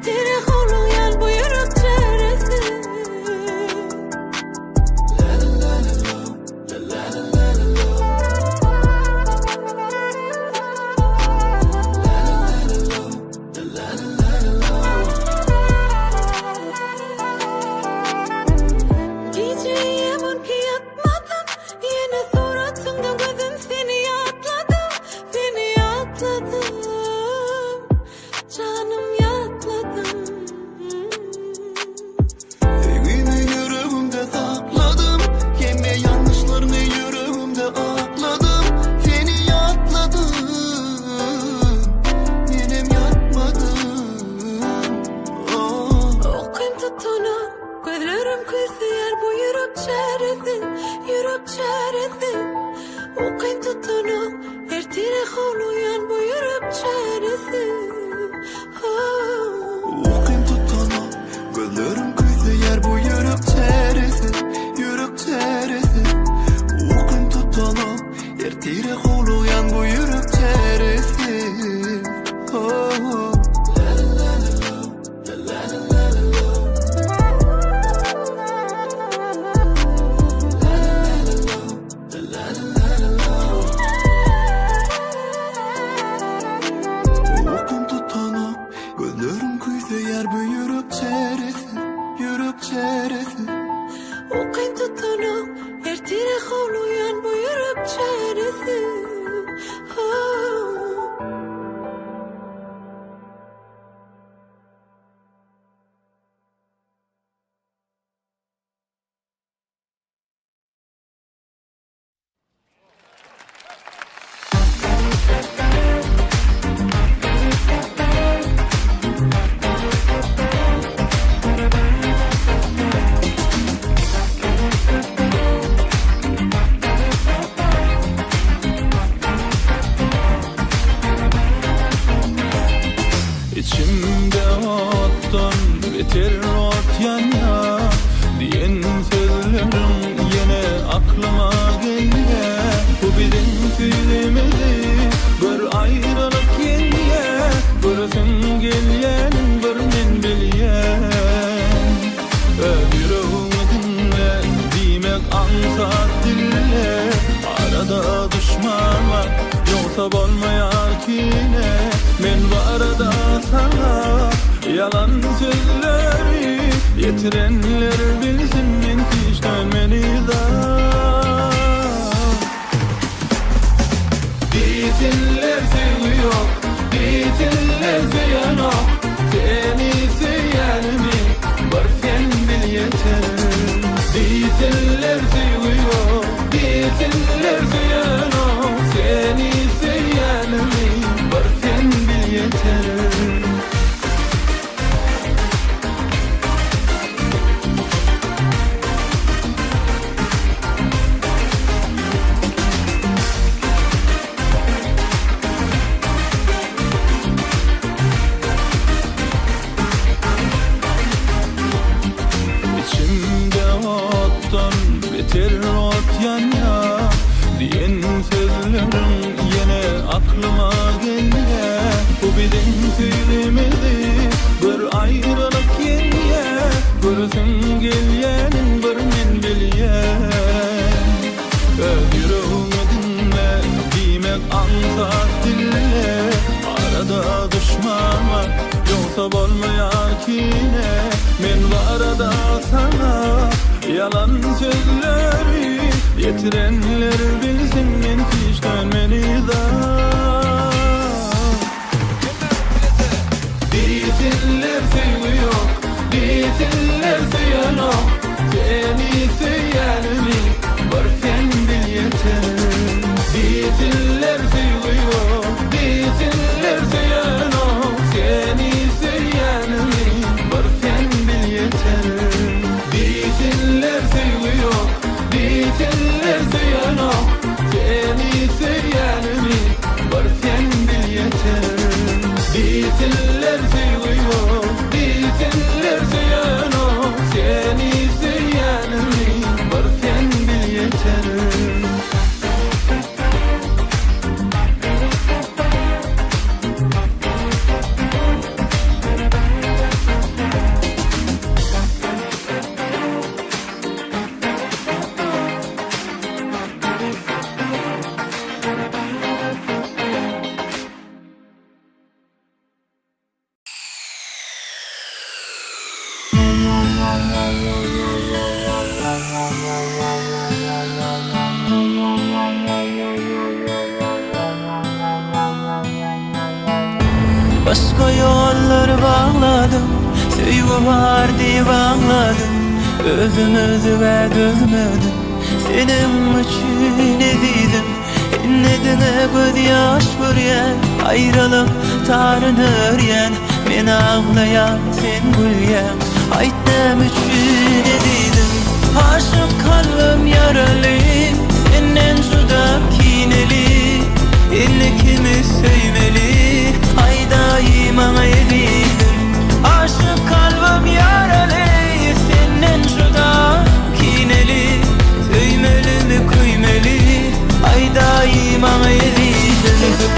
İçimde ottan beter ot yana diyen sözlerim yine aklıma gelye. Bu bizim söylemedi bir ayrılık gelye. Görürsün gelyen bir men bilyen. Yüreğimi dinle demek ansat dille. Arada düşman var yoksa bolmayar kine. Men barada sana yalan sözleri yetirenler bilsin men hiç dönmeni da. Diyenler sevgi yok, diyenler seyan yok. Seni seyan mi var sen bil yeter. Diyenler sevgi yok, diyenler seyan yok. Seni seyan mi var sen bil yeter. İçimde ottan beter ot yana diyen sözlerim yine aklıma gelye. Bu bizim söylemedi bir ayrılık gelye. Görürsün gelyenin bir men bilyen. Yüreğimi dinle demek ansat dille. Arada düşman var yoksa bolmayar kine. Men barada sana yalan sözleri yetirenler bilsin men hiç dönmeni da. Diyenler sevgi yok, diyenler seyan yok. Seni seyan mi var sen bil yeter. Diyenler sevgi yok, diyenler seyan yok. Seni seyan mi var sen bil yeter. Diyenler sevgi yok, diyenler seyan yok. Seni seyan mi var sen bil yeter. Diyenler sevgi yok, diyenler seyan yok. Seni seyan mi var sen bil yeter. Başka yollar bağladım, sevgi var diye bağladım. Özümüzü ve dözmedim, senin için ezizim. Nedine göz yaş vuryen, ayrılık tarınır yen. Men ağlayan sen gülyen, aytnem için ezizim. Aşık kalbim yaralı, senden juda kineli. Elini kimi sevmeli, ayda bana ezizim. Aşık kalbim yaralı, senden juda kineli. Söymeli mi kıymeli, ayda bana ezizim.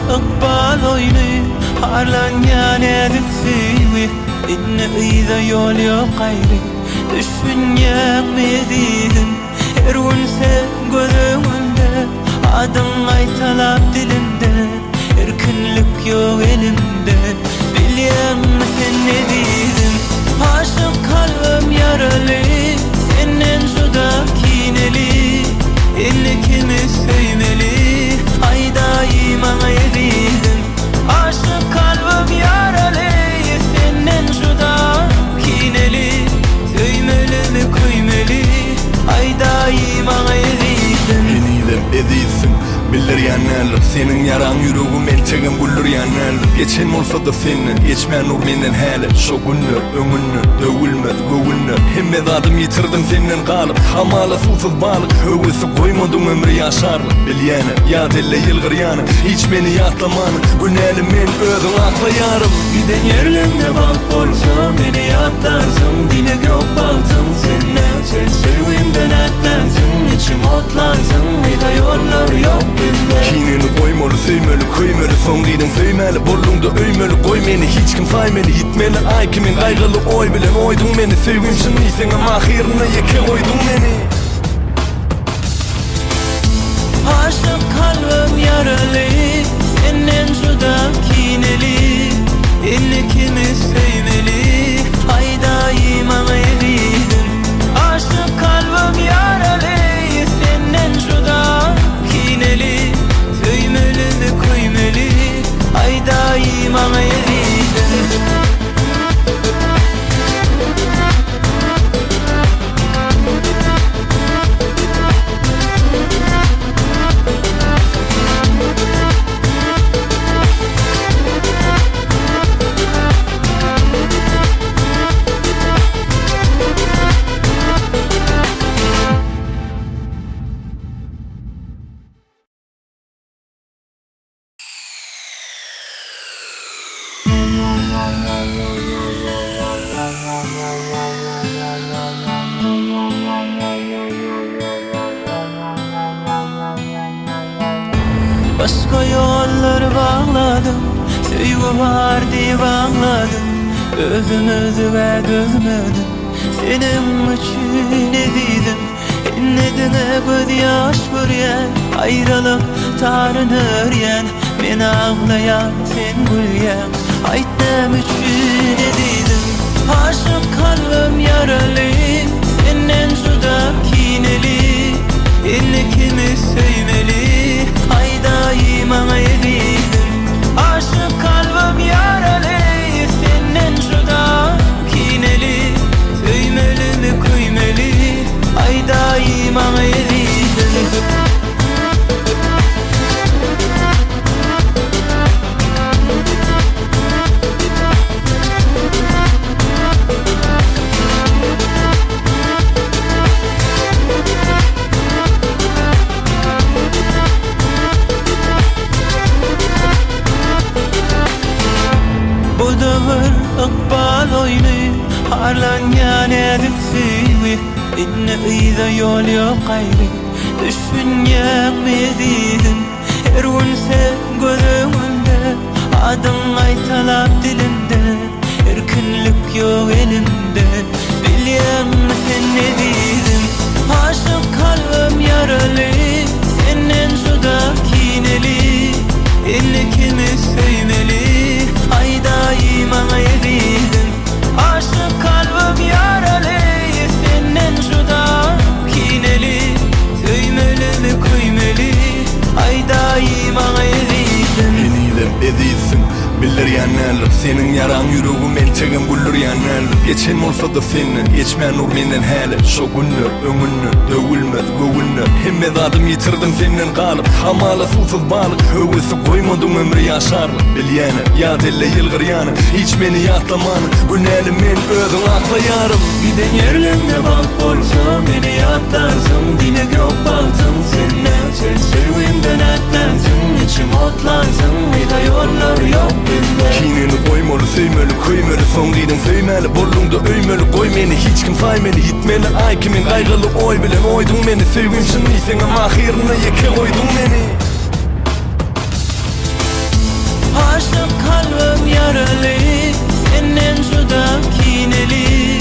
Iqbal oyunu harlanyan edip siwi. İnne iyda yol yok gayri, düşünyen mezidin. Her gün sen gözümünde, adın aytalap dilimde. Erkinlik yok elimde, bilyen sen ne didin. Aşık kalbim yaralı, senden juda kineli. İnne kimi sevmeli, ayda bana ezizim. Aşık kalbim yaralı, senden juda kineli. Söymeli mi kıymeli, ayda bana ezizim. yanarlık senin yaran yüreğim elçegin bullur yanarlık geçen olsa da senin geçmeyen nur menden hele şo günler ömünü dövülmez gövülnü hemme zadım yitirdim senden kalıp hamala susuz balık hövesi koymadım ömrü yaşarlık bilyene ya delle yılgır yanı hiç beni yatlamanı güneli men özün aklayarım Giden yerlerine bak olsa beni yatlarsın dile gök baktım sen sevimden etlensin içim otlansın bir de yollar yok bizde Kinini koymalı söymeli köymeli son gidin söymeli bollungda öymeli koy beni hiç kim saymeli gitmeli ay kimin kaygılı oy bilen oydun beni sevgim şınıysen ama ahirine yeke koydun beni Aşık kalbim yaralı senden juda kineli İnnikimiz sevmeli haydayım ama evidim Aşık kalbim yaralı senden juda kineli Söymeli mi koymeli haydayım ama evidim Başka yolları bağladım Sevgi var diye bağladım Özümüzü ve gözümüzü Senin için ediydim İnnedine göz yaş göryen Ayrılık tarınır yen Men ağlayan sen gülyen Aytnem için ediydim Aşık kalbim yaralı Senden juda kineli İnnikimiz sevmeli Haydayım ama evidim Aşık kalbim yaralı Senden juda kineli Söymeli mi köymeli Haydayım ama evidim Akbal oyunu harlanyan edip sivi İnne ıyda yol yok gayrı Düşünyen medidin Her gün sen gözümünde Adın aytalap dilimde Erkinlik yok elimde Bilyen sen ne dedin Aşık kalbim yaralı Senden juda kineli İnnikimiz sevmeli Haydayım ama evidim Aşık kalbim yaralı Senden juda kineli Söymeli mi köymeli Haydayım ama evidim Enidem ediysin Biller yanarlık senin yaran yüreğim elçegin bullur yanarlık geçen olsa da senin geçmeyen nur menden hele şo günler ömünü dövülmez gövülnü hemme zadım yitirdim senden kalıp hamala susuz balık hövesi koymadım ömrü yaşarlık bilyene ya delle yılgır yanı hiç beni yatlamanı güneli men özün aklayarım Giden yerlerine bak olsa beni yatlarsın dile gök baktım sen sevimden etlensin içim otlansın bir de yollar yok bizde Kinini koymalı söymeli köymeli son gidin söymeli bollungda öymeli koy beni hiç kim saymeli gitmeli ay kimin kaygılı oy bilen oydun beni sevgim şınıysen ama ahirine yeke koydun beni Aşık kalbim yaralı Senden juda kineli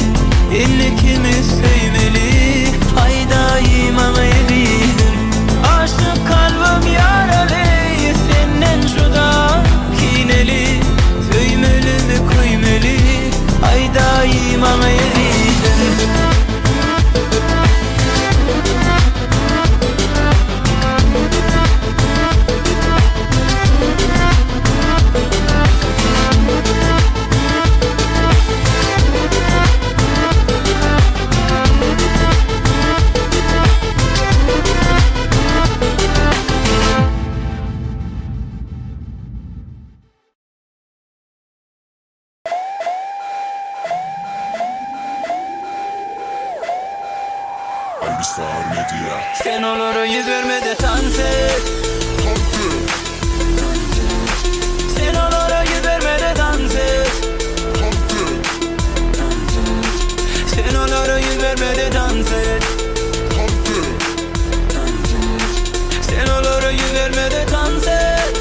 İnnikimiz sevmeli Haydayım ama evidim Aşık kalbim yaralı Senden juda kineli Söymeli mi köymeli Haydayım ama evidim Sen onlara yüz vermede dans et. Sen onlara yüz vermede dans et. Sen onlara yüz vermede dans et. Sen onlara yüz vermede dans et.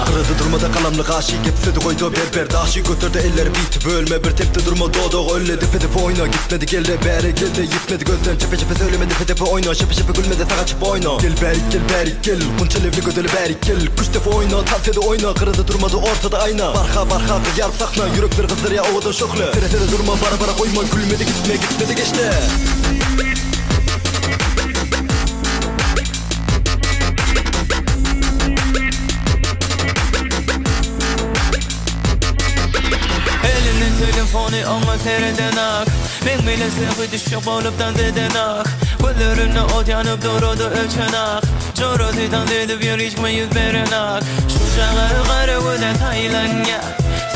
Kırıdı durmada kalamlı kaşı gepsedi koydu berber daşı götürdü eller bit bölme bir tepte durma doğdu öyle dipe dipe oyna gitmedi geldi beri geldi gitmedi gözden çepe çepe söylemedi dipe dipe oyna şepe şepe gülmedi sağa çıp oyna gel berik gel kunçel evli gödeli berik gel kuş defa oyna tavsiyede oyna kırıdı durmadı ortada ayna barha yar sakna yürekler kızdır ya ovada şoklu tere durma bara koyma gülmedi gitmedi geçti. Telefonu ona tereden ak. Ben bile sevgi düşüp olup deden ak. Gözlerine ot yanıp durudu ölçen ak. Corodiden dedi bir içme yüz veren ak. Şu cağı karı öde taylan ya.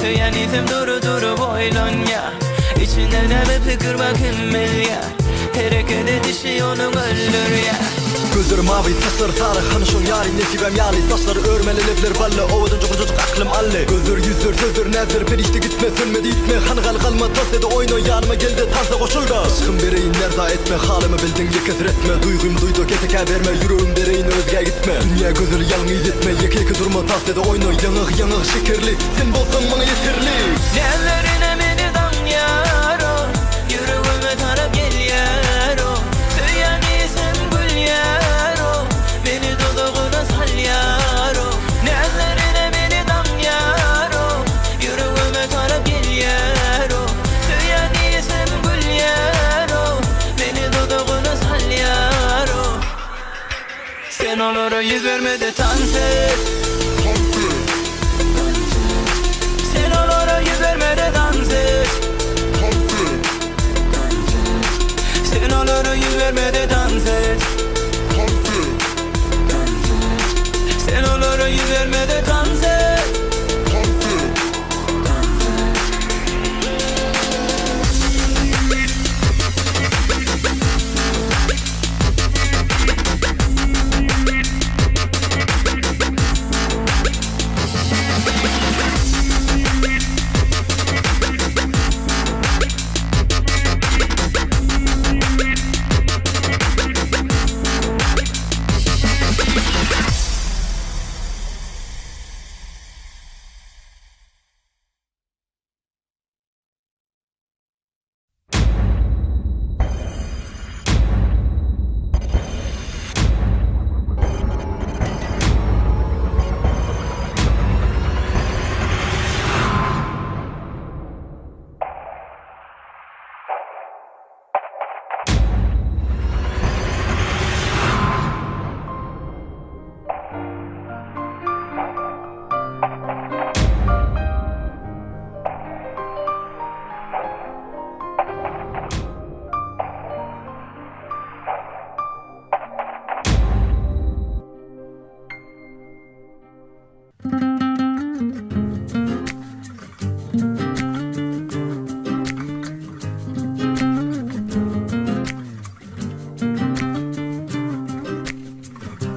Söylen izim duru boylan ya. İçinde de bir fikir bakınmel ya. Hareket edişi onu öldür ya. Gözleri mavi, saçları sarı, hanışon yari, nesibem yali. Saçları örmeli, levler ballı, ovadan çocuk aklım allı. Gözler yüzler, sözler nezler, perişte gitme, sönmedi itme. Hanıgal kalma, tas dedi oyna, yanıma geldi, tansa koşuldu. Aşkım bereyin, nerza etme, halımı bildin, yekesir etme. Duygum duydu, keseke verme, yüreğim dereyin, özge gitme. Dünya gözleri yalnız etme, yeke durma, tas dedi oyna. Yanık şekerli, sen bolsan bana yeterli. Nellerine beni dam yaro, yüreğime taraf gel yaro. Söyleyen sen gül yaro, beni dudağına sal yaro. Nellerine beni dam yaro, yüreğime taraf gel yaro. Söyleyen sen gül yaro, beni dudağına sal yaro. Sen onlara yüz vermede dans et. Sen onlara yüz vermede dans et. Sen onlara yüz vermede dans et. Sen onlara yüz vermede dans et.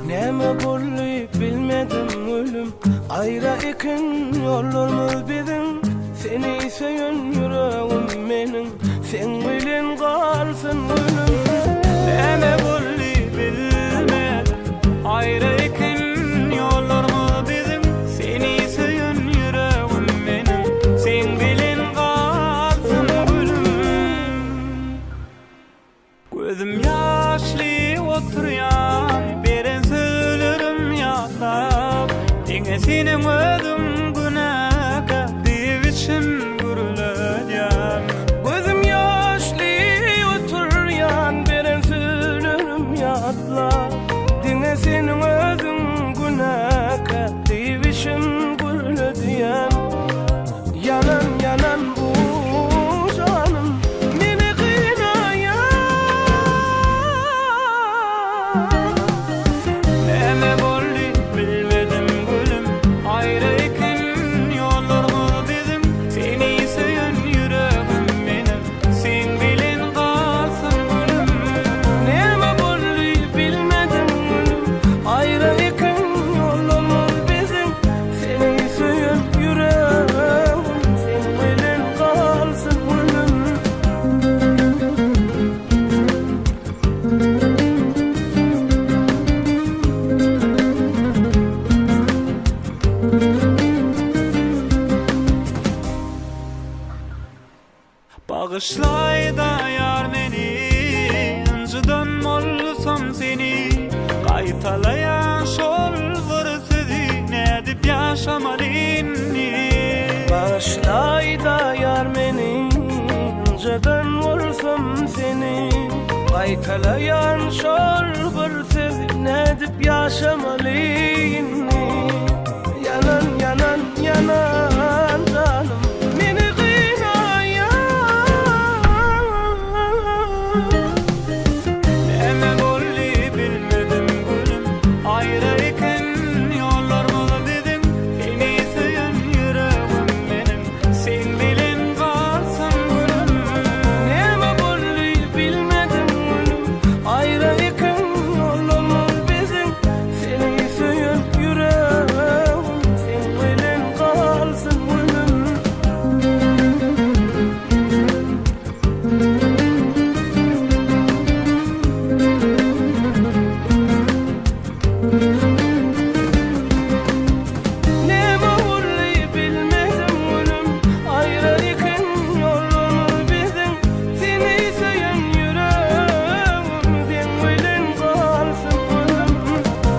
Neme bulli bilmedim ölüm. Ayra ikin yollarımız bizim. Seni söyün yüreğim benim. Sen bilin kalsın ölüm. Neme bulli bilmedim. Ayra ikin yollarımız bizim. Seni söyün yüreğim benim. Sen bilin kalsın ölüm. Gözüm yaşlı oturuyan beren söylerim yatlap. Dine senin ödüm günaka diviçim gürüleceğim. Gözüm yaşlı oturuyan beren söylerim yatlap. Dine senin ödüm günaka diviçim gürüleceğim. Yanan bu canım beni kıynaya. Neme bolli bilmedim gülüm. Ayrı Baykalayan şol bir sözü ne edip yaşamalıyım. Başlayda yar meni inceden vursun seni. Baykalayan şol bir sözü ne edip yaşamalıyım. Yanan yanan yanan canım beni kıynayan. Neme bolli bilmedim gülüm, ayrıyken yollarımı dedim. Seni söyleyen yüreğim benim, sen bilin kalsın gülüm. Neme bolli bilmedim gülüm, ayrıyken yollarımı bizim. Seni söyleyen yüreğim, sen bilin kalsın gülüm. Neme bolli bilmedim gülüm, ayrıyken yollarımı bizim. Seni söyleyen yüreğim, sen bilin kalsın gülüm.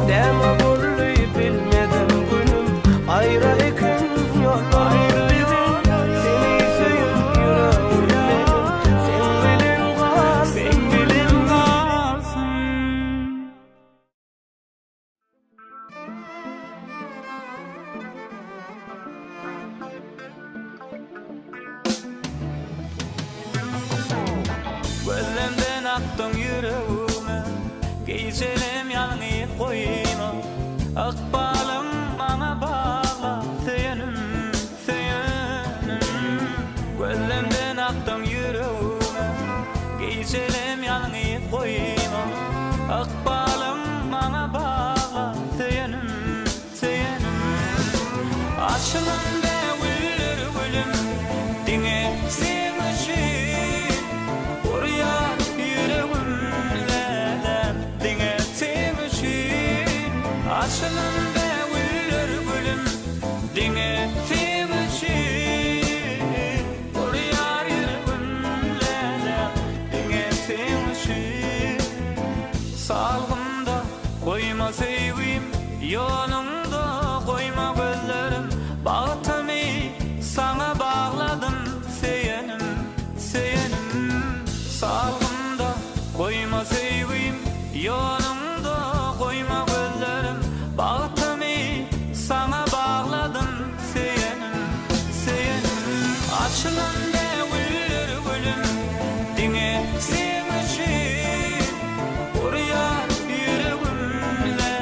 Neme bolli bilmedim gülüm, ayrıyken yollarımı bizim. Seni söyleyen yüreğim benim, sen bilin kalsın. Sen bilin kalsın. Gözlemden attın yüreğime, gecelim yanını koyma. Akbalım bana bağla, seyenim, seyenim. Gözlemden attın yüreğime, gecelim yanını koyma. Akbalım bana bağla, seyenim, seyenim. Açılın be güller gülüm, dine sevmişim. Oraya yüreğimle dine sevmişim. Açılın be güller gülüm, dine sevmişim. Oraya yüreğimle dine sevmişim. Salgında koyma sevgim, yolunda koyma gözlerim. Bağıtımı sana bağladım, seyenim, seyenim. Salgında koyma sevgim, yolunda koyma gözlerim. Bağıtımı sana bağladım, seyenim, seyenim. Açılan be güller gülüm, dine sevmişim. Oraya yüreğimle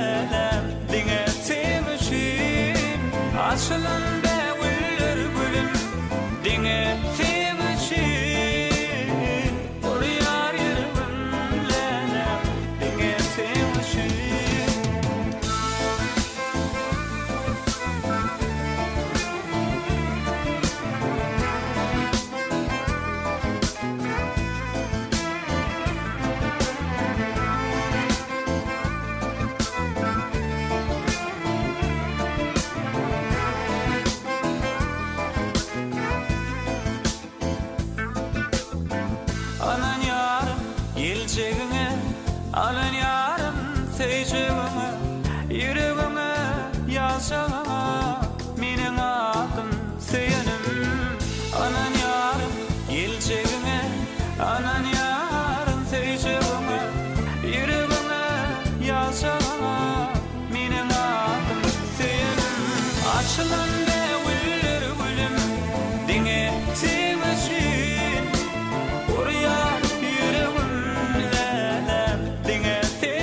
dine sevmişim. Açılan be güller gülüm, dine sevmişim. Oraya yüreğimle dine sevmişim. Anan yarım geleceğine, anan yarım seveceğime. Yüreğime yazana, benim adım seyenim. Anan yarım geleceğine, anan yarım seveceğime. Yüreğime yazana, benim adım seyenim. Açılan be güller gülüm, dine sevmişim. Oraya yüreğimle dine sevmişim.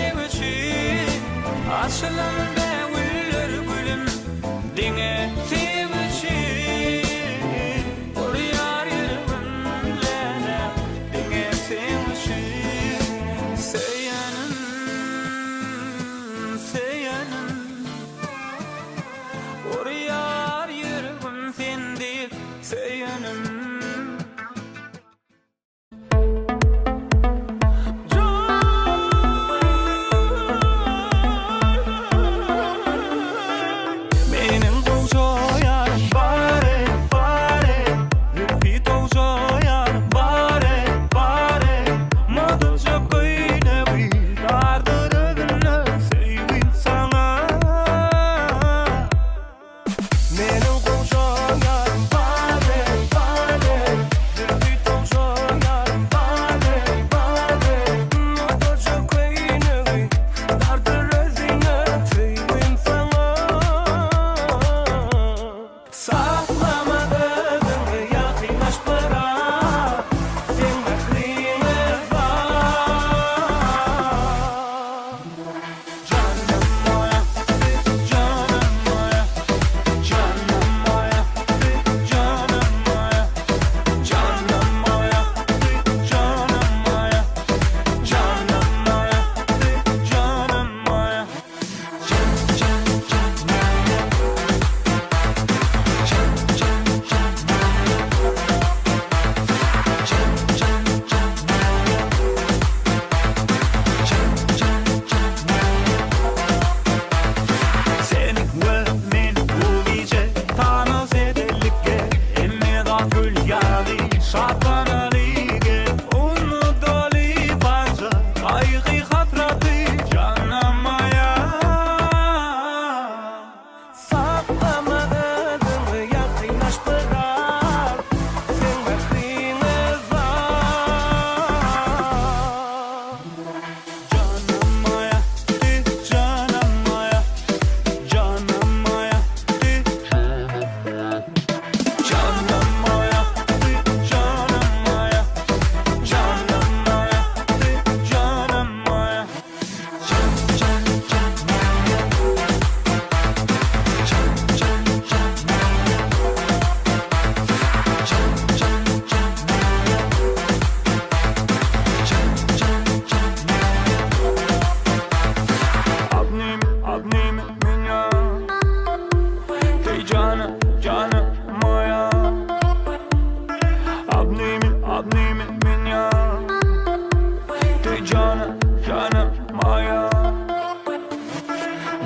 canım, canım Maya.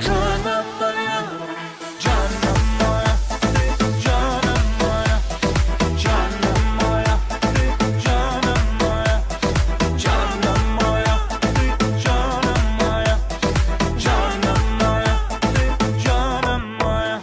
Canım Maya, canım Maya, canım Maya, canım Maya, canım Maya, canım Maya, canım Maya, canım Maya, canım Maya.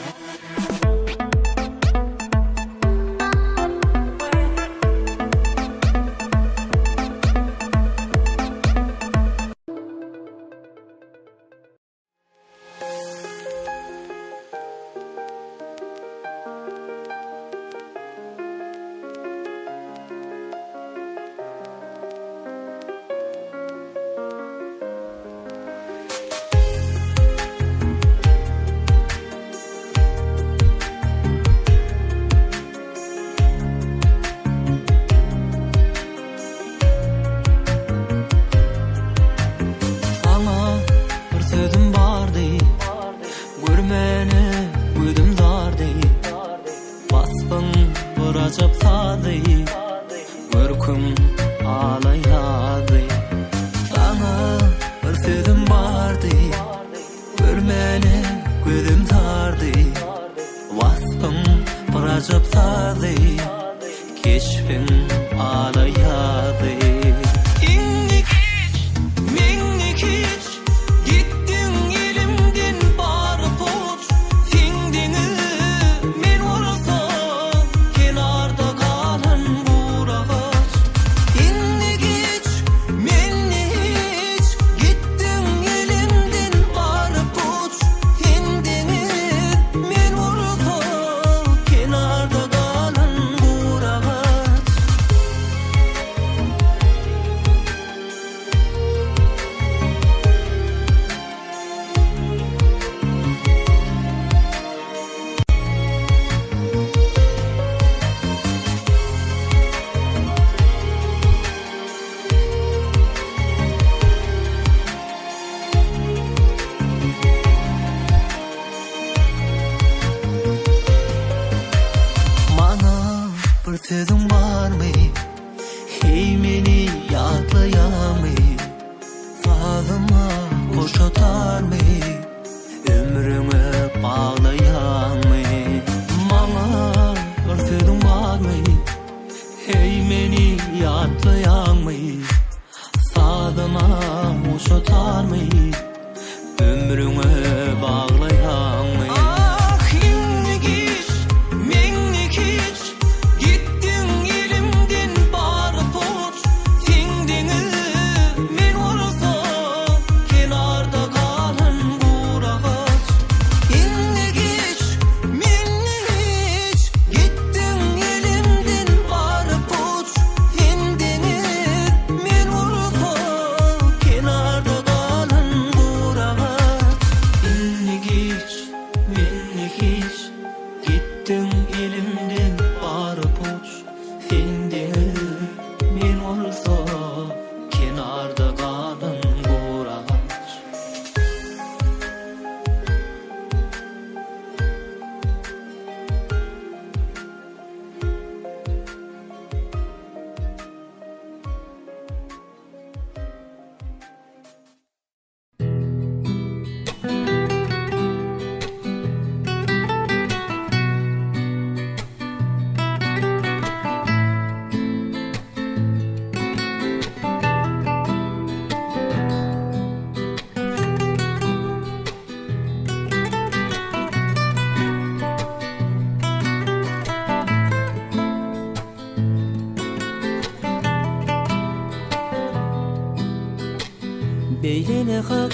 Sana bir sözüm vardı, görmeni güdüm dardı. Basbın bir acap sadı, görküm ağlayadı. Sana bir sözüm vardı, görmeni güdüm dardı. Basbın bir acap sadı, keşfin ağlayadı. İndik minnik hiç gittin elimden barıp uç. Sendini men olsa kenarda kalan buragaç. İndik hiç menni hiç gittin elimden barıp uç. Sendini men olsa kenarda kalan buragaç. Mana bir sözüm var mı? Hey meni yadlayan mı? Sazıma koş atar mı? Ömrümü bağlayan mı? Mana bir sözüm var mı? Hey meni yadlayan mı? Sazıma koş atar mı? Ömrümü bağlayan mı? Ah innik hiç, mennik hiç gittin elimden barıp uç. Sendini men olsa kenarda kalan buragaç. İnnik hiç, mennik hiç gittin elimden barıp uç. Sendini men olsa kenarda kalan buragaç. İnnik hiç, mennik hiç gittin elimden barıp uç. Sendini men olsa kenarda kalan buragaç. Beyle ne hak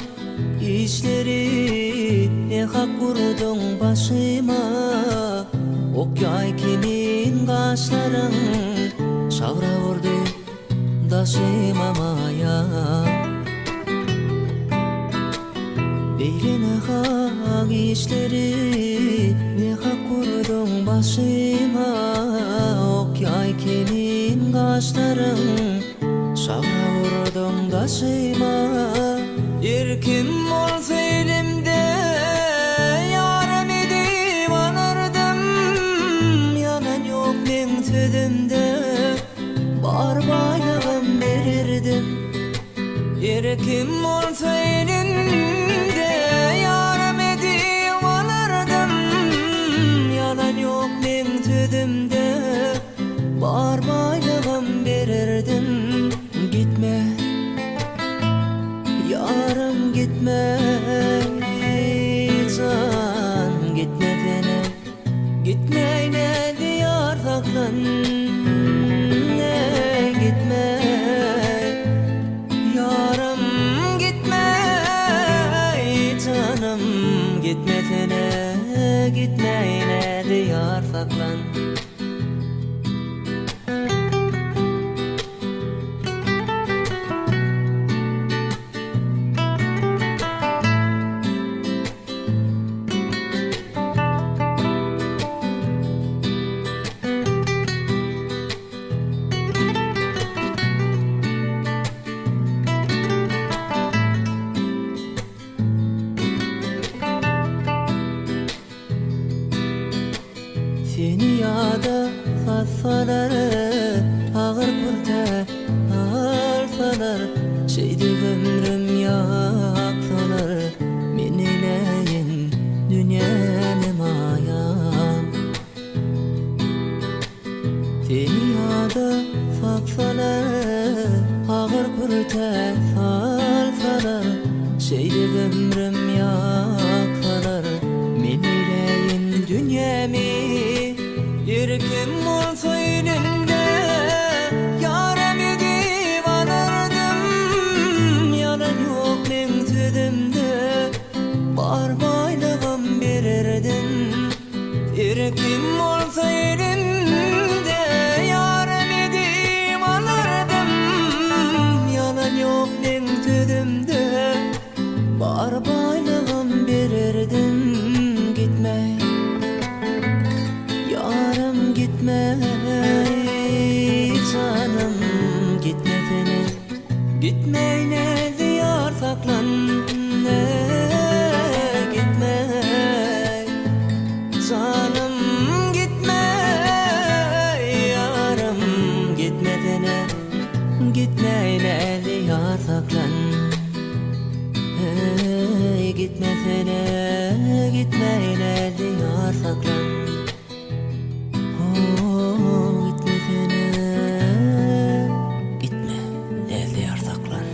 işleri, ne hak vurdun başıma. Ok yay kimin kaşların şavra vurdu daşıma maya. Beyle ne hak işleri, ne hak vurdun başıma. Ok yay kimin kaşların şavra vurdun daşıma. Erkim olsa elimde yarım edip anırdım. Yanan yok men sözümde bar baylığım verirdim. Bir kim olsa elinde yarım edip alırdım. Yalan yok men tüdümde, barbaylığım verirdim. Gitme yarım gitme, can gitme beni. Gitme ne diyar saklan, ne gitme yarım gitme, canım gitme beni. Gitme ne diyar saklan. Seni yada satsalar, ağır kurta alsalar, şeydi ömrüm yaksalar, men eyleyin dünyani mayam. Seni yada satsalar, ağır kurta salsalar, şeydi ömrüm yaksalar, men eyleyin dünyami. Bir kim olsa elinde yarım edip alırdım. Yalan yok men tüdümde, barbaylığım verirdim. Bir kim olsa elinde yarım edip alırdım. Yalan yok men tüdümde, barbaylığım verirdim. Gitme yarım gitme, canım gitme beni. Gitme ne diyar saklan, ne gitme canım gitme, yarım gitme beni. Gitme ne diyar saklan, gitme beni. Gitme ne diyar saklan. Gitme beni, gitme, elde yar saklan.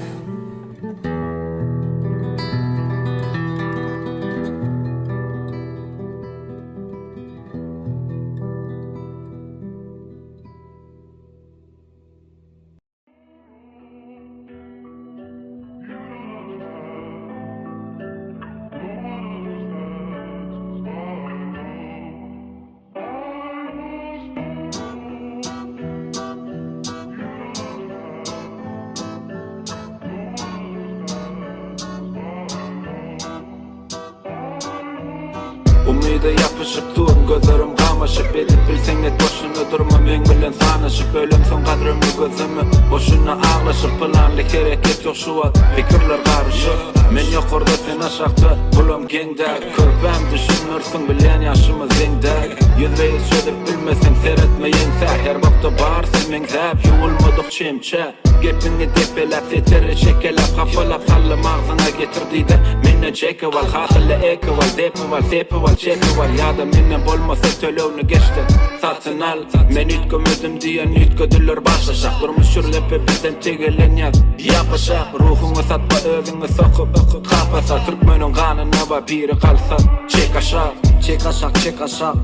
Umida yapışıp tuğum gözlerim kamaşıp edip bilsen et boşuna durma men bilen sanaşıp ölüm son kadrımı gözümü boşuna ağlaşıp planlı hareket yok şu an fikirler karışık men yok orada sen aşakta bulum gengde körpem düşünürsün bilen yaşımız zengde yüzreyiz şödip bilmesen seyretmeyen her vakta bar sen mengzep yuulmadık çimçe Gepini depelap, setere şekelap, kapalap, sallım ağzına getirdi de minne çeke val, hasılle eke val, depi val, sepi val, çepi val ya da minne bolmasa tölevni geçti satın al, men ütkömüdüm diyen ütködüller başlaşak durmuşurlepe bizden tegelen yaz yapışak, ruhunu satma özünü sokup kapasa, Türkmenin kanına va biri kalsa çek aşağı Çek aşak,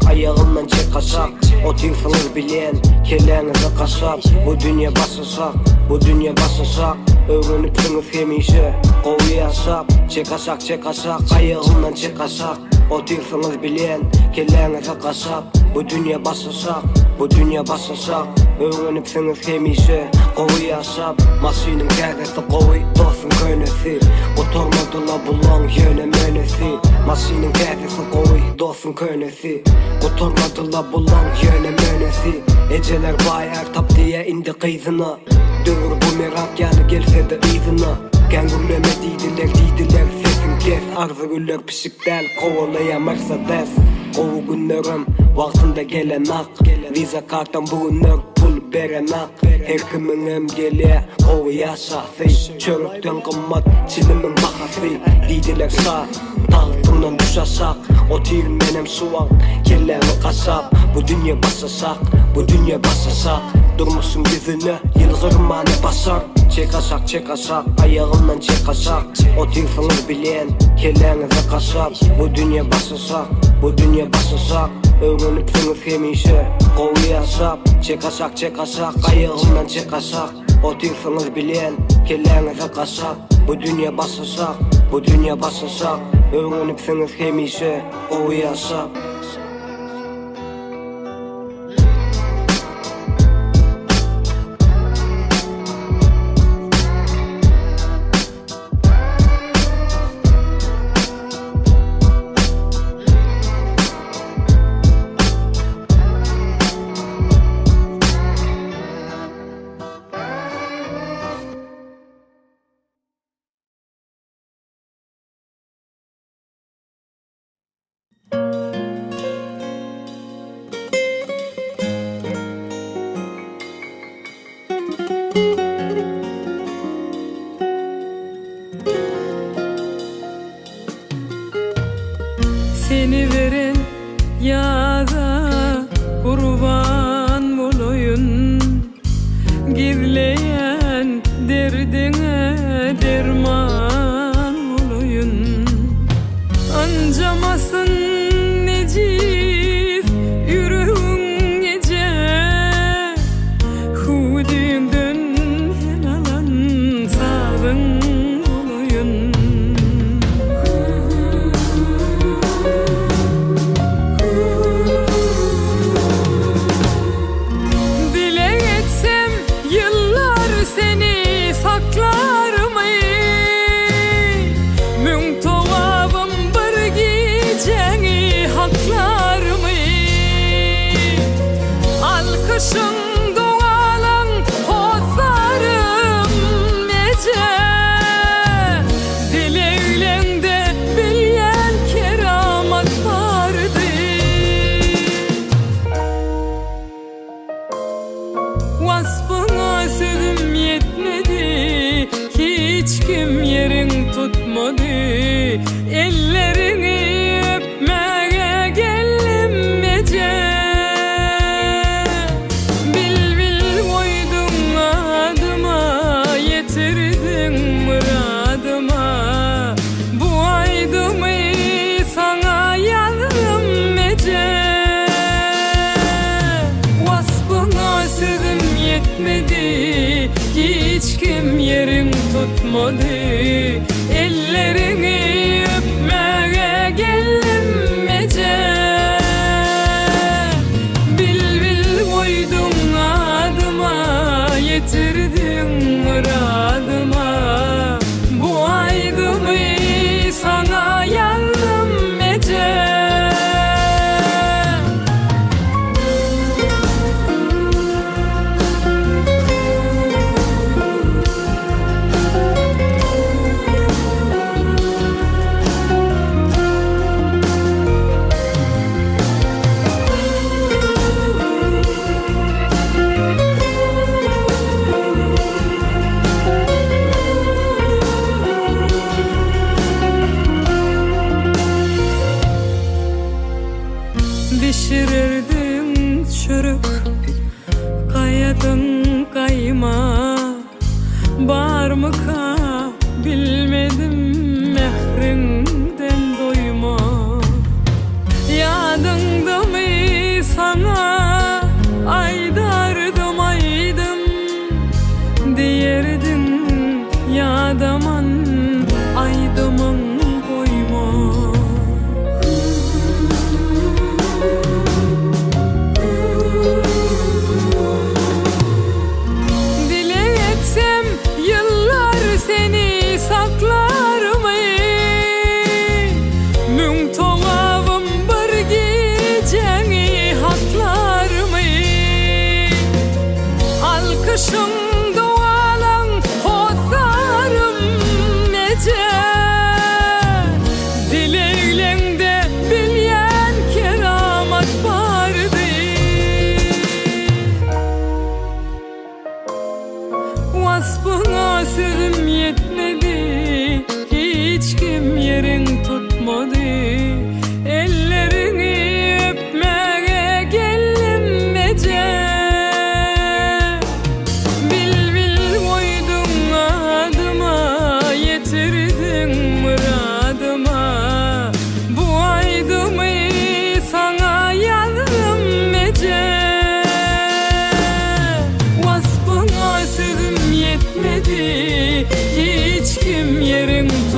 ayağımdan çek aşak Otursunuz bilen, kellenize kaşak Bu dünya basışak Öğrenipsiniz hemişe Kovu yaşap, çek aşak Ayağımdan çek aşak Otursunuz bilen, kellenize kaşak Bu dünya basışak Öğrenipsiniz hemişe Kovu yaşap, masinin kerdesi kovu Dostun köynesi, oturmadılar bulan yöne menesi Masinin kerdesi kovu Dostun köynesi, oturmadılar bulan yöne menesi Eceler bayar tap diye indi kıyzına Dövür bu merak yani gelse de izina Kengurleme deydiler sesin kes Arzı güller pişiktel kovalaya Mercedes Kovu günlerim vaktinde gelen ak Vize kartan bugünler pul beremek her kimin emgeli kowy ýaşasy çörükden gymmat çilimin bahasy diýdiler sa dağıtımdan düşasak o tir menem suwak kellemi kasap bu dünýä basasak bu dünýä basasak durmuşsun yüzüne yılgırmanı basar çekasak ayağımdan çekasak o tir sınır bilen kellenize kasap bu dünýä basasak bu dünýä basasak öwrenip sınıf hemişe kowy ýaşap çekasak ayağımdan çekasak o tir sınır bilen kellenize kasap bu dünýä basasak bu dünýä basasak öwrenip sınıf hemişe kowy ýaşap Seni veren yada kurban bolayın gizleyen derdine derman bolayın ancamasın neciz yüreğin gece hudinden helalan sağın bolayın seni saklar mı? Mün tavabım bir geceni haklar mı? Alkışın doğalan hozarım nece? Dilevlende bilyen keramat vardı. Vasfına sözüm yetmedi, hiç kim yerin tutmadı. Ellerini öpmeye gelmece. Bil bil koydun adıma, yetirdin muradıma. Bu aydımı sana yazdım mece. Vasfına sözüm yetmedi, hiç kim yerin tutmadı. Ellerini öpmeye gelmece. Bil bil koydun adıma, yetirdin muradıma. Bu aydımı sana yazdım mece.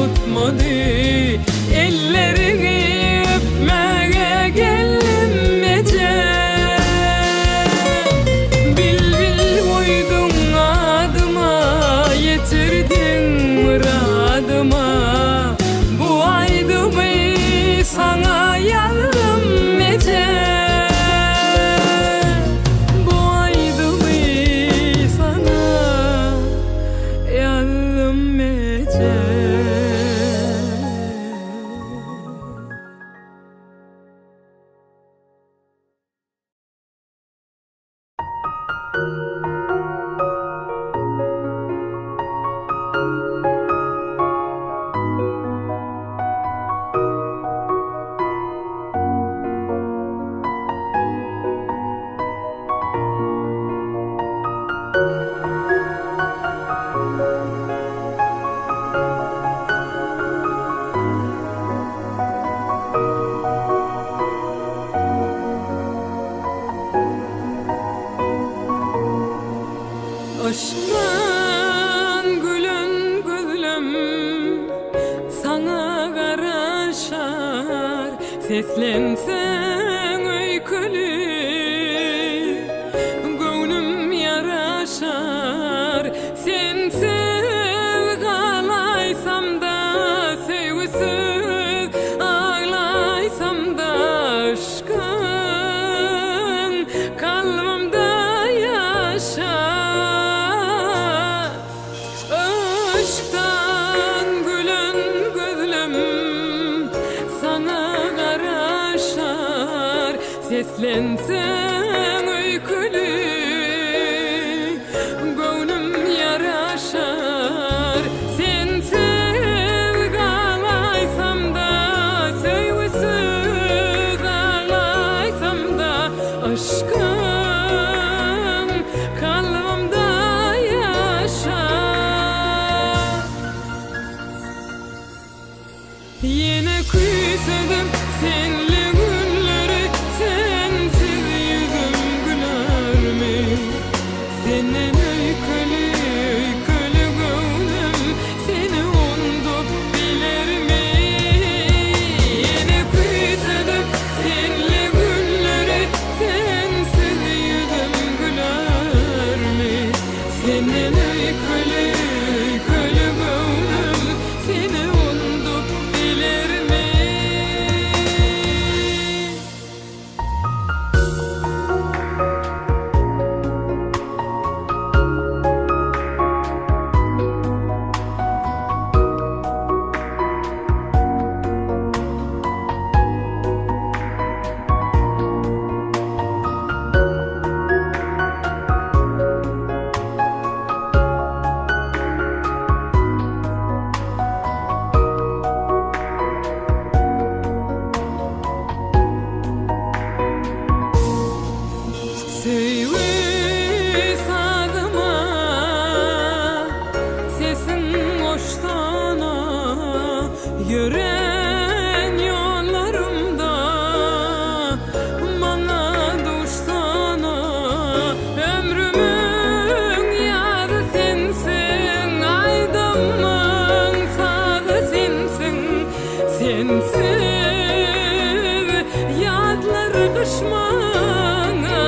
tutmadı. Ellerini öpmeye geldim ece. Bil bil koydun adıma, yetirdin muradıma. Bu aydımı sana yardım ece. Bu aydımı sana yardım ece. Aşktan gülün gülüm sana karaşar. Seslensen öykülü gönlüm yaraşar. Sensiz ağlaysam da sevgisiz ağlaysam da aşkın kalbimde yaşar. Aşktan gülün gülüm sana karaşar. Seslensen öykülü gönlüm yaraşar. Sensiz ağlaysam da sevgisiz ağlaysam da aşkın kalbimde yaşar. Yine küsedim senli günleri, sensiz yüzüm güler mi? Senin öykülü öykülü gönlüm seni unutup bilir mi? Yine küsedim senli günleri, sensiz yüzüm güler mi? Senin öykülü öykülü gönlüm seni unutup bilir mi? Söyle sadıma, sesin hoştana, yören yollarımda bana düştana. Ömrümün yarı sensin, aydınmın sadı sensin. Sensiz yadlar kışmana.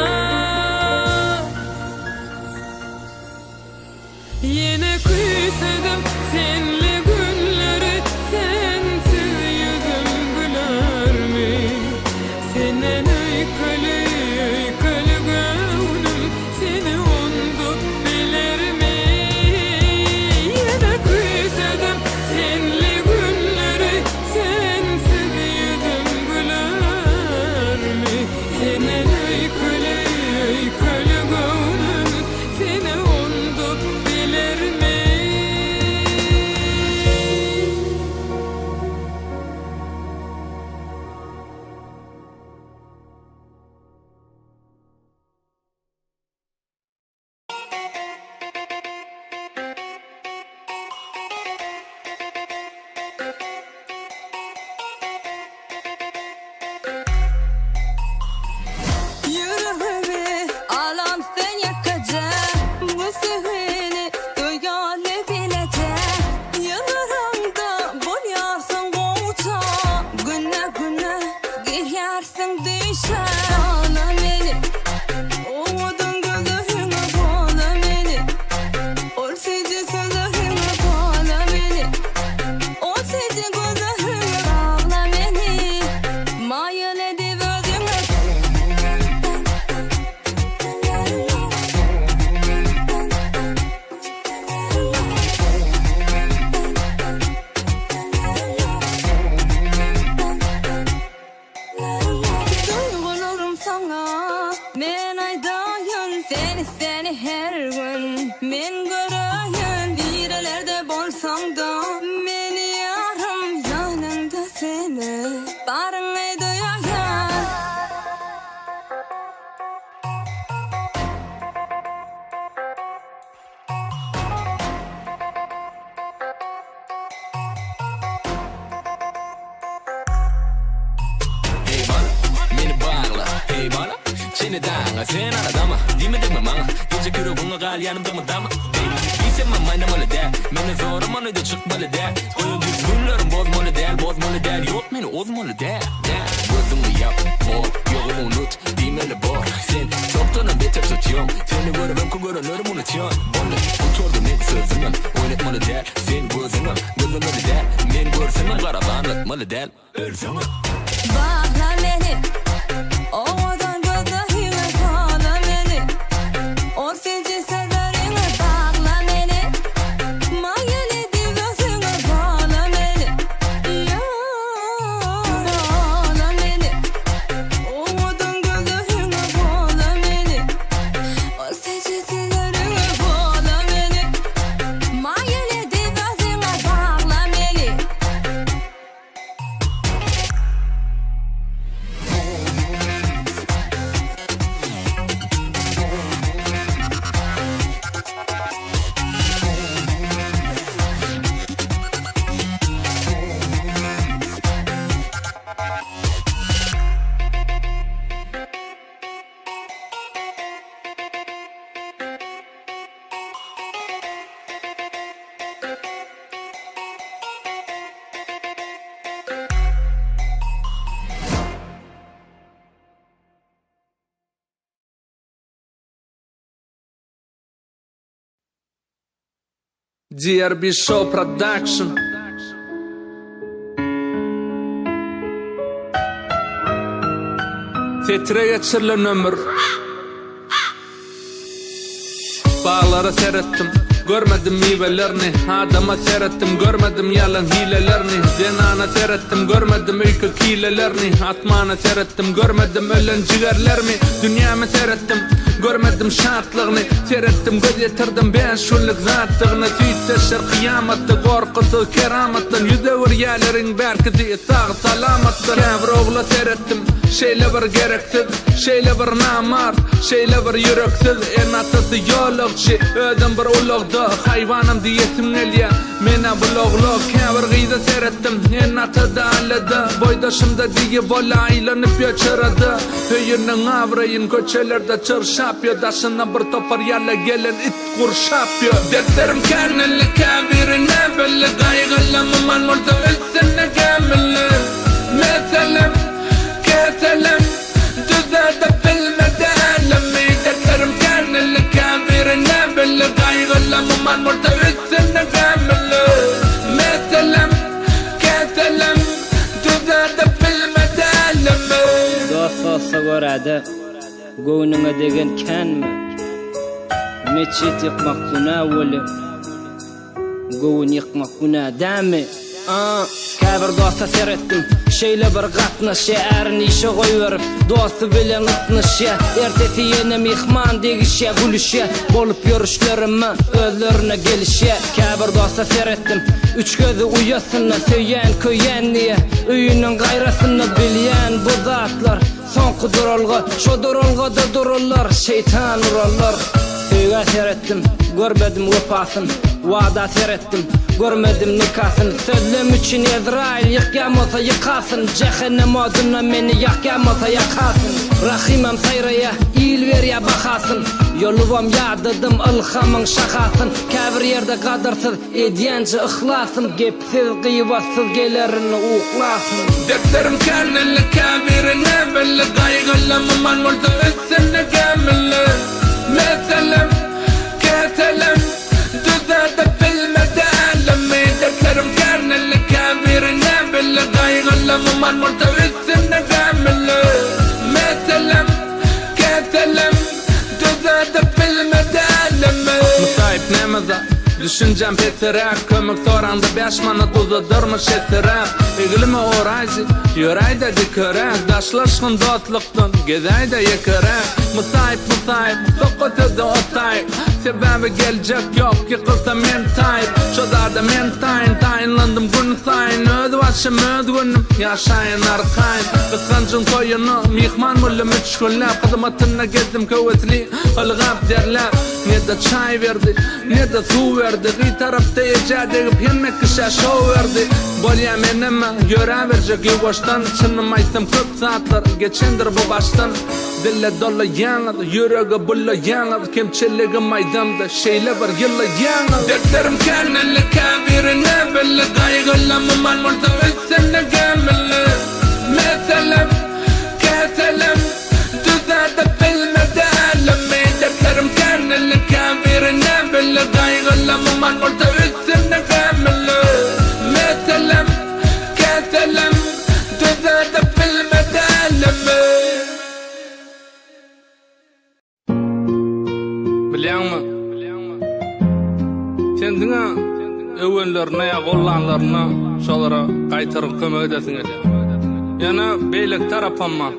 Yine küsedim senli günleri, sensiz seni dağına sen aradama Demedik mi bana gece kürüğünü kal yanımda dama Bilsem ben maynamalı der Mene zorum onu da çıkmalı der Koyun düzgünlerim bozmalı der Yok beni ozmalı der Gözümü yap mor yoğumu unut Demeli bor sen çoktanın beter tutuyorsun Seni görürüm ki görünürüm unutuyorsun Bana uçordu ne sözümün Oynatmalı der sen gözümü Gözümü der men görsümün Karaba anlatmalı der ölsümü Bağla beni Ovadan gözahime bağla beni O sence severime bağla beni Mayeli divasine bağla beni Bağla beni Ovadan gözahime bağla beni O sence severime bağla beni Mayeli divasine bağla beni GRB Show Production. Titre geçirilen ömür. Bağlara seyrettim, görmedim meyvelerini. Adama seyrettim, görmedim yalan hilelerini. Zenana seyrettim, görmedim öykü kilelerini. Atmana seyrettim, görmedim ölen ciğerlerimi. Dünyamı seyrettim, görmedim şartlığını. Seyrettim, göz yetirdim ben şunluk zatlığını. Tüyteşir kıyamatı, korkutu keramatın. Yüzevir yerlerin berkidi, sağ salamatın. Kavr oğla seyrettim, şeyle bir gereksiz, şeyle bir namar, şeyle bir yüreksiz. En atısı yolukçi, ödüm bir ulugdu. Hayvanım diyesim nelye, mena buloglu. Kavr gıyda seyrettim, en atı da aladı. Boydaşımda diye bola aylanıp yaşaradı. Höyünün avrayın köçelerde çırşapıyor. Daşına bir topar yerle gelen it kurşapıyor. Defterim kendini kabirine belli. Kaygılamım anmurda üstüne gemili. Meselim, keselim, düzede bilmedi elimi. Defterim kendini kabirine belli. Kaygılamım anmurda üstüne gemili. Meselim, keselim, düzede bilmedi elimi. Dost olsa görədi Göwnüňe degen kenmi Meçit yıkmak günah weli Gowun yıkmak günah dämi Käbir dosta seyrettim Şeýle bir gatnaş şeýärini işe goýup dosty bilen ysnışýa ertesi ýene mihman degişe gülüşe bolup görüşlerime özlerine gelişe Käbir dosta seyrettim üç gözü uyasyna söýýän köýänliye öýüniň gaýrasyny bilýän bu zatlar soňky duralga şo duralgada dururlar şeytan urallar söýgä seyrettim görmedim wepasyn wada seyrettim görmedim nikasın sözlem üçün Ezrail yıkam olsa yıkasın cehennem oduna meni yakam olsa yakasın Rahimam sayraya iyil ver ya bakasın yoluvam yağdıdım ilhamın şakasın käbir yerde kadırsız edyenci ihlasın gepsiz gıyvatsız gelerini uğlasın Defterim kendini kabirine belli Kaygılamım anmurda üstüne gemili Meselim, keselim, düzede bilmedi elimi Defterim kendini kabirine belli Kaygılamım anmurda üstüne gemili Meselim, keselim, düzede bilmedi elimi Musayip nemaza düşüncem petirek kömük soranda beş mana tuzadırmış etirek Eğilime orayzi yorayda dikörek Daşlaşkın dotluktan gezayda yekerek Musayip sokutu da otayip Sebebi gelecek yok yıkılsa men tayip Şodarda men tayinlandım gün sayın Öz yaşam ödgünüm, yaşayın arkayın. Kıskancın toyunu, mihman mullum üç günlap. Kıdımatına gezdim kuvvetli, ılgap derler. Ne de çay verdi, ne de su verdi. Bir tarafta icad edip yemek kişe şov verdi. Bolya menime, göre verecek yuvaştan. Çınım aytım köp saatler, geçendir bu baştan. Dille dolu yanladı, yüreği bulla yanladı. Kemçiliğim aydamda, şeyle var yılla yanladı. Defterim kendini kabirine belli. Kaygılamım almurta üstüne gömülü. Metelim, ketelim, düzade bilmedi elimi. Defterim kendini kabirine belli. Kaygılamım almurta üstüne gömülü. Metelim, ketelim, düzade bilmedi elimi. Bilýärmi? Kendine öwünlerine ya gollanlarına şolara gaýtaryp kömek edesin edi. Ýana beýlik tarapama.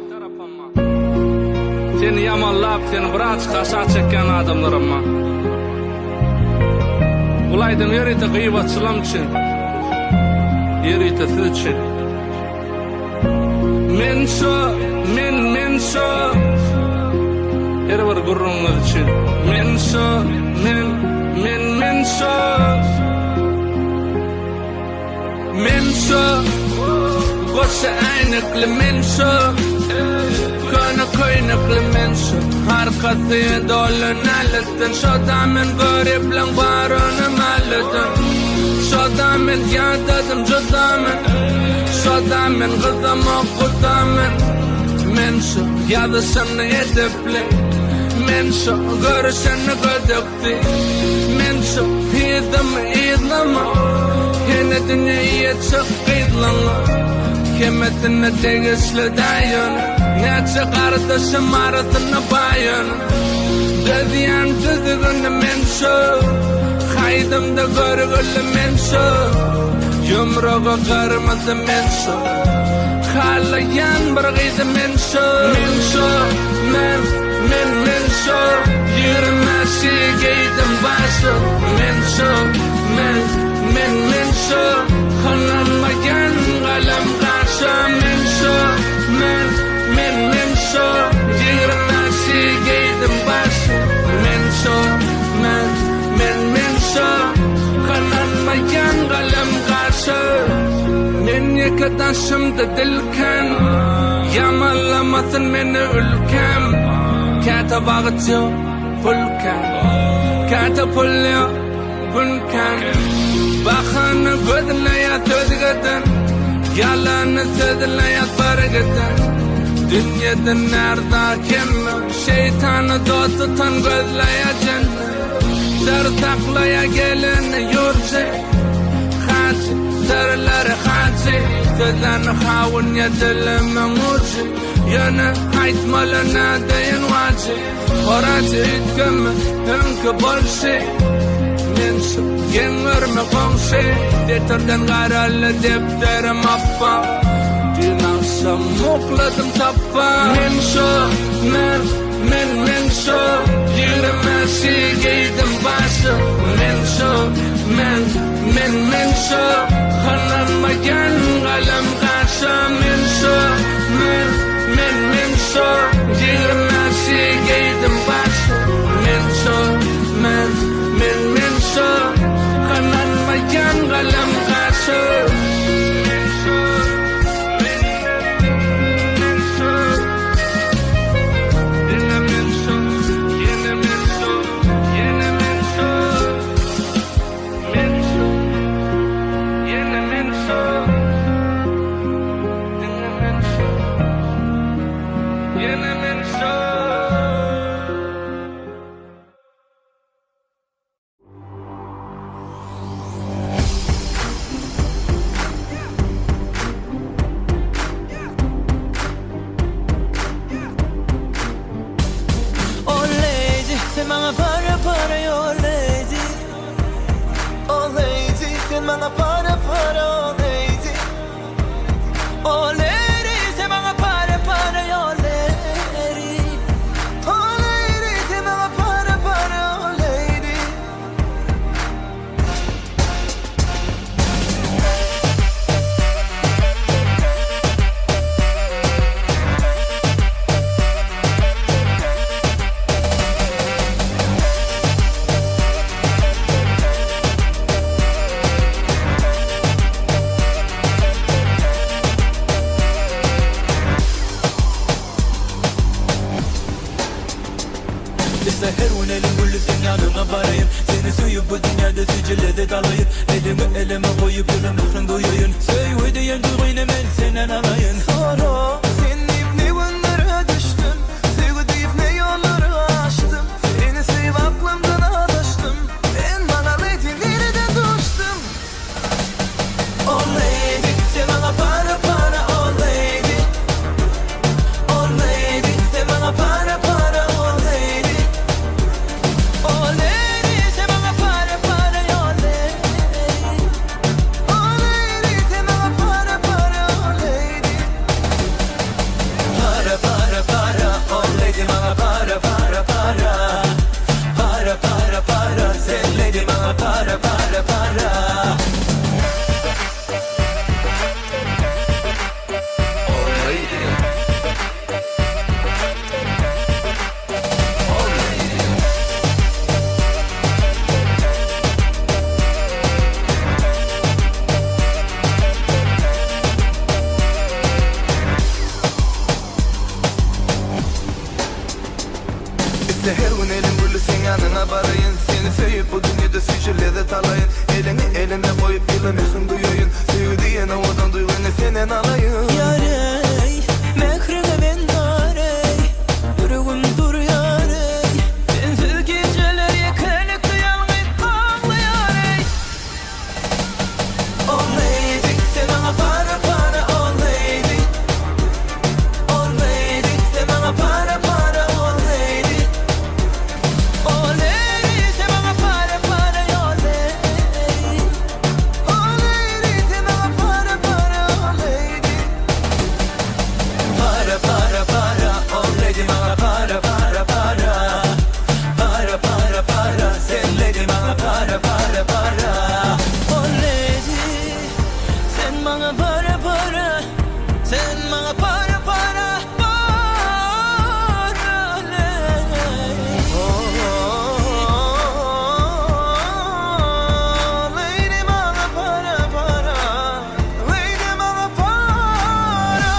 Seni ýamanlap, seni biraz haşa çeken adamlarama. Bulaydan ýerite gıýbatçylam üçin. Ýerite siz üçin. Men şo her bir gurrunuz için. Men şo goşa aynıklı men şo kana koynaklı men şo harkatı dolun alıttın şo damen gariplan barını malıttın şo damen yadadım judamen şo damen gıdama kudamen men şo yadısını edipli men şo görüşünü gödüktü men şo hidim idlama yine dünyaya çık idlama kemetine tegisli dayan neçe kardeşim aradını bayan dediyen düzgünü men şo haydımda görgülü men şo yumruğu kırmızı men şo halayan bir gıydı men şo men şo yürümesi giydim başı men şo kananmayan kalem karşı men şo yürümesi giydim başı men şo kananmayan kalem karşı men yakadaşımda dilken yamallamasın beni ülkem kata bağıtıyor fulken kata pulluyor günken bakanı gözüne yat özgeden yalanı sözüne yat bargeden dünyada nerede kim şeytanı dostu tan gözle yat sır taklaya geleni yurtse hacı sırları hacı sözlerini havun yadılımı murci yana haytmalına dayan vacı horacı itkimi hünkü bolşi menşu yenirme komşi detirden garalı defterim appa dinasam mukladım tappa menşu menşu yürümesi giydim başı menşu menşu kananmayan kalem karşı menşu yürümesi giydim başı menşu kananmayan kalem karşı men şo elime koyup yürümüşsün duyuyun Söyle diyen duyğuyla men senden alayın Sonra sen deyip ne günlere düştüm Sevgi deyip ne yolları açtım Seni sevip aklımdan adaştım Ben bana lady nereden düştüm Oh lady sen bana para para oh lady Oh lady sen bana para para oh lady Oh lady sen bana para para oh lady Oh lady sen bana para para oh lady Para para para oh lady bana para para para Para para para sen lady bana para para para İşte her gün elim gülü sen yanına barayın Seni sevip bu dünyada süzüle de talayın Elini elime koyup yılamıyorsun duyuyun Suyu diyen havadan duyğunu senden alayın Yarey, mehrine ben darey Yüreğim dur yarey Bensiz geceler yekenlik duyalmayıp ağlayarey Oh lady, sen bana para para oh lady Oh lady, sen bana para para oh lady Oh lady, sen bana para para oh lady Oh lady, sen bana para para oh lady Para para para oh lady bana para para para Para para para sen lady bana para para para Oh lady sen bana para para Sen bana para para para lady Oh lady bana para para Lady bana para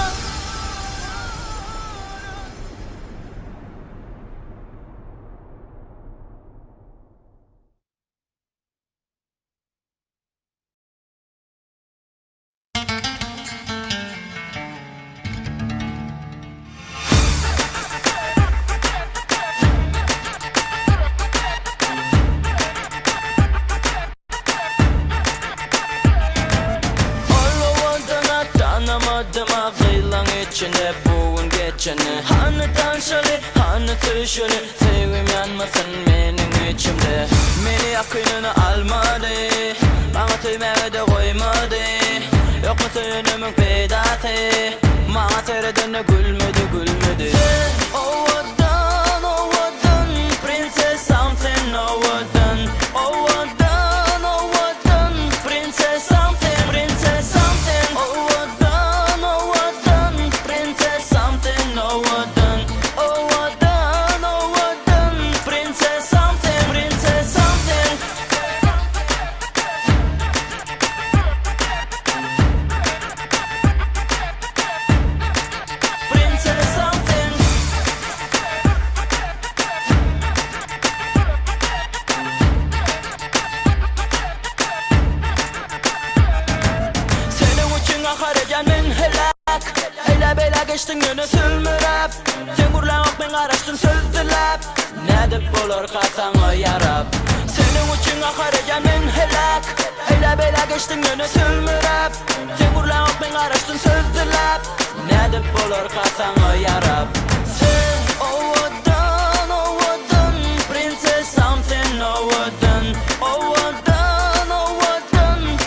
Olmadan tanımadım akıllan içine bugün geçeni Hani tanışalı, hani tüşülü Sevgim yanmasın benim içimde Beni yakınına almadı Bana tüymeye de koymadı Yok mu sönümün pedası Bana teredine gülmedi gülmedi Sen ovadan Princess something ovadan Ovadan Princess something Princess something Ovadan Princess something Ovadan Princess something Princess something Princess something Senin için akarken ben helak Hele bela geçtin yönü sülmürep Sen gurlamak ben araştın söz dilep Ne dip olur kalsan o yarab Senin için akarken ben helak Hele bela geçtin yönü sülmürep Sen gurlamak ben araştın söz dilep Ne dip olur kalsan o yarab Sen ovadan Princess something ovadan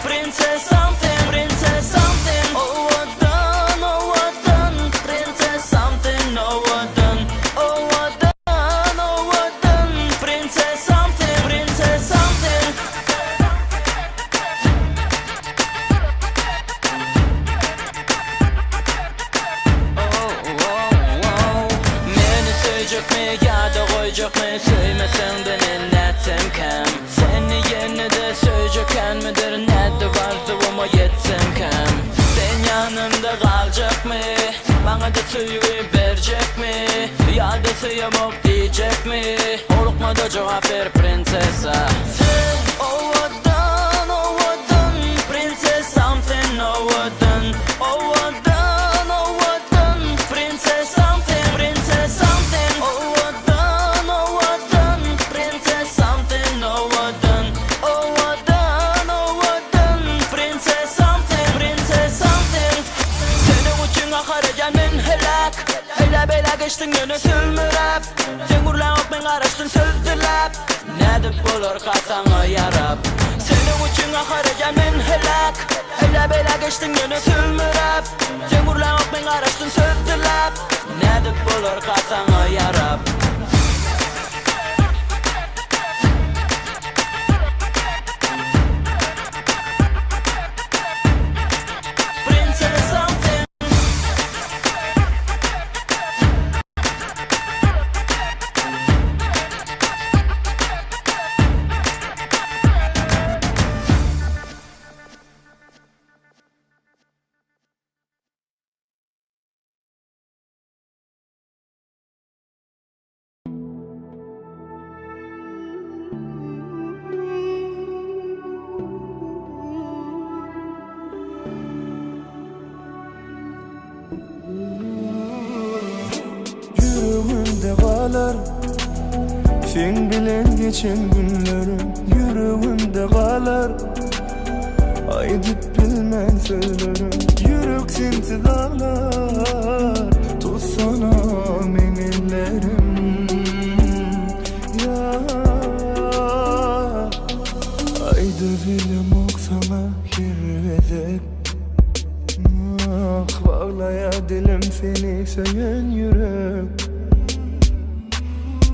Princess something Princess something Ovadan Princess something ovadan Princess something Princess something Beni söyleyecek mi ya da koyacak mı Söymesen beni netsem kem Seni yerine de söyleyecekken midir Ne de varsa ama yetsem kem Sen yanımda kalacak mı Bana da suyu verecek mi Ya da suyamok diyecek mi Olukma da cevap ver prinsesa Sen ovadan oh vatan, oh vatan, oh vatan. Princess something, princess something, oh vatan, oh vatan. Princess something, oh vatan, oh vatan, oh vatan. Princess something, princess something. Senin için aharacan men helak. Hela bela geçtin yönü sülmürep. Sen gurlanıp men araştın sözdürlep. Ne dip olur kasana yarab. Senin için aharacan men helak. Hela bela geçtin yönü sülmürep. Sen gurlanıp men araştın sözdürlep. Ne dip olur kasana yarab. Princess something. Yüreğimde kalar sen bilen geçen günlerim. Yüreğimde kalar aydıp bilmem sözlerim. Yürek sensiz ağlar tutsana men ellerim. Ya aydı bilim oksana hirvedek. Ah bağlaya dilim seni söyleyen yürek.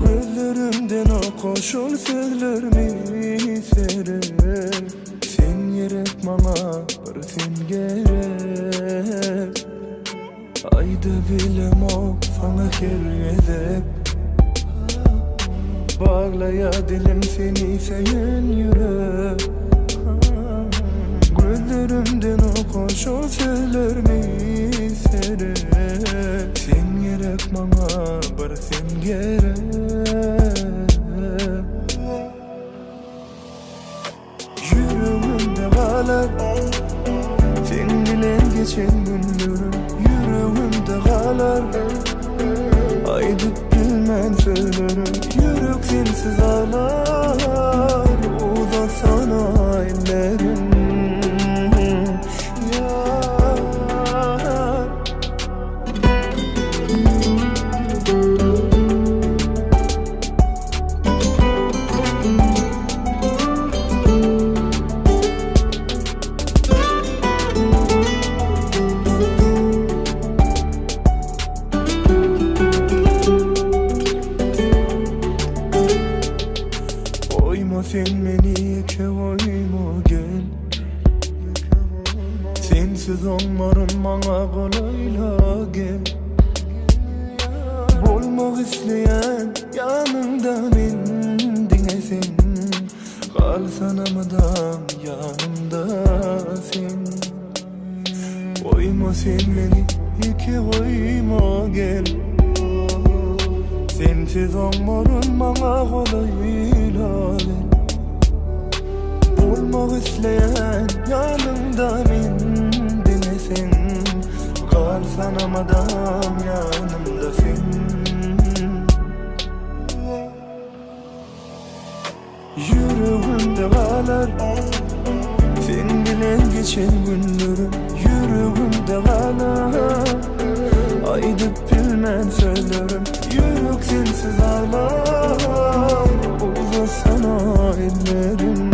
Gözlerimden o koşul sözlerimi serek. Sen gerek bana bir sen gerek. Ayda bilem o sana hirvedek. Bağlaya dilim seni söyleyen yürek. Gözlerimden o koşul sözlerimi serek. Sen gerek bana bir sen gerek. Yüreğimde kalar sen bilen geçen günlerim. Yüreğimde kalar aydıp bilmem sözlerim. Yürek sensiz ağlar uzatsana ellerim. Sen beni koyma gel. Sensiz onların bana kolayla gel. Olmak isteyen yanımda mendine sen. Kalsana madam yanımda sen. Koyma sen beni koyma gel. Sensiz onların bana kolayla gel. Olmak isteyen yanımda mendine sen. Kalsana madam yanımda sen. Yüreğimde kalar sen bilen geçen günlerim. Yüreğimde kalar aydıp bilmem sözlerim. Yürek sensiz ağlar uzatsana ellerim.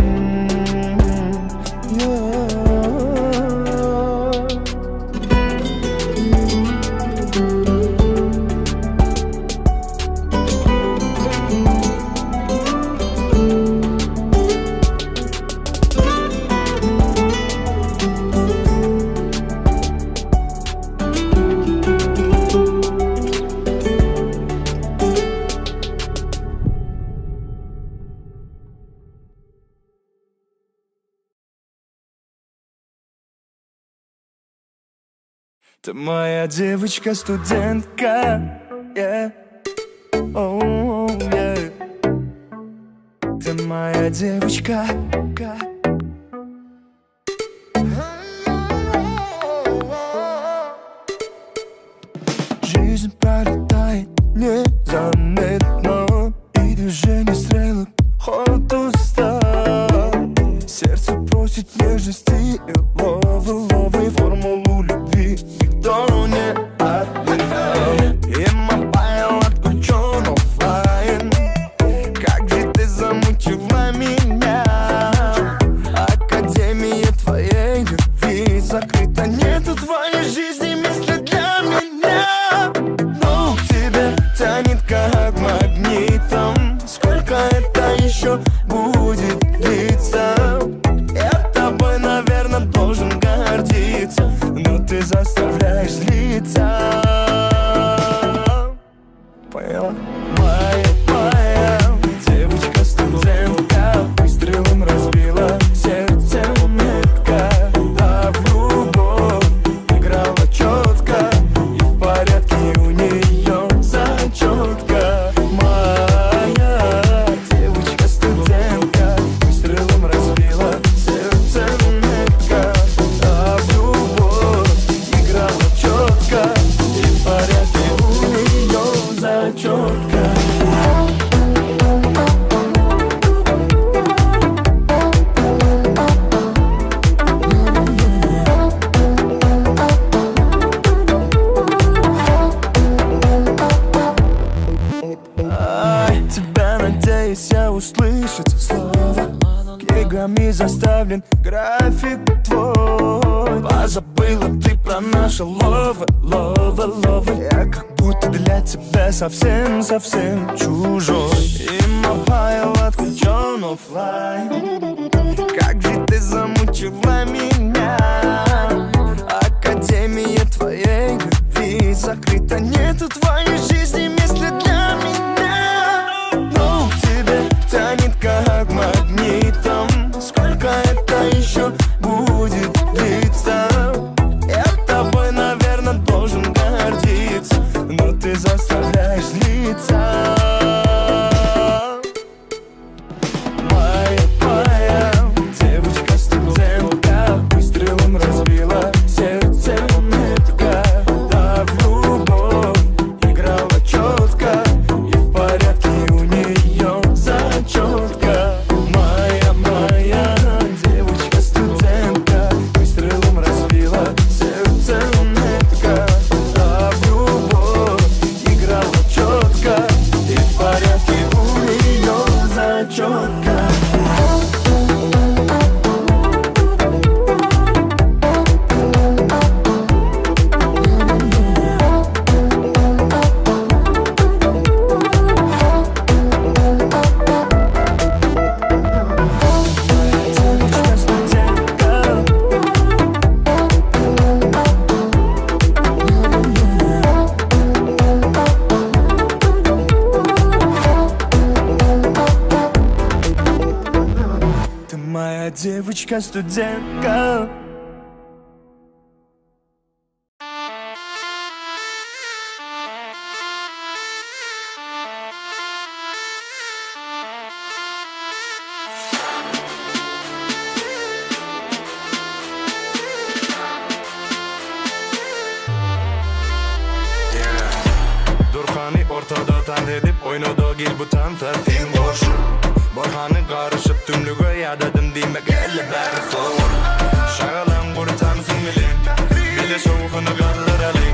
Ты моя девочка-студентка, yeah. Oh, yeah. Ты моя девочка. закрыто. Нету твоей жизни места для меня. Но к тебе тянет как магнитом. Сколько это еще будет длиться? Я тобой, наверное, должен гордиться, но ты заставляешь злиться. Поняла? Моя девочка-студентка выстрелом разбила сердце метко. А в любовь играла четко, и в порядке у нее зачетка. Моя девочка-студентка выстрелом разбила сердце метко. А в любовь играла четко, и в порядке у нее зачетка. Тебя, надеюсь, я услышать слово. Книгами заставлен график твой. Позабыла ты про наше лово. Я как будто для тебя совсем чужой. И мобайл отключен оффлайн. Как же ты замучила меня. Академия твоей любви закрыта. Нету твоей жизни места для меня. Но к тебе тянет как магнитом. Сколько это еще будет длиться? Я тобой, наверное, должен гордиться, но ты заставляешь злиться. Моя девочка-студентка выстрелом разбила сердце метко. Да, в любовь играла четко, и в порядке у нее зачетка. Моя девочка-студентка выстрелом разбила сердце метко. Да, в любовь играла четко, и в порядке у нее зачетка. Ты моя девочка-студентка. Durhani ortada tan edip oynadı gel bu tantar film boş. Borhanı karışıp tümlüge yadadım demek elle bari soğur. Şağalan kurtansın bile, bile soğukunu kalır ali.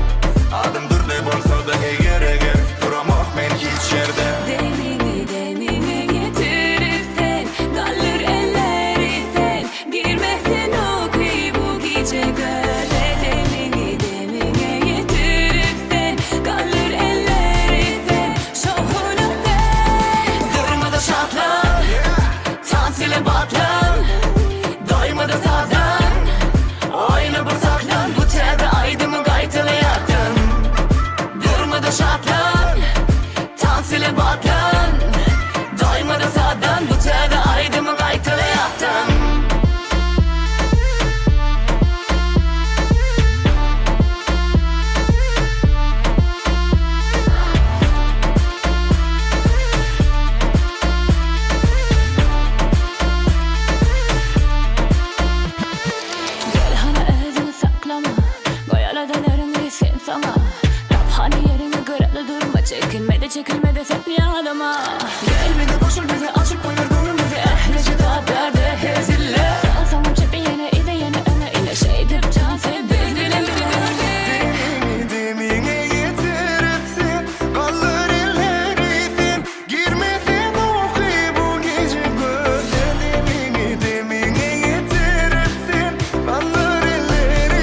Adım dur de bolsa da eger duramak men hiç yerde. Demini getirirsen, kalır elleri sen, girmezsen o kıyı bu gece göle. Demini getirirsen, kalır elleri sen, şohuna sen. Durmadan şatlan, tansile batlan, doymadan sazlan. Oyna bu saklan, bu tebe aydımı gaytılı yattın. Durmadan şatlan, tansile batlan, doymadan sazlan. Bu tebe aydımı gaytılı yattın. Gel hana özünü saklama, koyaladılarını sen sana. Taphane yerini kıralı durma, çekilme de sen yanıma. Gel bir de koşul bir de açıp koyurdum bir de ehlece daha derde hezille. Alsamam çepi yine ide yine öne ile şey dip can sen bezdilim. Demine getirirsin, kalır elleri sen, girmesin o kıyı bu gece göle. Demine getirirsin, kalır elleri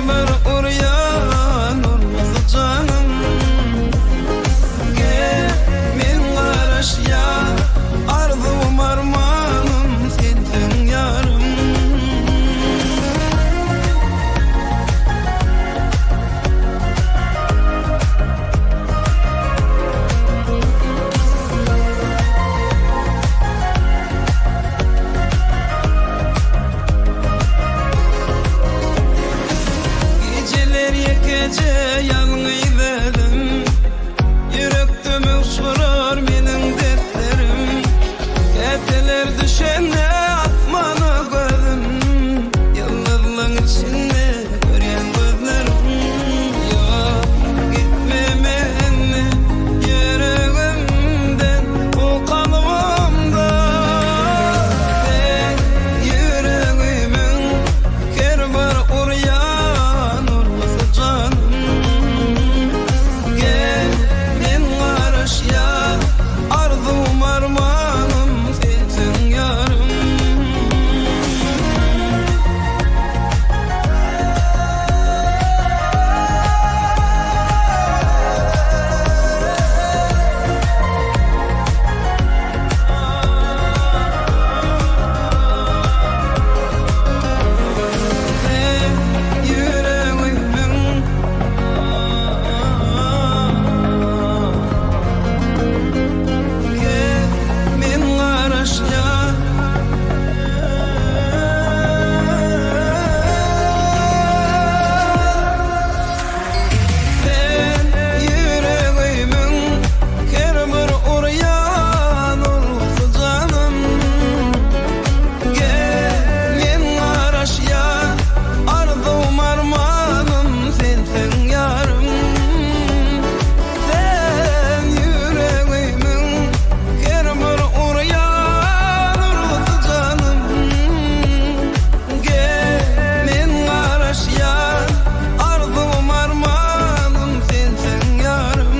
bir uryan olmasa canım. Gel men garaş ya, arzum armanım sensin yarım. Geceler yekece yalnızladım, yürekte uçurur menin dertlerim. Geceler düşende asmanı gördüm, yıldızlığın içinde gören gözlerim. Yok gitmemeni yüreğimden, o kalbimde. Sen yüreğimin her bir uryan olmasa canım. Gel men garaş ya, arzum armanım sensin yarım. Sen yüreğimin gel men garaş ya. Sen yüreğimin her bir uryan olsa canım. Gel men garaş ya, arzum armanım sensin yarım. Sen yüreğimin her bir uryan olsa canım. Gel men garaş ya, arzum armanım sensin yarım.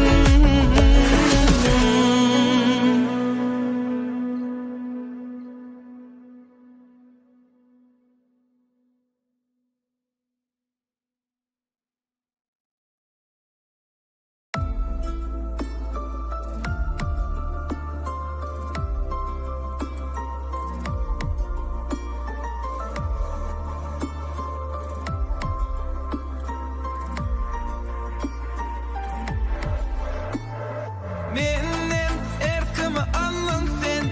Menden erkimi alın sen,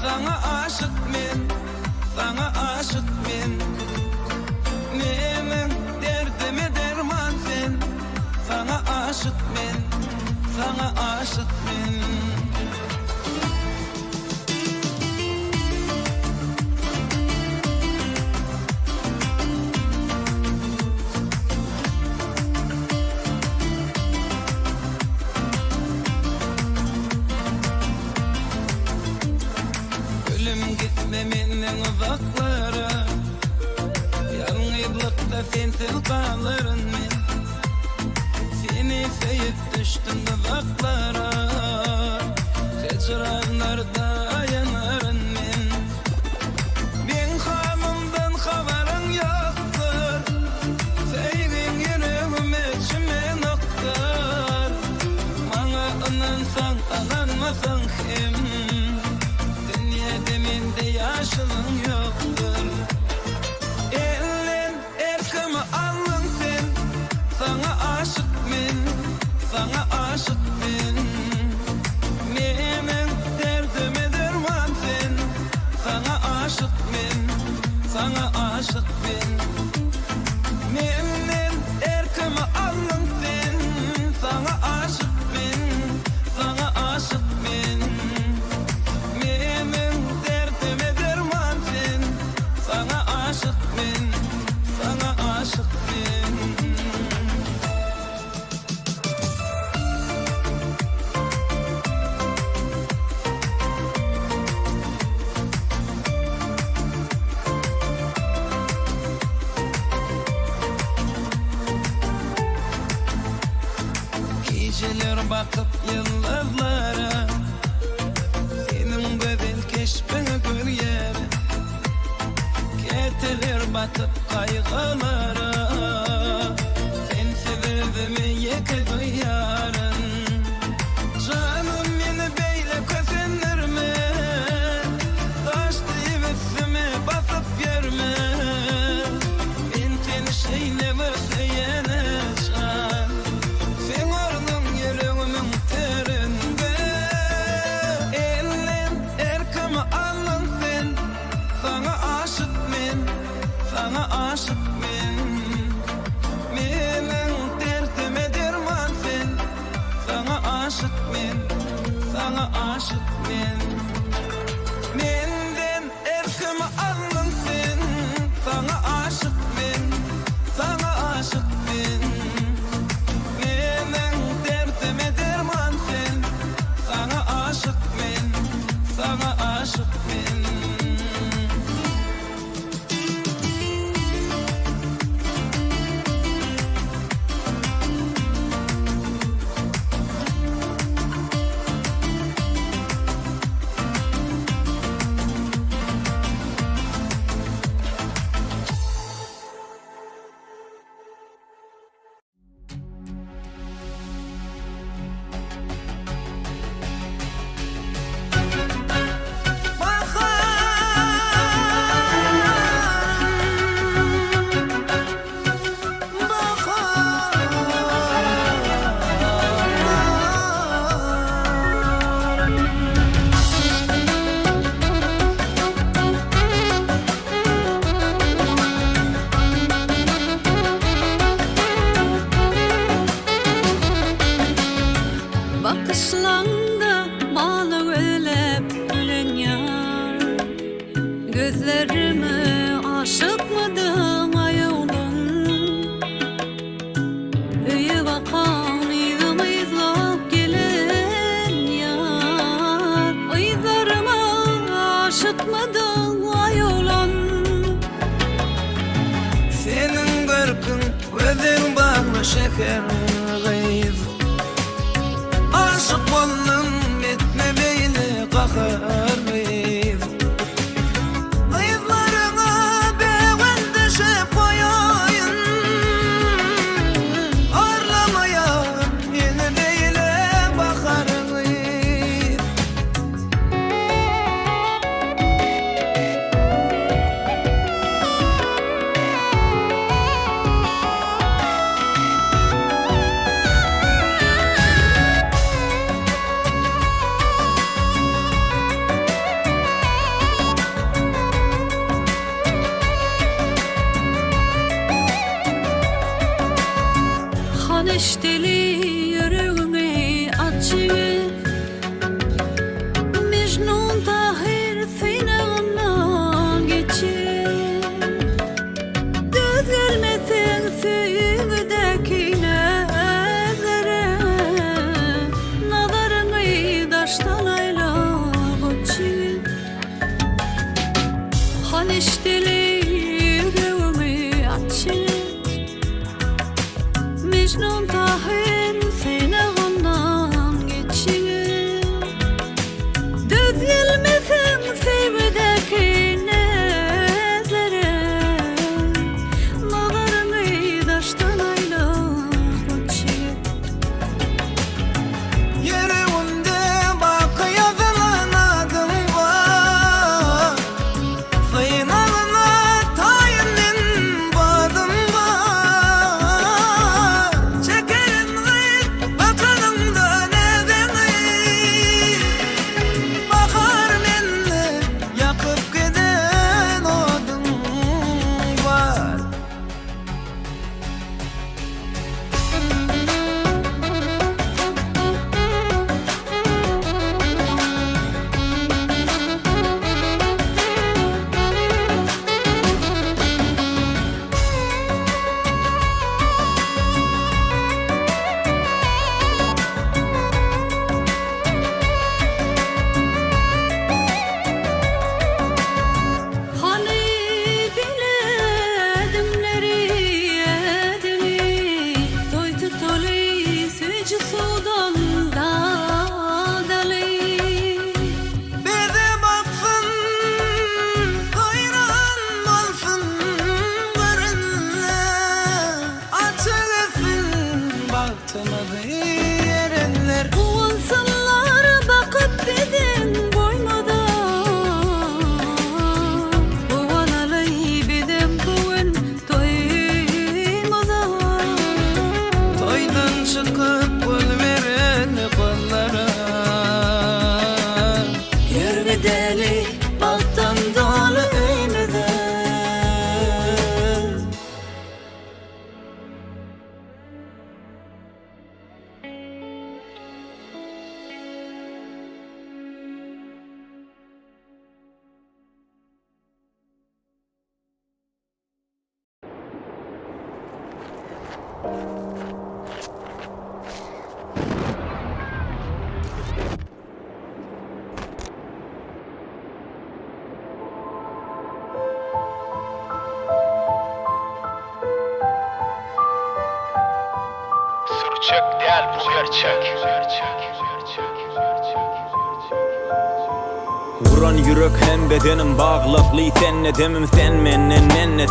sana aşık men, sana aşık men. Menin derdime derman sen, sana aşık men, sana aşık men. Ölüm gitme menden uzaklara, yalnızlıkta sensiz kalırım men. Seni sevip düştüm uzaklara, hicranlarda yanarım men. Ben halımdan haberin yoktur, sevgin yüreğime içime noktar. Bana inansan inanmasan hem, dünyada mende yaşılın yoktur. Elin erkimi alın sen, sana aşık men, sana aşık men. Menin derdime derman sen, sana aşık men, sana aşık men. Menin erkimi alın sen, sana aşık men, sana aşık men. Menin derdime derman sen, sana aşık men, sana aşık men. Geceler bakıp yıldızlara, senin güzel keşfini görüyorum. Geceler batıp kaygılara, aşık men, sana aşık men. Menden erkimi aldın sen, sana aşık men, sana aşık men. Menen derdime derman sen, sana aşık men, sana aşık men. Bakışlarında bağlı ölep gülen yar. Gözlerime aşık mıdın ayolun? Öye bakan izim izlap gelen yar. Izlarıma aşık mıdın ayolun? Senin görkün gözün bağlı şeker gayz. Aşık oldum etme beyni kahırmayız. Ayıplarına beğen düşüp koyayım. Arlamaya yine beyle bakarıyız. Haneşteli yüreğimi açıp Mecnun Tahir finağına geçip Düz gelmesin süğüdeki nezlere Nazarını daştan aylap açıp Haneşteli yüreğimi açıp Mecnun Tahir finağından geçip Düz gelmesin sevdeki nezlere Nazarını daştan aylap açıp Yüreğimde bak yazılan adın var. Fınağına tayinin badın var. Çekerin gıyt bakanımda neden gıyt. Bakar menle yakıp giden odun var. Hani biledimleri edini Toy tutuli sücü sudan dağdalı Bize baksın, hayran olsun görünle. Açılasın baktığımızı yerenler. Kuvansınlar bakıp beden koymadan Kuvanalı beden kuvun toymadan Toydan çıkıp gül veren kollara. Yürü deli baltan dolu öymeden Sürçek değil bu gerçek. Vuran yürek hem bedenim bağlaplı senle demim sen menne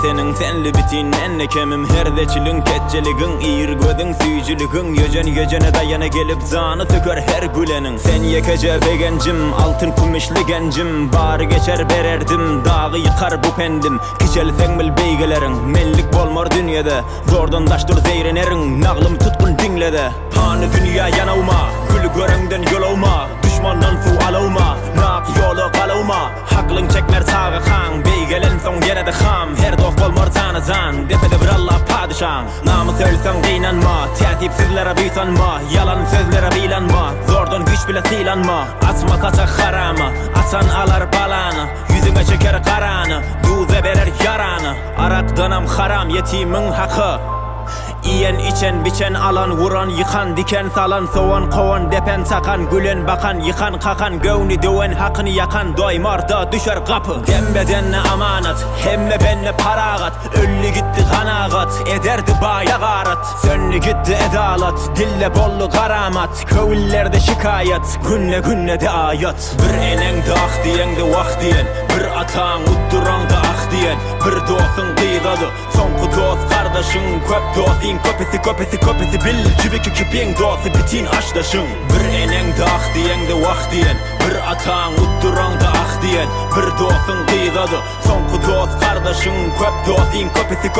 senin senli bitin enne kemim her deçilin ketçeligin iyir gödün süyücülügün yecene dayana gelip zanı töker her gülenin sen yekece begencim altın kumişli gencim bari geçer bererdim dağı yıkar bu pendim kiçelsen bil beygelerin mellik bolmar dünyada zordan daştır zeyrenerin nağlım tutkun dinlede panı dünya yanavma gülü görenden yolawma düşmandan fu alawma nak yolu kalawma haklın çekmer sağı kan beygelen son gene de ham her dost bolmar sana zan depede bir Allah padişan namı söylsen kıynanma tertipsizlere büysanma yalan sözlere bilanma zordan güç bile silanma asma saçak haramı asan alar balanı yüzüne çeker karanı duze berer yaranı arakdanam haram yetimin hakkı İyen içen biçen alan vuran yıkan diken salan soğan kovan depen sakan gülen bakan yıkan kakan gövni döven hakkını yakan doymarda düşer kapı dembedenle amanat hemme benle paragat öllü gitti kanagat ederdi baya garat sönlü gitti edalat dille bollu karamat kövüllerde şikayet günle de ayat bir enen de ah diyen de vah diyen bir atan utturan da ah diyen bir dostun kıygadı son dost kardeşin köp dostin köpesi bil cibiki kipin dostu bitin aşdaşın bir enen de ah diyen de vah diyen bir atan utturan da ah diyen bir dostun kıygadı son dost kardeşin köp dostin köpesi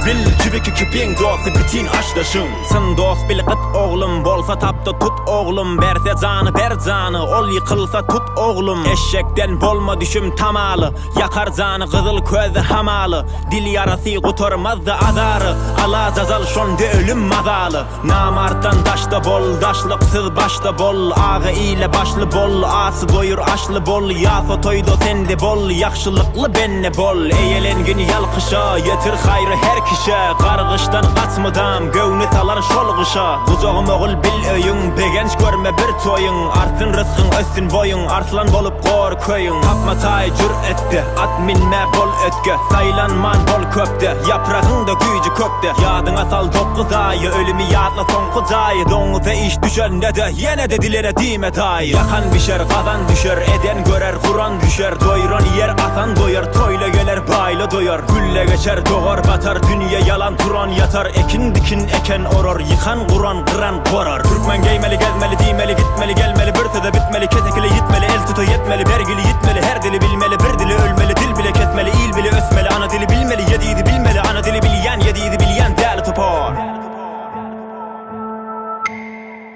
bil cibiki kipin dostu bitin aşdaşın sın dost bil kıt oğlum bolsa tapta tut oğlum berse canı ber canı ol yıkılsa tut oğlum eşekten bolma düşüm tamalı yakar canı kızıl közü hamalı dil yarası kuturmaz da adarı ala zazal şonda ölüm mazalı namardan daşta bol daşlıksız başta bol ağı ile başlı bol ası doyur aşlı bol yaso toydo sende bol yakşılıklı benne bol eyelengin yalkışa yetir hayrı her kişe kargıştan kaçmıdam gövni salar şolgışa kuzoğum oğul bil öyün begenç görme bir toyun artsın rızkın össün boyun arslan bolup kor köyün tapma tay cür etti at minme bol ötke saylanman bol köpte yaprağın da gücü kökte yadına sal dokuz ayı ölümü yadla son kudayı donuza iş düşer ne de yine de dilere dime dayı yakan bişer kazan düşer eden görer kuran düşer doyuran yer atan doyar toyla gelir bayla doyar gülle geçer doğar batar dünya yalan turan yatar ekin dikin eken oror yıkan kuran kıran korar Türkmen geymeli gezmeli dimeli gitmeli gelmeli bir de bitmeli ketekili yitmeli el tutu yetmeli bergili yitmeli her dili bilmeli bir dili ölmeli dil bile kesmeli il bile ösmeli ana dili bilmeli yediydi bilmeli ana dili bilyen yediydi bilyen değerli topar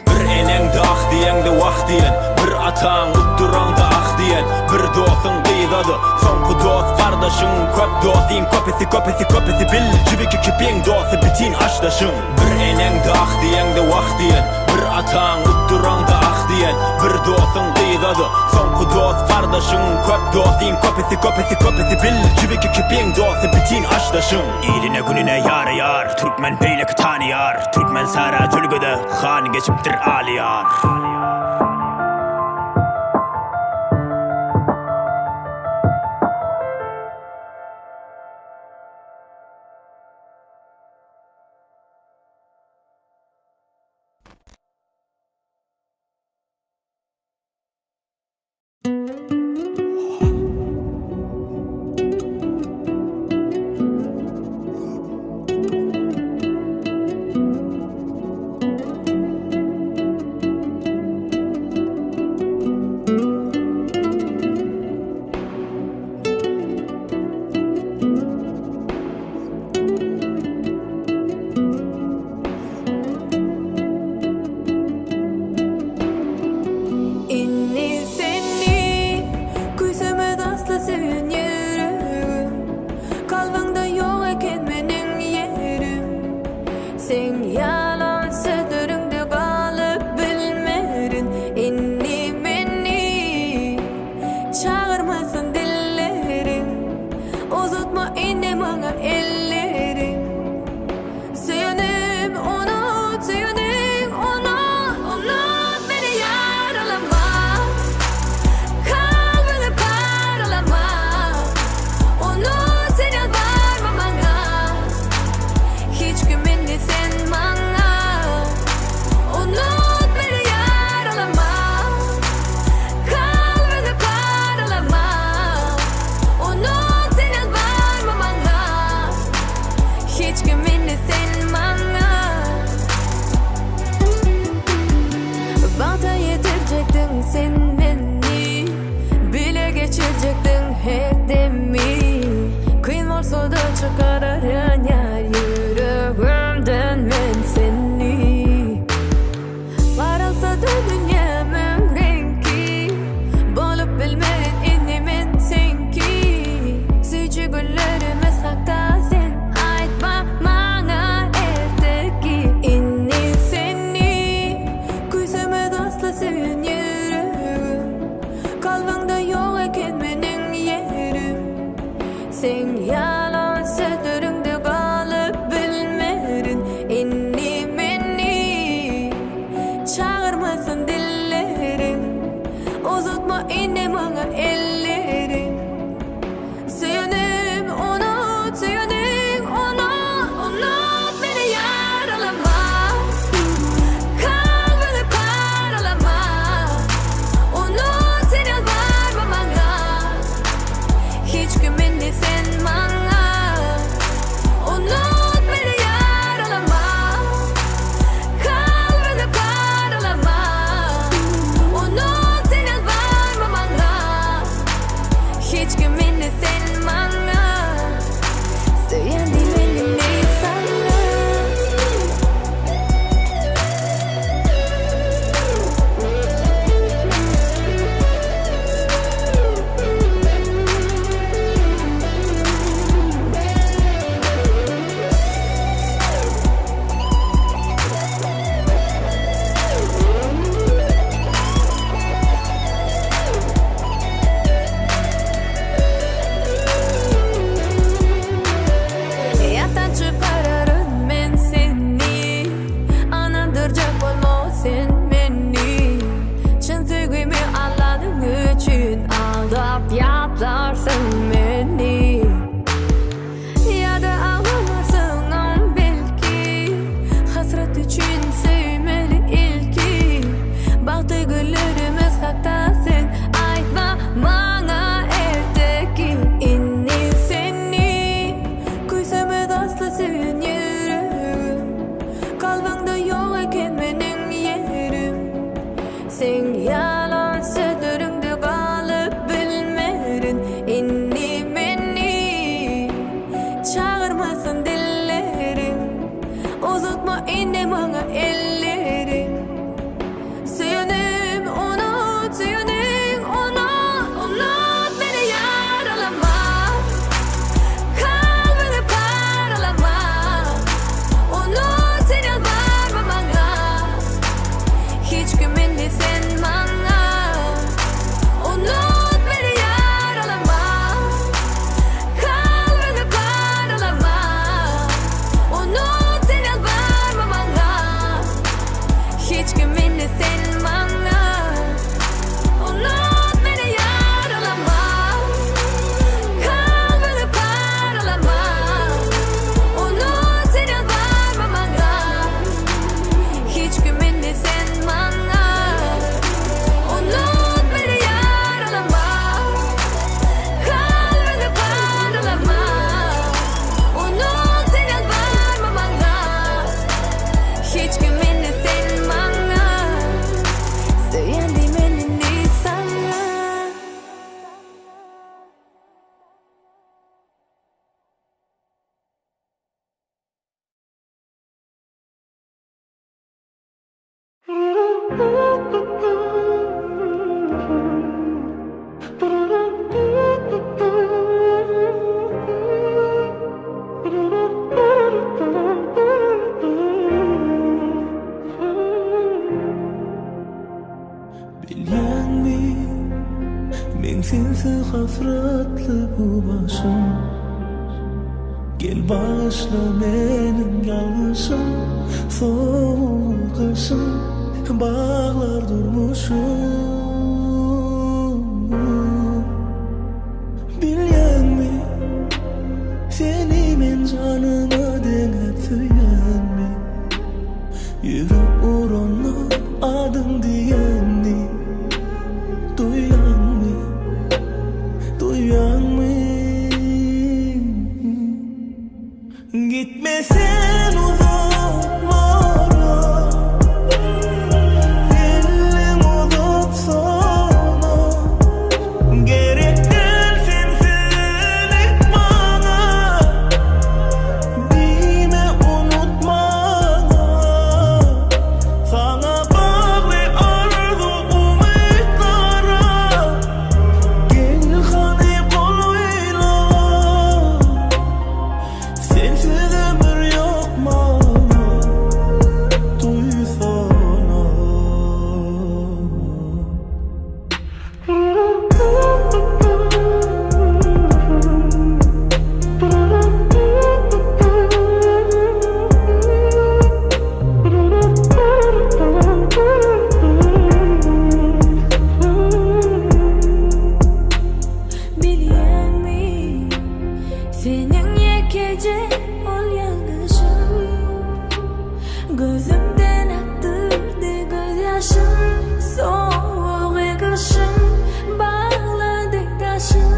bir enen de ah diyen de vah diyen bir atan utturan da ah diyen bir dostun kıygadı son dost kardeşin köp dostin köpesi bil cibiki kipin dostu bitin aşdaşın bir enen de ah diyen de vah diyen bir atan utturan da ah diyen bir dostun kıygadı son dost kardeşin köp dostin köpesi bil cibiki kipin dostu bitin aşdaşın İline gününe yar yar Türkmen beylek tanıyar Türkmen sara cülgüde han geçiptir aliyar Uzatma inne bana ellerin Seni seni. Qaralsa da dünyamın rengi, bolup bilmerin inni men senki. Süyçü günlerimiz hakta sen, aytma maňa erteki. Inni seni, küsüme dostla sevin yüreğim. Kalbimde yok eken menin yerim. Sen yalan sözlerinde kalıp bilmerin. Inni meni çağırmasın dillerin. Uzatma inni maňa ellerin. Söýenim unut, söýenim unut beni yaralama. Kalbini paralama. Unut sen yalvarma maňa. Hiç kimindi sen maňa. Unut beni yaralama. Kalbini paralama. Unut sen yalvarma maňa. Hiç kimindi sen maňa. Söýendim endimde sana. Yatan çıkararım men seni. Anandıracak bolma sen meni. Çın sügümi anladığın üçün aldap yatlarsın beni. Ya da ağlamarsın am belki. Hasret üçün sevmeli ilki. Baktı güllerimiz hakta sen, aytma maňa erteki. Inni seni, küsüme dostla sevin yüreğim. Kalbimde yok eken menin yerim. Sen yalan sözlerinde kalıp bilmerin. Inni meni çağırmasın dillerin. Uzatma inni maňa ellerin. Söýenim unut, söýenim unut beni yaralama. Kalbini paralama. Unut sen yalvarma maňa. Hiç kimindi sen maňa. Unut beni yaralama. Kalbini paralama. Unut sen yalvarma maňa. Hiç kimindi sen maňa. Unut beni yaralama. Kalbini paralama. Unut sen yalvarma maňa. Hiç kimindi sen maňa. Unut beni yaralama. Kalbini paralama. Unut sen yalvarma maňa. Hiç kimindi sen maňa. Söýendim endimde sana. Bilýänmi, men sensiz hasratly bu başym. Gel bağışla menin ýalgyşym, soğuk kışym, bağlar durmuşum. Bilýänmi, seni men janyma deňep söýänmi. Yürek uranna adın diýenni. Duyanmi, duyanmi. Gitme sen uzaklara. Elim uzatsa Gözümden aktırdı gözyaşım, soğuk yakışım bağladı taşım.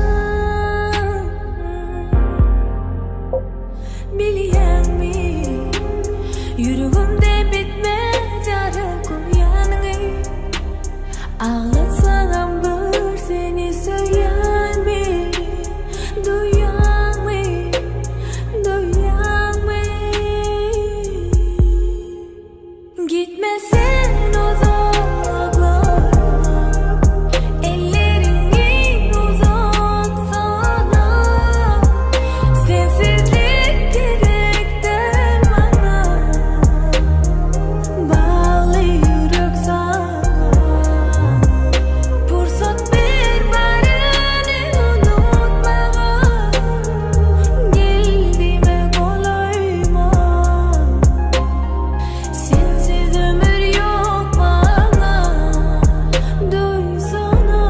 Biliyor mi, yüreğimde bitmez yara koyanı. Ağlatsam bir seni söyler mi? Duyar mı? Duyar mı? Gitmesin uzaklara, ellerini uzatsana. Sensizlik gerektir bana, bağlı yürek sana. Fırsat ver beni unutmaya, geldiğime kolayma. Sensiz ömür yok bana, duysana.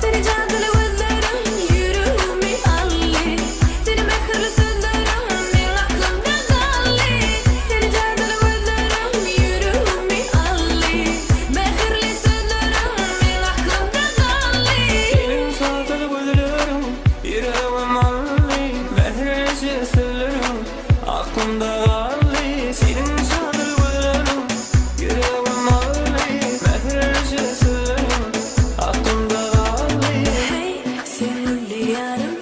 Seni cadılı gözlerim yüreğimi aldı. Seni mehirli sözlerim benim aklımda kaldı. Seni cadılı gözlerim yüreğimi aldı. Mehirli sözlerim benim aklımda kaldı. Senin cadılı gözlerim yüreğimi aldı. Mehirli sözlerim aklımda kaldı. Senin cadılı gözlerim yüreğimi aldı. Mehirli sözlerim aklımda kaldı. Hey sevgili yarım,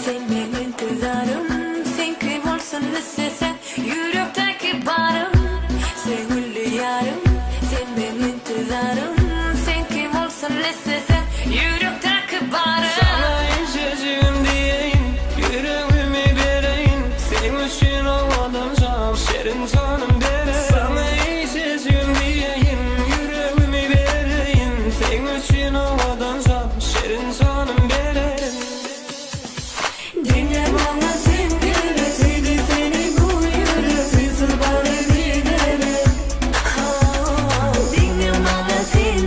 sen benim intizarım. Sen kim olsun istesen yürekteki barım. Sevgili yarım, sen benim intizarım. Sen kim olsun istesen yürekteki barım. Sana içeceğim diyeyim, yüreğimi vereyim. Senin için olmadım can, şerin canım derim. Sana içeceğim diyeyim, yüreğimi vereyim. Senin için olmadım can, şerin canım derim. Dinle bana sen geresiydi seni bu yürek. Sızır bana giderim. Dinle bana sen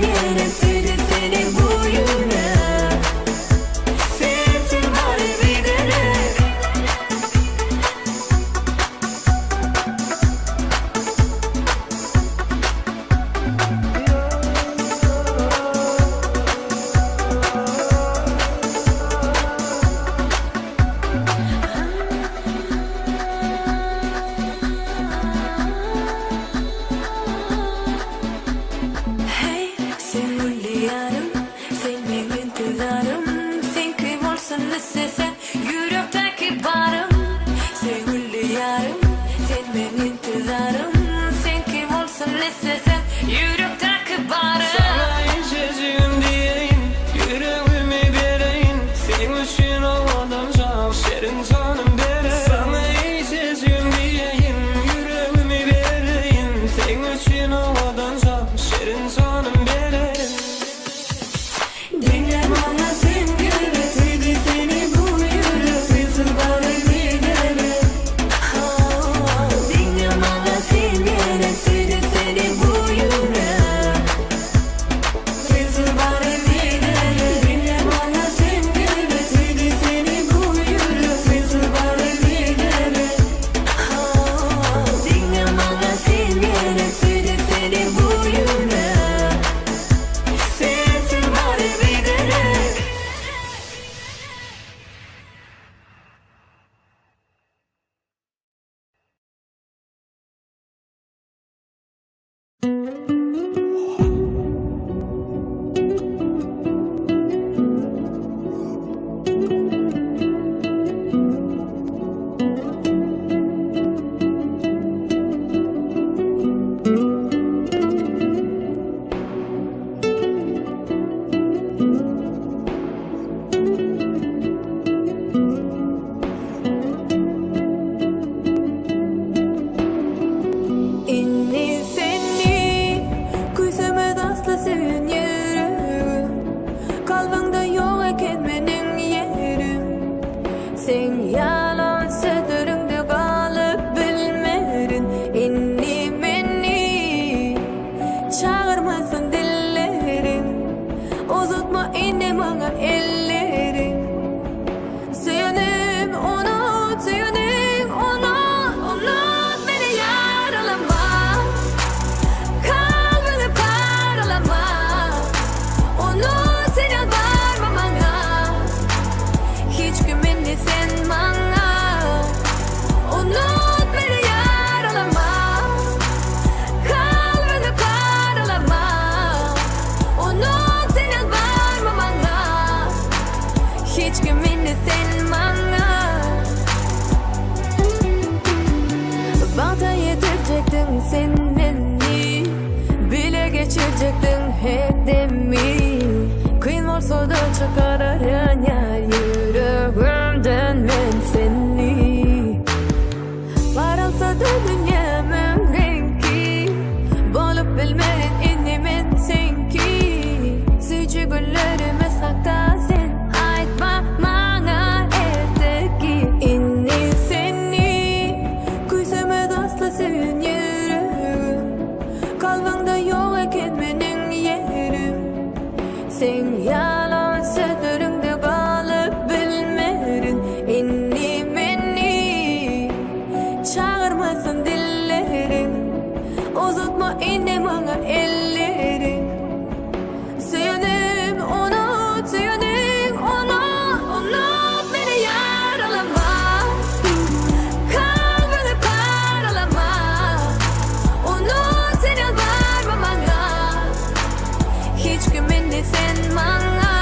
meni sen bana.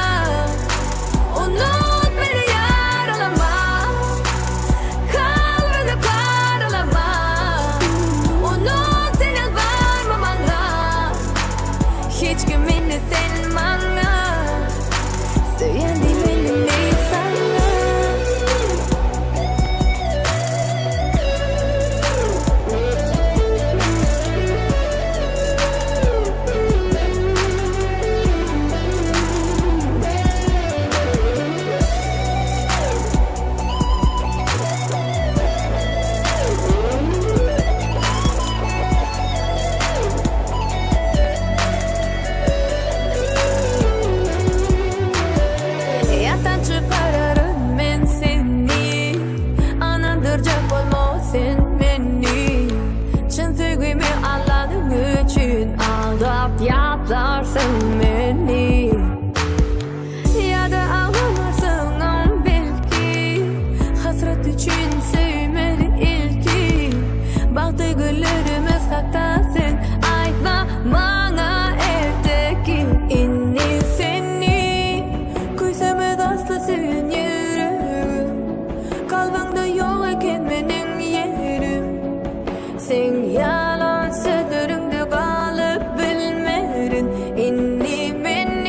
Unut beni yaralama, kalbini karalama. Unut seni varma bana, hiç kim meni sen bana. Söylendi beni ne sana. Yatan çıkarırım ben seni, anandıracak olma sen beni. Çın sevgimi anladığın için aldap yatarsın beni. Ya da ağlamazsın ama belki hasret için sevmedi ilki. Baktı güllerimiz hatta sen aytma bana evdeki inni seni. Kuysam aslı sen yerim, kalbimde yok eken benim yerim. Sen yalan sözlerinde kalıp bilmedin inni beni.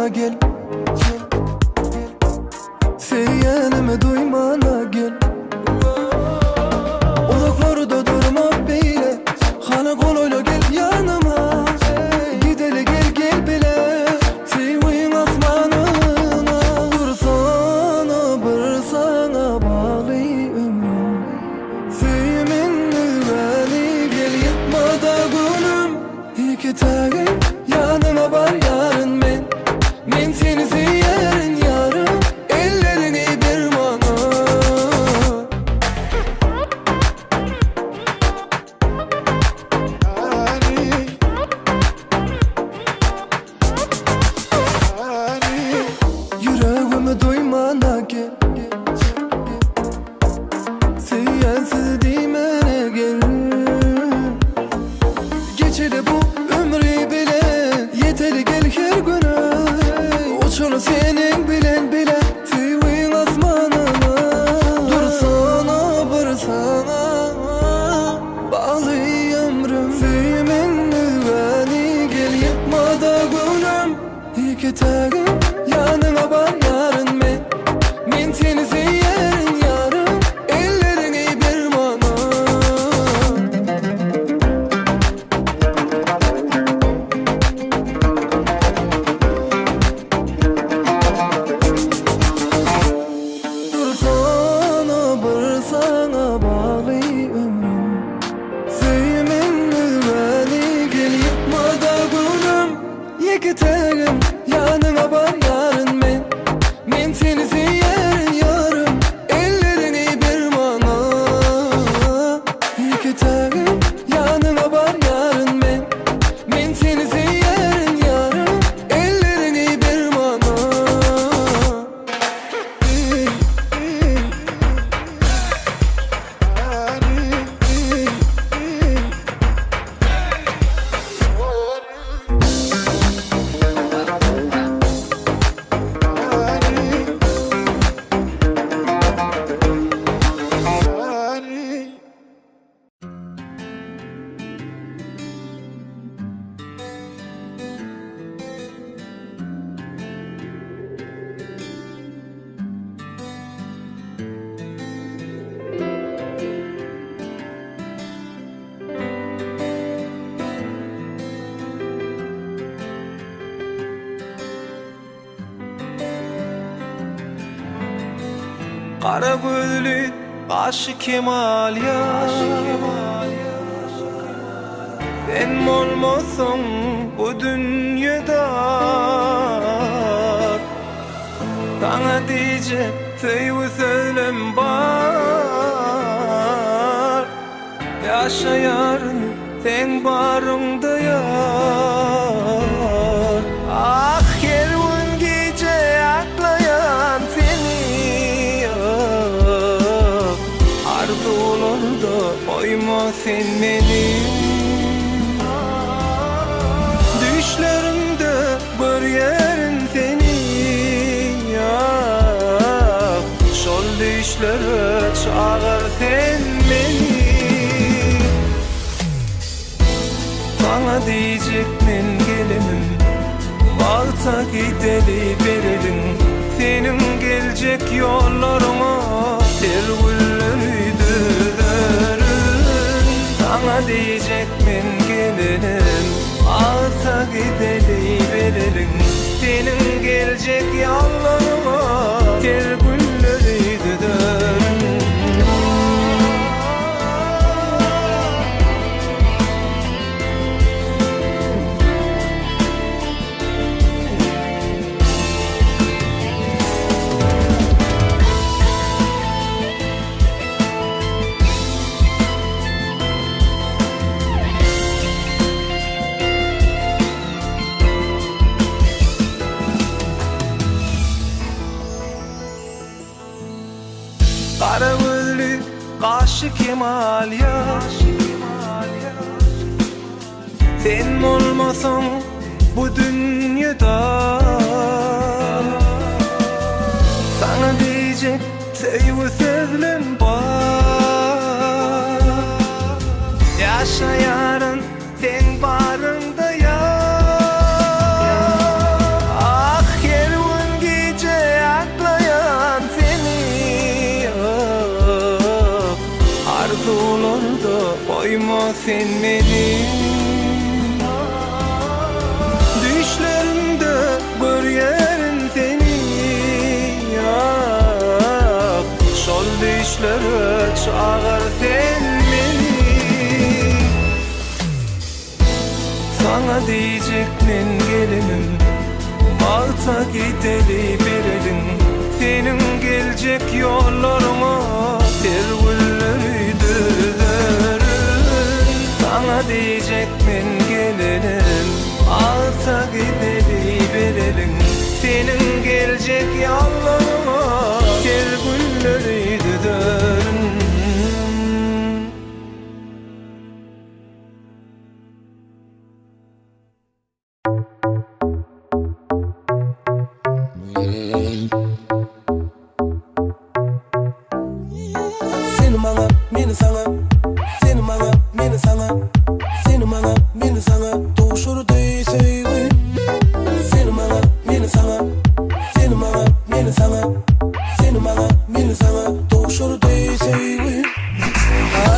duymana gel. Seyenime duymana gel. Uzaklarda durma beyle, hana koloyla gel yanıma. Gideli gel bile, sevin asmanına. Dursana bir sana bağlı ömrüm. Sevminli beni gel yıkma da gülüm. İki tane yanıma var yarın men seni seyerim yarım. Ellerini bir bana. Yüreğime duymana gel. Seyensiz dimene gel. Geçeli bu ömrü bile, yeteri gel her güne. Uçunu senin bilen bile, sevin asmanına. Dursana bir sana bağlı ömrüm. Sevminli beni gel yıkma da gülüm. İki tane yanıma var yarın men seni seyerim yarım. Ellerini bir bana. Dursana bir sana bağlı ömrüm. Sevminli beni gel yıkma da gülüm. İki tane yanıma var yarın men seni seyerim yarım. Ellerini bir bana. İki tane yanıma var yarın men seni seyerim yarım. Ellerini bir bana. Kara gözlü aşık Kemal ya. Sen olmasan bu dünyada, sana diyecek sevgi söylem var. Yaşayarın sen barında yar. Ah her gün gece aklayan seni yar. Arzularda koyma sen beni. Düşlerimde bir yerin senin yar. Şol düşlere çağır sen beni. Sana diyecek men gelinim, balta gideli verelim. Senin gelecek yollarına ter gülleri düzerin. Sana diyecek men gelinim, balta gideli verelim. Senin gelecek yollarına ter gülleri düzerin. Kara gözlü aşık Kemal ya. Sen olmasan bu dünyada, sana diyecek sevgi sözlüm var. Yaşayarın sen barında ya. Ah sen meni. Düşlerimde görýärin seni, şol düşlere çağır sen meni. Sana diyecekmin gelinim, Malta gideli berelim. Senin gelecek yollarıma tergülleri düzerün. Sana diyecekmin gelinim, Malta gideli berelim. Senin gelecek yollarıma tergülleri düzerün. Seni bana, beni sana. Seni bana, beni sana. Seni bana, beni sana. Doğuşur değilse. Seni bana, beni sana. Seni bana, beni sana. Seni bana, beni sana. Doğuşur değilse.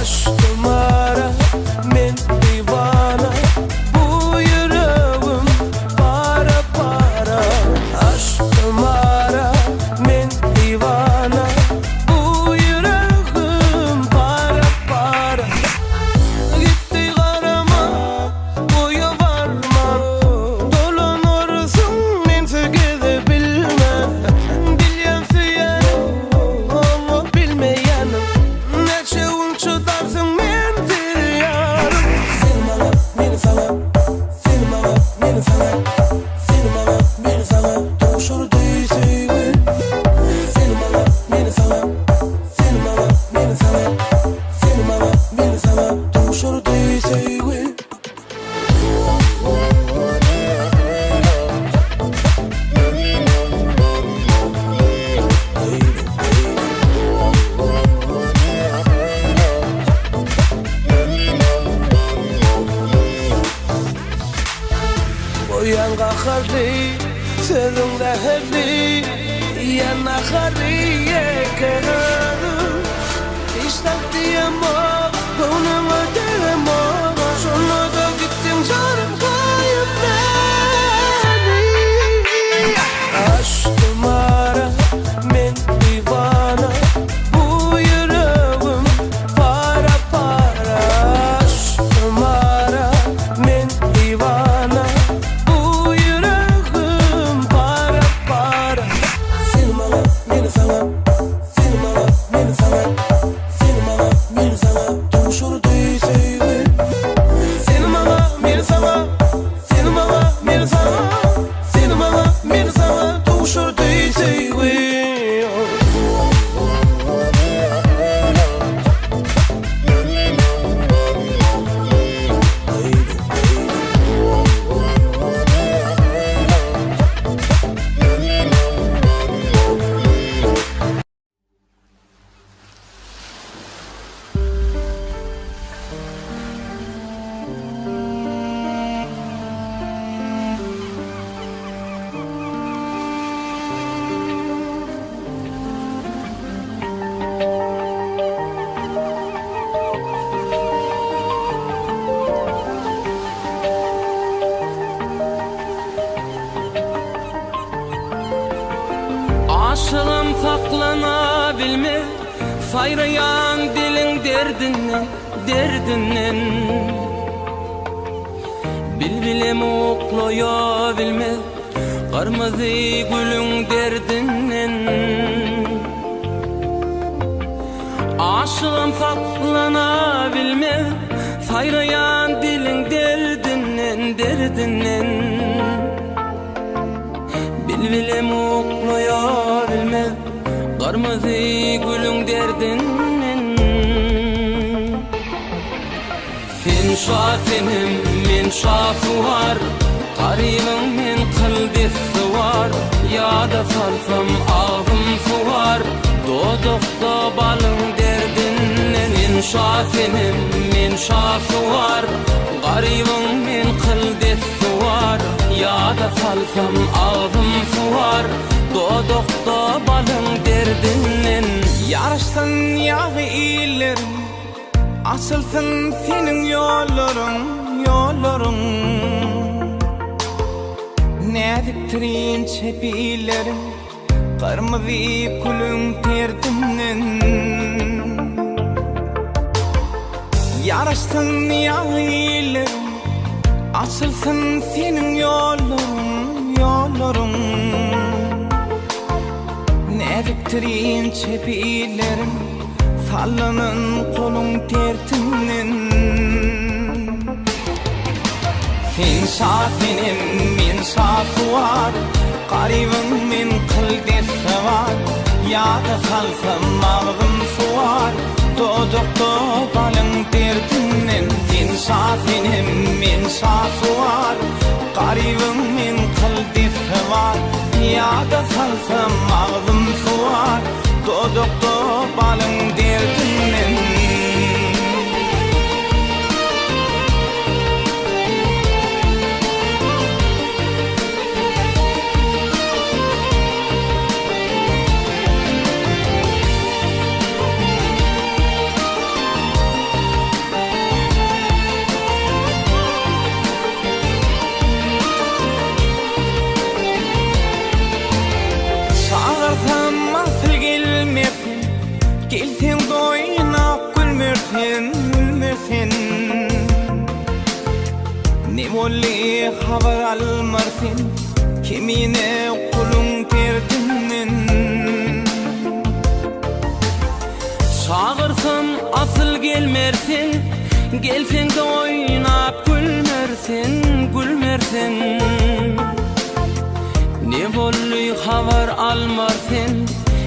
Aşkım ara, men divana. Bu yüreğim para para. Aşkım ara, men divana. Bu yüreğim para para. Gitti karama, boyu varma. Dolanırsın mense gidebilmem. Bilyen süyenim, onu bilmeyenim. Neçe unçudarsın mendir yarım. Seni bana, beni sana. Seni bana, beni sana. Seni bana, beni sana. Doğuşur değilse. Seni bana, beni sana. Seni bana, beni sana. Seni bana, beni sana. Doğuşur değilse. Boyan kakardı, sözün değerli. Yana kariye kenarı. İşte diyemem, donuma diyemem. Sonra da gittim canım kayıp beni. Aşkım ara, men divana. Bu yüreğim para para. Aşkım ara, men divana. Bu yüreğim para para. Seni bana, beni sana. Seni bana, beni sana. Seni bana, beni sana. Doğuşur değilse. Seni bana, beni sana. Seni bana, beni sana. Seni bana, beni sana. Doğuşur değilse. Aşığım saklanabilme, sayrayan dilin derdinden, derdinden. Bilbilem oklayabilme, kırmızı gülün derdinden. Aşığım saklanabilme, sayrayan dilin derdinden, derdinden. Bilbilem oklayabilme, kırmızı gülün derdinden. Sen şafinim, men şafı var. Garibim men kıldesi var. Ya da salsam ağzım su var. Dodukta balın derdinden. Men şafinim, men şafı var. Garibim men kıldesi var. Ya da salsam ağzım su var. Dodukta balın derdinden. Yarışsan yağı iyilerim, Açılsın senin yolların Neziktirin çepilerin Kırmızı kulun terdinden Yarışsın yahilerin Açılsın senin yolların Neziktirin çepilerin Sallanın kolun tertinden Sen şafinim min şafı var Garibim min kıldesi var Ya da salsam ağzım suvar Dodukta balın tertinden Sen şafinim min şafı var Garibim min kıldesi var Ya da salsam ağzım suvar Dodukta balın tertinden Gelsen doyuna gülmersin Ne bolli haber almarsin Kimine kulun terdinden Çağırsam asıl gelmersin Gelsen doyuna gülmersin Ne bolli haber almarsin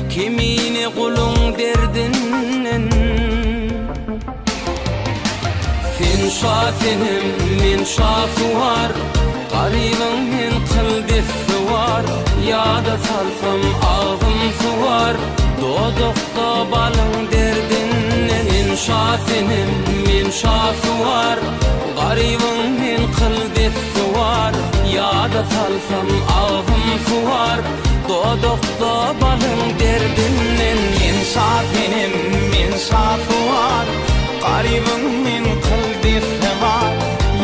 Kimine kulun derdinden Sen şafinim min şafı var Garibim min kıldesi var Ya da salsam ağzım suvar Dodukta balın derdinden Sen şafinim min şafı var Garibim min kıldesi var Ya da salsam ağzım suvar Dodukta balın derdinden İnsafinim insafı var Garibim min kıldesi var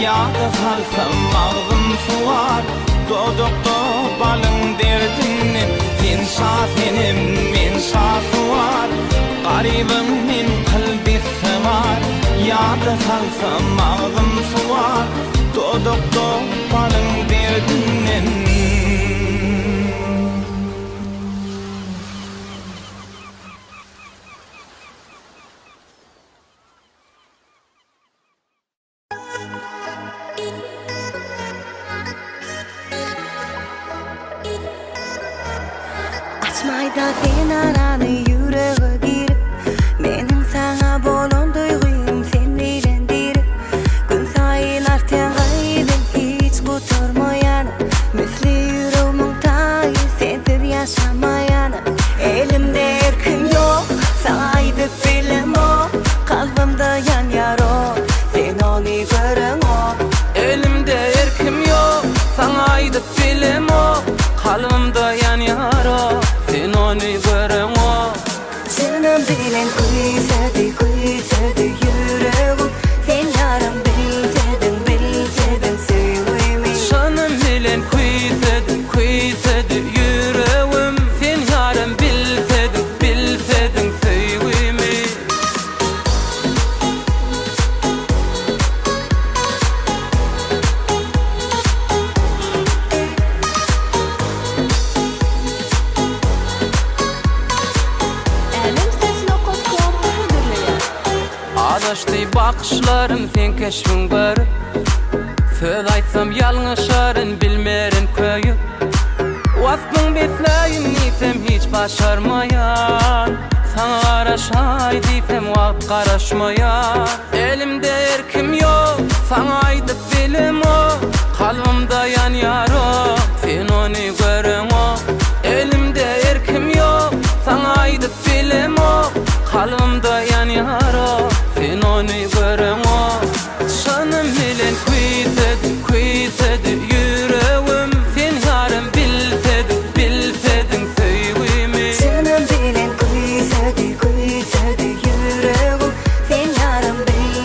Ya da salsam ağzım suvar Dodukta balın derdinden İnsafinim insafı var Garibim min kıldesi var Ya da salsam ağzım suvar Dodukta balın derdinden Açmayda sen aranı yüreğe girip Menin sana bolon duyguyum sen eğlendirip Gün sayın artan gaydın hiç kuturmayan Misli yüreğimin tayı sensiz yaşamayan Elimde erkim yok sana aydıp bilem o Kalbimde yan yaro sen onu görün o Elimde erkim yok sana aydıp bilem o Kalbimde yan yaro sen onu görün o Canım bilen kuysadı yüreğim Sen yarım bilsedin sevimi Canım bilen kuysadı yüreğim Sen yarım bilsedin sevimi Adaştı bakışlarım sen keşfin var Söz aytsam yalnışarın bilmerin köyü Vaktın besleyin nitem hiç başarmayan Sana araşay diysem vakt karaşmayan Elimde erkim yok sana aydıp bilim o Kalbimde yan yaro sen onu görün o Elimde erkim yok sana aydıp bilim o Kalbimde yan yaro sen onu görün o Canım bilen kuysadı yüreğim Sen yarım bilsedin sevimi Canım bilen kuysadı yüreğim Sen yarım bilsedin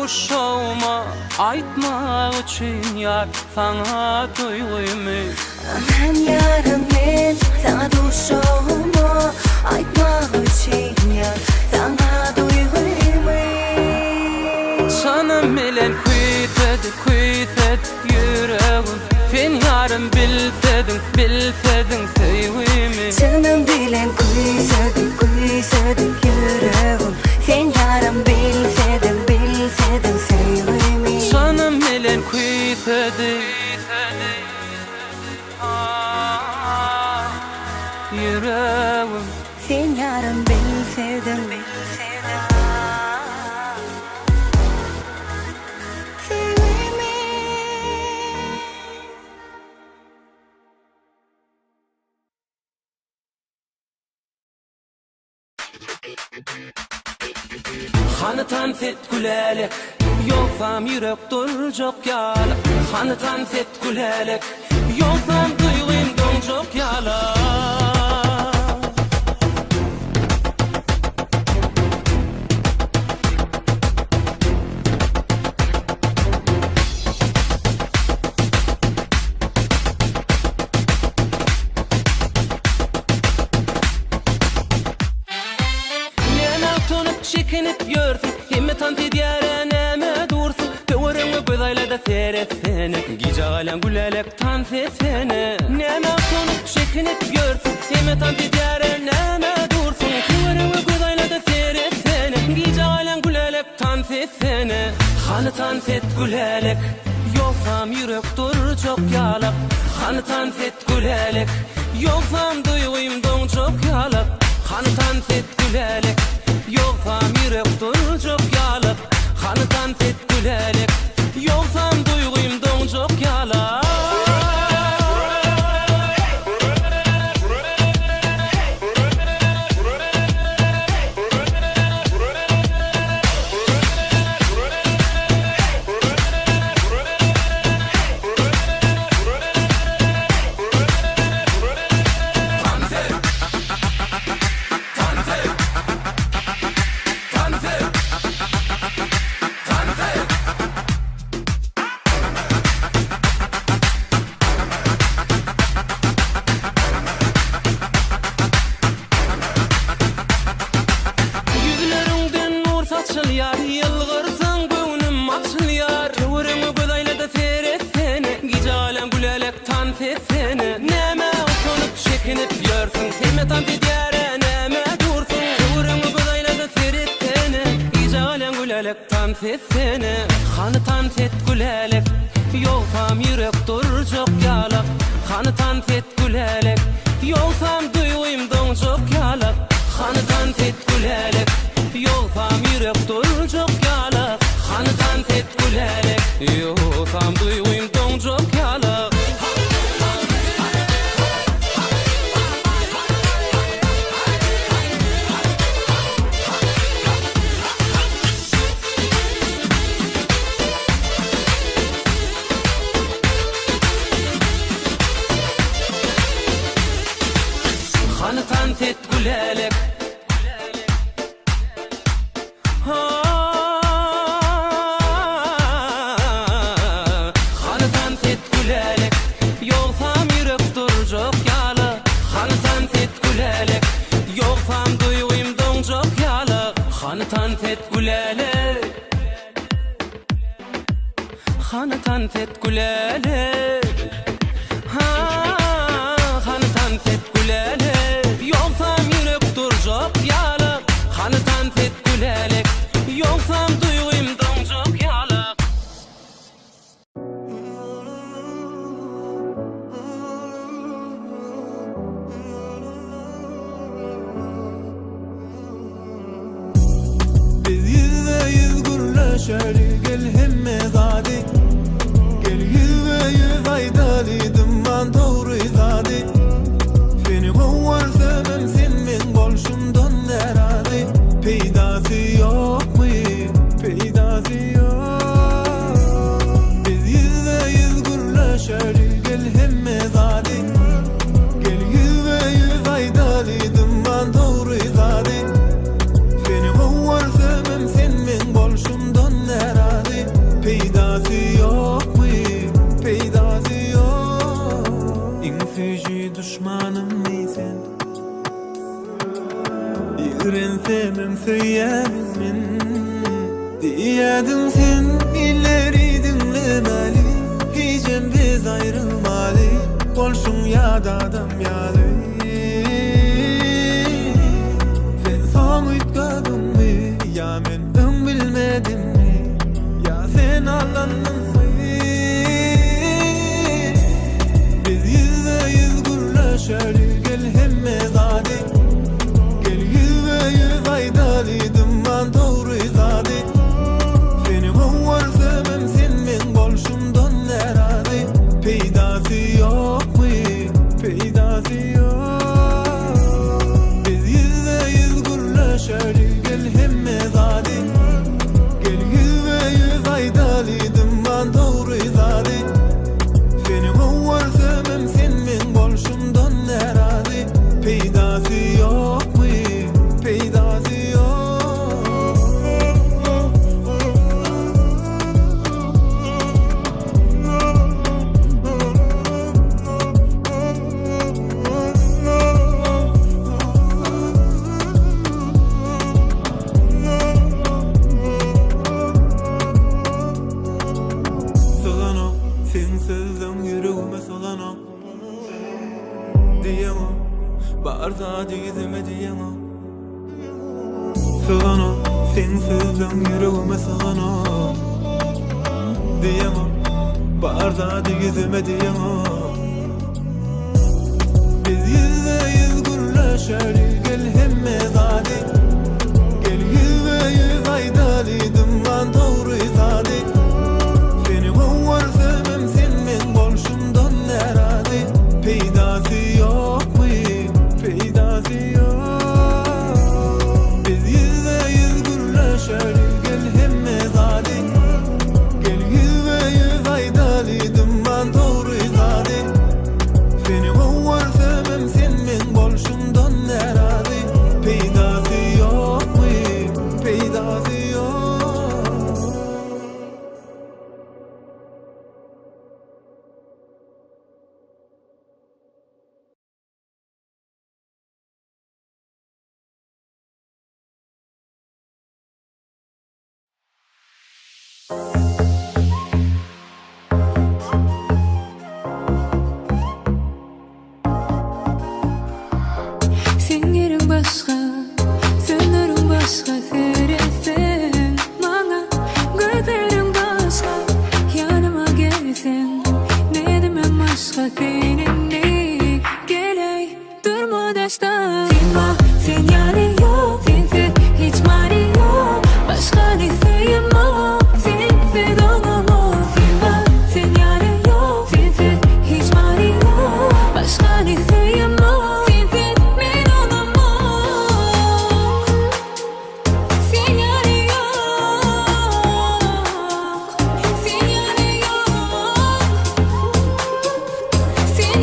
duşağıma aytmak üçün yar sana duyguymu. Men yarım men sana duşağıma aytmak üçün yar sana duyguymu. Canım bilen kuytet yüreğim, sen yarım bilsedin sevgimi. Canım bilen kuysedin yüreğim, sen yarım bilsedin sevgimi. Canım bilen kuysedin yüreğim, sen yarım bilsedin Hanıtan fet gülelek, yolsam yürek duracak yala. Hanıtan fet gülelek, yolsam duygum donacak yala. Çekinip görsün, himmetan tediyare neme dursun. Teoremi gözayla da seyretsin, gice galen gülelektan sesini. Neme tutup çekinip görsün, himmetan tediyare neme dursun. Teoremi gözayla da seyretsin, gice galen gülelektan sesini. Hanıtan set gülelek, yolsam yürek duracak yalak. Hanıtan set gülelek, yolsam duygum donacak yalak. Hanıtan set gülelek, yolsam yürek duracak yalak. Hanıtan fet gülelek, yolsam duygum donacak yalak. Yılgırsın gönlüm açılıyor. Teoremi gözayla da seyretsin, gice alem gülelektan sesini. Neme utanıp çekinip görsün, himmetan tediyare neme dursun. Teoremi gözayla da seyretsin, gice alem gülelektan sesini. Hanıtan set gülelek, yolsam yürek duracak yalak. Hanıtan set gülelek, yolsam duygum donacak yalak. Hanıtan set gülelek, yolsam yürek duracak yalak. Hanıtan fet gülelek, yolsam duygum donacak yalak. Hanıtan fet gülelek, hanıtan fet gülelek, yolsam yürek duracak yalak. Hanıtan fet gülelek, yolsam duygum donacak yalak. Hanıtan fet gülelek, hanıtan fet gülelek, hanıtan fet gülelek, yolsam yürek duracak yalak. Hanıtan fet gülelek, yolsam duygum donacak yalak. Biz yüz gurlaşari gel hemme zadi. Gel yüz aydalydım man doğru. demem söylemin diyedin sen illeri dinlemeli hicem biz ayrılmalı bolşun ya da adam yalı sen son ütgadın mı ya men ön bilmedim mi ya sen allandın mı biz yüzde yüz gurlaşalı gel hemme zade gel yüzde yüz aydalıydım ben doğru zade seni kovarsam sen men bolşumdan nerazi peydası yok mu peydası yok biz yüzde yüz gurlaşalı gel hemme zade gel yüzde yüz aydalıydım ben doğru zade seni kovarsam sen men bolşumdan nerazi peydası yok mu peydası yok Solano, sen sözden yüreğime solano diyemem, bağırsa dizime diyemem Solano, sen sözden yüreğime solano diyemem, bağırsa dizime diyemem biz yüzde yüz gurlaşalı gel hemme zade gel yüzde yüz aydalıydım ben doğru zade seni kovarsam sen men bolşumdan nerazi peydası yok mu peydası yok biz yüzde yüz gurlaşalı gel hemme zade gel yüzde yüz aydalıydım ben doğru zade seni kovarsam sen men bolşumdan nerazi peydası yok mu peydası yok Sen yerin başka, sözlerin başka söylesen bana gözlerin başka yanıma gelsen ne demem başka seninle geley durma daşta sen var sen yani yok sensiz hiç mani yok başka ne sevmem sensiz olamam sen var sen yani yok sensiz hiç mani yok başka ne sevmem Sen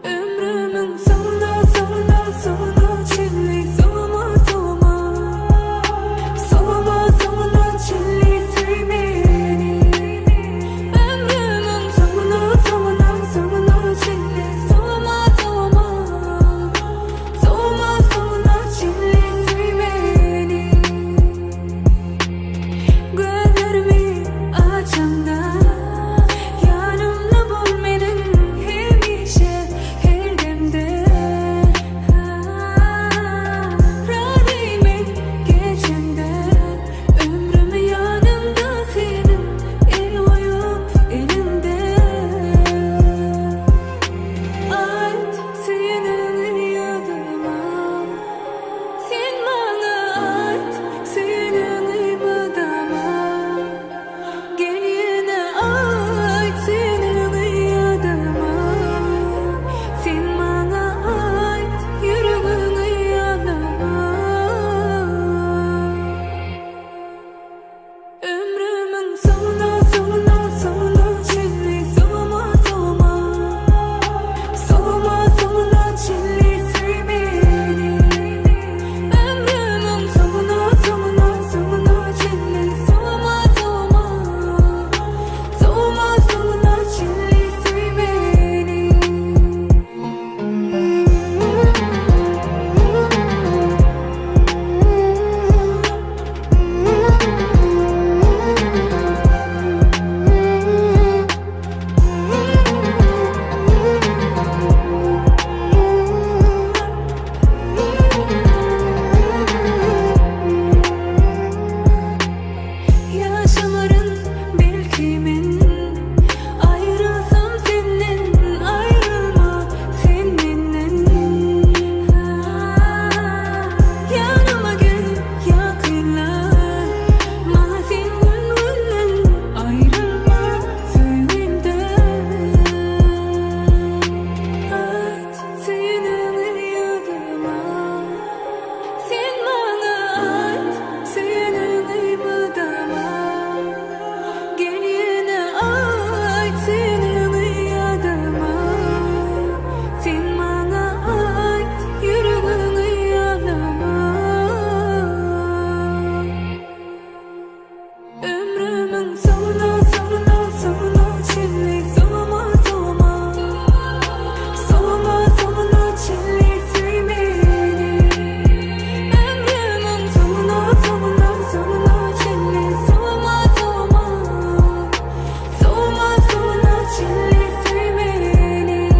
Ömrümün sonuna sonuna sonuna çilli soğuma soğuma soğuma soğuma çilli süy beni. Ömrümün sonuna sonuna sonuna çilli soğuma soğuma soğuma soğuma çilli süy beni. Gözlerimi açanda yanımda bul benim hemişe her demde. Rahime geçende ömrümü yanımda senin el oyup elinde. Ait senin yadıma sen bana ait senin ibadama. Gel yine ait senin yadıma sen bana ait yüreğini yanıma. Ömrümün sonuna sonuna sonuna çilli soğuma soğuma soğuma soğuma çilli süy beni. Ömrümün sonuna sonuna sonuna çilli soğuma soğuma soğuma soğuma çilli süy beni. Yaşaların belki min ayrılsam senden ayrılma sen menden. Yanıma gel yakınlar bana sen gönlünden ayrılma söylemden. Ait senin yadıma sen bana ait senin ibadama. Gel yine ait senin yadıma sen bana ait yüreğini yanıma. Ömrümün sonuna sonuna sonuna çilli soğuma soğuma soğuma soğuma çilli süy beni. Ömrümün sonuna sonuna sonuna çilli soğuma soğuma soğuma soğuma çilli süy beni.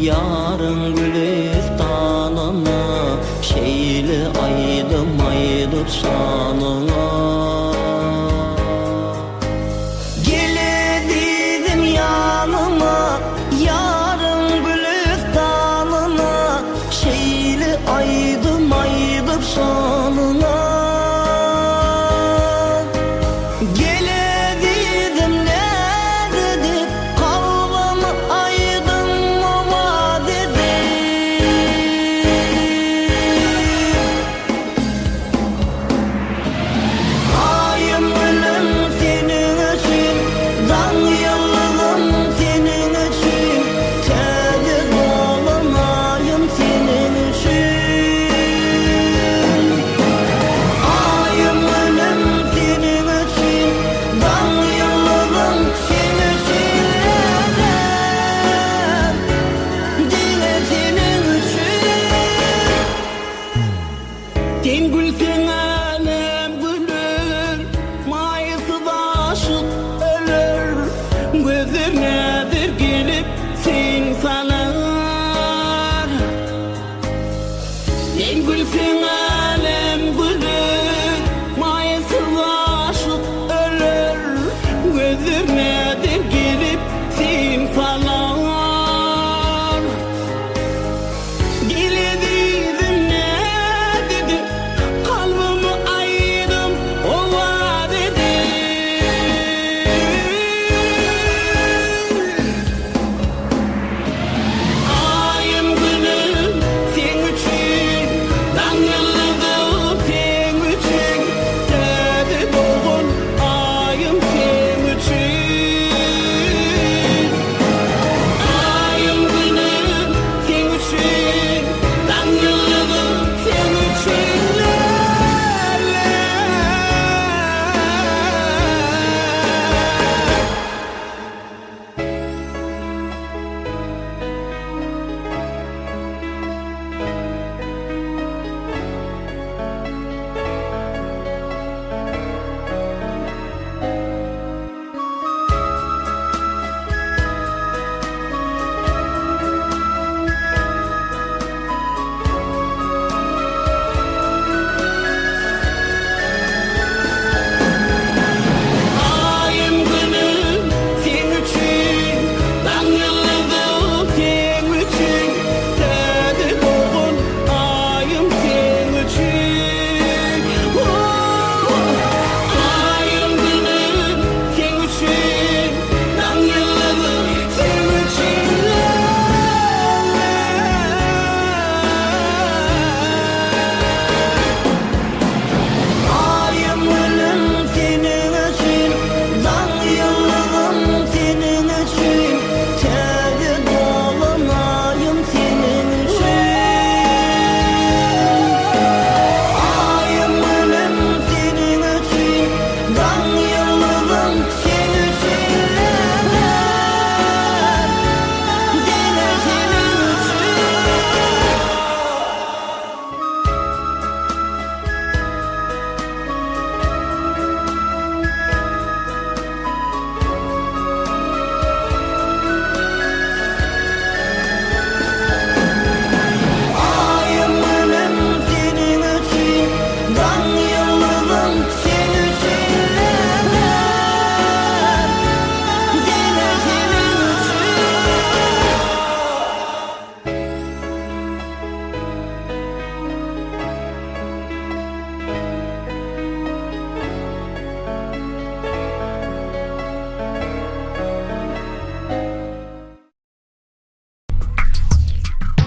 yarın gülistanına, şeyli aydım aydıp şanına. Gele dedim yanıma, yarın gülistanına, şeyli aydım aydıp şanına.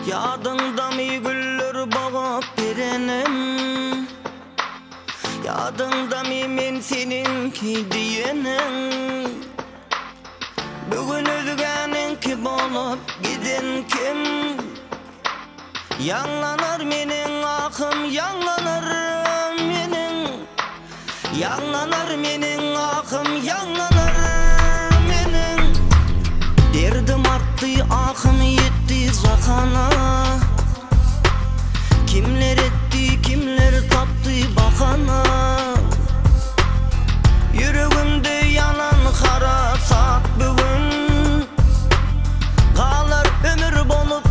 Yadında mı güller bağıp birenim, yadında mı men seninki diyenim. Bugün özgeninki bolup giden kim? Yanlanır menin akım, yanlanır menin, yanlanır menin akım, yanlanır menin. Derdim arttı, akım yetti zakana. Kimler etti, kimler taptı bakana. Yüreğimde yanan kara sak bugün, kalır ömür bolup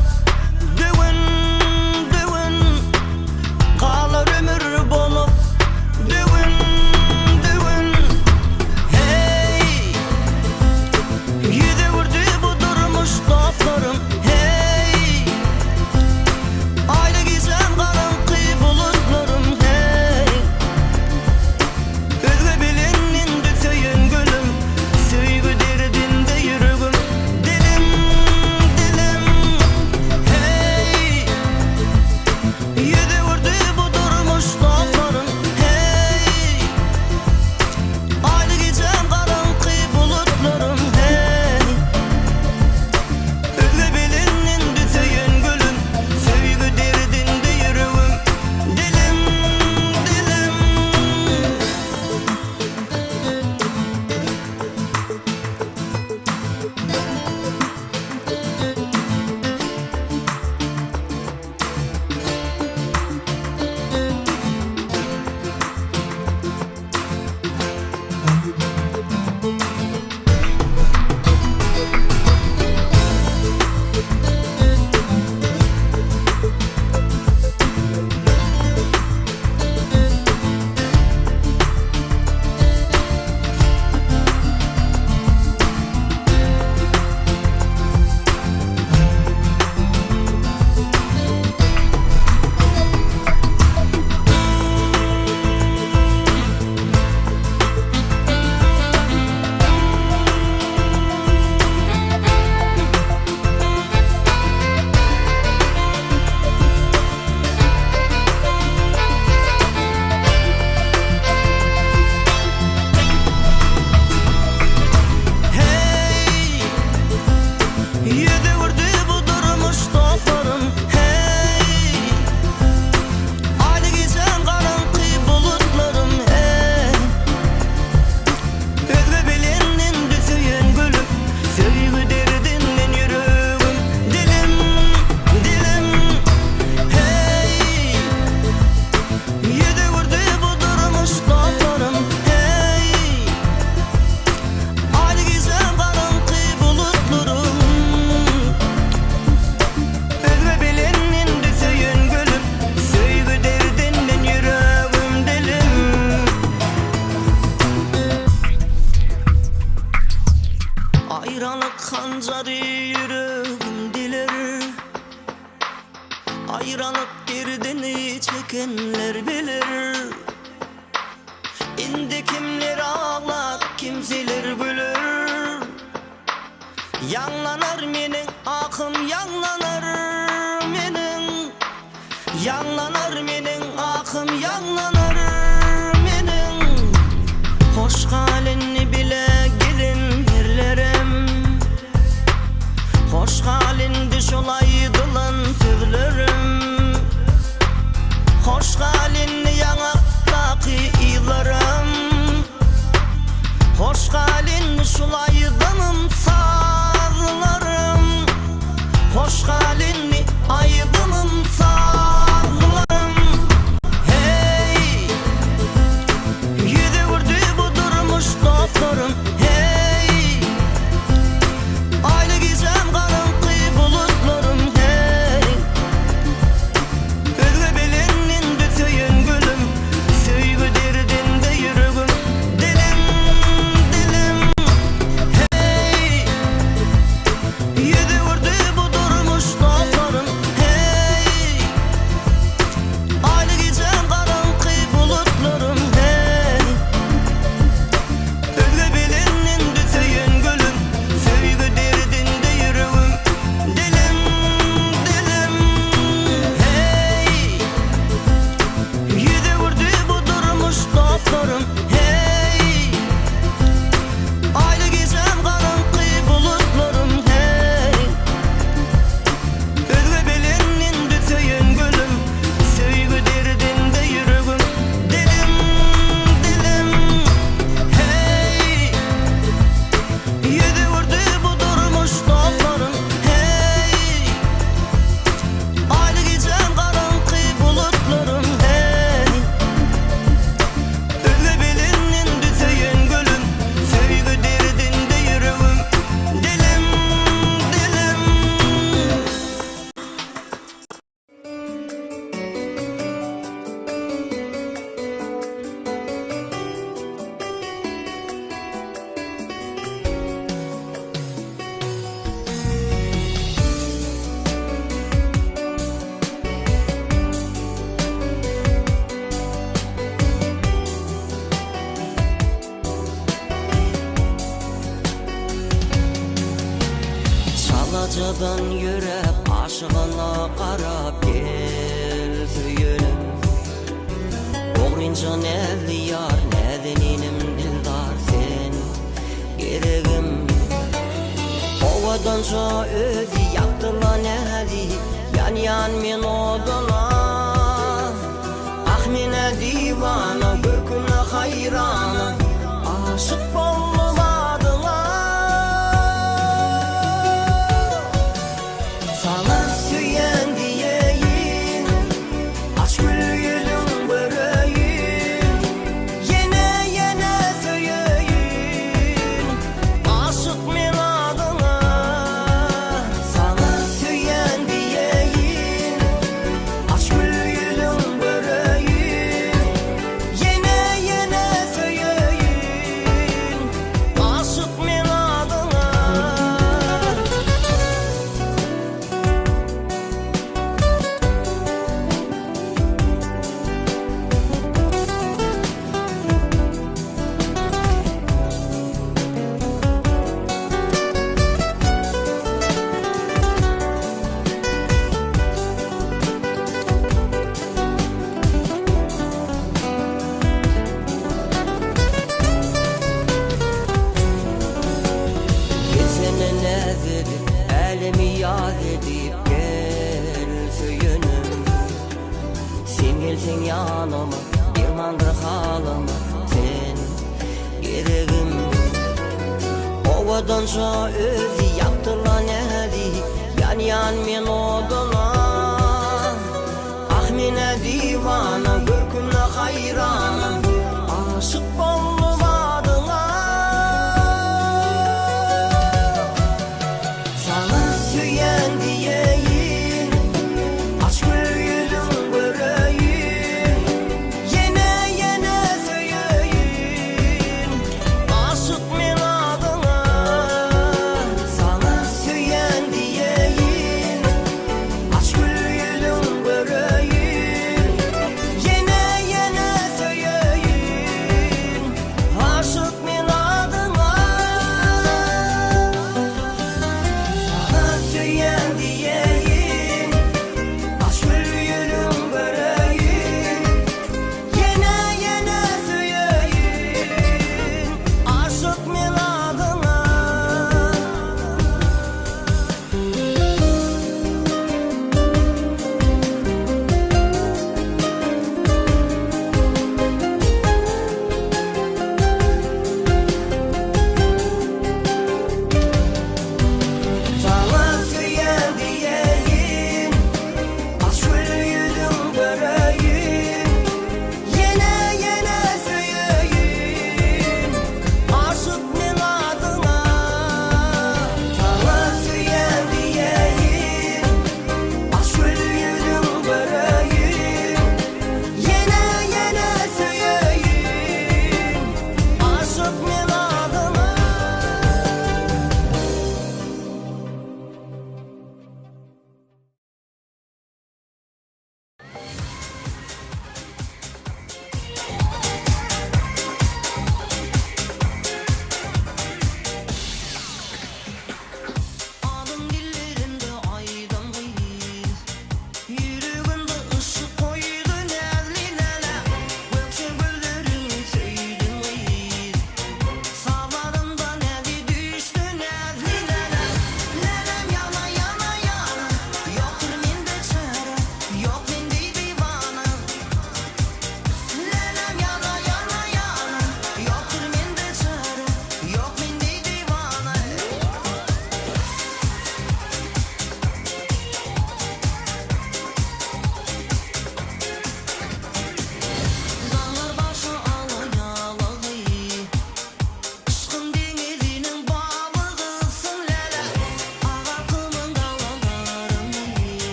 Ayralık hancarı yüreğim diler, ayralık derdini çekenler bilir. Indi kimler ağlar, kimseler gülür. Yanlanar menin akım, yanlanar menin. Yanlanar menin akım, yanlanar menin. Hoş halini bile gelin yerlerim. Hoş halinde şolay dılan sözlerim. Hoş halini yana taki ilarım. Hoş halini şolay dılan sağlarım. Hoş halini aydınım sağlarım. Hey, yüzü vurdu bu durmuş dostlarım. Hey, aylı gizem karanlık bulutlarım. Hey, özge belinin düzeyün gülüm. Söygü derdinde yürügüm. Dilim, dilim. Hey, yüzü vurdu bu durmuş dostlarım. Hey, aylı gizem karanlık bulutlarım. Hey, özge belinin düzeyün gülüm. Söygü derdinde yürügüm. Dilim, dilim. Hey, yüzü vurdu bu durmuş dostlarım. Hey, aylı gizem karanlık bulutlarım. Hey, özge belinin düzeyün gülüm. Söygü derdinde yürügüm. Dilim, dilim. Hey, yüzü vurdu bu durmuş dostlarım. Hey, aylı gizem karanlık bulutlarım. Hey, özge belinin düzeyün gülüm. Söygü derdinde yürügüm. Dilim, dilim. Çalacadan yürep aşığına qarap gel söyünüm. Oğrincan evli yar, nedeninim dildar sen geregim. Ovadanca özü yaktılan ehli, yan yan men odana. Ah mene divana, görküne hayrana, aşık bollum adına. Sana süyen diyeyim, aç gülüm böreğim. Yine yine söyleyin, aşık men adına. Sana süyen diyeyim, aç gülüm böreğim. Yine yine söyleyin, aşık men adına. Gezene nezeli, elimi yad edip gel söyünüm. Sen gelsen yanıma, bir mandır halıma, sen geregim. Ovadanca özü yaktılan ehli, yan yan men odana. Ah mene divana, görküne hayrana, aşık bollum adına. Sana süyen diyeyim, aç gülüm böreğim. Yine yine söyleyin, aşık men adına.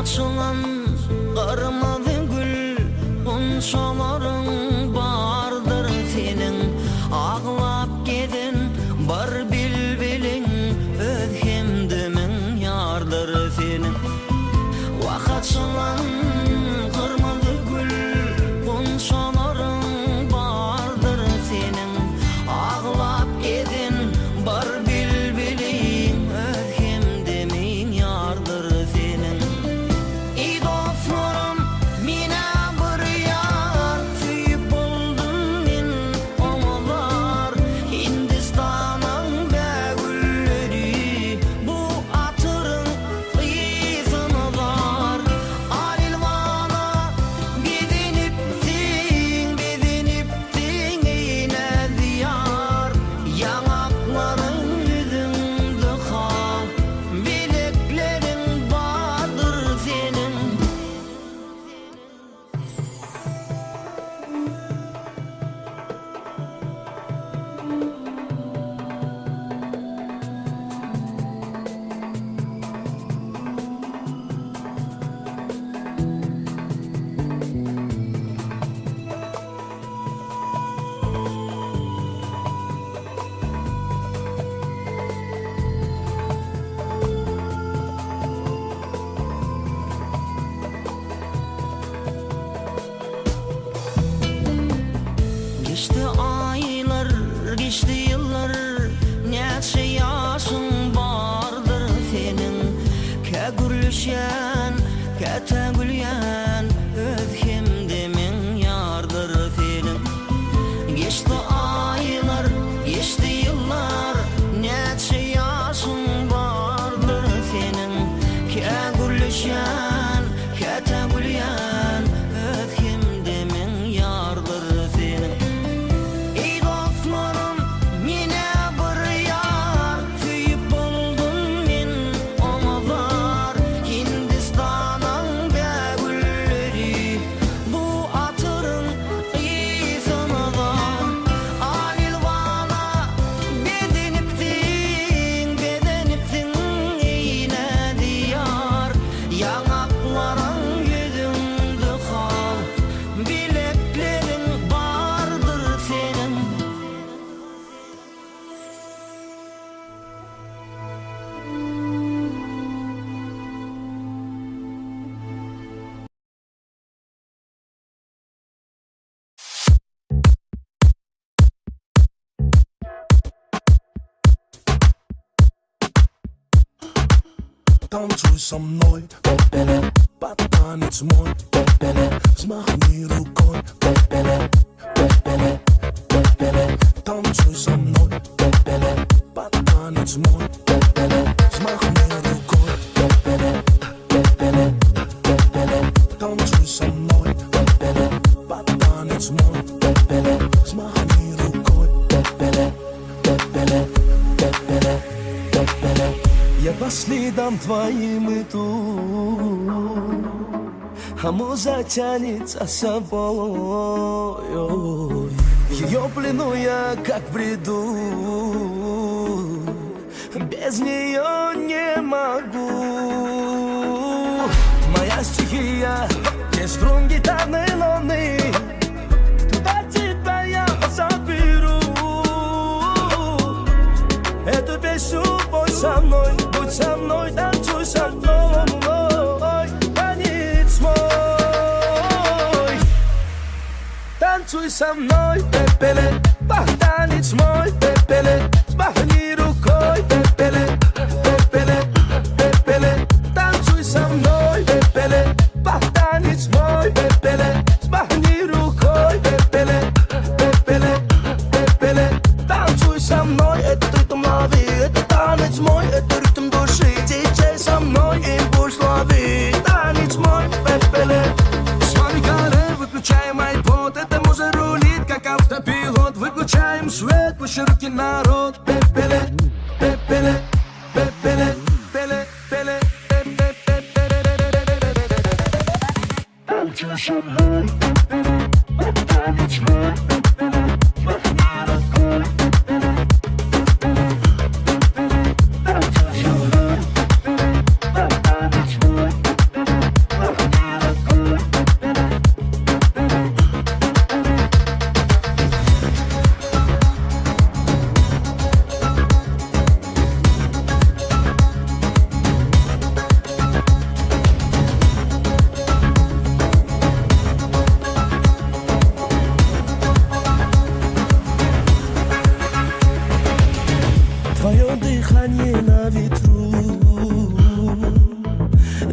açılan kırmızı gül unçaların bardır senin ağlap gedin bar bilbilin öz hemdimin yardır senin vakatçılan kırmızı gül unçaların bardır senin ağlap gedin bar bilbilin öz hemdimin yardır senin İyi dostlarım mine bir yar tüyüp buldum min omalar Hindistan'ın begülleri bu atırın kıyısını var Alilvana bediniptin yine diyar Yanakların yüzünde kal bileklerin vardır senin Geçti aylar, geçti yıllar Neçe yaşın vardır senin Ke gürlüşen, ke tegülyen Öz hemdimin yardır senin Geçti aylar, geçti yıllar Neçe yaşın vardır senin Ke gürlüşen, ke tegülyen Öz hemdimin yardır senin İyi dostlarım mine bir yar tüyüp buldum min omalar Hindistan'ın begülleri bu atırın kıyısını var Alilvana bediniptin yine diyar Yanakların yüzünde kal bileklerin vardır senin Танцуй со мной, под танец мой, взмахни рукой, танцуй со мной, под танец мой, взмахни рукой, танцуй со мной, под танец мой, взмахни рукой. Я по следам твоим иду, а муза тянет за собой. В ее плену я как в бреду, без нее не могу. Моя стихия, те струн гитарной луны, туда тебя я заберу. Эту песню пой со мной, будь со мной, танцуй со мной, танец мой. Танцуй со мной, пепеле, танец мой, пепеле, взмахни рукой, пепеле, пепеле, пепеле. Танцуй со мной, пепеле, танец мой, пепеле, взмахни рукой, пепеле, пепеле, пепеле. Танцуй со мной, это ритм лови, это танец мой, это ритм души. Диджей со мной, импульс лови, танец мой, пепеле. Смотри, каре, выключаем айпод, это муза рулит, как автопилот. Выключаем свет, пуши руки, народ, пепеле, пепеле, пепеле, пепеле, пепеле. Танцуй со мной, танец мой,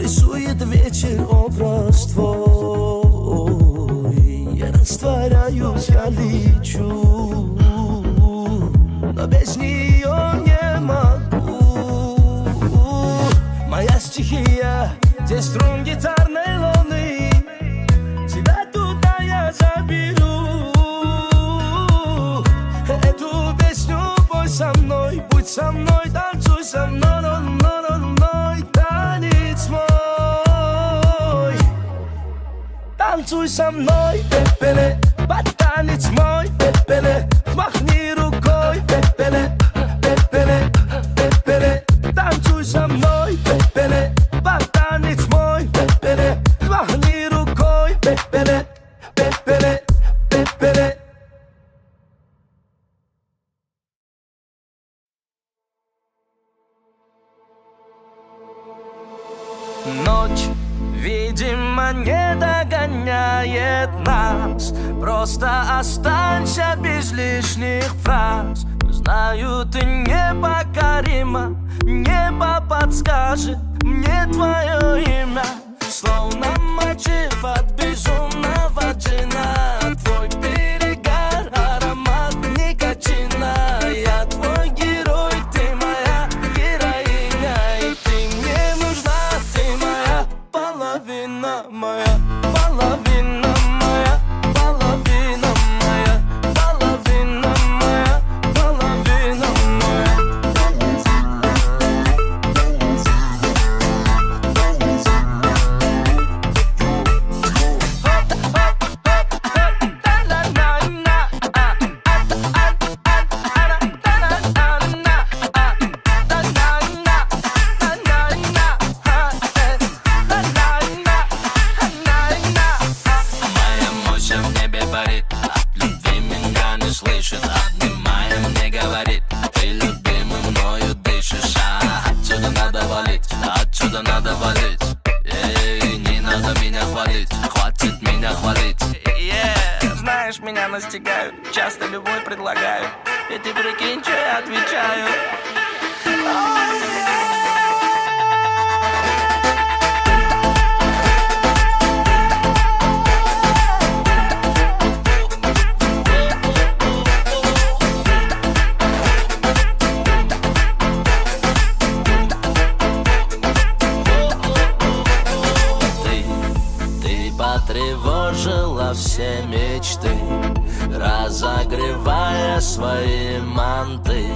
Рисует вечер образ твой. Я растворяюсь, я лечу, но без нее не могу. Моя стихия, где струн гитарной луны, тебя туда я заберу. Эту песню пой со мной, будь со мной, танцуй со мной, танец мой. Танцуй со мной, пепеле, под танец мой, пепеле. Махни рукой, пепеле, пепеле, пепеле. Танцуй со мной, пепеле, под танец мой, пепеле. Махни рукой, пепеле, пепеле, пепеле. Ночь, видимо, не догоняет нас. Просто останься без лишних фраз. Знаю, ты непокорима, небо подскажет мне твое имя. Словно мотив от безумного джина. Твой перегар, аромат никотина. Я твой герой, ты моя героиня. И ты мне нужна, ты моя половина, моя половина, моя половина, моя половина, моя половина, моя. Моя мощь в небе парит, от любви меня не слышит. Обнимая мне говорит, ты любимый мною дышишь. Отсюда надо валить, отсюда надо валить. Эй, не надо меня хвалить, хватит меня хвалить. Знаешь, меня настигают, часто любовь предлагают. И ты прикинь, что я отвечаю. Ты потревожила все мечты, разогревая свои манты.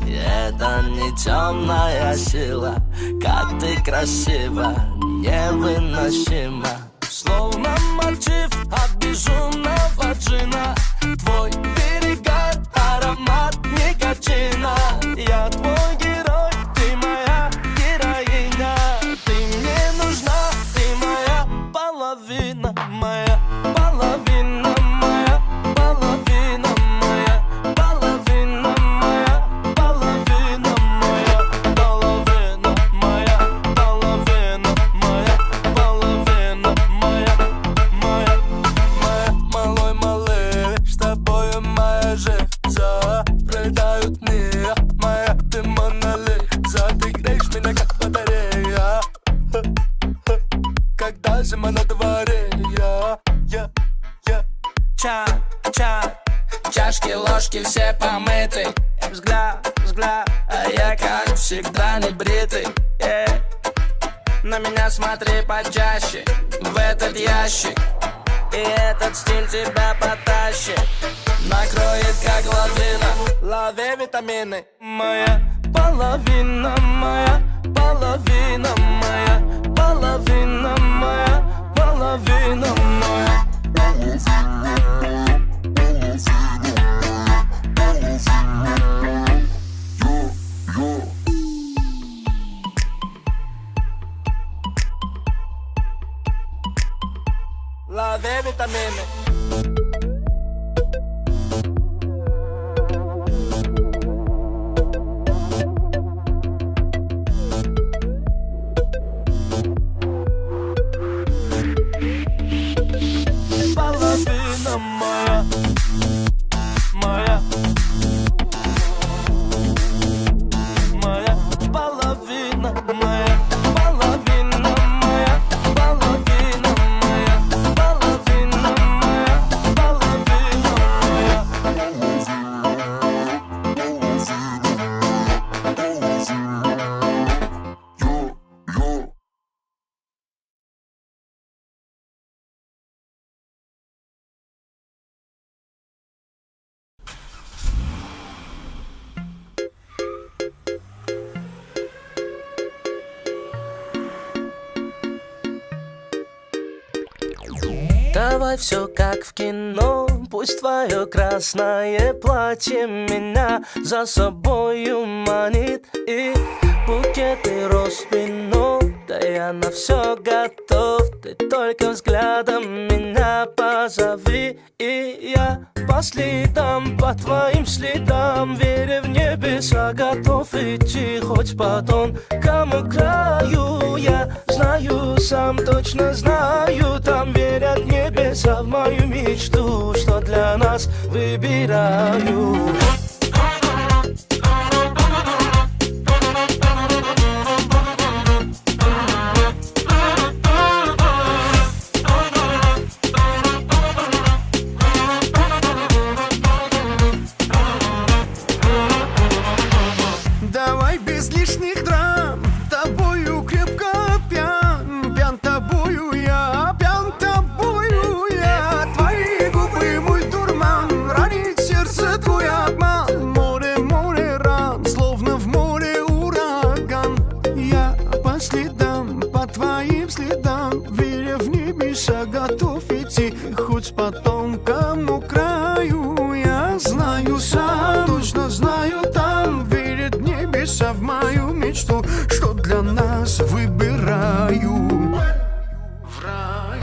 Это не темная сила, как ты красива, невыносима. Словно мотив от безумного джина. Твой перегар, аромат никотина. Я твой герой, ты моя героиня. Ты мне нужна, ты моя половина, моя половина, моя половина, моя половина, моя половина, моя половина, моя половина, моя половина, моя, моя, моя. Малой малыш, с тобою моя жизнь. Пролетают дни, моя ты монолиза. Ты греешь меня как батарея, когда зима на дворе. Чашки, ложки все помыты. Взгляд, а я как всегда не бритый. На меня смотри почаще, в этот ящик. И этот стиль тебя потащит, накроет как лавина. Лови витамины. Моя половина, моя половина, моя половина, моя половина, моя. Love vitamine. Половина моя, моя, моя половина, моя половина, моя. Давай все как в кино, пусть твое красное платье меня за собою манит. И букеты роз вино, да я на все готов. Ты только взглядом меня позови, и я по следам, по твоим следам, веря в небеса, готов идти хоть по тонкому краю. Я знаю, сам точно знаю, там верят небеса в мою мечту, что для нас выбираю. Давай без лишних драм, тобою крепко пьян, пьян тобою я, пьян тобою я. Твои губы мой дурман, ранит сердце твой обман. Море, море ран, словно в море ураган. Я по следам, по твоим следам, веря в небеса, готов идти хоть по тонкому краю. Я знаю сам, точно знаю там, верят небеса в мою мечту, что для нас выбираю. В рай.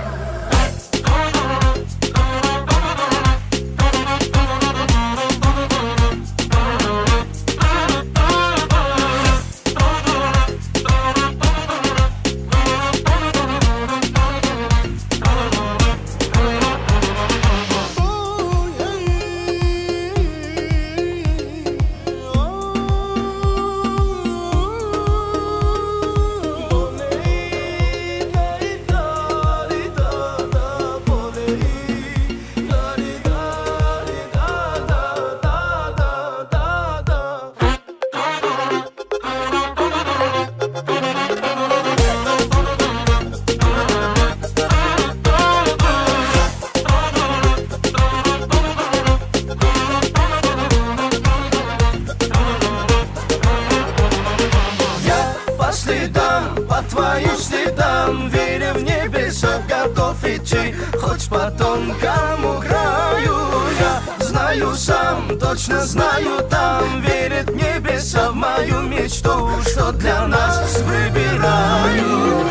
По твоим следам, веря в небеса, готов идти хоть по тонкому краю. Я знаю сам, точно знаю там, верят небеса в мою мечту, что для нас выбираю.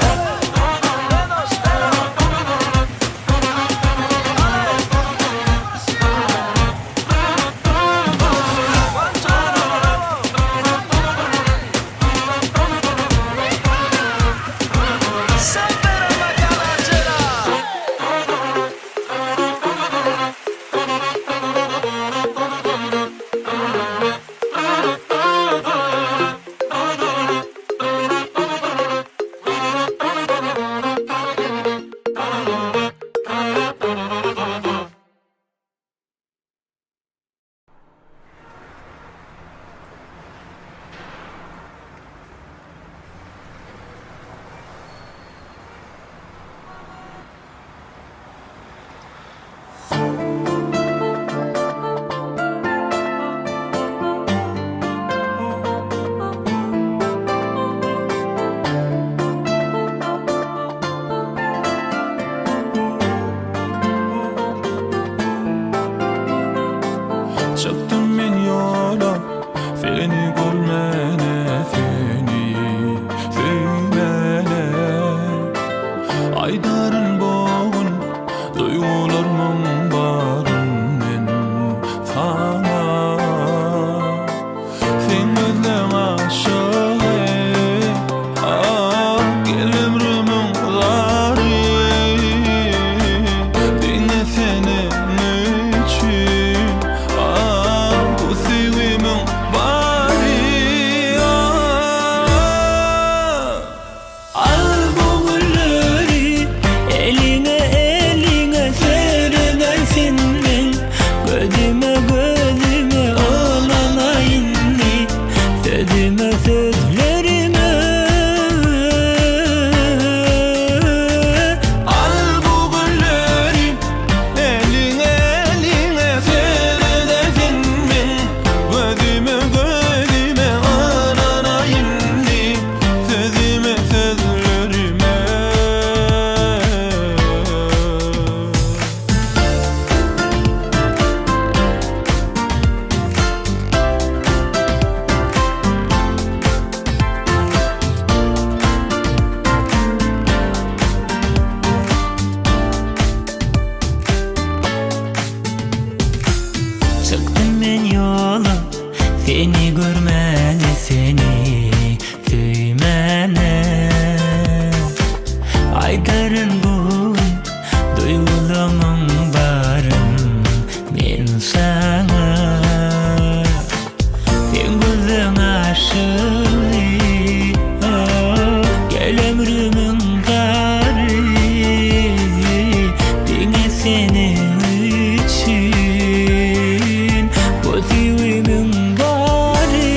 aydarın bu duygulamam barım men sana sen gözün aşık gel ömrümün gari dine senin için bu divimin bari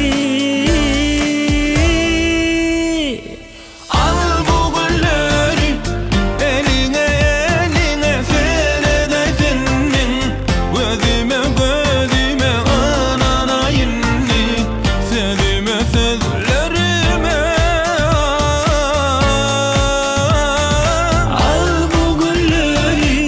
Al bu gülleri eline eline seredeysin min gözüme gözüme anana inni sözüme sözlerime al bu gülleri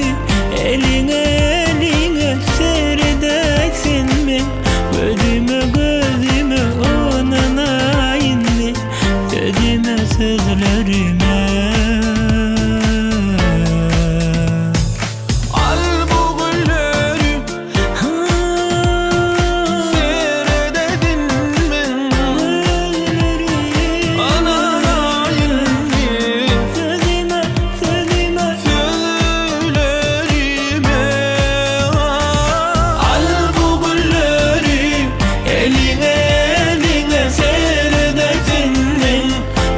eline eline seredeysin min gözüme gözüme anana inni sözüme sözlerime Al bu gülleri seredeysin min anana inni sözüme sözüme sözlerime Al bu gülleri eline eline seredeysin min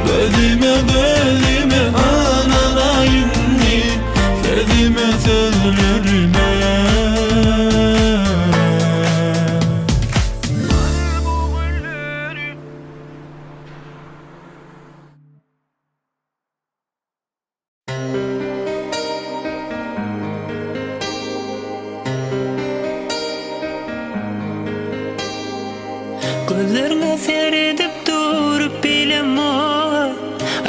gözüme gözüme anana inni sözüme sözlerime Gözlerine seyredip durup bilem o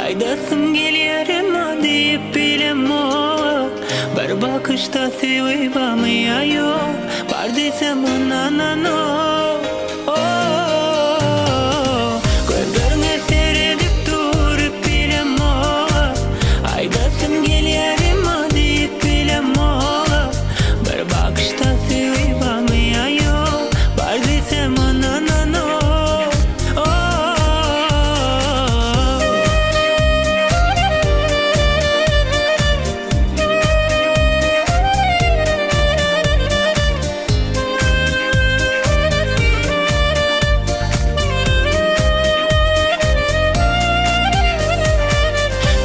aydasım geliyorum deyip bilem o bir bakışta sevip amaya yok var desem onanan o gözlerine seyredip durup bilem o aydasım geliyorum deyip bilem o bir bakışta sevip amaya yok var desem onanan o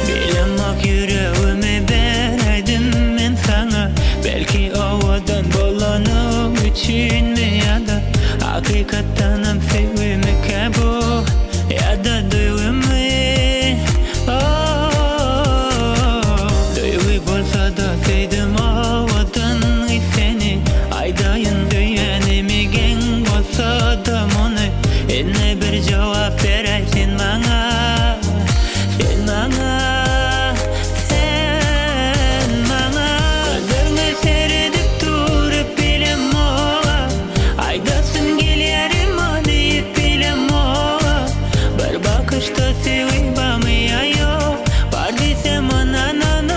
Bilemek yüreğimi vereydim ben sana belki ovadan dolanım için mi ya da hakikattanım sevmek bu ya da duygum duygu bolsa da sevdim ovadan seni aydayın düğenimi gen bolsa da onu eline bir cevap vereysin bana sen bana gözlerine seyredip durup bilem o aydasın geliyorum deyip bilem o bir bakışta sevip amaya yok var desem onanan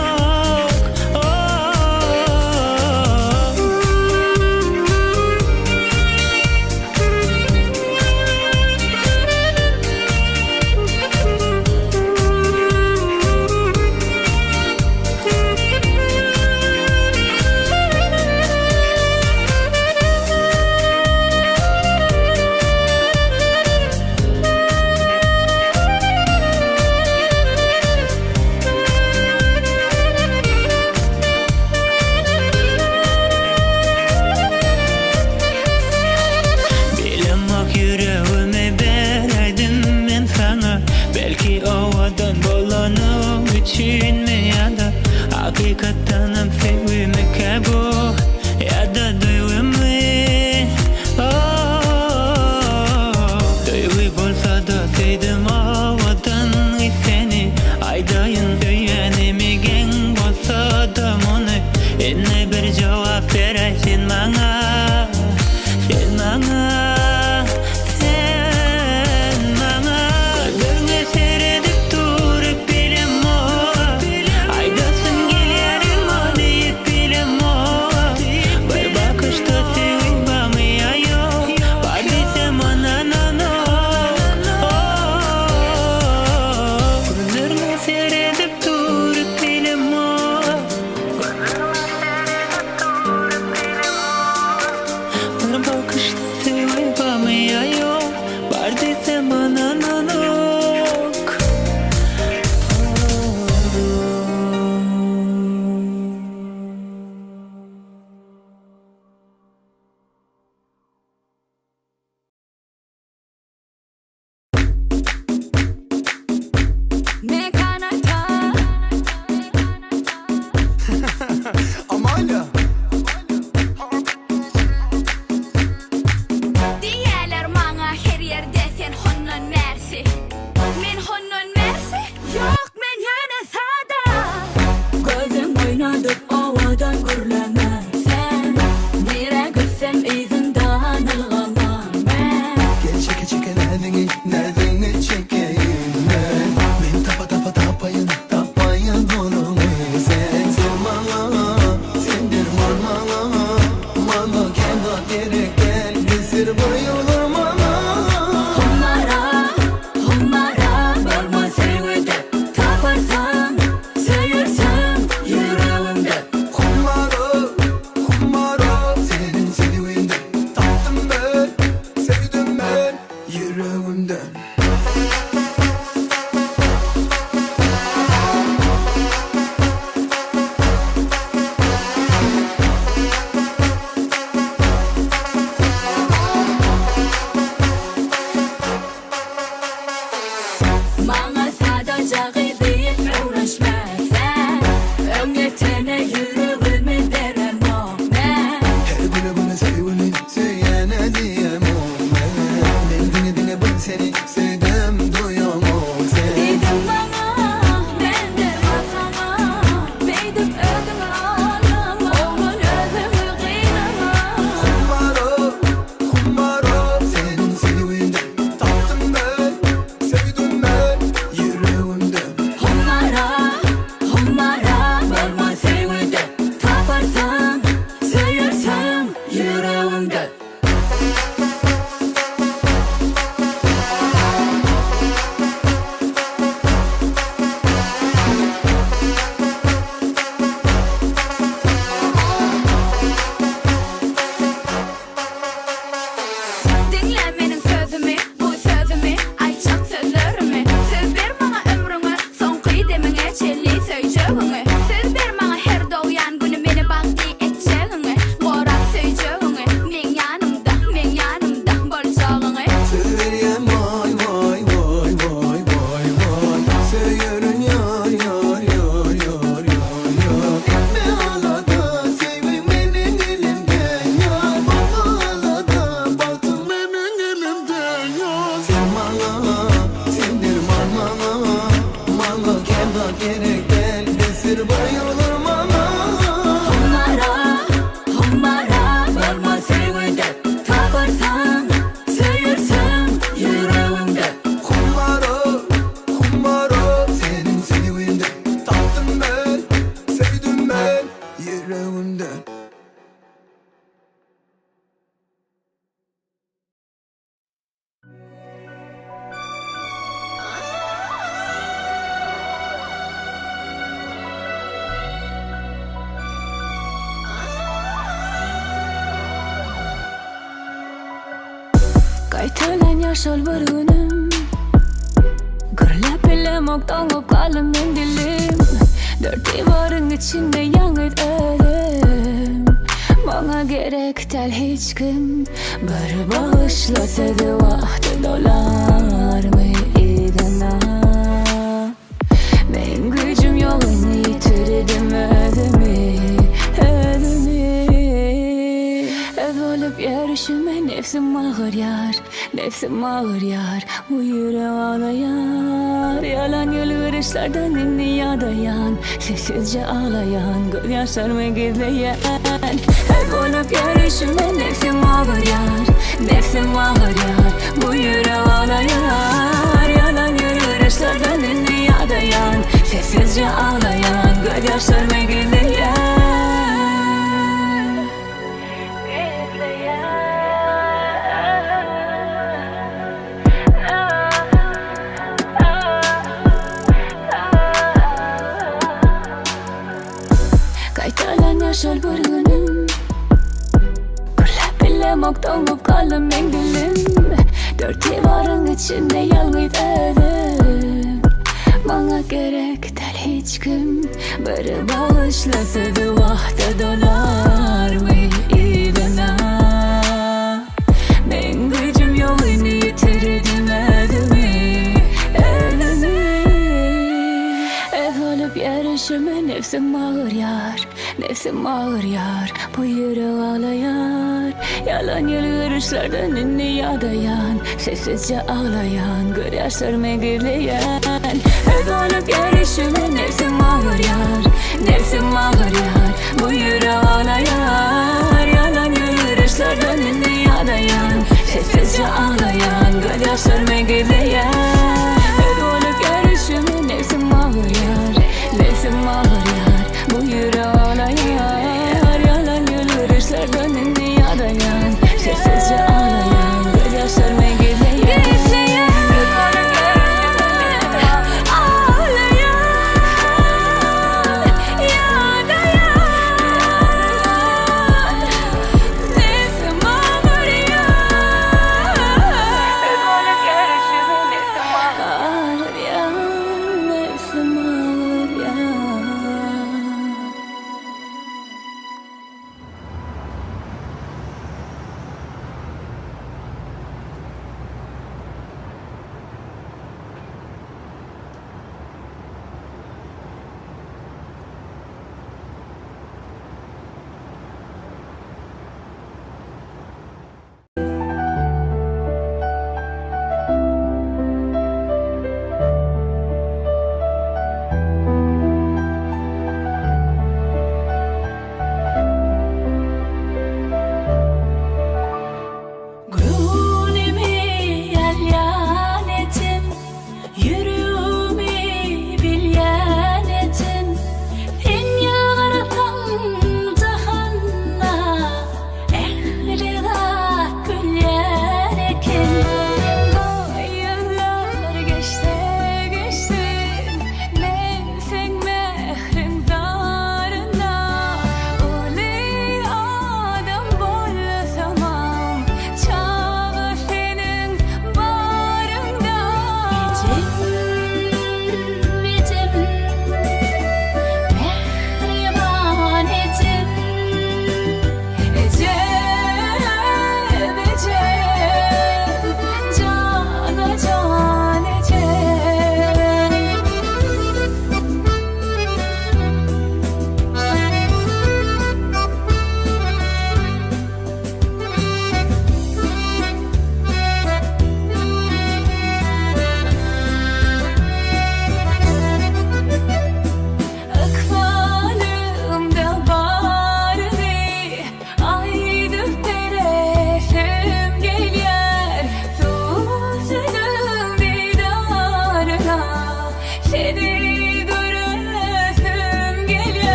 Bilemek yüreğimi vereydim ben sana belki ovadan dolanım için mi ya da hakikattanım sevmek bu ya da duygum duygu bolsa da sevdim ovadan seni aydayın düğenimi gen bolsa da onu eline bir cevap vereysin bana sen bana gözlerine seyredip durup bilem o aydasın geliyorum deyip bilem o bir bakışta sevip amaya yok var desem onanan gözlerine seyredip durup bilem ödüp ovadan gürlemezsen Nire gitsem izinden ılgamam ben Gel çeke çeke nereden çekeyim ben tapa tapayın onu sen bana sendir bana kendi gerek gel gezir bayılır bana Hummara varma sevgide taparsan söyürsen yüreğimde Hummara senin sevdiğinde tattım ben sevdim ben yüreğimden Bana sadece deyip uğraşmazsan Öngetene yüreğimi deremem ben Her güne sevgini söyleyene diyemem ben dinle ben seni sevdim duyamam sen Dedim bana ben de sana Beydip ödüm ağlama Oğlun özümü kıynama Hummara senin sevdiğinde tattım ben sevdim ben yüreğimden Hummara varma sevgide taparsan söyürsen yüreğimde Dinle benim sözümü, bu sözümü, ayçak sözlerimi Söz ver bana ömrümü, son kıydemine çelli söyleyeceğini Söz ver bana her doğuyan günü beni baktı edeceğini Varak söyleyeceğini, men yanımda bolacağını Söyleyem vay Söylüyorum yar Etme ağladı sevim benim elimden yar Baba ağladı baktım benim elimden yar Sen bana sendir bana kendi gerek gel desir bayılır bana Hummara varma sevgide taparsan söyürsen yüreğimde Hummara senin sevdiğinde tattım ben sevdim ben yüreğimden Kaytalan yaşol bir günüm Gürlep bilemok dongup kalım men dilim Dört divarın içinde yalnız ölüm Bana gerek tel hiç kim Bir bağışlasaydı vakti dolar mı idana Men gücüm yolunu yitirdim ödümü Ez olup yarışıma nefsim ağır yar Bu yüreğim ağlayar Yalan yolguruşlardan dünyada yan Sessizce ağlayan gözyaşlarımı gizleyen Ez olup yarışıma nefsim ağır yar Bu yüreğim ağlayar Yalan yolguruşlardan dünyada yan Sessizce ağlayan gözyaşlarımı gizleyen Kaytalan yaşol bir günüm Gürlep bilemok dongup kalım men dilim Dört divarın içinde yalnız ödüm Bana gerek tel hiç kim Bir bağışlasaydı vakti dolar mı idana Men gücüm yolunu yitirdim ödümü Ez olup yarışıma nefsim ağır yar Bu yüreğim ağlayar Yalan yolguruşlardan dünyada yan Sessizce ağlayan gözyaşlarımı gizleyen Ez olup yarışıma nefsim ağır yar nefsim ağır yar. Bu yüreği ağlayar, yalan yürüyüşlerden dünyadayan, sessizce ağlayan gözyaşlarıma gidiyor. Her olup yarışımı nefsim ağır yar, nefsim ağır yar. Bu yüreği ağlayar, yalan yürüyüşlerden dünyadayan, sessizce ağlayan gözyaşlarıma gidiyor.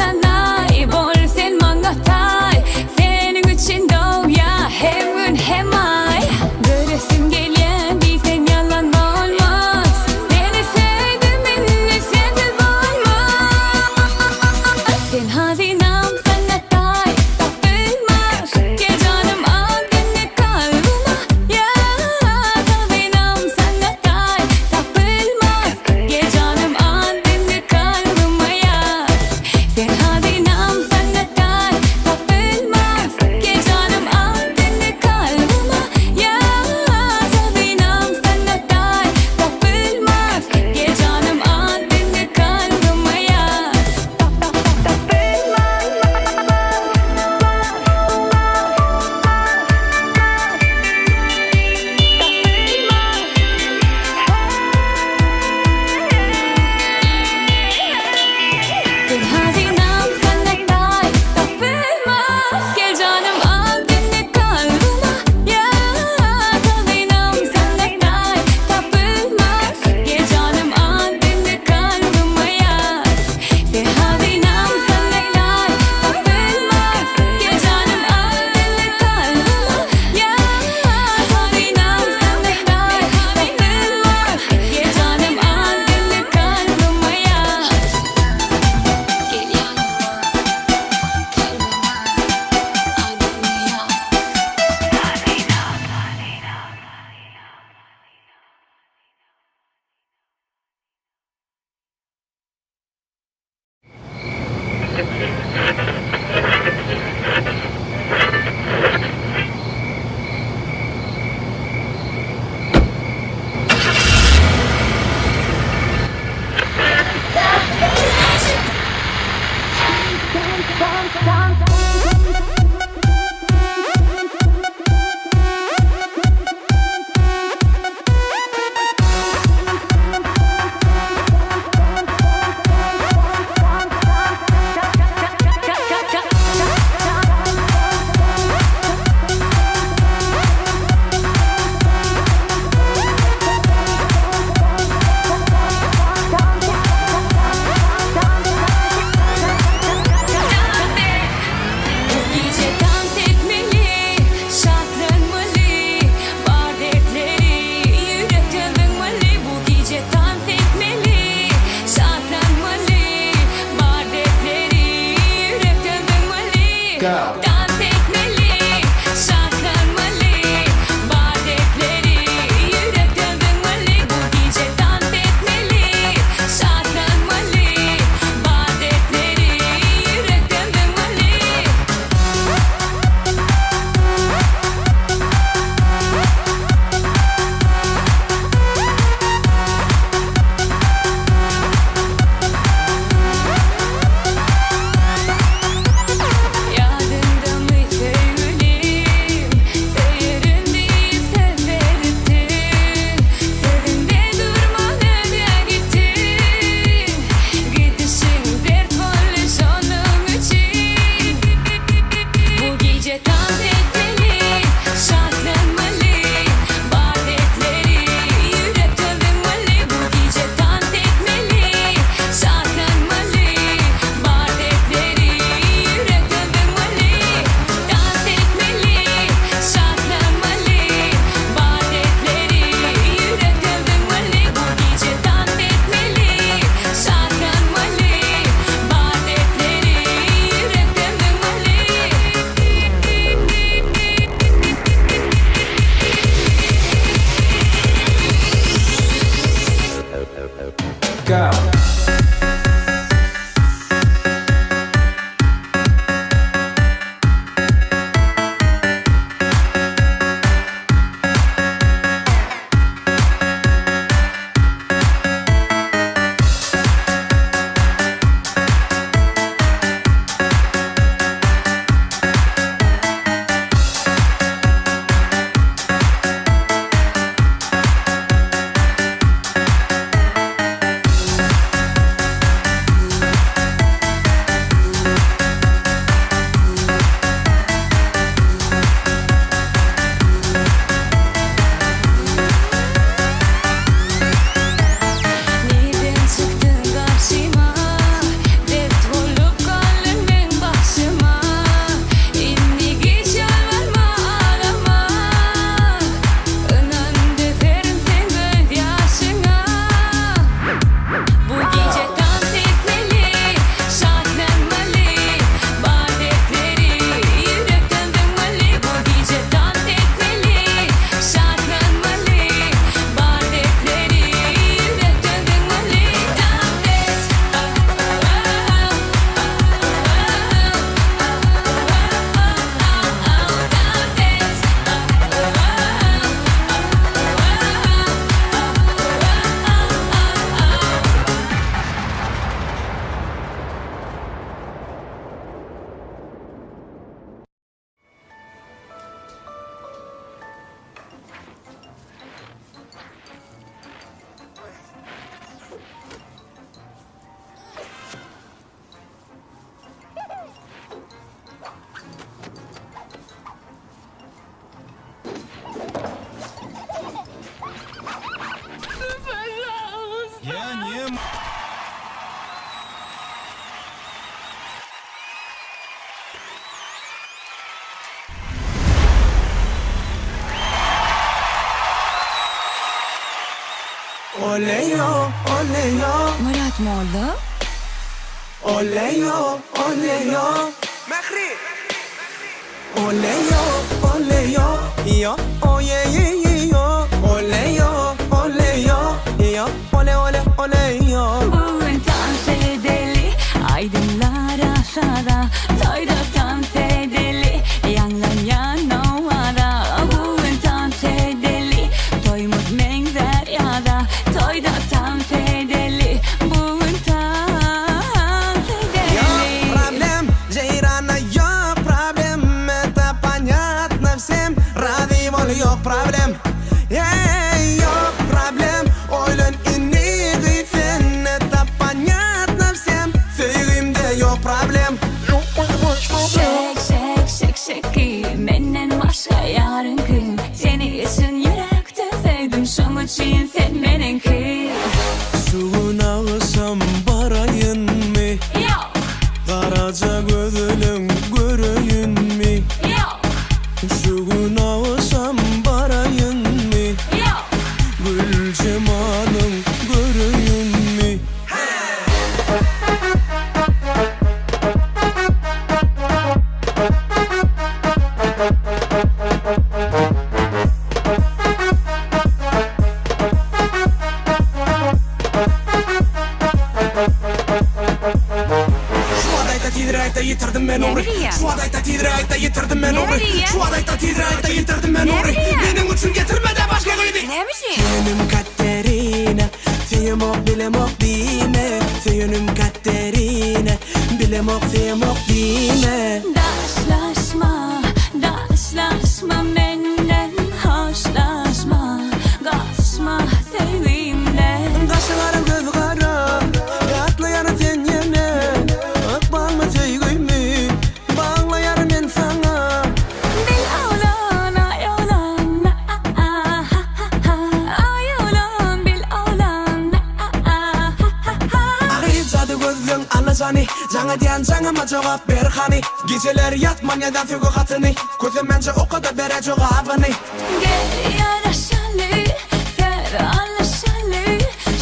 nanay bol sen mangatay senin için doğuya hem gün hem ay göresim gelen diysen yalan olmaz seni sevdim inni sensiz olmaz sen hazinam sanatay tapılmaz gel canım al beni kalbına ya hazinam sanatay tapılmaz gel canım al beni kalbıma ya sen hazinam sanatay tapılmaz gel canım al beni kalbıma ya hazinam sanatay tapılmaz gel canım al beni kalbıma ya sen hazinam sanatay tapılmaz gel canım al beni kalbıma ya hazinam sanatay tapılmaz gel canım al beni kalbıma ya sen hazinam sanatay tapılmaz gel canım al beni kalbıma ya hazinam sanatay tapılmaz gel canım al beni kalbıma ya gel yanıma Bu gece dans etmeli, şartlanmalı, bardetleri yürekten dönmeli. Bu gece dans etmeli, şartlanmalı, bardetleri yürekten dönmeli. Dans etmeli, şartlanmalı, bardetleri yürekten dönmeli. Bu gece dans etmeli, şartlanmalı, bardetleri yürekten dönmeli. Yadında Oleyo, oleyo Murat Molla Oleyo, oleyo Mehri Oleyo, oleyo Yo, oye, ye, yo Oleyo, oleyo Yo, ole, ole, oleyo Bugün dans edeli Aydınlar aşağıda Toyda dans edeli Yanlan yan ovada Bugün dans edeli Toymuz menzer yada Toyda dans edeli Bugün dans edeli Проблем, Джейрана, yok problem Это понятно всем Ради воль, yok problem yok problem Ойлен inni gıyfen Это понятно всем Sevgimde yok problem Şek şek şek şeki Menden başka yarın kim Seni için yürekte sevdim Şun için sen benimki Suguna ağısam barayın mı? Yok Karaca gözülüm göreyün mü? Yok Suguna ağısam barayın mı? Yok Gül cemalın göreyün mü? Şu adayta tidrayta yitirdim ben onu. Şu adayta tidrayta yitirdim ben onu. Şu adayta tidrayta yitirdim ben onu. Benim için getirme de başka kıydı. Seyinim Katerina, seyim ok bilem ok dime. Seyinim Katerina, bilem ok seyim ok dime. Daşlaşma, daşlaşma Menden hoşlaşma Kaçma sevgimden Kaşlarım göz kara, yatlayanı sen yene. Akbalma sevgimi, bağlayarım ben sana. Bil oğlan, ay oğlan Ay oğlan, bil oğlan Ağıyıp cadı gözlüğün anlaşani. Жаңа diyen жаңama cevap ver hani. Geceler yatman ya da tügü katını. Gözüm bence o kadar bere cevabını. Gel yaraşalı, ferahlaşalı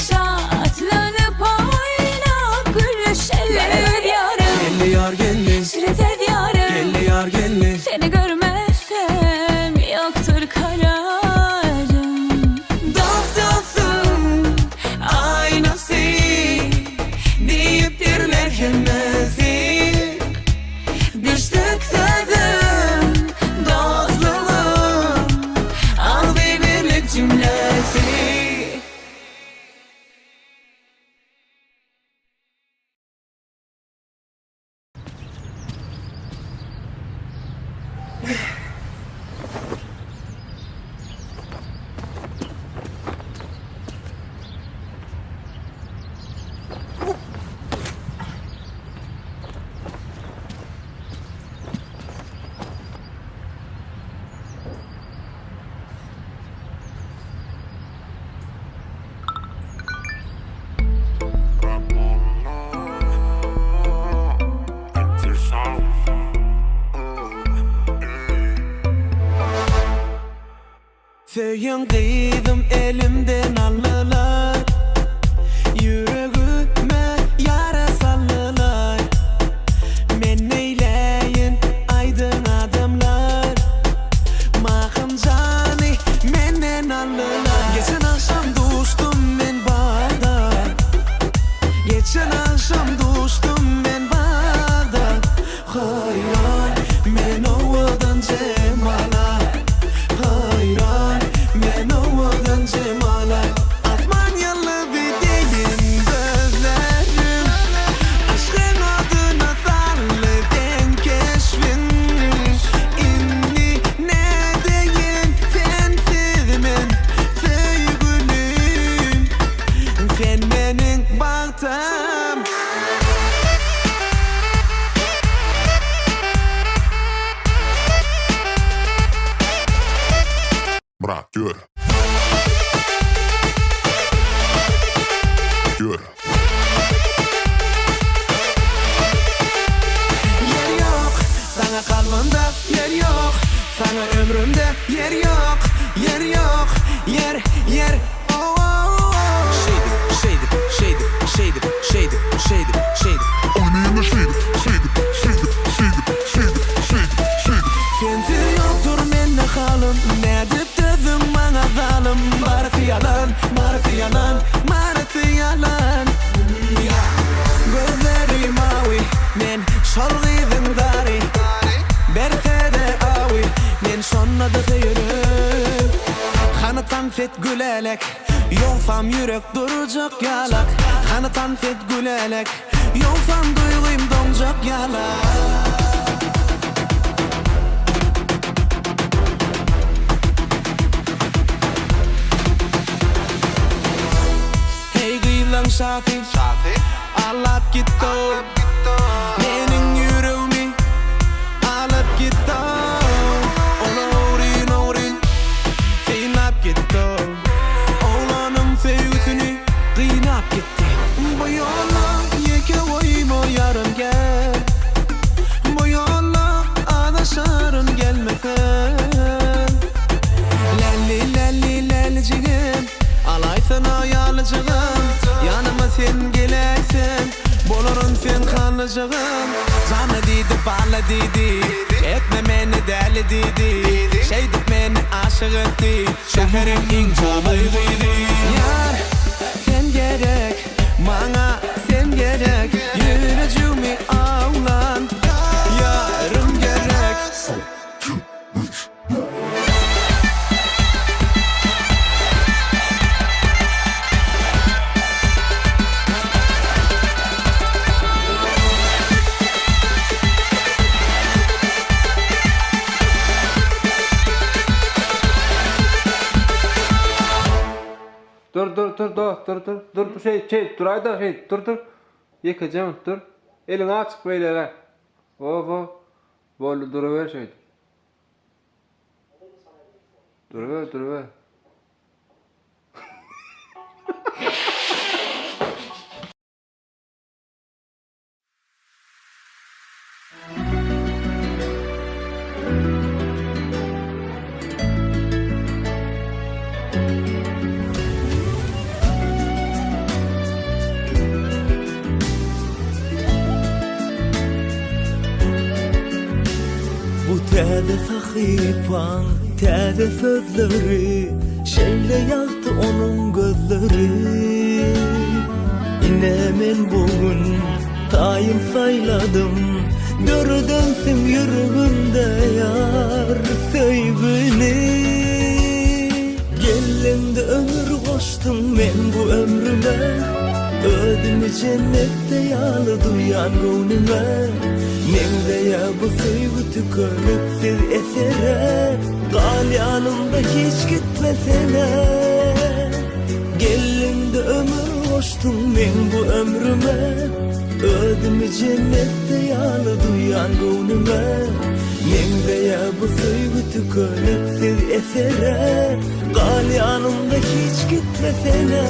Şatlanıp oynayıp gülüşelim Yarım, Geliyor gelin, şirete diyarım geliyor gelin. Seni görmezsem yoktur kararım Dostum, aynası deyip dirler hemmesi. Düştük zaten dostluğum, al bir birlik cümlesi. Söyün kıydım elimden allılar. Yüreğime yara sallılar. Men neyleyin aydın adamlar. Mahım cani menden allılar. Geçen akşam dostum men barda. Geçen akşam dostum men barda. Hayran men ovadan cemala. Hayran men ovadan cemala. Atmanyalı bir delin gözlerim. Aşkın adına salleden keşfin. İnni ne deyin sensiz men sevgilim. Sen benim bahtım. Bırak gör. Gör. Yer yok sana kalbimde, yer yok sana ömrümde, yer yok, yer yok, yer, yer. Oh, oh, oh. Oynayın da şeydi Kendi yoktur menne halım Ne dip dedim bana zalim Marifı yalan Gözleri mavi Men şalgıydın dari Bertede avi Men şonna da seyirip Kanıtan fet gülelek Yoksam yürek duracak yalak Kanıtan fet gülelek Yoksam duyguyum donacak yalak Şafi alıp gitti Menin yüreğimi alıp gitti Onurin kıynap gitti Oğlanım sevgisini kıynap gitti Bu yolla yeke oyma yarım gel Bu yolla adaşarın gelmesen Lellicigim alaysın ayalıcığım Yanıma sen geleysen Bolorun sen kanlıcığım Zana didi balla didi Etme meni deli didi Şeydik meni aşık etti Şeherin incalıydı Yar sen gerek Bana sen gerek Yürücümü ağlan Yarım gerek Dur bu dur ayda dur yıkacağım dur elini açık böyle böyle duruver duruver Täze sahipan, täze sözleri Şeýle ýagdy onun gözleri Ine men bugün taýym sayladım Gördünsün yüreğimde yar söýgüni Gelinde ömür koştum men bu ömrüme Özümü cennette ýaly duýan göwnüme Mende ya bu sevgi tükönüksiz esere Gal yanımda hiç gitmesene Gelinde ömür koştum men bu ömrüme Özümü cennette ýaly duýan göwnüme Mende ya bu sevgi tükönüksiz esere Gal yanımda hiç gitmesene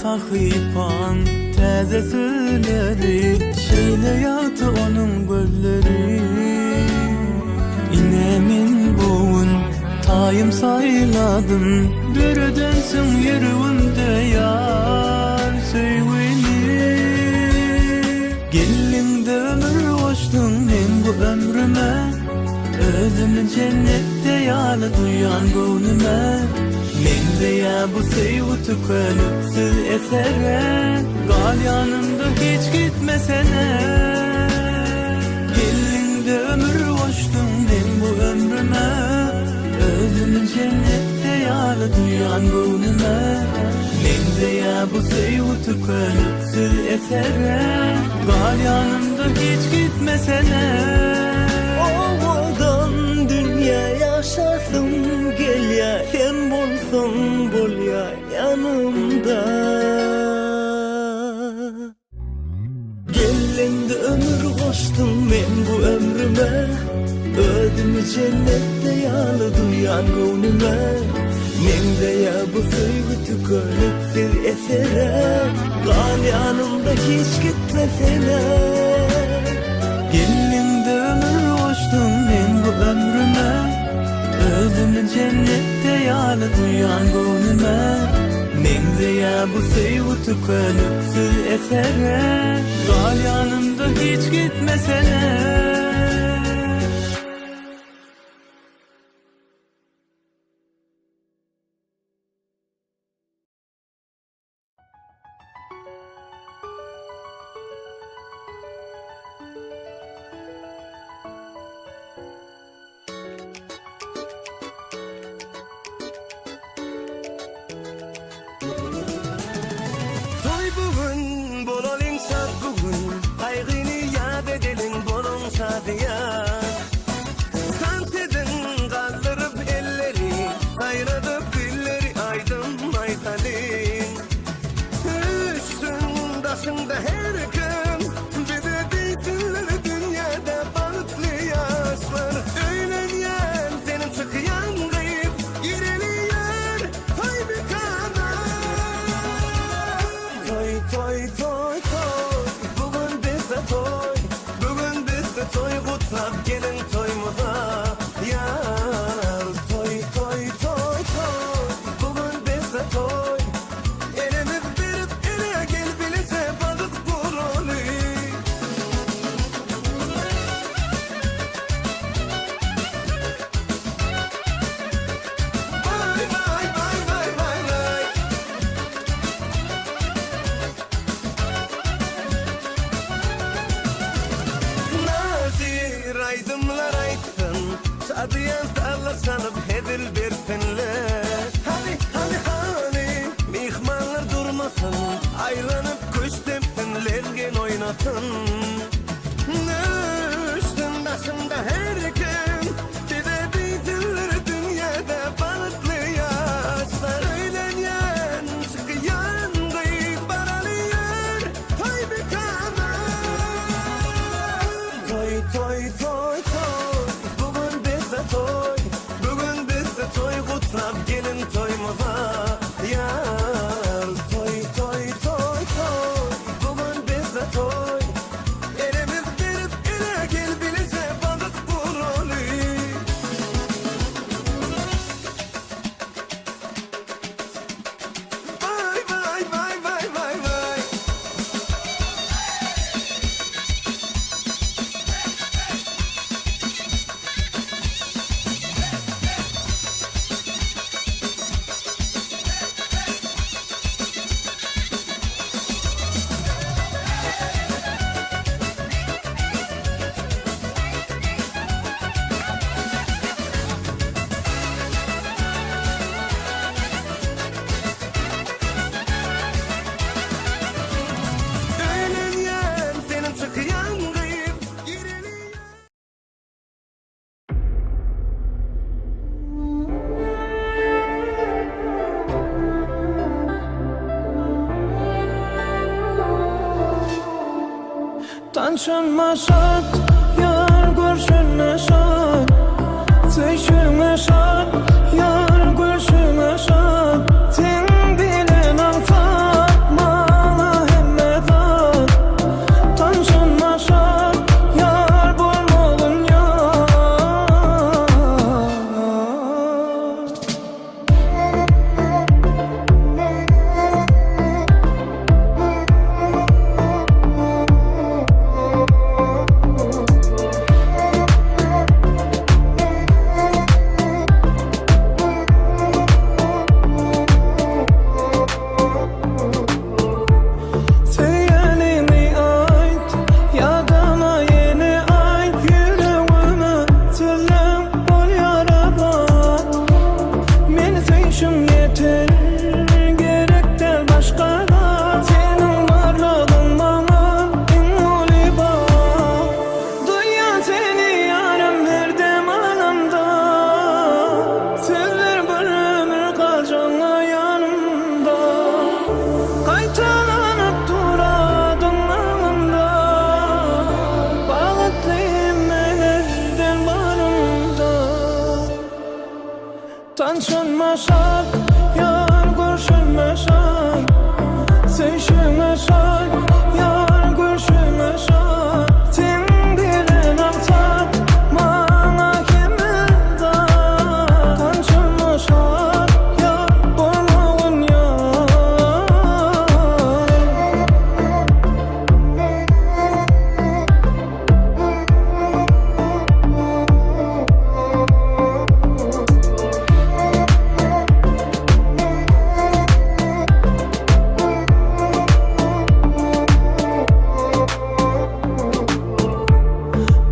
Sahipan täze sözleri Şeýle ýagdy onun gözleri Inemin bugün taýym sayladım Göredensün yüreğimde yar söýgüni Gelinde ömür koştum men bu ömrüme Özümü cennette ýaly duýan göwnüme Mende ya bu sevgi tükönüksiz esere Gal yanımda hiç gitmesene Gelinde ömür koştum ben bu ömrüme Özümü cennette ýaly duýan göwnüme Mende ya bu sevgi tükönüksiz esere Gal yanımda hiç gitmesene Ovadan dünya yaşasın gel ya sen bolsun bolsaň bolýar ýanymda. Gelleňde ömür goşdum men bu ömrüme, ödümü cennette ýaly duýan göwnüme. Mende ya bu söýgü tükönüksiz esere, gal ýanymda hiç gitmesene. Gelleňde ömür goşdum men bu ömrüme, özümü cennette ýaly duýan göwnüme. Mende ya bu söýgü tükönüksiz esere, gal ýanymda hiç gitmesene. Toy bugün, bolalım şad bugün, kaygını yad edelim bolun şadiyan. Tant edin kaldırıp elleri, kayradıp dilleri aydın maytalin. Üstün başında her gün, bir de deytinleri dünyada balıklı yaşlar. Öğlenyen senin çıkıyan kayıp, gireliyor, toy bir kana. Toy toy toy toy, bugün bizde toy, bugün bizde toy, kutlap gelin toymuza. Yar toy toy toy toy, bugün bizde toy. Elimiz berip ele gel bilese balık buroli. Vay vay vay vay vay vay. Nazir aydımlar aytsın, şadiyan sallar sanıp hedil bersinler. Hani hani hani, mihmanlar durmasın, aylanıp kuş tepsin, lezgin oynasın. Üstün başımda her gün, bir de bizimler dünyada balıklı yaşlar. Öğlenyen çıkıyan kıyıp baralıyor, toy bir kana. Toy toy toy toy, bugün bizde toy, bugün bizde toy, kutlap gelin toymuza. Yar toy toy toy toy, bugün bizde toy. Elimiz berip ele gel bilese balık buroli. Vay vay vay vay vay vay. Öğlenyen senin çıkıyan kıyıp, gireliyor. Tanışanmaşat, yar görüşünmeşat, söyüşünmeşat, yar gülüşünmeşat. Sen bilen ansat, bana hemmedat. Tanışanmaşat, yar bolmalın yar. Tanışılmasak, yar görüşülmesak, sevişilmesak, yar görüşülmesak, sen bilen alsak, bana kimilda. Tanışılmasak, yar bolmağın yar.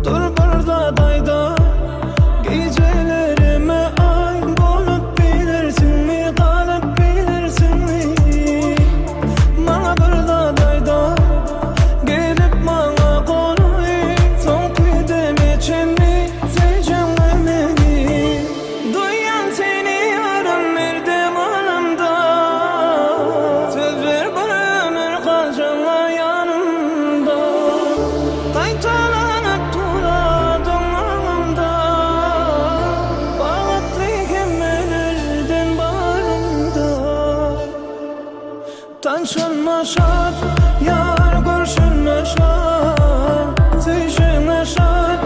Dur burada dayda, gecelerime ay bolup bilirsin mi, kalıp bilirsin mi? Bana burada dayda, gelip bana konuyu, son kıydem için mi, seveceğim beni? Duyan seni yarım verdim anımda, söz ver bir ömür kalacağım yanımda. Kaytalanıp duradım anımda, bağıtlıyım ben elden bağrımda. Tanışılmasak, yar görüşülmesak, sevişilmesak,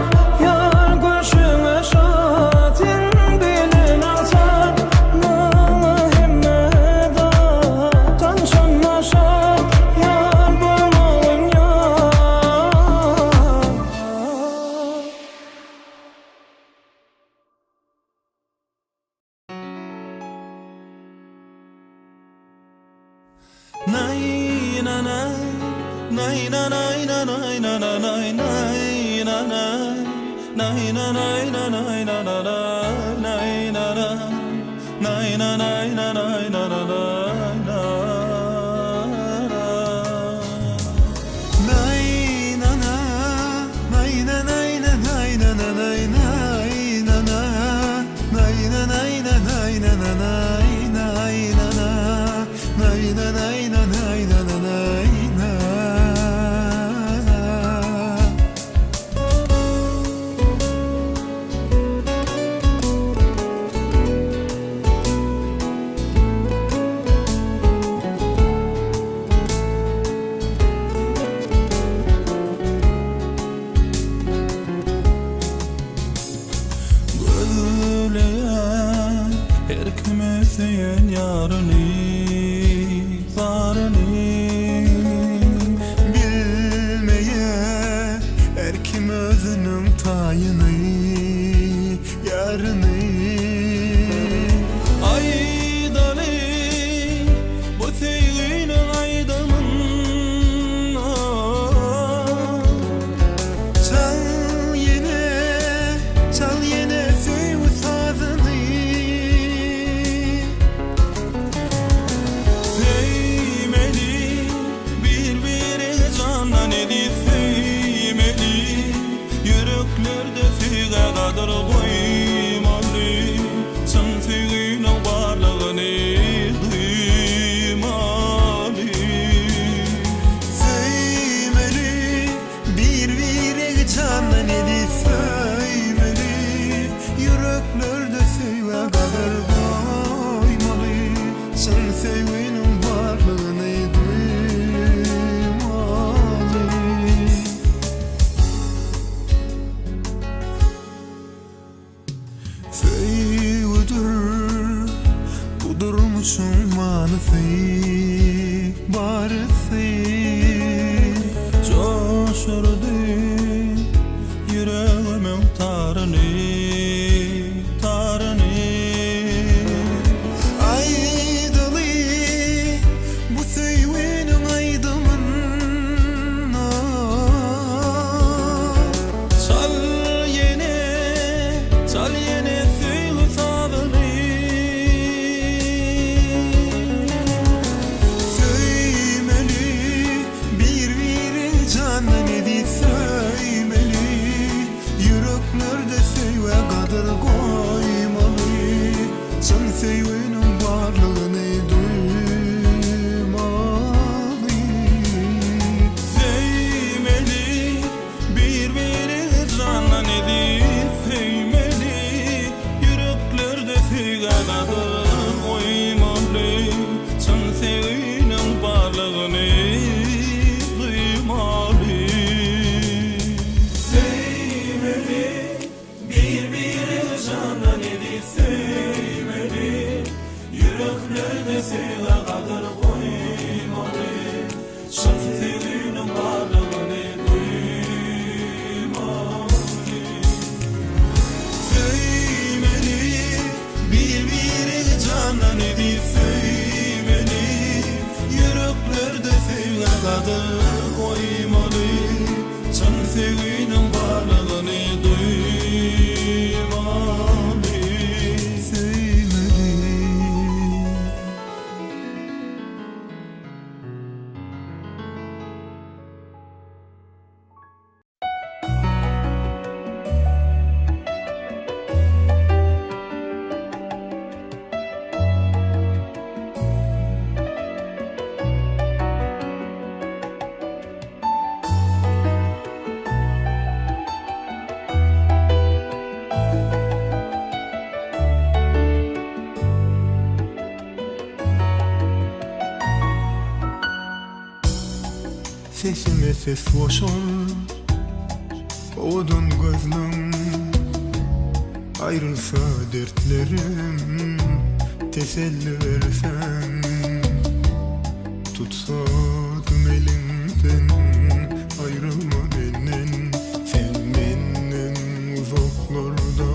yar görüşülmesak, sen bilen alsak, bana himmeda. Tanışılmasak, yar bolmağın yar. Nay na na, nay na nay na nay na na nay nay na na, nay na nay na nay na na nay na na, nay na nay na nay na na nay na. Nay na na, nay na nay na nay na na nay nay na na, nay na nay na nay na na nay nay na na, nay na nay na nay na na nay na. sevgada koymalı Can sevginin varlığını duymalı Sevmeli Sesime ses boşar Odun gözlüm Ayrılsa dertlerim Teselli versen Tutsadım elimden Ayrılma benden Sen benden uzaklarda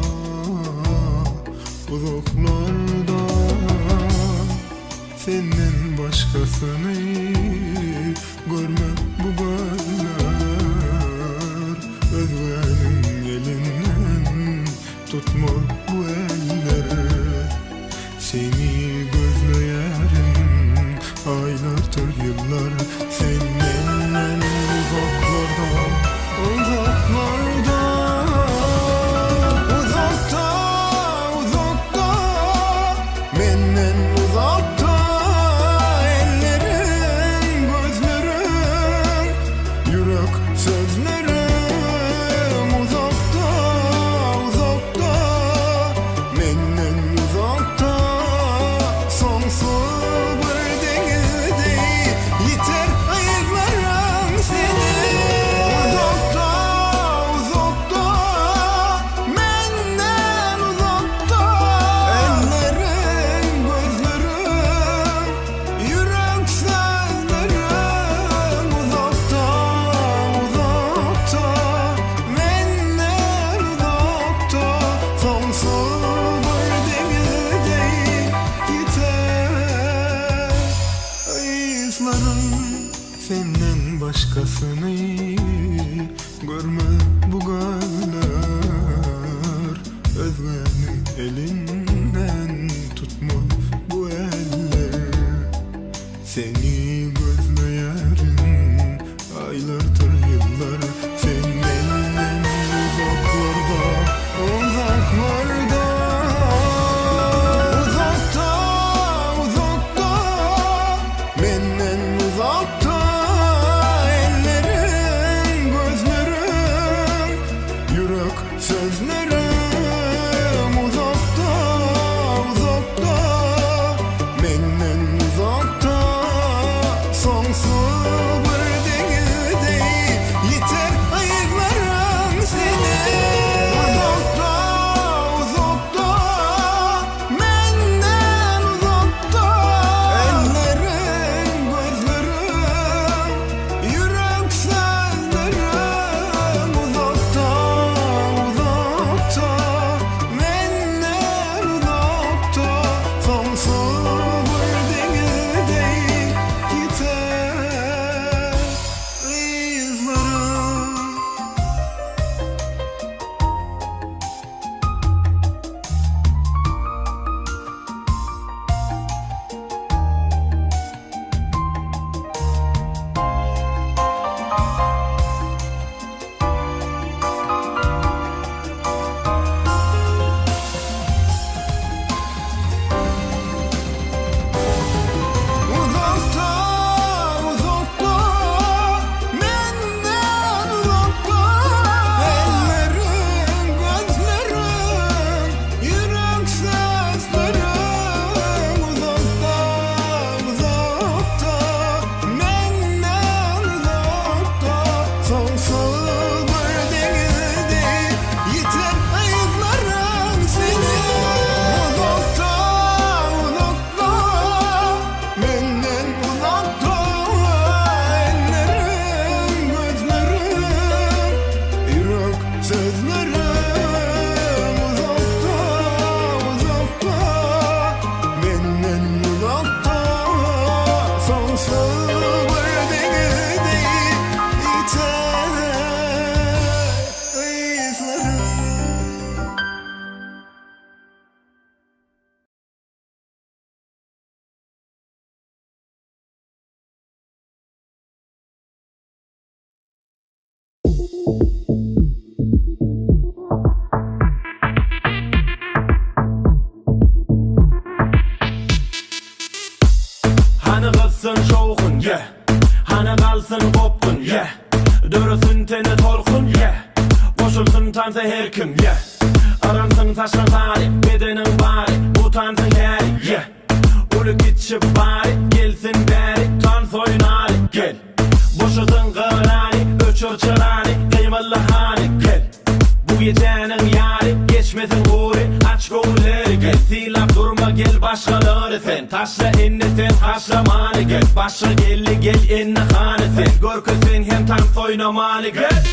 Uzaklarda Senden başkasını görme bu gözler Özgenin elinden tutma bu eller Seni gözleyerim aylardır yıllar Senden uzaklarda uzaklarda Uzakta uzakta benden uzakta Sözlerim uzakta, uzakta Menden uzakta Sonsuz bir denizde Yeter ayırlarım seni Uzakta, uzakta Menden uzakta Ellerim, gözlerim Yürek sözlerim uzakta Menden uzakta Sonsuz bir denizde yeter Ayızlarım senden başkasını görme bu gözler Özgenin elinden tutma bu eller Seni gözleyerim aylardır yıllar Sen benden uzaklarda, uzaklarda Uzakta, uzakta Benden uzakta Ellerim, gözlerim Yürek sözlerim uzakta Hani kızsın şovkun, yeah. Hani kalsın kopkun, yeah. Dörüsün teni tolkun, yeah. Boşulsun tansa her kim, yeah. Aransın taşla tari, bedenin bari. Utansın heri, yeah. Ulu gitşip bari, gelsin beri. Tans oynari, gel. Boşudun kırani, öçür çırani. Kıymalı hani, gel. Bu gecenin yari, geçmesin uğri. Aç golleri, gel. Silap durma, gel başkaları sen. Taşla enne sen, taşlamanı gel. Başla gelli, gel enne hanı sen. Görkü sen hem tans oynamanı gel.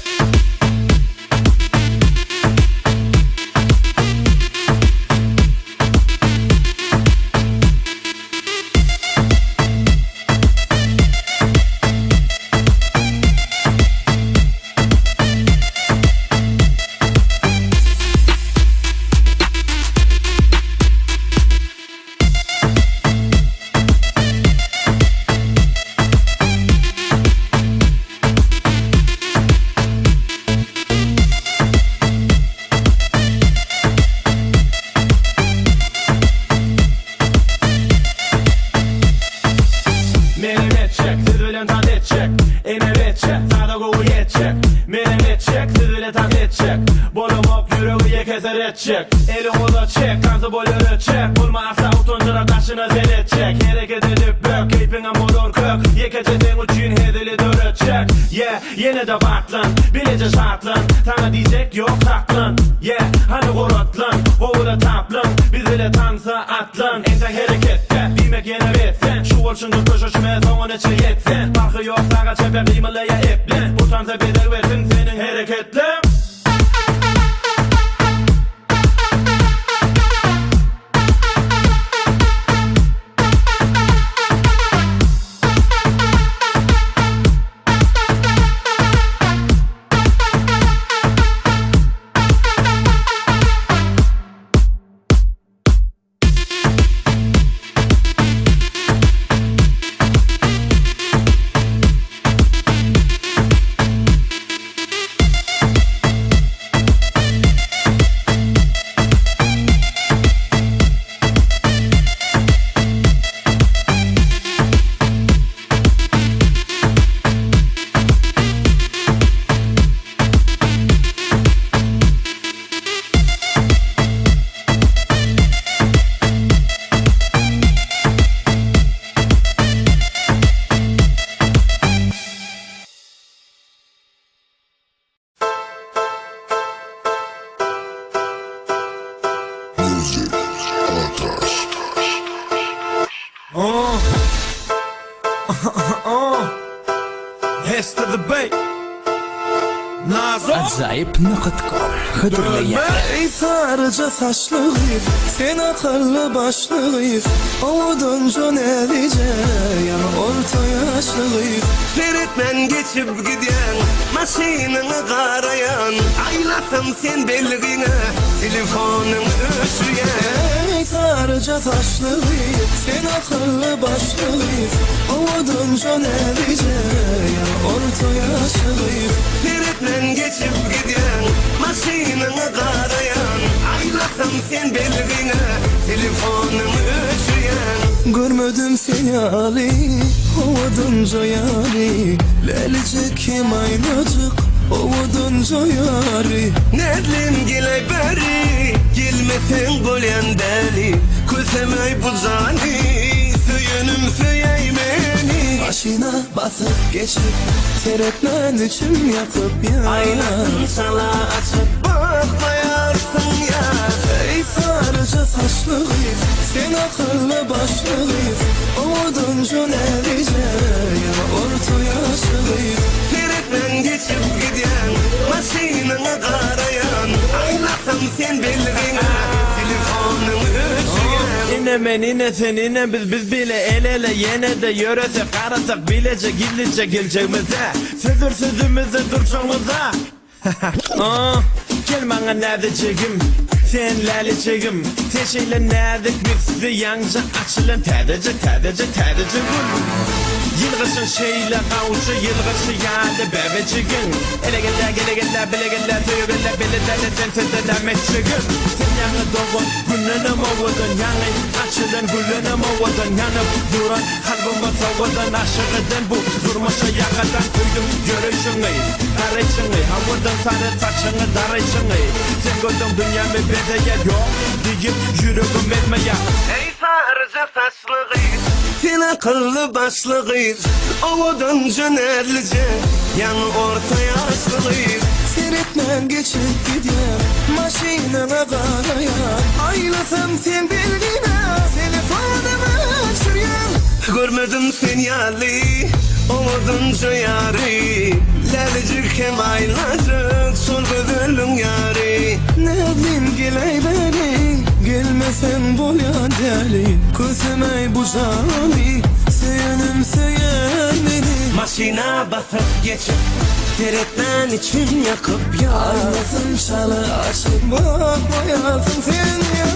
Eli oda çek, kansı boyları çek. Bulmazsa utuncular taşına zeletçek. Hareket edip bök, keyfine motor kök. Yekeceğin uçun hedeli dörtçek. Yeah, yine de baklan, bilece şartlan. Sana diyecek yok saklan. Yeah, hani korotlan, kovula taplan. Biz ile tansa atlan. Enten harekette, demek yine bitsen. Şu olşundur köşüşme son içe yetsen. Farkı yok sağa çepe kıymalaya eplen. Bu tansa bedel versin senin hareketlen. Hester the Bay Nazo Acayip nokta.com Hıdırlı Ey sarıca saçlı gıyıf, sen akıllı başlı gıyıf. Avudunca ne diyeceğim, orta yaşlı gıyıf. Feritmen geçip giden, maşinini karayan. Aylasam sen belliğine, telefonun öşüyen. Ey sarıca saçlı gıyıf, sen akıllı başlı gıyıf. Avudunca ne diyeceğim, orta yaşlı gıyıf. Feritmen geçip giden, maşinini karayan. Aylasam sen belliğine, telefonun öşüyen. Görmedim seni Ali, ovudunca yari. Lelicik aynacık, ovudunca yari. Nedlin gile beri, gelmesin golyen deli. Kulsemey bu zani, söyünüm söyey beni. Başına basıp geçip, seyretmen için yakıp ya. Aynasın sana açıp bakmayarsın ya. Ey sarıca saçlı gıyıf, sen akıllı başlı gıyıf. Ovudunca ne diyeceğim, orta yaşlı gıyıf. Feritmen geçip giden, maşinini karayan. Aynasın sen belliğine, telefonun öşüyen. İne men ine sen ine biz bile el ele yine de yöresek karasak bilece gillice geleceğimize. Sözür sözümüze duruşumuza. Gel bana nedicigim, sen lalicigim. Teşeyle nedik bir sizi yanca açılan tədəcək gül. Yılgısın şeyle kavuşu yılgısı yani bebecigin Ele geller tüygeller belirlerle tentedeler meçigin Sen yanı doğun gününü mavudun yanı Açıdan gülünü mavudun yanıp duran Kalbime tavudun aşığıdan bu durmuşa yakadan Tüydüm görüşünü darayışını Havudun sarı saçını darayışını Sen gördün dünyamı bedeye yok Deyip yüreğim etmeye Ey sarıca taşlığı Sen akıllı başlığıyız Ovadan canerlice Yan ortaya asılıyız Seyretmen geçip gidiyor Maşinana karaya Aylasam sen belgine Telefonuma açıryan Görmedim sen yali Ovadan cayari Lalicik hem aylacık Sol gözülün yari Ne bileyim geley beni Gelmesen bol ya deli Közümey bu zali Seyenim seyen beni Maşina basıp geçip Teretmen için yakıp ya Aynasın çalı açıp Bakmayasın sen ya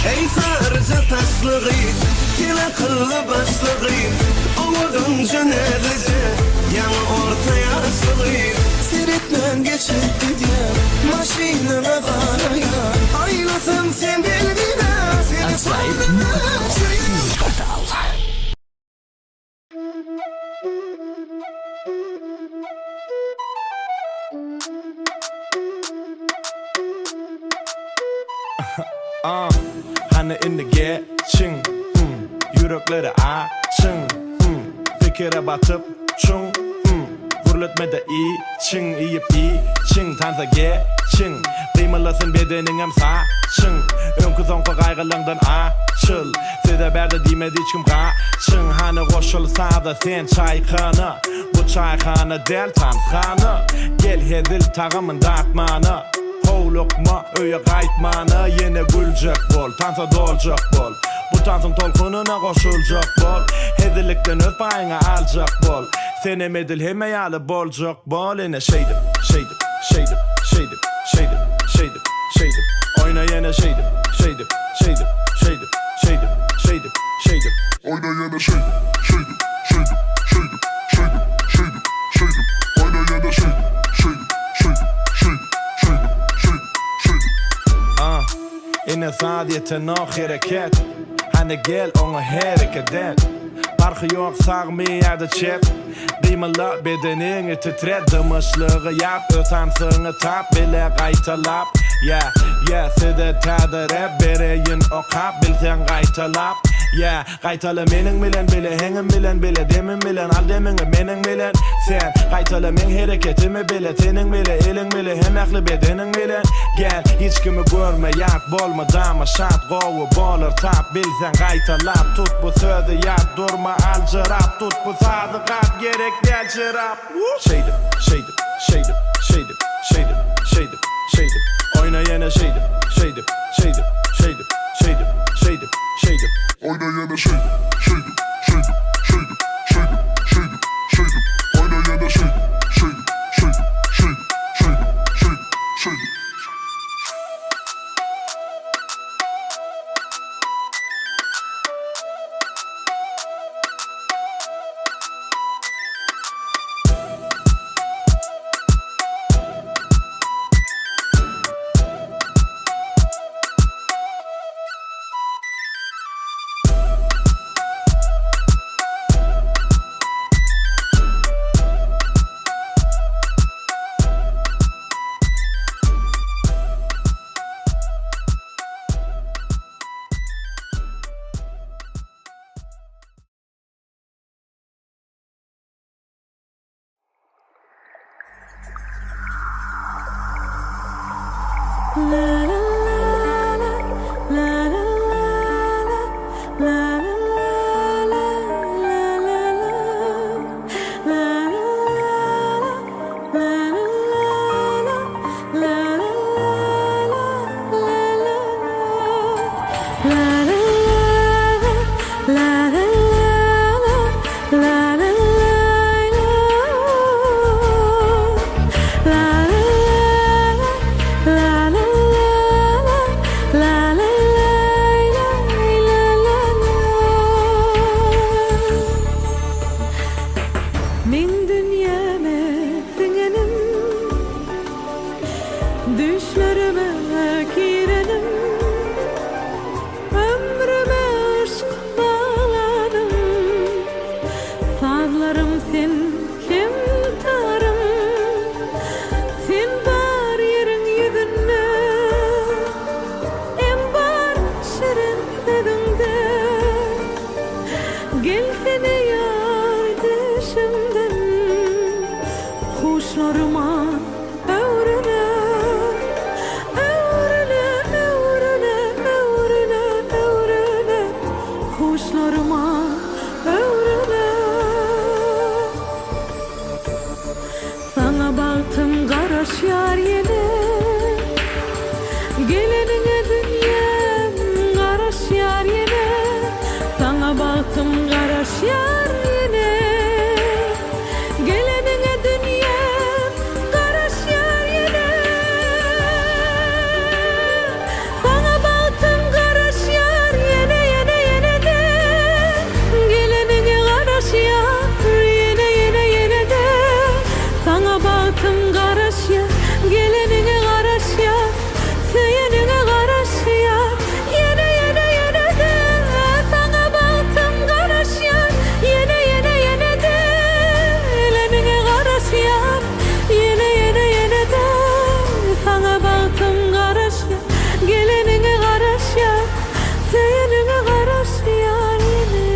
Ey sarıca taşlığıyız Sen akıllı başlığıyız Ovadan canerlice Yan ortaya asılıyız Seyretmen geçip gidiyor Maşinana karaya Aylasam sen belgine Telefonuma açıryan Hani in the geçin Yürekleri açın Fikire batıp çun Gürletmede için iyip için Tansa geçin Kıymalısın bedenin hem saçın Önkü zonka kaygılığından açıl Size berdi dimedi hiç kim kaçın Hani koşulsa da sen çaykanı Bu çaykanı del tanskanı Gel hedil tağımın dağıtmanı Kovlukma öye kaytmanı Yine gülecek bol Tansa dolacak bol Bu tansın tolkununa koşulacak bol Hedilikten öz payına alacak bol Senem edil hemeyalı bolcak bol Yine şeydim Oyna yine şeydim Oyna yana şeydim Oyna yana şeydim Yine saadiyete nok hareket Hani gel ona hareket et Farkı yok sağmayada çep Kıymalı bedenini titret Dımışlığı yap Ötansını tap bile kaytalap Yeah, size tadır hep Bereyin o kap Bilsen kaytalap Yeah, kaytalı menin bilen bile Henin bilen bile Demin bilen al demini menin bilen Sen kaytalı men hareketimi bile Senin bile elin bile Hem aklı bedenin bilen Gel hiç kimi görme yak Bolma dama şat Govu bolur tap Bilsen kaytalap Tut bu sözü yak Durma al cırap Tut bu sazı kap Gerek del cırap Şeydim Oyna yine şeydim Oyna yana şeydim Oyna yana şeydim la la Gelsene yar düşümden Kuşlarıma öğrene Öğrene, öğrene, öğrene, öğrene Kuşlarıma öğrene Sana baktım garaş yar yine Gelenine dünyam garaş yar yine Sana baktım garaş yar yine Gelenine dünyam garaş yar yine Sana baktım garaş yar yine yine yine de Gelenine garaş yar yine yine yine de Sana baktım garaş yar gelenine garaş yar Seyenine garaş yar yine yine yine de Sana baktım garaş yar yine yine yine de Gelenine garaş yar yine yine yine de Sana baktım garaş yar gelenine garaş yar Seyenine garaş yar yine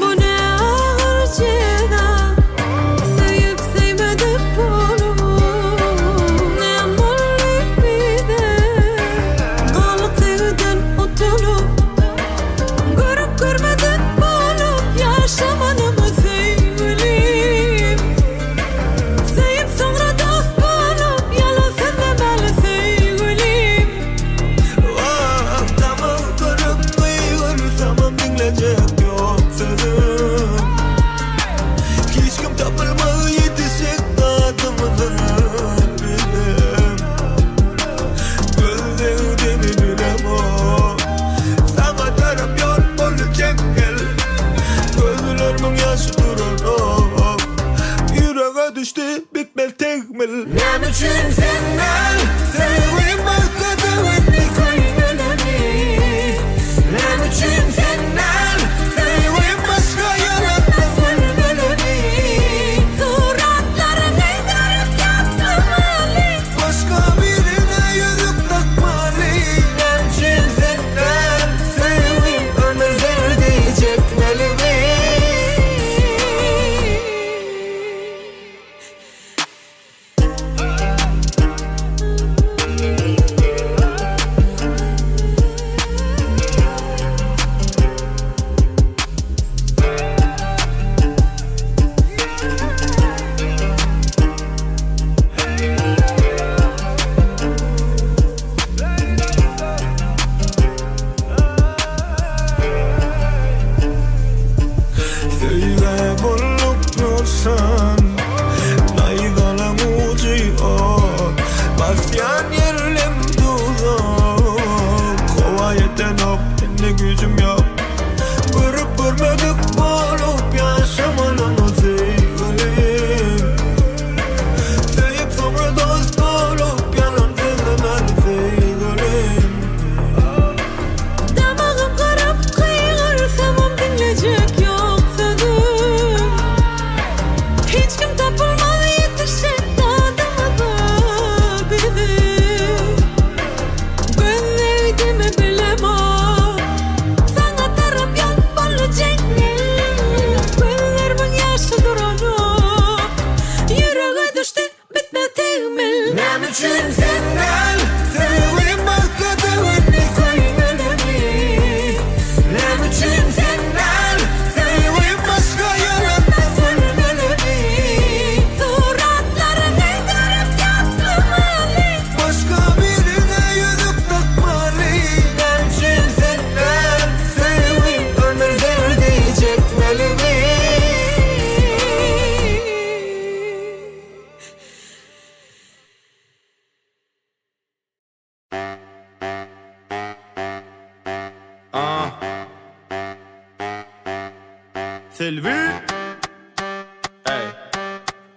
Bu ne ağır ceza Sevip sevmedik bunu Ne mullik bir de Kalık sevden utulup Görüp görmedik bunu Yaşamanımı sevgilim Sevip sonra dost bulup Yalan sevmemeli sevgilim Tamam görüp duyuyor Tamam dinleyecek yok sözüm Hiç kim tapılmağı yetişecek adımızın bilim Gözlerimi bilem o Sana taraf yol olacak gel Gözlerimin yaşı durur o Yüreğe düştü bitmez tekmil Ne için senden seveyim başkasının bir koynelemi Ne için senden seveyim başka yaratma gülmelemi Suratlarını görüp yaptırmalı Başka birine yüzük takmalı Ne için senden seveyim ömür verdi çekmelimi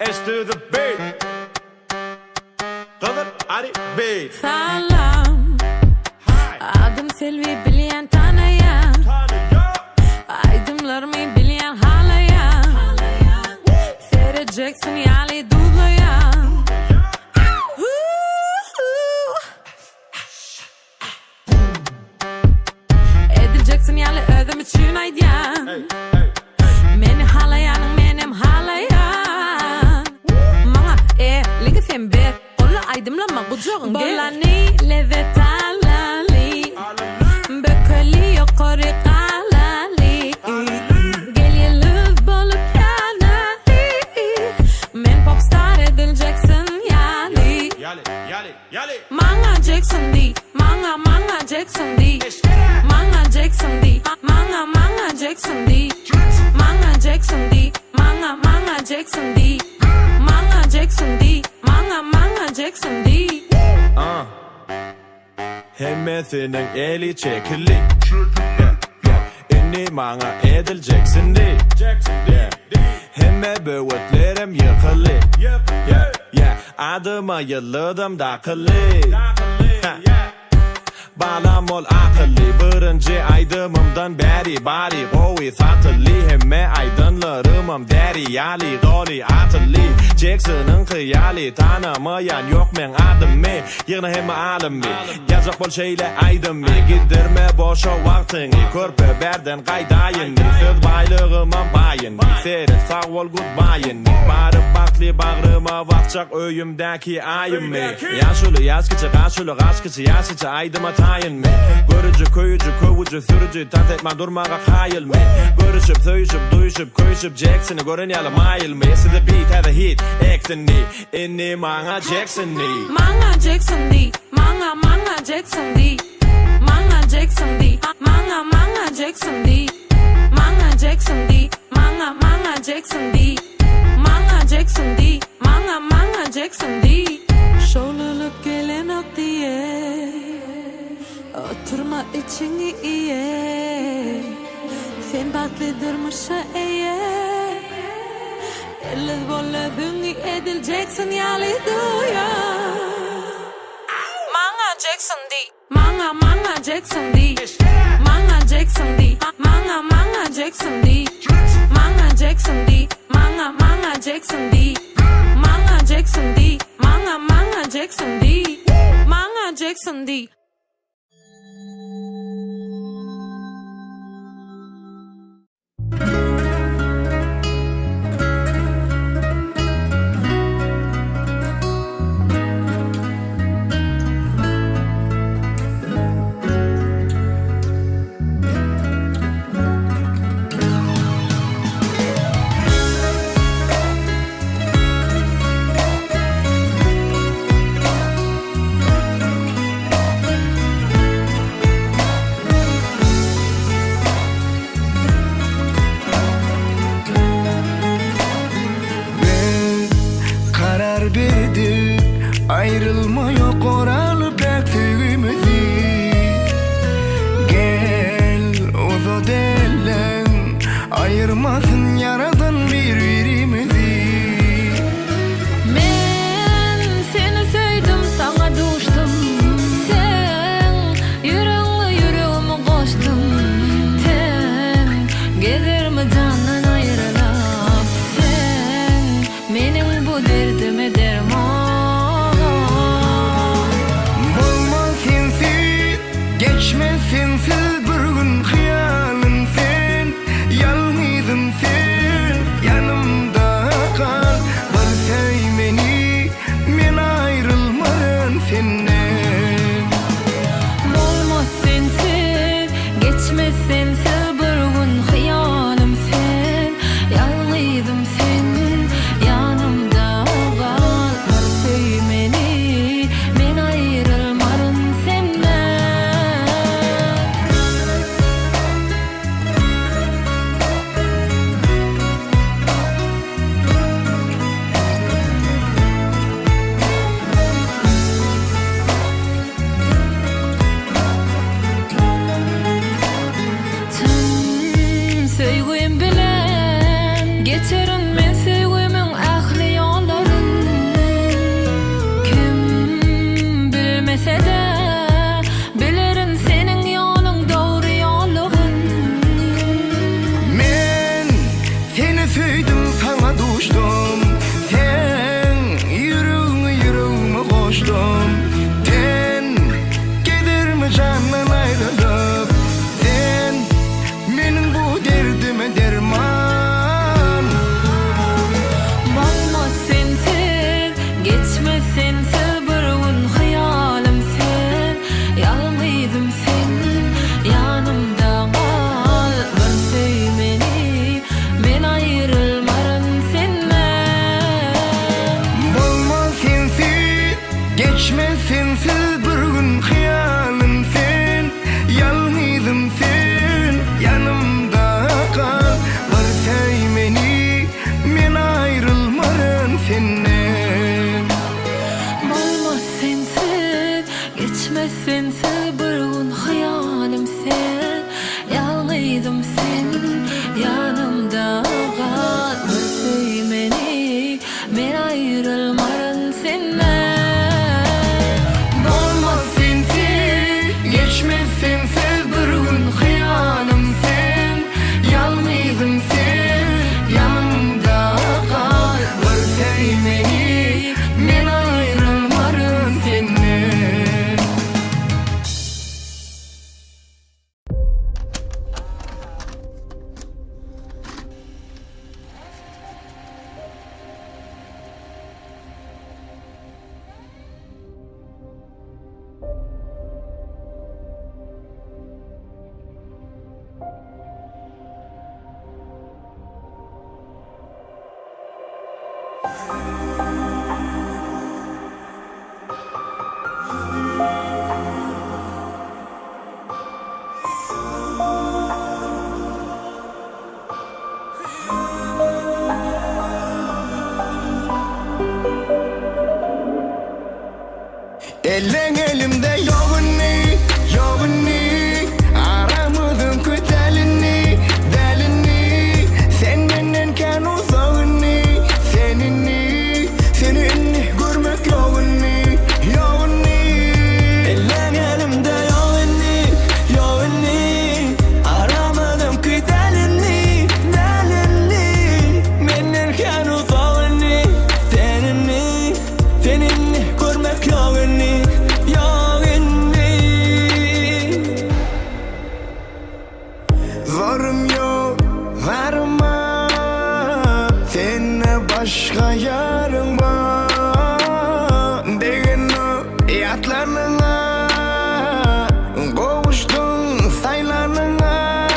dance to the beat. Kızım hadi beat. Salam. Adım Selvi bilyen tanıyan. Aydımlarımı bilyen halayan. Seyredeceksin yali dublayan. Edileceksin yali ödüm için aydiyan. Meni halayanın menem halayan. Mana ligi sen ber. Kolla aydımlama kucağın gel. Bolani levet alali. Bekali yukarı kalali. Gel yılıp bolup yanali. Men popstar edileceksin yali. Yali. Manga Jackson D. Manga Jackson D. Manga Jackson D. Manga Jackson D. Manga Jackson D. Manga Jackson D. Manga Jackson D. Manga Jackson D. Hemme senin eli çekili. Inni bana edileceksin di. Hemme böğütlerim yıkılı. Adıma yılladım dakılı. Balam ol akıllı. Birinci aydımımdan beri bari kovi satılı. Hemme aydınlarımım deri yali goli atıllı. Jackson'ın kıyali tanımayan yok men adım mi? Yığına hemme alım mi? Yazık bol şeyle aydım mi? Giddirme boşa vaktini. Körpe berden kaydayın mi? Söz baylığımın bayın mi? Seyret sağ ol goodbye'ın mi? Barıp bakli bağrıma vakacak öyümdeki ayım mi? Yaşılı yaskıcı kaşılı kaşkıcı yaşıcı aydıma tayın mi? Görücü köyücü kovucu sürücü tat etme durmağa hayıl mi? Görüşüp söyüşüp duyuşup koyuşup Jackson'ı görün yalı mayıl mi? Esi the beat had a hit Extended inni Manga Jackson D. Manga Jackson D. Manga Jackson D. Manga Jackson D. Manga Jackson D. Manga Jackson D. Manga Jackson D. Manga Jackson D. Manga Jackson D. Şoluluk gelen ok diye. Oturma içini iye. Sen baklı durmuşa eye. Eller bolle düngi edileceksin yali duya. Manga Jackson D. Manga Jackson D. Manga Jackson D. Manga Jackson D. Manga Jackson D. Manga Jackson D. Manga Jackson D. Manga Jackson D. Manga Jackson D. Ayrılma yok oralı bektiğimizi. Gel o delen ayırmasın yaradan birbirimizi. Men seni sevdim sana düştüm. Sen yüreğime koştun. Ten gelir mi candan ayrılıp. Sen benim bu derdime derman. Geçme sensiz bir gün hayalım sen. Yalnızım sen. kavuştum. Sen yüreğime koştum. Sen gelir mi candan ayrılıp? Sen benim bu derdime derman. Bakma sensiz, geçme sensiz bir gün hayalim sen. Yalnızım sen, yanımda kal. Bir söy meni, men ayrılmarım senden. Bulma sensiz, geçme sensiz bir gün hayalim sen. Yalnızım sen, yanımda kal. Bir söy meni, men ayrılmarım senden. Bulma sensiz, geçme sensiz bir gün hayalim sen. Yalnızım sen, yanımda kal. Bir söy meni, men ayrılmarım senden. Bulma sensiz, geçme sensiz bir gün hayalim sen. Yalnızım sen, yanımda kal. Bir söy meni, men ayrılmarım senden. Elin elimde yoğunni, yoğunni. Aramızın kötelini, delini. Sen benden kan uzağını, seninni, seninni görmek yoğunni, yoğunni. Elin elimde yoğunni, yoğunni. Aramızın kötelini, delini. Benden kan uzağını, seninni, seninni görmek yoğunni. Varım yok, varma. Seninle başka yarın var. Degen o yatlarına, kavuştun saylarına.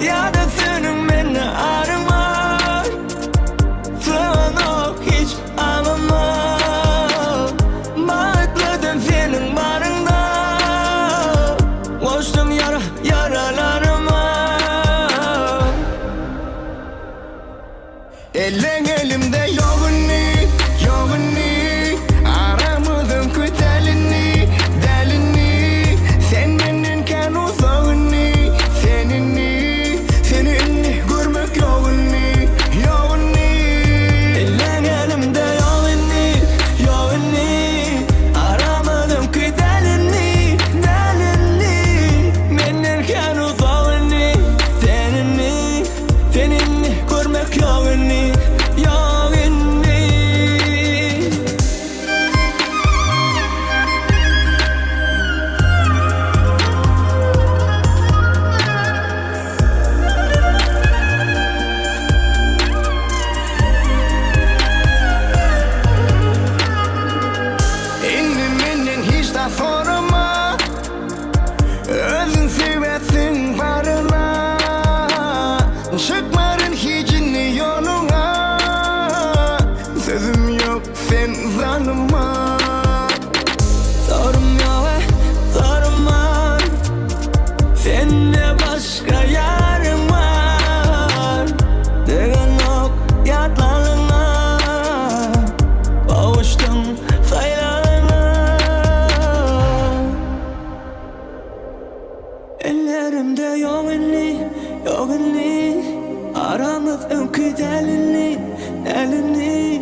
Ya da senin beni arama. Sana hiç anlama. Bakladın senin barında. Koştum yaralarıma. Elin elimde yoğunni, yoğunni. Aramızın kötelini, delini. Sen benden kan uzağını, seninni, seninni görmek yoğunni, yoğunni. Elin elimde yoğunni, yoğunni. Aramızın kötelini, delini. Benden kan uzağını, seninni, seninni görmek yoğunni, yoğunni. İndim menden hiç de sorma. Özün seversin barına. Çıkmarın hicini yoluna. Sözüm yok sen zanıma. Sorum yok sorma. Seninle başka yarım var. Degen ok yatlarına. Kavuştum saylarına. Ellerimde yoğunni, yoğunni. Aramız önkü delini, delini.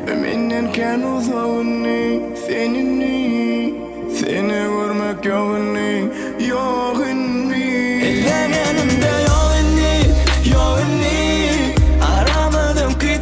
Benden kan uzağını, seninni, seni görmek yoğunni, yoğunni. Ellerimde yoğunni, yoğunni. Aramadım ki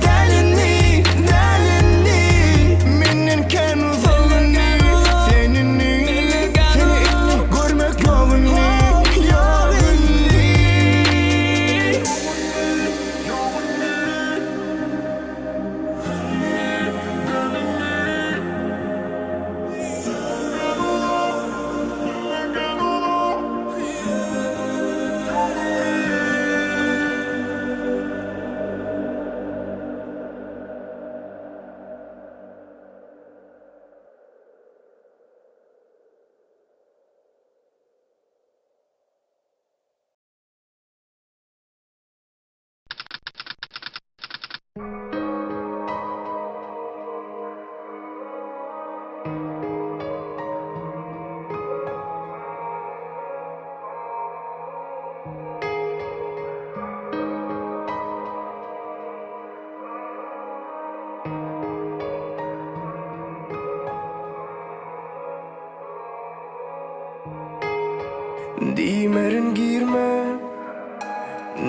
Dimerin girme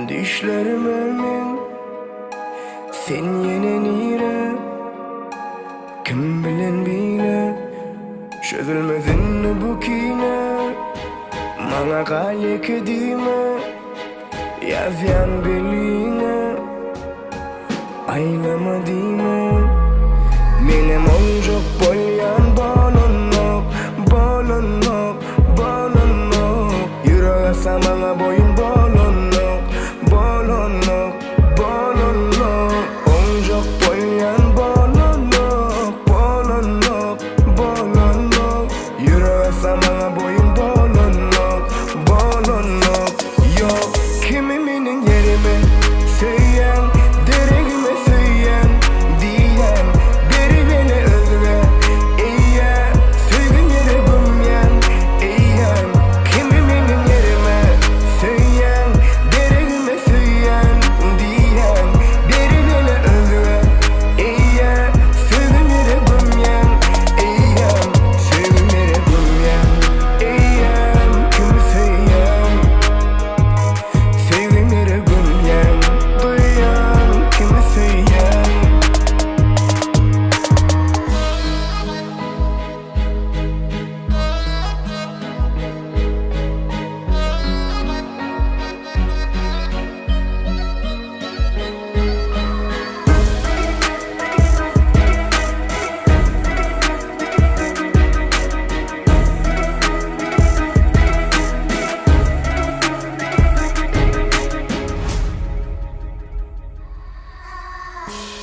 düşlerime men sen yine nire kim bilen bile çözülmezin bu kine bana kalek edime yazyan beline aylama dime benim oncuk bolyan balonok balonok balonok yüreğe samana boyun balonok balonok balonok oncuk bolyan balonok balonok balonok yüreğe samana boyun balonok balonok yok kimiminin yerime söyleyen deregime söyleyen diyen beri beni özle eğer söygün yere gömyen eğer kimiminin yerime söyleyen deregime söyleyen diyen beri beni özle eğer söygün yere gömyen eğer söygün yere gömyen eğer kimi söyleyen sevdim yere gömyen duyan kimi söyleyen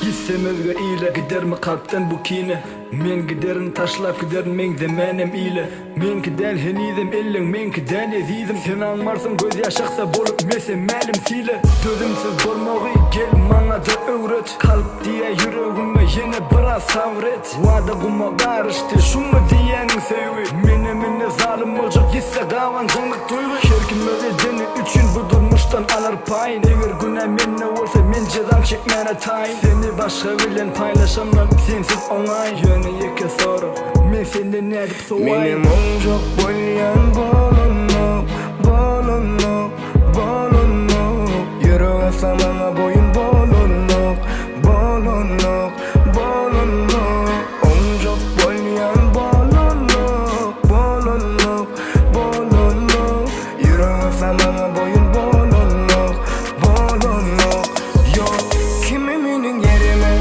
Gitsem özgür ile gider mi kalpten bu kine men giderin taşlap giderin men de menem ile men gidel henizim ellin men gidel ezizim sen almarsın göz yaşaksa bolup mesem melim sile dözümsüz bolmağı gel bana da öğret kalp diye yüreğime yine biraz savret vada kuma karıştı şu mu diyen sevi mene zalim olacak gitse davancılık duygu herkim ödedeni üçün bu durmuştan alır payın eğer güne menne olsa men cezam çekmene tayin seni başka bilen paylaşamam sensiz onay yöne yeke soru men senden ne edip soğayım benim oncuk bolyan balonok balonok balonok yüreğe samana boyun balonok balonok balonok oncuk bolyan balonok balonok balonok yüreğe samana boyun balonok balonok yok kimiminin yerime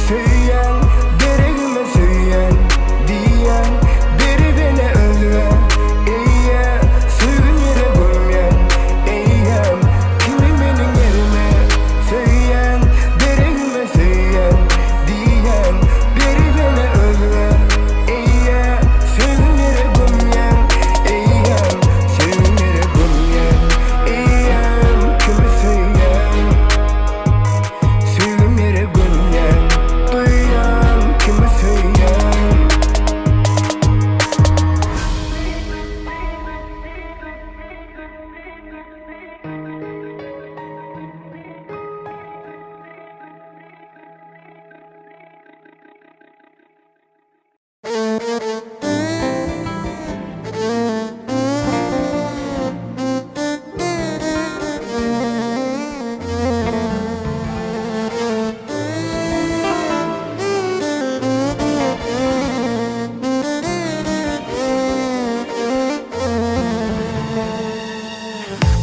söyleyen deregime söyleyen diyen beri beni özle eğer söygün yere gömyen eğer kimiminin yerime söyleyen deregime söyleyen diyen beri beni özle eğer söygün yere gömyen eğer söygün yere gömyen eğer kimi söyleyen söygün yere gömyen duyan kimi söyleyen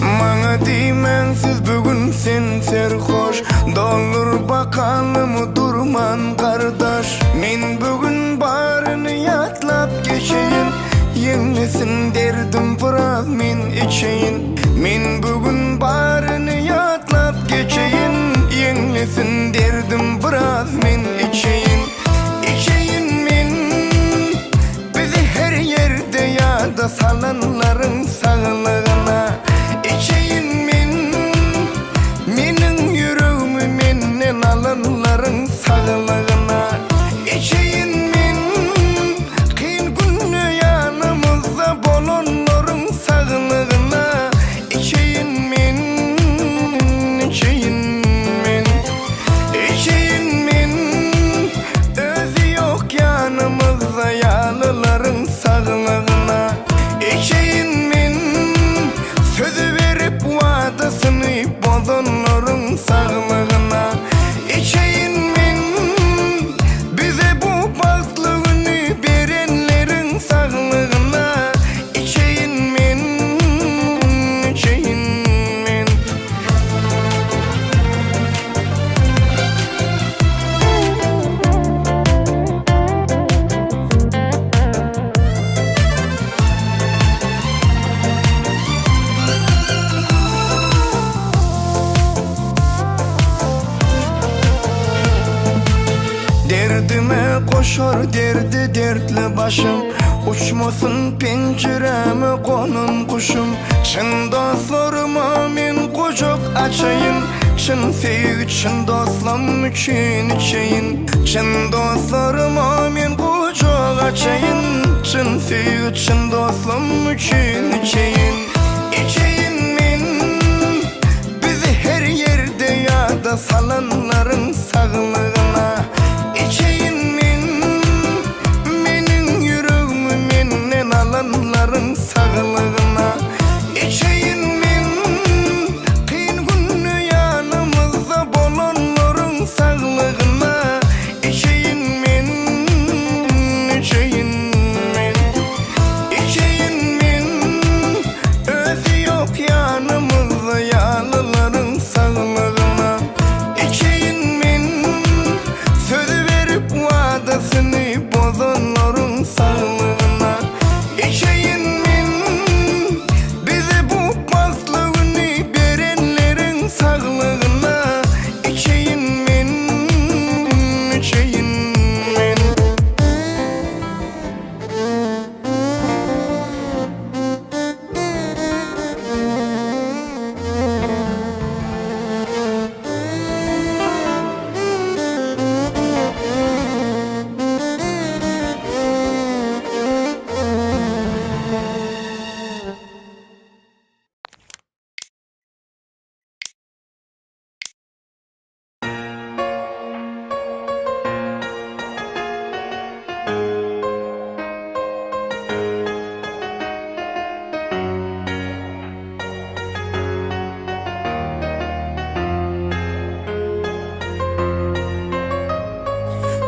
Bana dimensiz bugün sen serhoş Dolur bakanımı durman kardeş Men bugün barını yatlap geçeyim Yenmesin derdim biraz men içeyin Men bugün barını yatlap geçeyim Yenmesin derdim biraz men içeyin İçeyin men Bizi her yerde yada salanların sağlığına İçeyin men Menin yüreğimi menden alanların sağlığına İçeyin men Kıyın günü yanımızda bolonların sağlığına İçeyin men İçeyin men coşar derdi dertli başım. Uçmasın pencereme konun kuşum. Çın dostlarıma men kucak açayın. Çın sevgi çın dostlarım için içeyin. Çın dostlarıma men kucak açayın. Çın sevgi çın dostlarım için içeyin. İçeyin men bizi her yerde yada salanların sağlığına. İçeyin men menin yüreğimi menden alanların sağlığına. İçeyin men kıyın günü yanımızda bolanların sağlığına. İçeyin men, içeyin men, içeyin men özü yok yanımızda yalıların sağlığına. İçeyin men sözü verip vadasını bozanların sağlığına. İçeyin men bize bu baslığını verenlerin sağlığına. İçeyin men, içeyin men.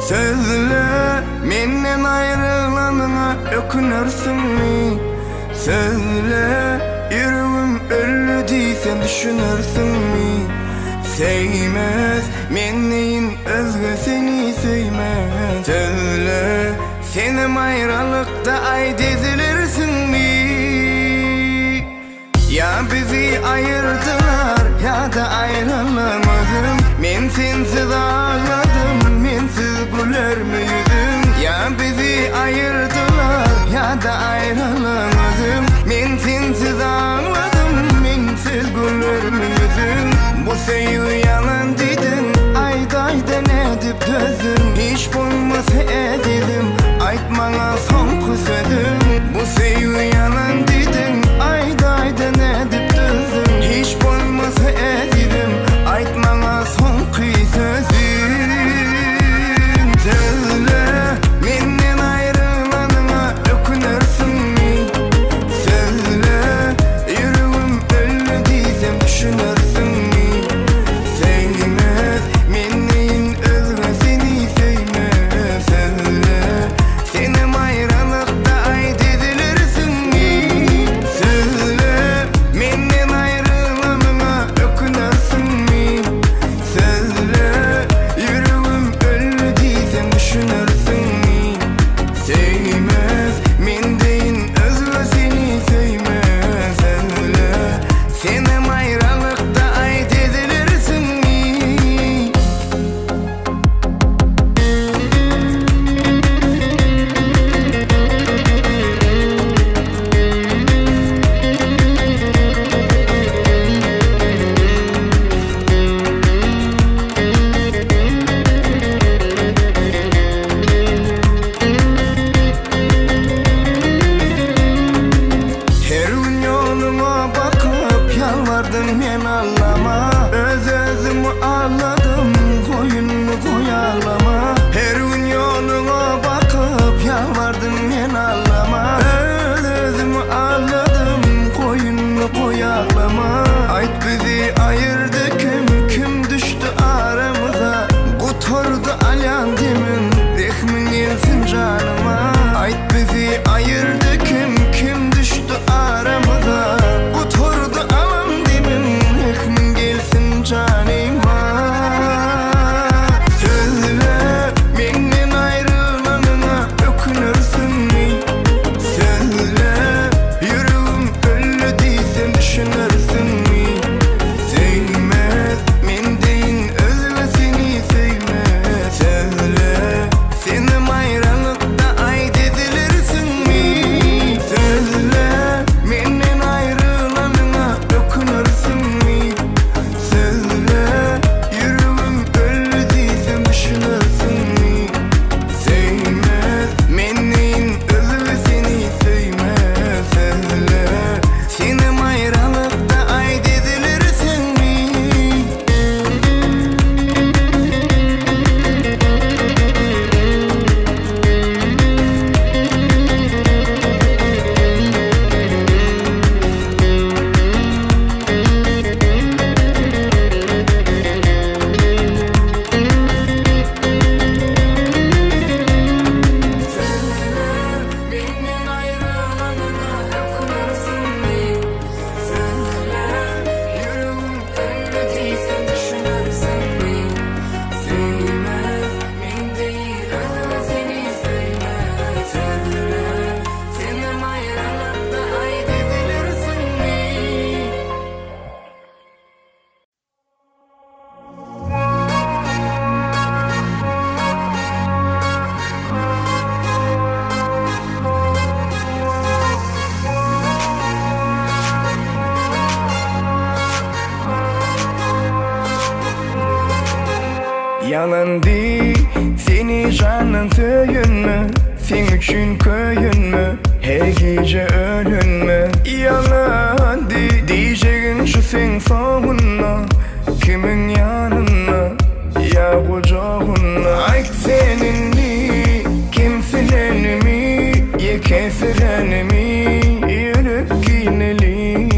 Sözle menden ayrılanına ökünürsün mü? Sözle yüreğim öldü deysen düşünürsün mü? Sevmez men neyin özgü seni sevmez. Sözle senim ayrılıkta ay dizilirsin mi? Ya bizi ayırdılar ya da ayrılamadım. Men sensiz ağladım, mensiz güler mi yüzüm? Ya bizi ayırdılar ya da ayrılamadım. Men sensiz ağladım, mensiz güler mi yüzüm? Bu sevgi yalan dedin, ayda edip dözdün. Hiç bulmasa edelim, aytmana son sözüm. Bu sevgi yalan dedin, ayda edip dözdün. Hiç bulmasa edelim, aytmana son sözüm. Sözle menden ayrılanına ökünürsün mü? Sözle yüreğim öldü diysem düşünürsün mü? Sevmez men neyin özgü seni sevmez. Sözle senim ayrılıkta ay dizilirsin mi? Sözle menden ayrılanına ökünürsün mü? Sözle yüreğim öldü diysem düşünürsün mü? Sevmez men deyin özgü seni sevmez. Sözle senim ayrılıkta ay dizilirsin mi? Her gün yoluma bakıp yalvardım men ağlama. Öz özümü ağladım, koyunlu koy ağlama. Her gün yoluma bakıp yalvardım men ağlama. Öz özümü ağladım, koyunlu koy ağlama. Ayt bizi ayırdı kim düştü aramıza? Kuturdu alyan demin, rehmin gelsin canıma. Ayt bizi ayırdı kim düştü aramıza? Kuturdu alan demin, rehmin gelsin canıma. Sözle menden ayrılanına ökünürsün mü? Sözle yüreğim öldü diysem düşünürsün mü? Sevmez men deyin özgü seni sevmez. Sözle senim ayrılanına Yalandı seni canın söyünme, sen üçün köyünme, her gece ölünme. Yalandı diyeceğin şu sen sonuna, kimin yanına ya kucağına. Ay seninli kimsenin mi, ye kesilen mi, yürük kineli.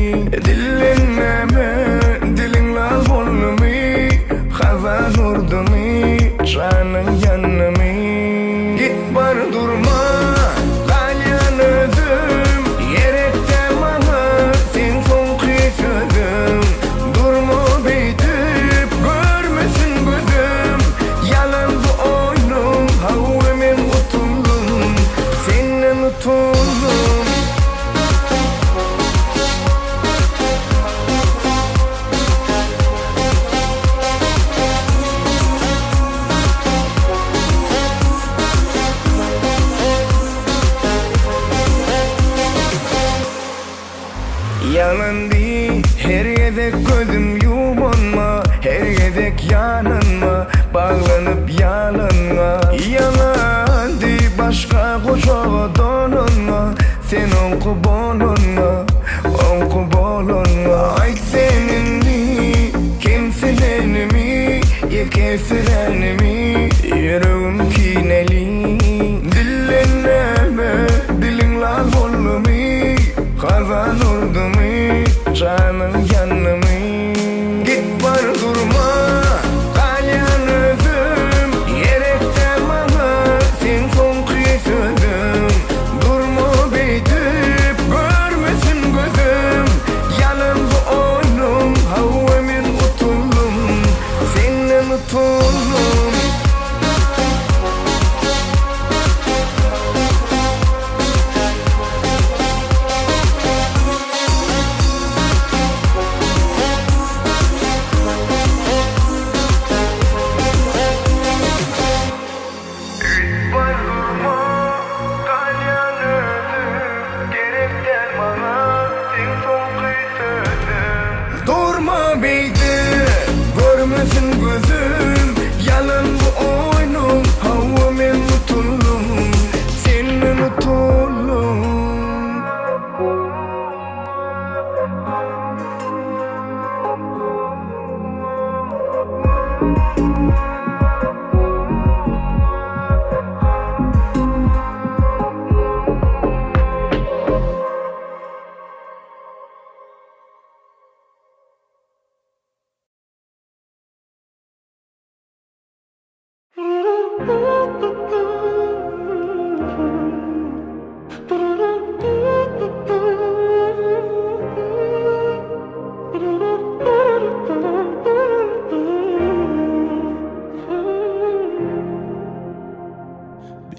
Dillenmeme dilin lal bollu mi, hazan urdu mi, canın yanı mi. Git bar durma kalyan özüm, yerekte bana sen son sözüm. Durma beytip görmesin gözüm, yalan bu oyunum, havvemin utuldum, senin utuldum. Yalandı her yedek gözüm yumanma, her yedek yanınma, bağlanıp yalanma. Yalandı başka koşağa donunma, sen onku bolunma, onku bolunma. Ay seninli kimselen mi, ye kesilen mi, yüreğim kineli. Dillenme dilin lal bollu mi, kazan urdu mi, canın yanı mi. Git bar durma kalyan özüm, yerekte bana sen son sözüm. Durma beytip görmesin gözüm, yalan bu oyunum, havvemin utuldum, senin utuldum. Durma beydi, görmesin gözüm, yalan bu oyunum, havvemin utuldum, senin utuldum.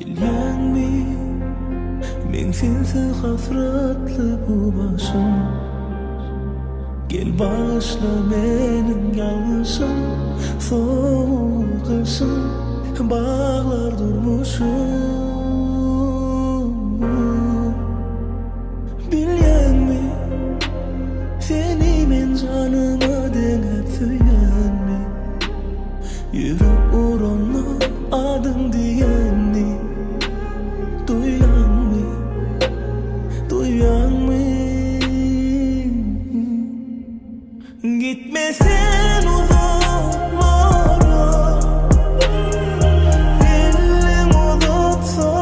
Bilgenmi men sensiz hasratlı bu başım. Gel bağışla benim yalnızım, soğuk kışım, bağlar durmuşum. Bilgenmi seni men canıma denip söylenme, yürek uğruna adın diyenni. Duyan mı, duyan mı? Gitme sen uzaklara, elim uzatsa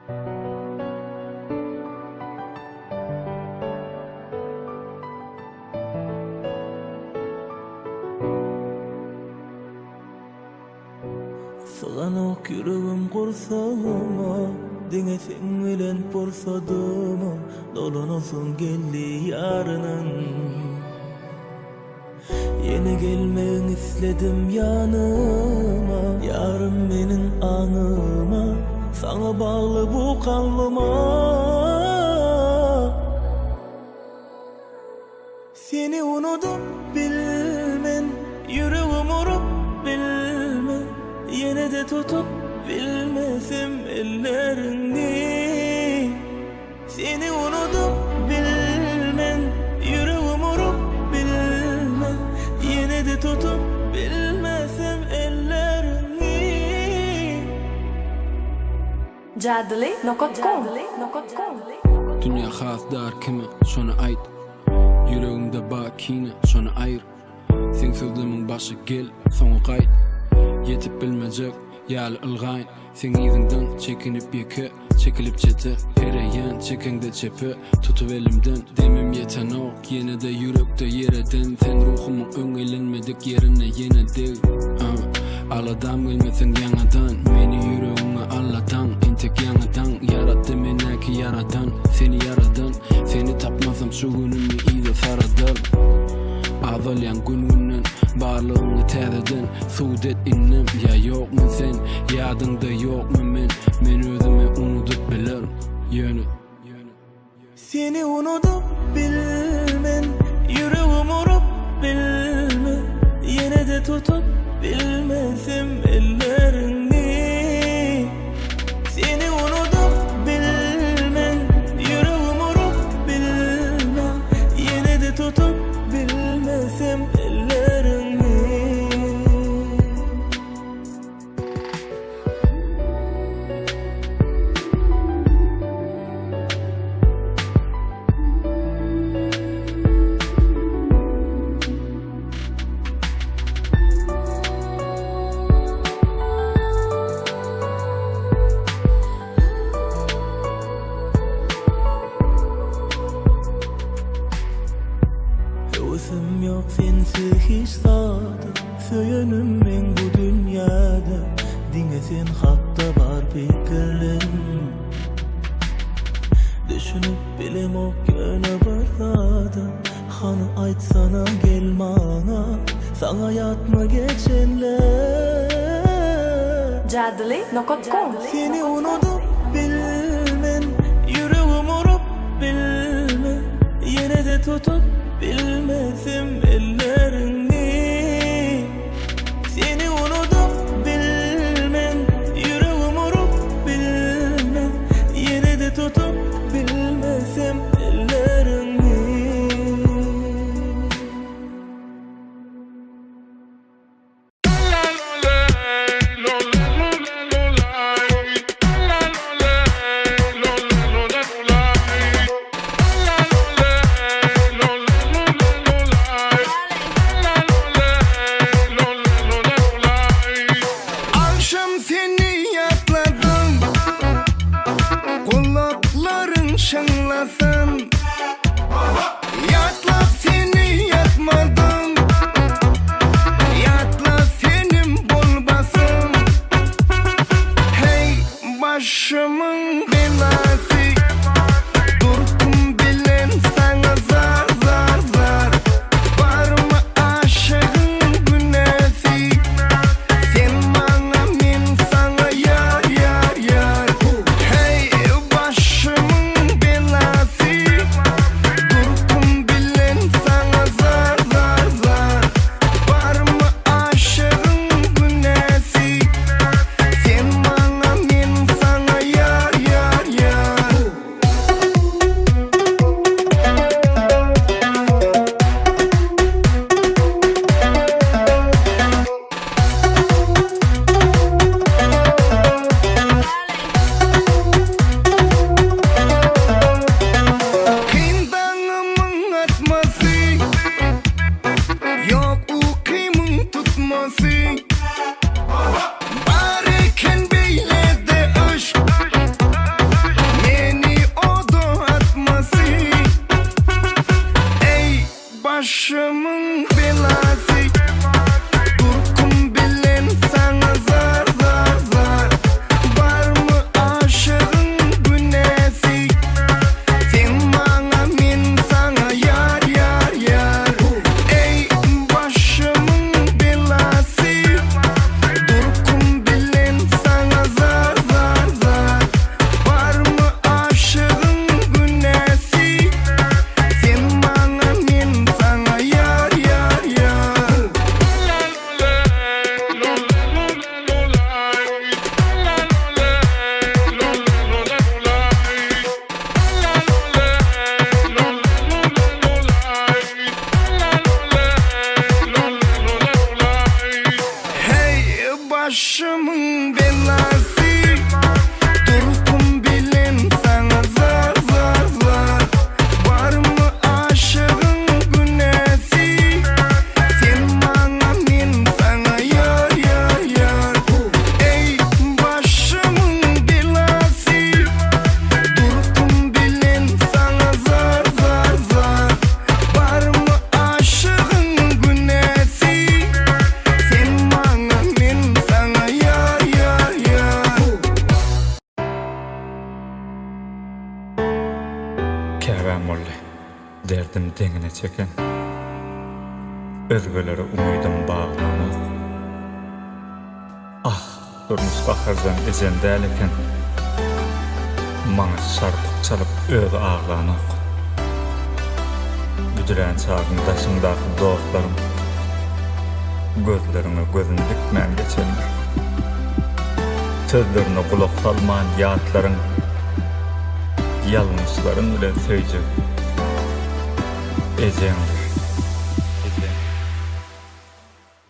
Sığanok yüreğim kursama Dine sen bilen porsadıma Dolunuzun geldi yarının Yeni gelmeğini istedim yanıma Yarım benim anıma Sana bağlı bu kalbıma Seni unutup bilmen Yüreğim urup bilmen Yine de tutup bilmezim ellerini Seni unutup bilmen Yüreğim urup bilmen Yine de tutup bilmezim ellerini Jadli.com Dünya hasdar kime şonu ait Yüreğimde bakine şonu ayır Sen sözlümün başı gel sonu kayıt Yetip bilmeyecek yal ılgayn Sen izinden çekinip yeke Çekilip çete Pereyen çekende çepe Tutup elimden Demim yeten ok Yine de yürekte yereden Sen ruhumun öngölenmedik yerine yine değil Al adam gelmesen yanadan Meni yüreğime Allah'tan İntek yanadan Yarattı menaki yaradan Seni yaradan Seni tapmasam şu günümü iyice saradan Azalyan gününden Barlığını tereden Sudet innem Ya yok mu sen Yadında yok mu men Men özüme unutup bilerim Yönü Seni unutup bilmen Yüreğim urup bilmen Yine de tutup bilmezim ellerini Seni unutup bilmen Yüreğim urup bilmen Yine de tutup bilmezim ellerini Özüm yok sensiz hiç sağda Söyönüm ben bu dünyada Dine sen hatta var fikirlerim Düşünüp bilem o göne barada Hanı aytsana gel bana Sana yatma geçenler Jadli.com Seni unutup bilmen Yüreğim urup bilmen Yine de tutup bilmezim ellerini Seni unutup bilmen Yüreğim urup bilmen Yine de tutup bilmezim ellerini Akşam seni yatladım Kulakların şanlasın Yatlap seni yatmadım Yatla senin bolbasın Hey başımın belası Durkum bilen sana zar zar zar Var mı aşığın günesi Sen bana men sana yar yar yar Hey başımın belası Durkum bilen Derdim dengine çeken özgölere umydum bağlama. Ah, durmuş bakardan ezen däleken maňa şarpyk çalyp öz ağlanok. Büdülen çağın daşyndaky dostlarym gözlerine gözün dikmän geçenler. Sözlerine kulak salman ýatlaryň yalmışlaryň bilen söýjek ejendir.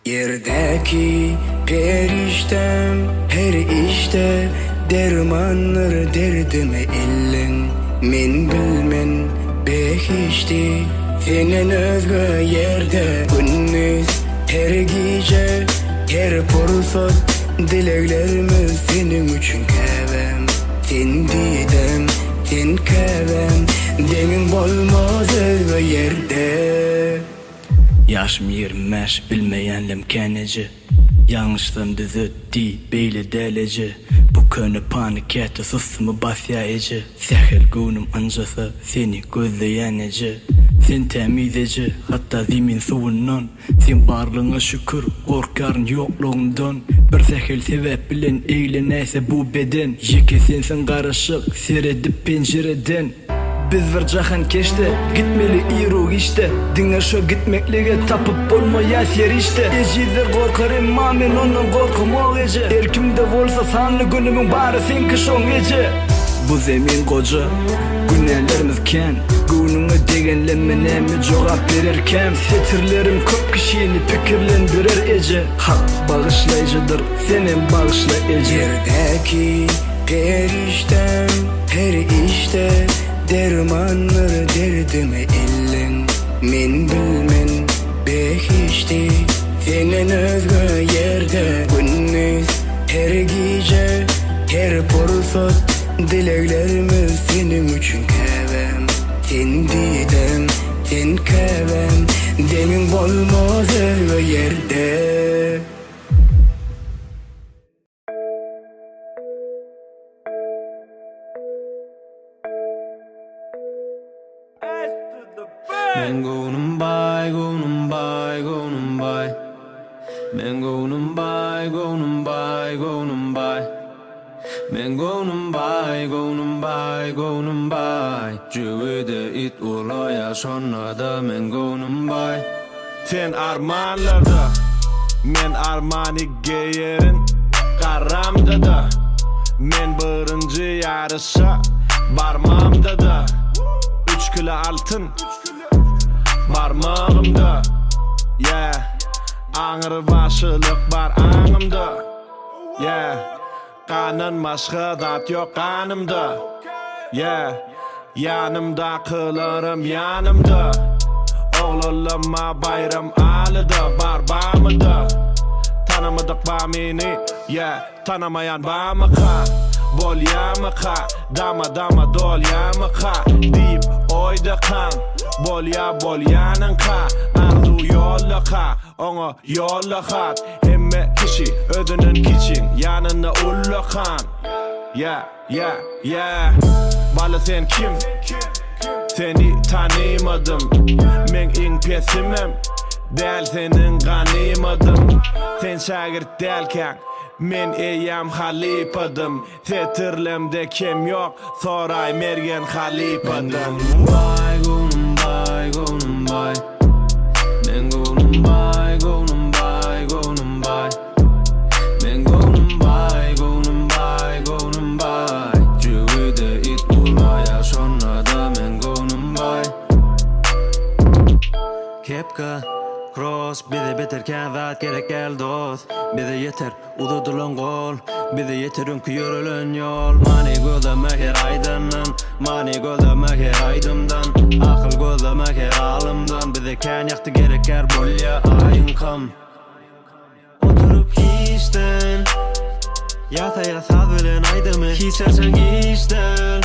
Yerdeki periştem her işte dermanlar derdime ellin. Men bilmen behişti senen özgü yerde gündüz her gece her pursat dileklerimiz senin üçün kevem. Sen didem sen kevem demin bolmaz özgü yerde. Yaşım 25 bilmeyenlim keneci Yanlışlığım düzütti beyle deleci Bu könü panik etti susumu basyayıcı Sehel günüm ancası seni gözleyeneci Sen temizeci hatta zemin suyundan Sen varlığına şükür korkarın yokluğundan Bir sehel sebep bilen eğleneyse bu beden Yeke sensin karışık seyredip pencereden Biz bir jahan keşte, gitmeli iru işte Diňe şo gitmeklige tapıp bolmaýas yer işte Ejizler korkar emma men ondan korkmok eje Erkimde bolsa sanly günümiň bary senki şoň eje Bu zemin koca, günlerimiz ken Günüňe degenlenmenemi jogap bererkem Setirlerim köp kişini pikirlendirer eje Hak bağışlayıcıdır, senin bağışla eje Yerdeki periştem her işte dermanlar derdime ellin. Men bilmen behişti senen özgü yerde gündüz her gece her pursat dileklerimiz senin üçün kevem. Sen didem sen kevem demin bolmaz özgü yerde. Men gonum bay, gonum bay, gonum bay. Men gonum bay, gonum bay, gonum bay. Men gonum bay, gonum bay, gonum bay. Jüwede it ulaya şonada men gonum bay. Sen armanlarda, men armani geyerin Karamda da, men birinci yarışa barmamda da 3 kilo altın barmağımda Yeah, aňyrbaşylyk bar aňymda Yeah, kanın başga zat yok kanımda Yeah, yanımdakylarym yanımda Oglulama bayram alyda barbamyda Tanamadyk ba meni Yeah, tanamayan bamyka Bolyamyka dama dama dolyamyka Deyip oyda kan bolyanınka Arzu yollaka Oňa yollahat Hemme kişi ödünün kiçin Yanına ullakan Yeah Bala sen kim? Seni tanımadım Men iň pesimem Del senin ganimadım Sen şagirt delken Men eýam halipadım Setirlemde kim yok Soray mergen halipadım Bay, gonum bay, gonum bay. Men gonum bay, gonum bay, gonum bay. Men gonum bay, gonum bay, gonum bay. Jüwede it ulaya şonada men gonum bay. Kepka cross bize beterken zat gerek gel dost Bize yeter ududulan gol Bize yeter önkü yürülen yol Mani gözlemek her aydından Mani gözlemek her aydımdan Akıl gözlemek her alımdan Bize ken yaktı gerek ger bolya ayın kam Oturup hiçten Yata saz bilen aydımı Hiçersen işten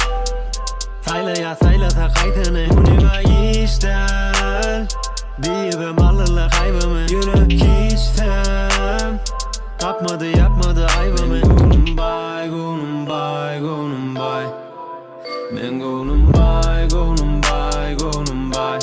Sayla kaytını Unima işten Diyebem alırlar kaybımı Yürek istem yapmadı ayvamı Gonum bay, gonum bay, gonum bay. Men gonum bay, gonum bay, gonum bay.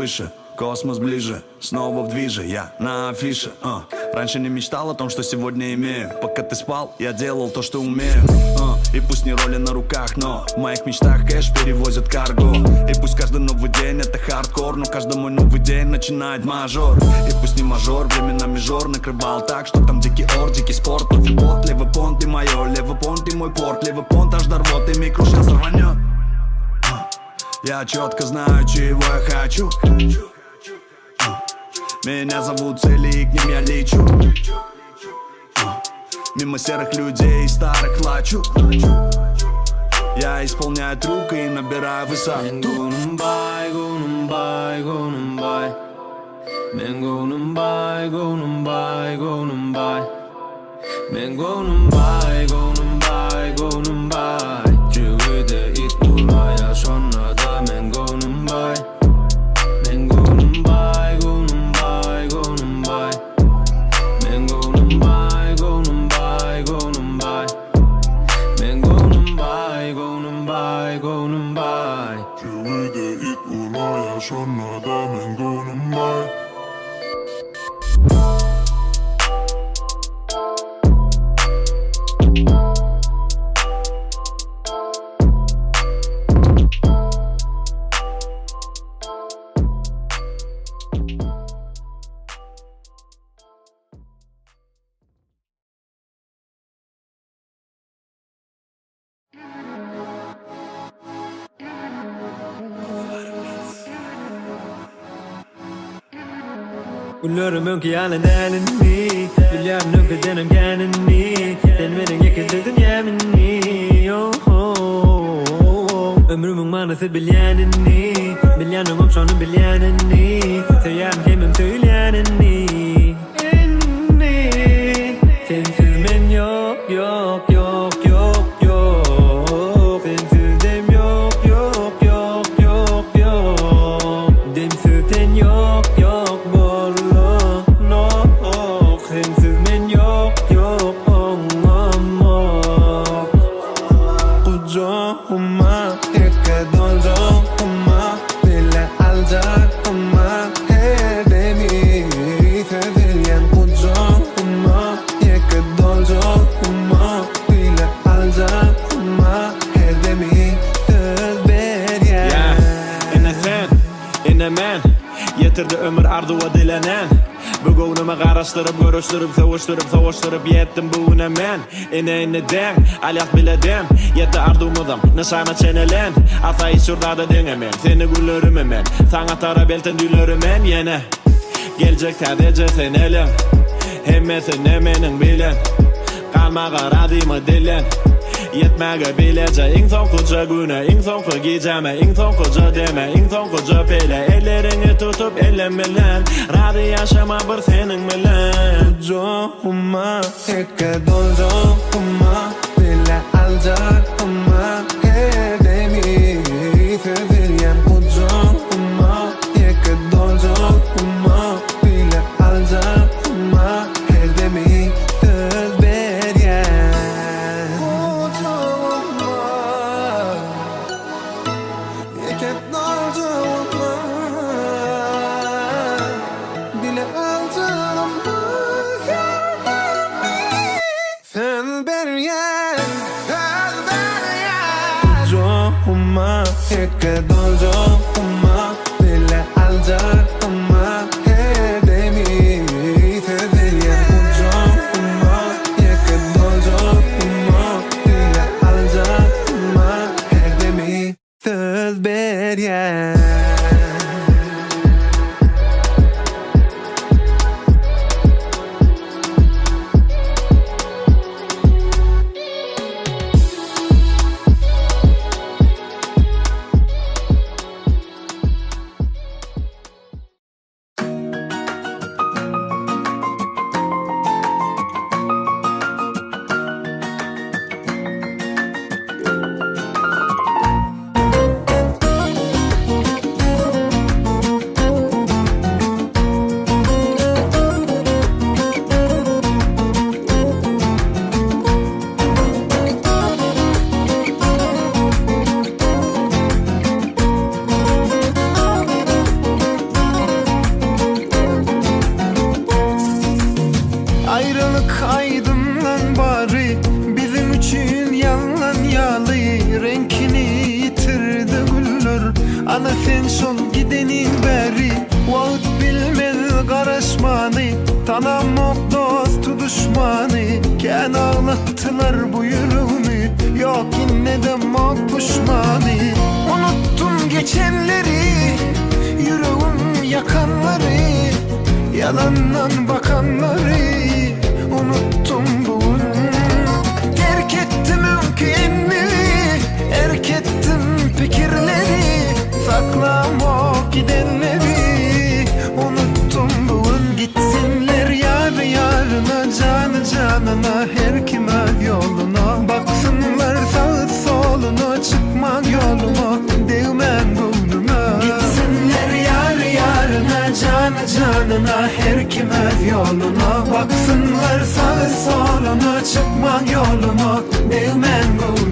выше, космос ближе, снова в движе, я на афише. Раньше не мечтал о том, что сегодня имею. Пока ты спал, я делал то, что умею. И пусть не роли на руках, но в моих мечтах кэш перевозят карго. И пусть каждый новый день это хардкор, но каждый мой новый день начинает мажор. И пусть не мажор, временами жор накрывал так, что там дикий ор, дикий спорт. Профи бот, левый понт и мое, левый понт и мой порт, левый понт аж до рвоты, микро сейчас рванет. Я четко знаю, чего я хочу. Меня зовут цели, и к ним я лечу. Мимо серых людей и старых лачу. Я исполняю трюк и набираю высоту. Мен гонum bay, gönüm bay, gönüm bay. Men gönüm bay, gönüm bay, gönüm bay. Men gönüm bay, gönüm bay, gönüm bay. Cügüde it ulaya şonna da men gönüm bay. Men gönüm bay, gönüm bay, gönüm bay. Men gönüm bay, gönüm bay, gönüm bay. Men gönüm bay, gönüm bay, gönüm bay. Cüvide it ulaya şonna da men gönüm bay. Güllerimün ki yalan elini Güllerimün ki denem kendini Sen beni yıkıldırdın yeminni Ömrümün manası bilyenini Bilyenim omşanın bilyenini Söyleyen kimim söyleyenini Sensiz men yok yok yok yok yok Sensiz dem yok yok yok yok yok Demsiz ten yok yok sensiz men yok yok olmam Kucağıma yıka dolduğuma bile alacağıma hedemi sevilyen kucağıma yıka dolduğuma bile alacağıma hedemi söz ver ya. Ene sen, ene men Yetirdi ömür arduva dilenen Bugünümü qarashtirib, görüştirib, savaştırıp yettim bugüne men Ene den, alyaq biledim Yetti ardumudum, nişana çenelen Atayı şurdadı denemen Seni gülürüm men Sana tara belten dülürüm men Yine Gelecek sadece sen elin Hemmesi ne menin bilen Kalmağa radımı dilen Yetmege bilece ing son koca güne ing son koca geceme ing son koca deme ing son koca pele ellerini tutup ellemelen Radı yaşama bir senin bilen Kucağıma yıka dolduğuma bile alacağıma hedemi sevilyen kucağıma yıka dolduğuma bile alacağıma hedemi söz ver ya. Yıka dolduğuma bile alacağıma hedemi sevilyen kucağıma yıka dolduğuma bile alacağıma hedemi söz ver ya. Ana sen şol gidenin beri Vağıt bilmez garaşmanı Tanamok dostu düşmanı Ken ağlattılar bu yüreğimi Yok yine de mok puşmanı Unuttum geçenleri Yüreğim yakanları Yalandan bakanları Unuttum bugün Terk ettim ülkemi Erk ettim fikirleri Saklamak gidenleri Unuttum bugün gitsinler yar yarına Canı canına her kim öz yoluna Baksınlar sağ soluna çıkma yoluma Değmen gönlüme Gitsinler yar yarına Canı canına her kim öz yoluna Baksınlar sağ soluna çıkma yoluma Değmen gönlüme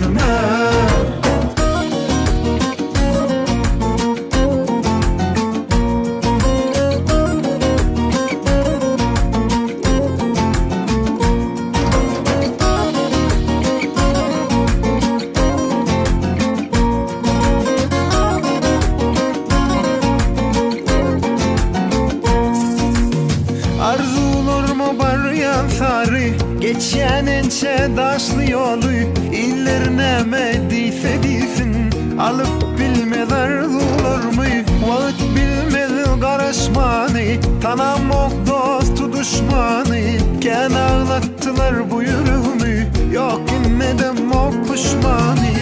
Geçen ençe daşlı yolu İllerine mediyse değilsin Alıp bilmez arzular mı Vağıt bilmez garaşmanı Tanamok dostu düşmanı Ken ağlattılar bu yüreğimi Yok yine de mok puşmanı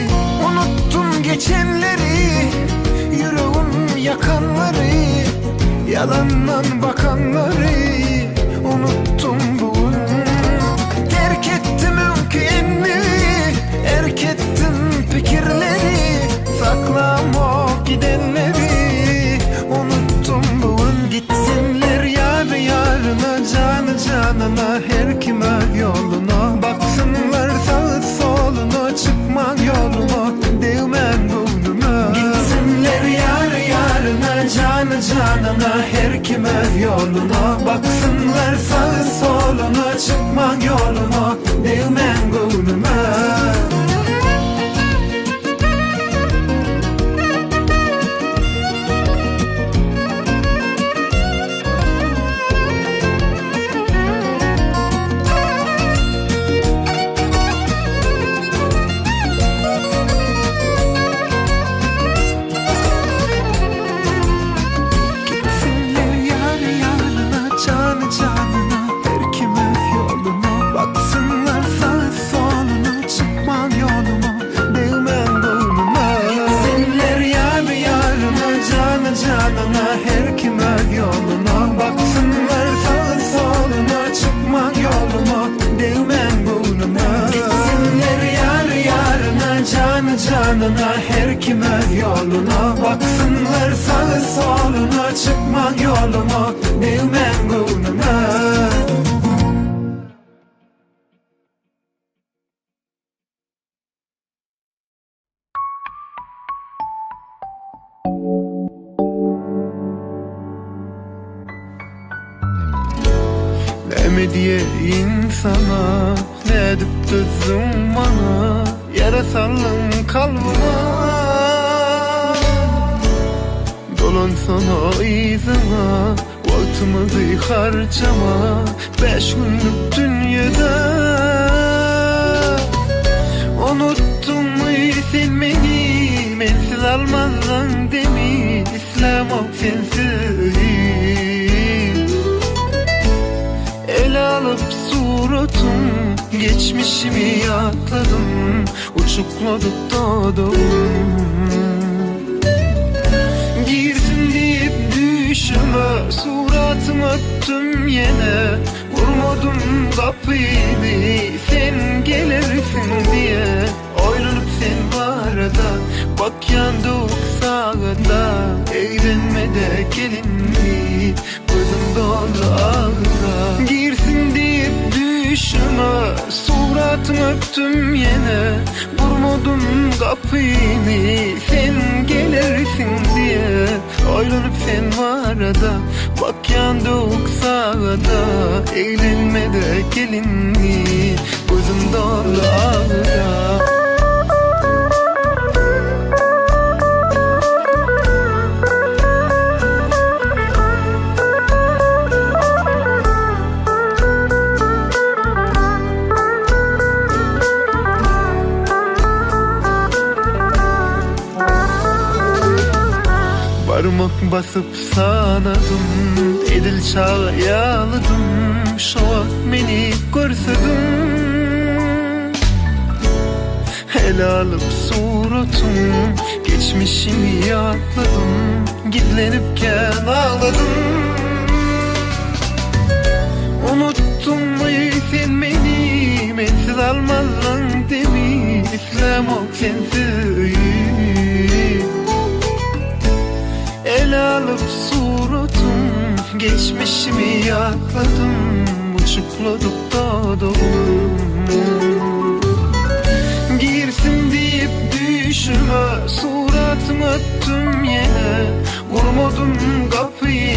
Unuttum geçenleri Yüreğim yakanları Yalandan bakanları Unuttum bugün Terk ettim ülkemi Erk ettim fikirleri Saklamak gidenleri Unuttum bugün gitsinler yar yarına Canı canına her kim öz yoluna Baksınlar sağ soluna çıkma yoluma Değmen gönlüme Gitsinler yar yarına Canı canına her kim öz yoluna Baksınlar sağ soluna çıkma yoluma Değmen gönlüme Canına her kim öz yoluna Baksınlar sağ soluna çıkma yoluma Değmen gönlüme Ne mi diye insana Ne edip düzüm bana Yere sallın kalbıma Dolan sana izine Vaktimizi harcama 5 günlük dünyada Unuttun mu sen beni Mensiz almazdan demi İslamok sensiz El alıp suratım Geçmişimi yatladım Uçukladık doğdum Girsin deyip düşüme Suratımı öptüm yine Vurmadım kapıyı Sen gelirsin diye Oynanıp sen barada Bak yandık sağda Eğlenmede gelinli Gözüm dolu ağda Girsin deyip düşüme Suratımı öptüm yine Vurmadım kapıyı Sen gelirsin diye Oynanıp sen varada Bak yandık sağda Eğlenmede gelinli Gözüm dolu ağda Parmak basıp sanadım, edil çağa yağladım, şoak meni görsedim. El alıp suratum, geçmişimi yatladım, gidlenipken ağladım. Unuttun mu sen beni, mensiz almazlan demi, İslam ok sensiz. El alıp suratum, geçmişimi yatladım, uçukladık dağdım. Girsin deyip düşüme, suratımı öptüm yine, vurmadım kapıyı,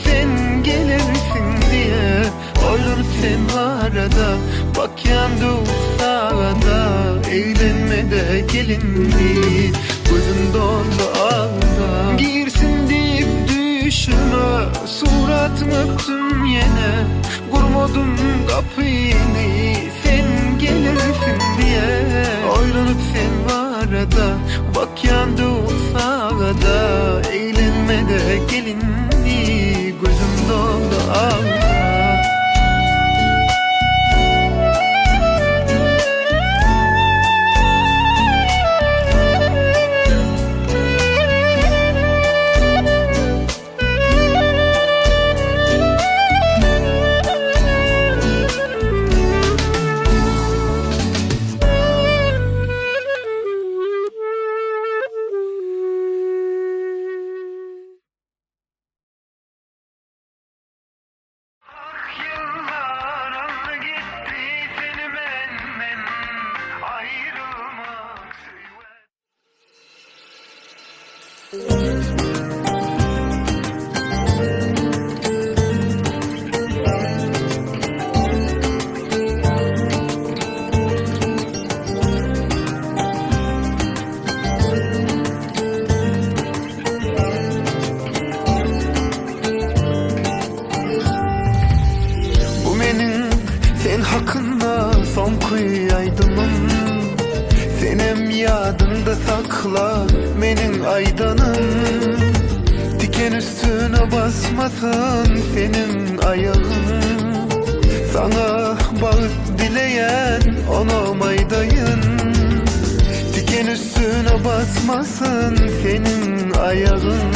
sen gelirsin diye. Olur sen arada, bak yandı sağda, eğlenmede gelindi, gözün dolu ağda. Girsin deyip düşüme, suratımı öptüm yine, vurmadım kapıyı, sen gelirsin diye. Oylanıp sen arada, bak yandı sağda, eğlenmede gelindi, gözüm dolu ağda. Senem yadında sakla menin aydanım, diken üstüne basmasın senin ayağın. Sana bağıt dileyen onamaydayn, diken üstüne basmasın senin ayağın.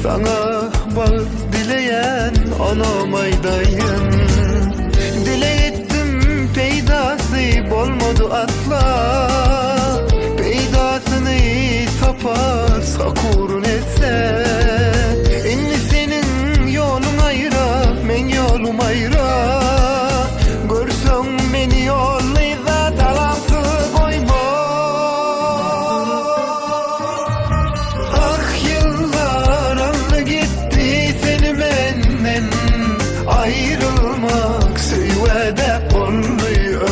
Sana bağıt dileyen onamaydayn. Dile ettim peydası olmadı asla, peydasını tapar sakurun etse. Inni senin yolun ayra, men yolum ayra. Görsen beni yollayza talansız koyma. Ah yıllar aldı gitti seni menden, ayrılmak süvede oluyor.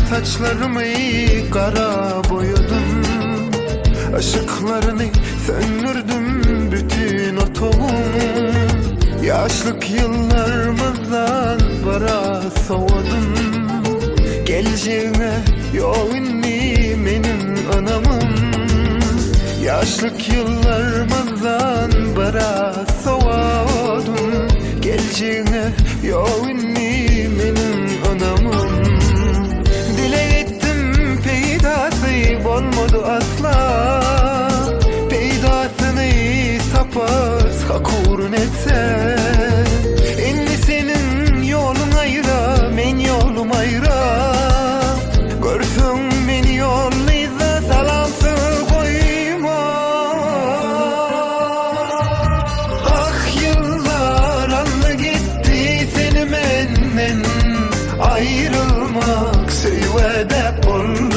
Saçlarımı kara boyadım, ışıklarını söndürdüm bütün o tohum. Yaşlık yıllarımızdan bara soğudum. Geleceğine yok inni benim anamım. Yaşlık yıllarımızdan bara soğudum. Geleceğine yok inni benim anamım. Olmadı asla, peydasını tapar sakurun etse. Inni senin yolun ayra, men yolum ayra. Görsün beni yollayza salamsız koyma. Ah yıllar aldı gitti seni menden, ayrılmak süvede oluyor.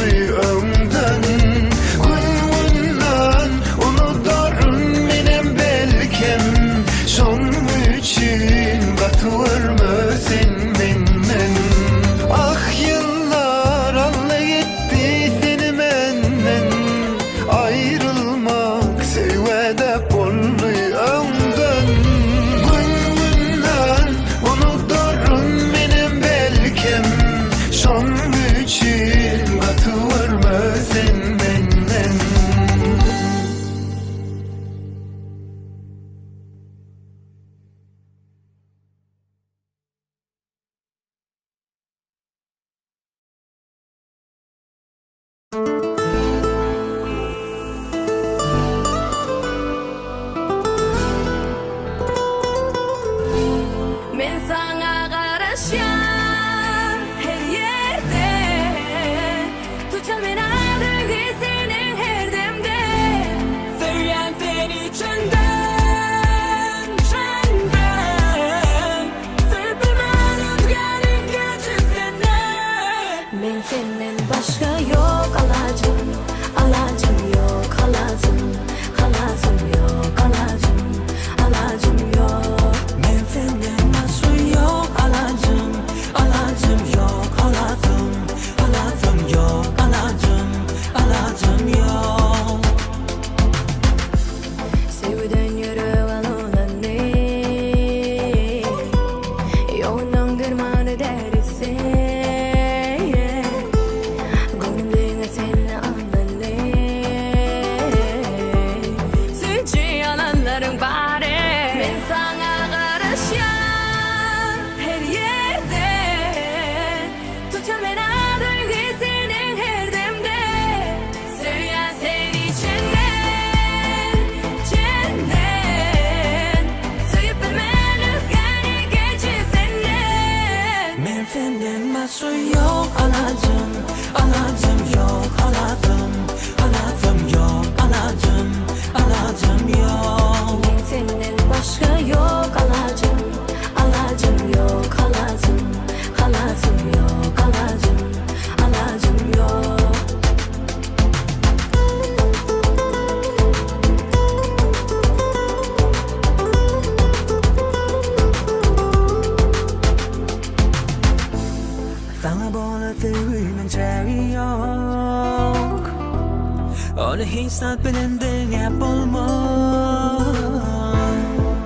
Onu hisat bilendin hep olma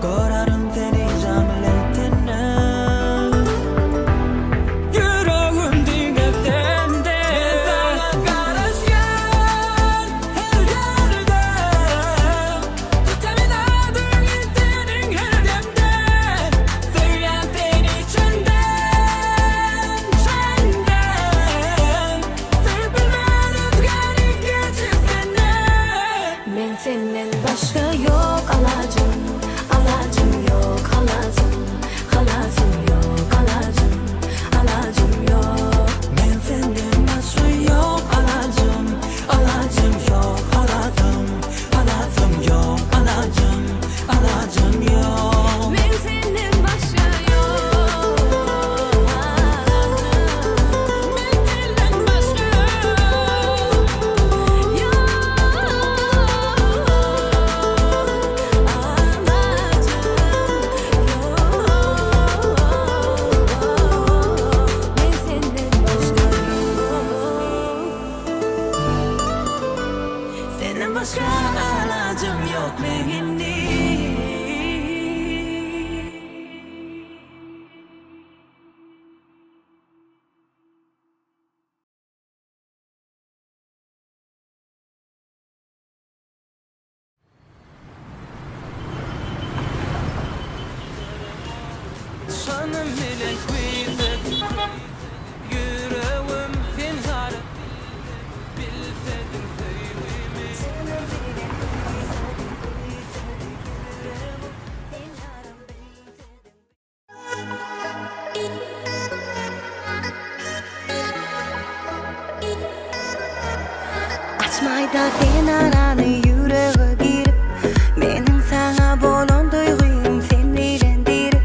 Korarım seni jamletine Yüreğim dinledin de Sana karışken her yerde Tutamadın gittin her demde Söyleyen seni içinden Men senden başka yok alacım, alacım yok halazım, halazım yok alacım, alacım yok. Men senden başka yok alacım, alacım yok halazım, halazım yok alacım, alacım yok. Men senden başka yok alacım, men senden başka Senden başka alacım yok menini Canım bilen kuyudet Yüreğim finhar Bilsedim sevimi Açmayda sen aranı yüreğe girip Menin sana bolan duyguyum seni eğlendirip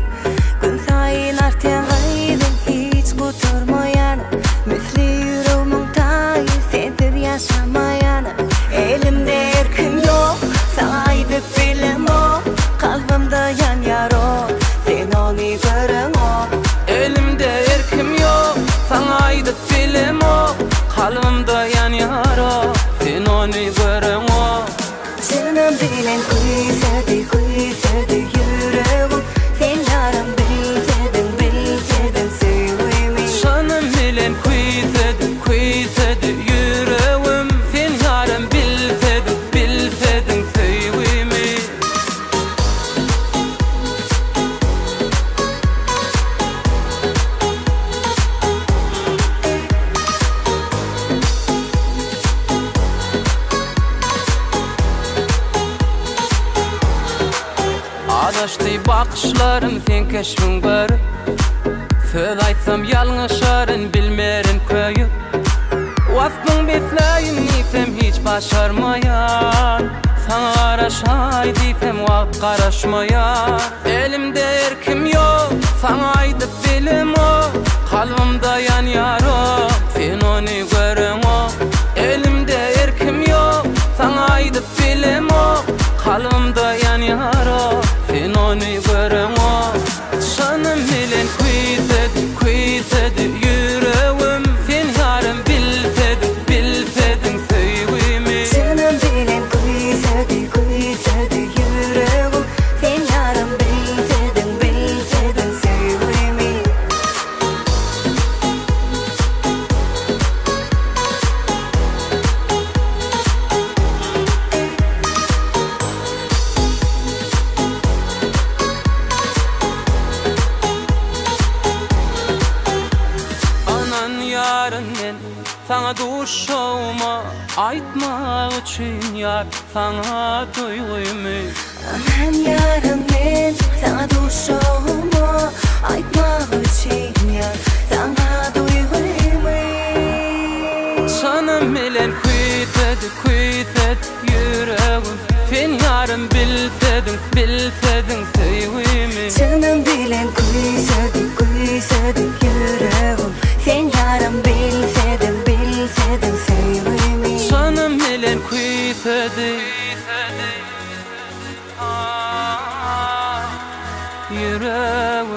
Gün sayın artan gaydın hiç kurtarmayan Misli yüreğimin tayı sensiz yaşamayan Elimde erkim yok sana aydıp bilem o Kalbimde yan yaro sen onu görün o Elimde erkim yok sana aydıp bilim o Kalbimde yan yara sen onu görün o Canım bilen kuysadı yüreğim Sen yaram bilsedin sevimi Canım bilen kuysadı yüreğim Sen yarım bilsedin sevimi Adaştı bakışlarım sen keşfin var Söz aytsam yalnışarın bilmerin köyü Vaktın besleyin nifem hiç başarmayan Sana araşay difem vakt karaşmayan Elimde erkim yok sana aydıp bilim o Kalbimde yan yaro sen onu görün o Elimde erkim yok sana aydıp bilim o Kalbimde yan yaro sen onu görün o Canım bilen kuysadı yüreğim Sen yarım bilsedin sevimi Canım bilen kuysadı yüreğim Sen yaram bilsedin sevimi Anan yarın men sana duşağıma Aytmak için yar sana duyguyumu Aman yarım ben sana duşağıma Aytmak için yar sana duyguyumu Canım bilen kuysadı yüreğim Sen yarım bilsedin sevimi Canım bilen kuysadı yüreğim Sen yaram bilsedin sevimi Canım bilen kuysadı yüreğim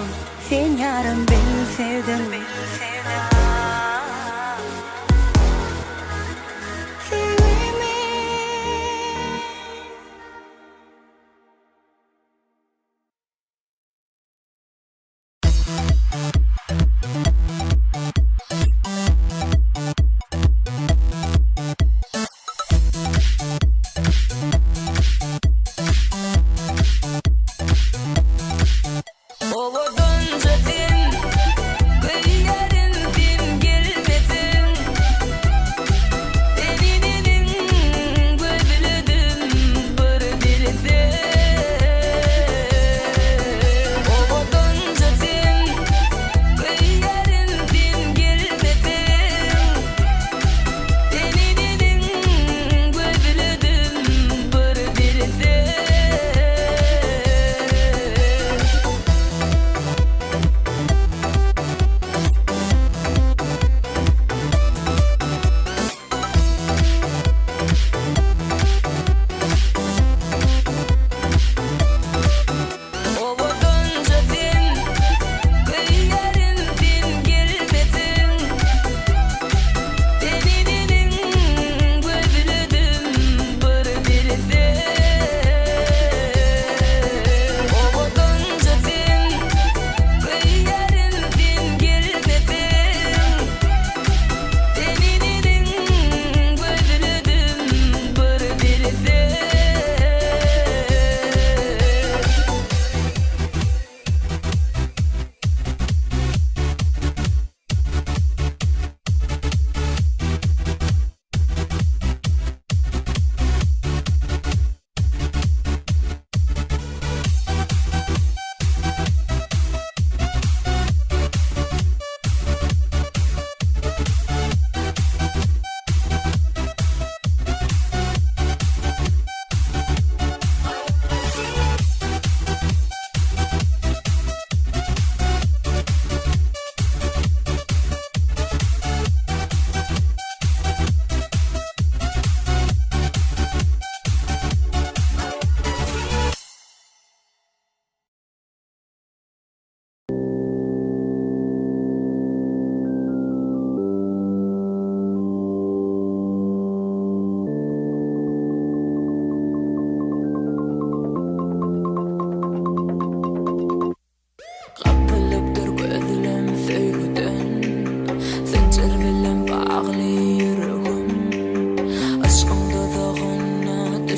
Sen yaram bilsedin sevimi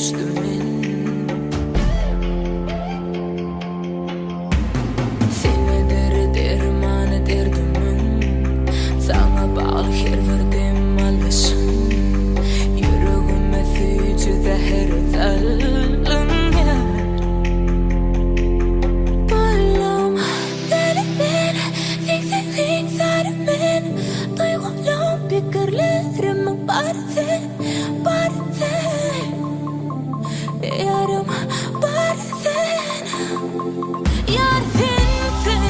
düşdüm men. Seni dermanı derdimim, sana bağlı her verdim alışım. Yüreğime süyücü zehir zalim ya. Boylum delimin, zikzakling sarımın, duygularım fikirlerim barzen, barzen. Yarım barzen. Yar sensin,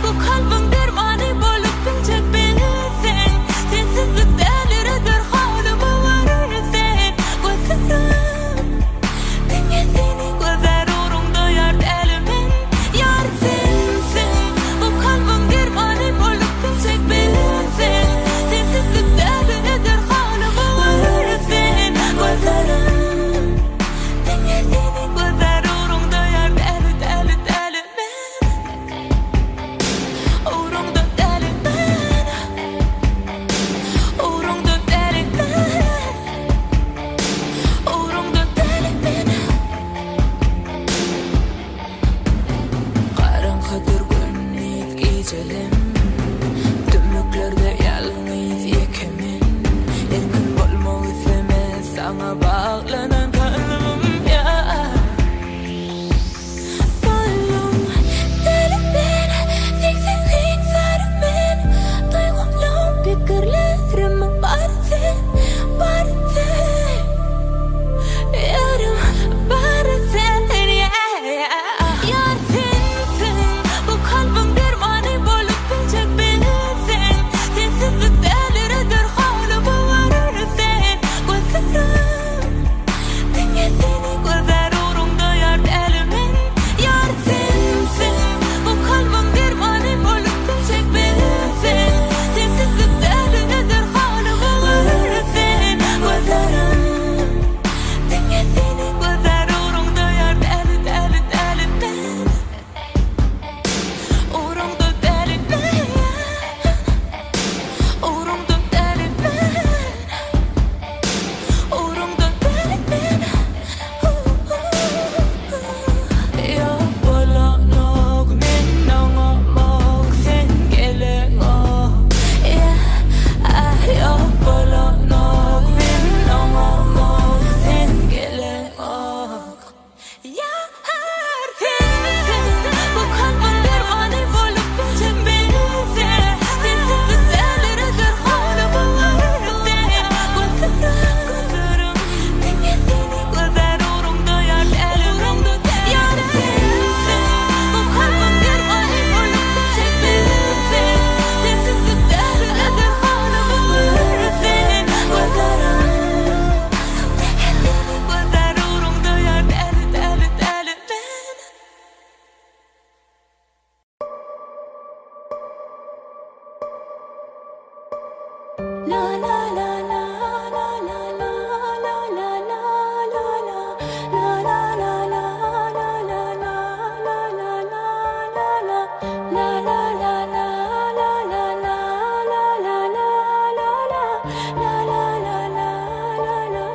bu kalbim dermanı bolup bilecek bilsen. Sensizlik deliridir halime varırsan. Gözlerim dinle seni, gözler uğrunda yar elimin. Yar sensin, bu kalbim dermanı bolup bilecek bilsen. Sensizlik deliridir halime varırsan. Gözlerim dinle seni, gözler uğrunda yar deli deli deli men. Uğrunda deli men. Uğrunda deli men. Uğrunda deli men. Karanlıktır gündüz gecelerim, tümlüklerde yalnız yekemin. Erkin bolmak istemez sana bağlanan kalbim ya. Boylum delimin, zikzakling sarımın, duygularım fikirlerim barzen, barzen. Yarım barzen ya. Yar sensin, bu kalbim dermanı bolup bilecek bilsen. Sensizlik deliridir halime varırsan. Gözlerim dinle seni, gözler uğrunda yar elimin. Yar sensin, bu kalbim dermanı bolup bilecek bilsen. Sensizlik deliridir halime varırsan. Gözlerim dinle seni, gözler uğrunda yar deli deli deli men. Uğrunda deli men. Uğrunda deli men. Uğrunda deli men. Yok bolanok men ağlamak sen gelemok. Yok bolanok men ağlamak sen gelemok. Yar sensin, bu kalbim dermanı bolup bilecek bilsen. Sensizlik deliridir halime varırsan. Gözlerim dinle seni, gözler uğrunda yar elimin. Yar sensin, bu kalbim dermanı bolup bilecek bilsen. Sensizlik deliridir halime varırsan. Gözlerim gözler uğrunda yar deli deli deli men. La la la la la la la la la la la la. La la la la la la la la la la la. La la la la la la la la la la la. La la la la la la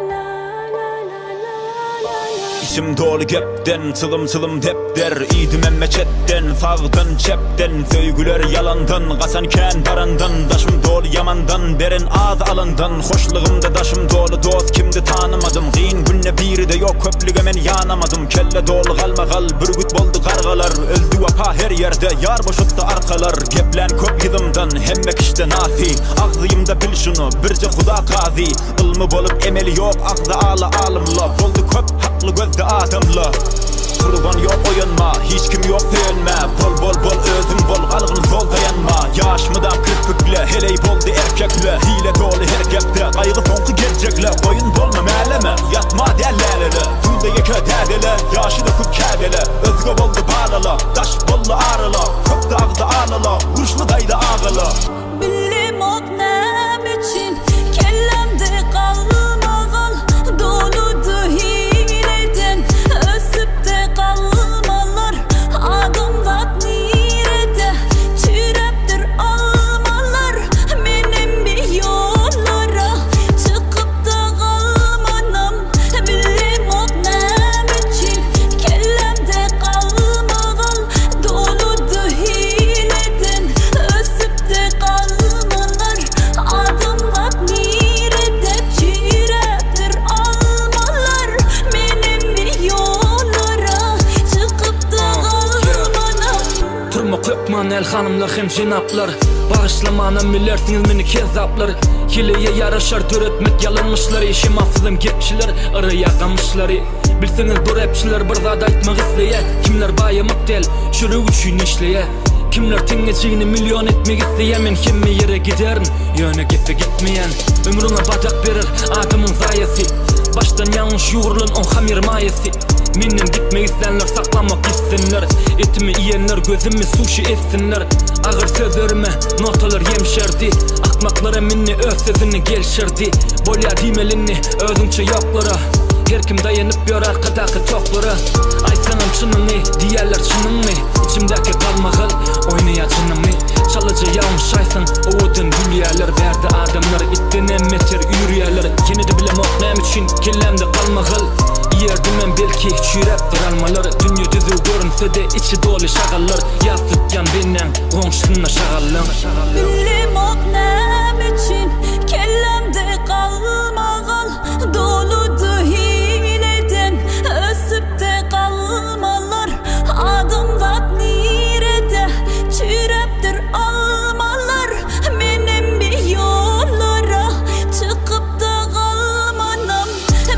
la. İçim dolu gepten, çılım çılım depder. İdim emme çetten, sağdan çepten. Söygüler yalandan, kasanken barandan. Daşım dolu yamandan, beren ağız alandan. Hoşluğumda daşım dolu, dost kimdi tanımadım. Giyin günne biri de yok, köplüge men yanamadım. Kelle dolu kalma kal, bürgüt boldu kargalar. Öldü vapa her yerde, yar boşuttu arkalar. Geplen köp yılımdan, hemmek işte nafi. Ağzıyımda bil şunu, birce huda kazi. Ilmı bolup emeli yok, ağzı ağla alımla. Boldu köp haklı gözde adamla. Kurban yok oyunma, hiç kim yok söylenme. Bol bol bol özüm bol, kalgın sol dayanma. Yaşmıdan kırpıkle, heleyi boldu erkekle. Hile dolu her gepte, kaygı sonku gelecekle. Koyun dolma meleme, yatma derlerle. Tülde yeke derdele, yaşı da kup kerdele. Özgü boldu bağlala, taş bollu ağrıla. Köpte ağda ağlala, vuruşlu dayda ağla. Bilim ok nem için kellemde kalmagal. Doludu hileden, ösüp de kalmalar. Adım vat nirede, çüreptir almalar. Benim bir yollara çıkıp da kalmanam. Bilim ok nem Atman el hanımlar hem jenaplar Bağışlamana millersiniz meni kezzaplar Hileye yaraşar türetmek yalanmışlar İşim afsızım gepçiler araya kamışlar Bilseniz bu rapçiler bir zat aytmak isteye Kimler bayamak del şuru üçün işleye Kimler tengeciğini milyon etmek isteye Men hemme yere giderin yöne gepe gitmeyen Ömrüne badak verir adamın zayesi Baştan yanlış yoğurulun on hamir mayesi Minnem gitmek isteyenler saklamak istenler Etimi yiyenler gözümü sushi etsinler Ağır sözlerime notalar yemşerdi Akmaklara minni öz sözünü gelşerdi Bolya dimelini özünçe yoklara Her kim dayanıp yor arkadaki toklara Ay sanam çınını diğerler çınını İçimdeki kalmağıl oynaya çınını Çalıcı yağmış aysan o odun gülüyerler Verdi adamlar itten emmeter yürüyerler Yine de bilem oknayım için kellemde kalmağıl Yerdim ben belki çüreptir almalar Dünya düzü görünse de içi dolu şagallar Yaz tutyan benden komşusuna şagallam Bilim oknam için kellemde kalmağal Doludu hileden ösüp de kalmalar Adım zat nirede çüreptir almalar Benim bir yollara çıkıp da kalmanam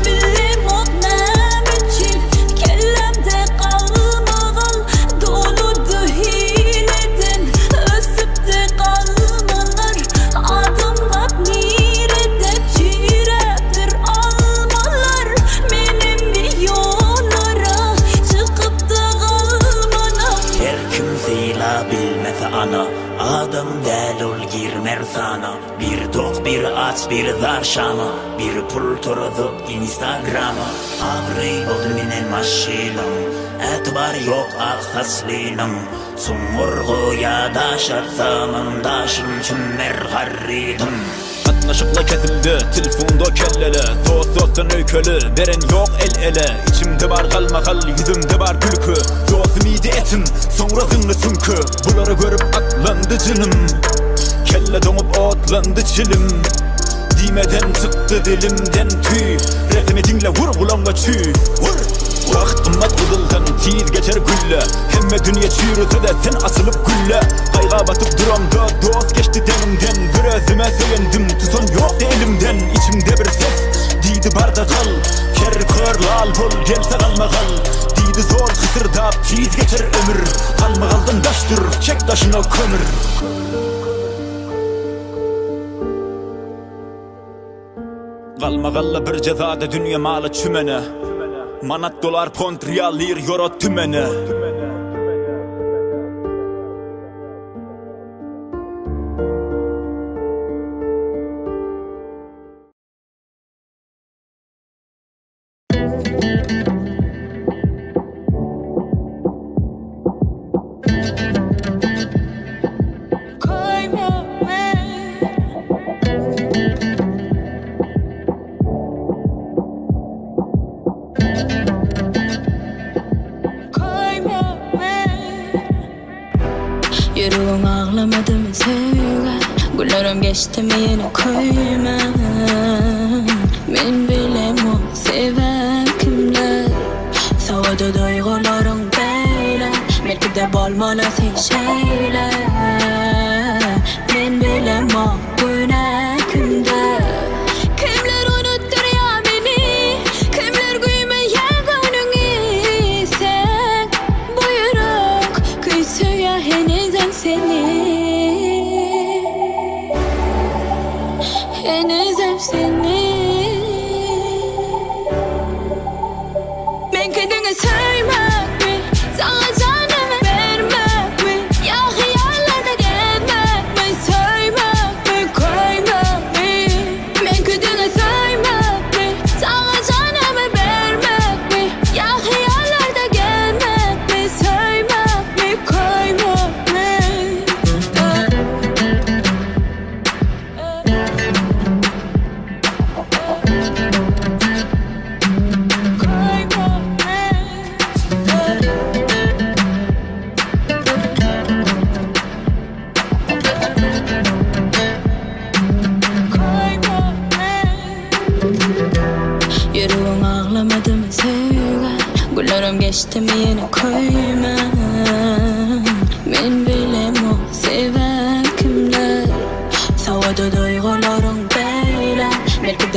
Bilim oknam için kellemde kalmağal Doludu hileden ösüp de kalmalar Adım zat nirede çüreptir almalar Benim bir yollara çıkıp da kalmanam Her kimseyle bilmese ana Adam del ol girmer sana Bir tok bir aç bir zarşama Bir pul toruzup Instagram'a Ağrı oldu minen maşilam Etbar yok aksaslıylam Sumurguya daşarsamın Daşın çümmer garridim Atnaşıkla kesildi telefonda kellele Dost dosttan öykölü veren yok el ele İçimde var kalmakal yüzümde var gülkü Dostum iyiydi etim sonra zınlı sünkü Bunları görüp atlandı canım Kelle donup otlandı çilim Dimeden çıktı dilimden tüy Rapimi dinle vur kulağına çüy Vur Vakt kımmat kızıldan tiz geçer gülle Hemme dünya çürütü de sen asılıp gülle Kayga batıp duramda dost geçti denimden Bir özüme sevindim tutan yok elimden İçimde bir ses diydi barda kal Ker kör lal bol gelse kalma kal Diydi zor kısırdap tiz geçer ömür Kalma kaldın taştır çek taşına kömür Kalma kalla bir cezada dünya malı çümene Manat dolar pont riyal lir euro tümene Yüreğim ağlamadı mı sevgi Güllerim geçti mi yine koyma Men bilem o seven kimler Savada duygularım böyle Belki de bolmalı sen şeyler Men bilem o günah kimde Kimler unuttur ya beni Kimler güymeye gönlünü sen Bu yürek küsüyor henüzem seni Henüzem seni Ben kendine söylemek mi Sana canımı vermek mi Ya hayallerde gelmek mi Söylemek mi koymak mi Ben kendine söylemek mi Sana canımı vermek mi Ya hayallerde gelmek mi Söylemek mi koymak mi Yüreğim ağlamadı mı sevgi Güllerim geçti mi yine koyma Men bile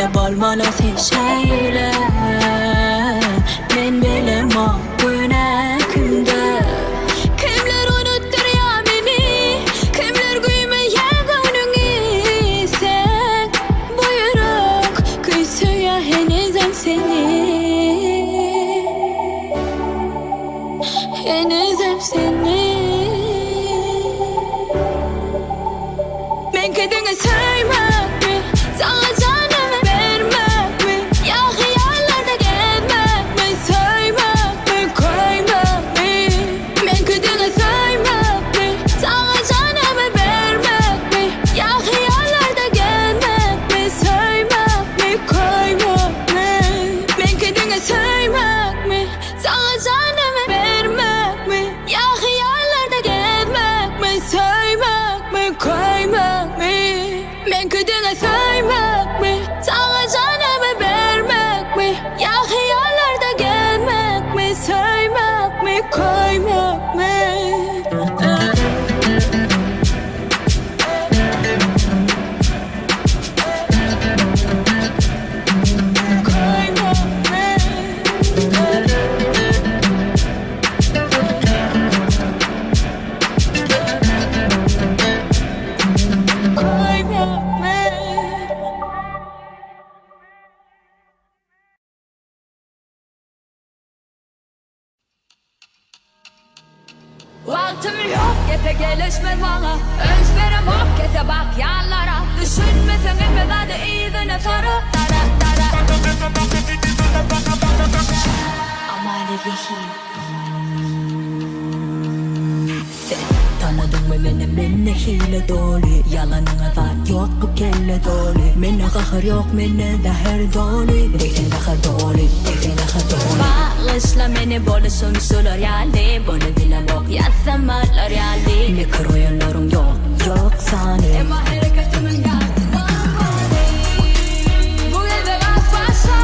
de bolmalı şeyle men bilemo güne kimde kimler unuttur ya beni kimler gülmeyen gönlünü sen buyuruk küsüyor henüzem seni henüzem seni men kedine saymak mı sana canımı vermek mi ya hayallerde gezmek mi saymak mı koymak mı men kedine saymak mı sana canımı vermek mi ya hayallerde gezmek mi saymak mı koymak mı men kedine saymak mı sana canımı vermek mi ya hayallerde gezmek mi saymak mı koymak mı men kedine saymak mı sana canımı vermek mi ya hayallerde gezmek mi saymak mı koymak mı Vaktim yok yepe gelişmez bana Özberim yok kese bak yanlara Düşünmesen emme hadi iyidine sarı Amale vehim Sen tanıdın mı beni minne hile dolu Yalanına var yok bu kelle dolu Minne kahır yok minne de her dolu Deysen kahır dolu deysen kahır dolu Bağışla beni boluşum sulur yaldi Bunu dilem ok yazsamalar yaldi Mikro oyunlarım yok yok sani Ema hareketimin gel Bu eve bak başla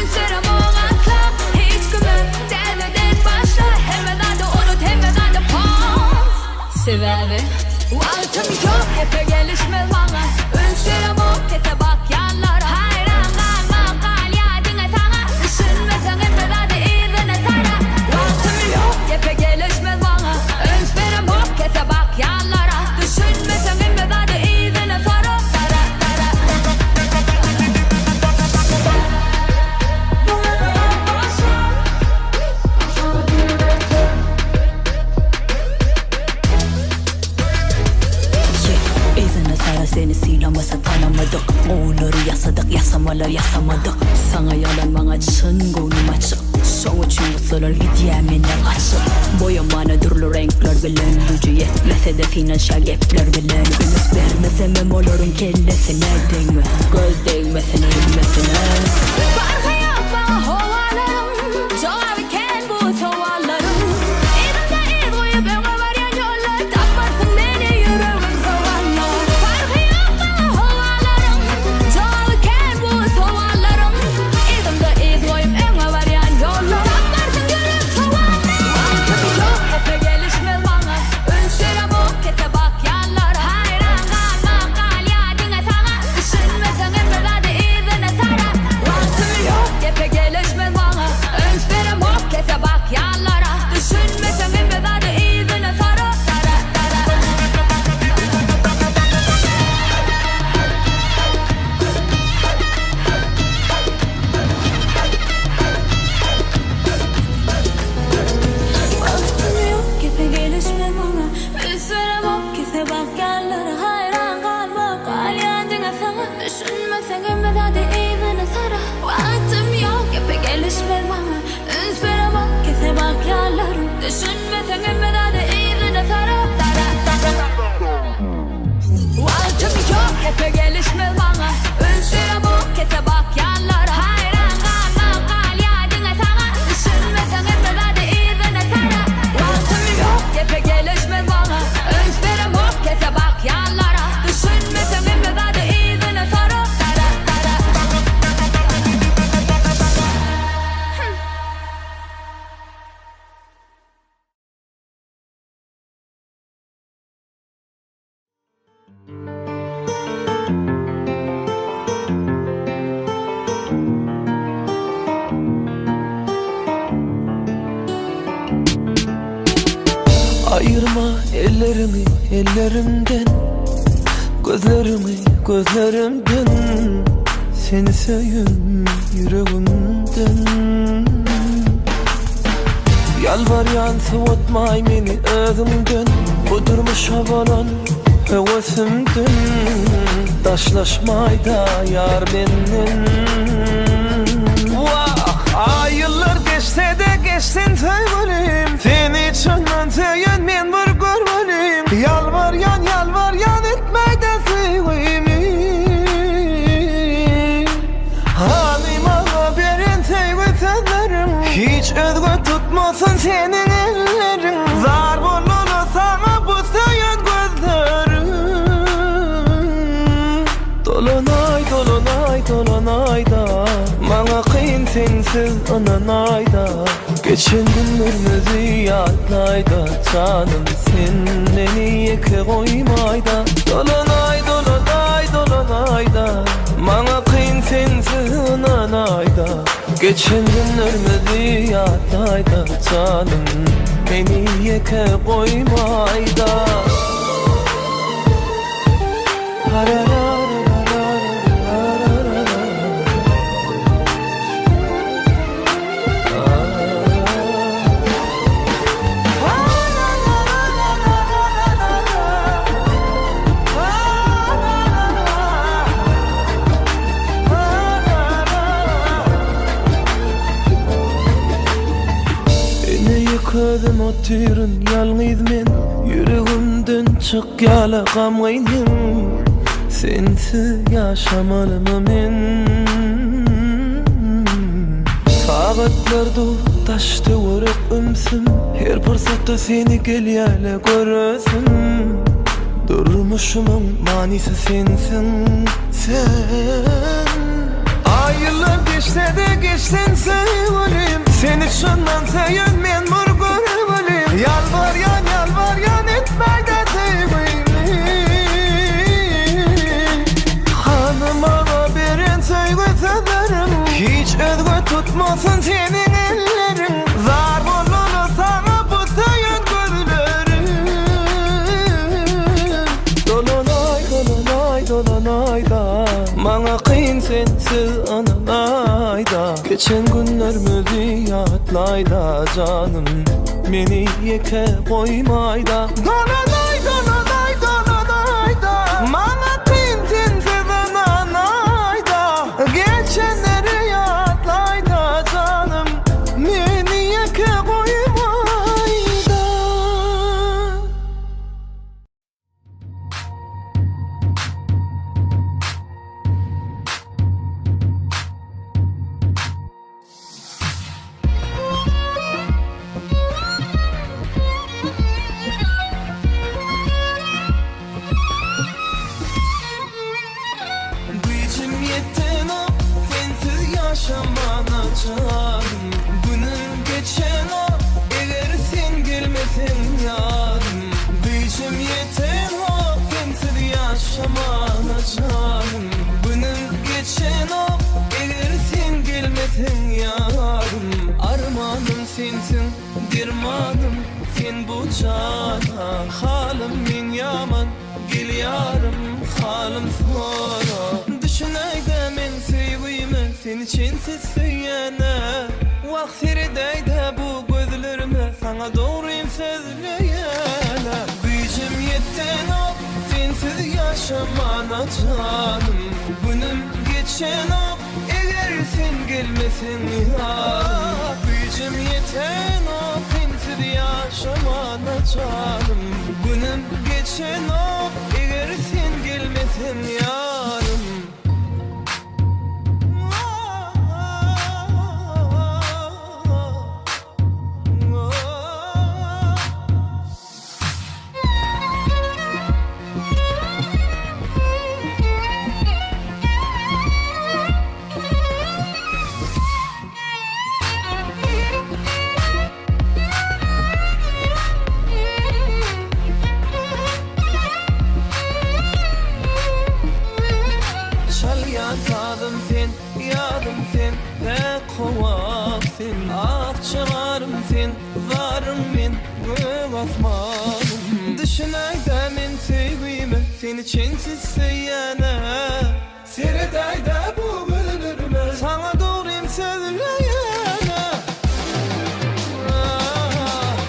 Üsterim olmazsa Hiç güven deneden başla Hemen de unut hemen de pause Sebebi Vaktim yok hepe gelişmez bana Üsterim ok kese bak yanlara Hayran kalma kal ya dinle sana Düşünmesen emme hadi iyidine sarı Vaktim yok yepe gelişmez bana Özberim yok kese bak yanlara Düşünmesen emme hadi iyidine sarı İzine sarı seni sinemasa tanımadık Oğulları yasadık yasamalar yasamadık Sana yalan bana çın gönlüm açık Son için usulur gidiyeminle açık Boyamana durlu renkler bilen Gücü yetmese de finansal gepler bilen Ümit vermese memoların kellesine değme Göz değmesin ilmesine Farkı yok bana havalarım Cevabıken bu soğallarım İzimde iz koyup öne varyan yollar Taparsın beni yüreğim soğanlar Farkı yok bana havalarım Cevabıken bu soğallarım İzimde iz koyup öne varyan yollar Taparsın yüreğim soğanlar Vaktim yok hepe gelişmez bana Üsterim o kese bak yanlara Hayran kalma kal ya dinle sana Düşünmesen emme hadi izine sarı Vaktim yok Ayırma ellerimi ellerimden, gözlerimi gözlerimden, seni seveyim yüreğimden. Yalvaryan soğutmay meni özümden, kudurmuş havalan hevesimden, taşlaşmayda yar benden. Vah, ay yıllar geçse de geçsin sevgilim, seni içinden seyen men var görmelim. Yalvaryan etmey de sevgimi, halime haberin sevgi sözlerim, hiç özgü tutmasın senin ellerin. Zar bulunu sana bu seyen gözlerim. Dolanay dolanay dolanay da, bana kıyın sensiz ananay da. Geçen günlerimizi yadlay da, canım sen beni yeke koymay da. Dolanay dolanay dolanay da, bana kıyın sensiz ananay da. Geçen günlerimizi yadlay da, canım beni yeke koymay da. Yıkadım o türün yalnız men, yüreğimden çık yala gamgaydım, sensiz yaşamalım men. Saatler dur taştı vuruk ümsüm, her fırsatta seni gel yala görürsün. Durmuşumun manisi sensin sen. Ay yıllar geçse de geçsin sevgilim, seni şundan seyen men var görebilim. Yalvaryan etmey de sevgimi, hanıma haberin sevgi sözlerim, hiç özgü tutmasın senin ellerin. Zar bulunu sana bu seyen gözlerim. Dolanay dolanay dolanay da, bana kıyın sensiz ananay da. Geçen günlerimizi yadlay da, canım beni yeke koymay da. Dolanay dolanay dolanay da, bana kıyın sensiz ananay da. Geçenleri yadlay da, canım beni yeke koymay da. Gücüm yetten o, sensiz yaşamana canım. Bunun geçen o, eğer sen gelmesen yarım. Gücüm yetten o, sensiz yaşamana canım. Bunun geçen o, eğer sen gelmesen yarım. Armanım sensin, dirmanım sen bu cana. Halim min yaman, gel yarım halim sonra. Düşünay da men sevgimi, sen içinsiz söyleyene. Vaktirdeyde bu gözlerime, sana doğruyum sözleyene. Gücüm yetten o, sensiz yaşamana canım. Bunun geçen o, eğer sen gelmesin yarım. Gücüm yetten o, sensiz yaşamana canım. Bunun geçen o, eğer sen gelmesin yarım. sen, pek kovak sen, ak çıkarım sen, varım men göz asmanım. Düşünayda men sevgimi seni çensiz seyana. Seredayda bu bölünürme sana doğru emsedileyana.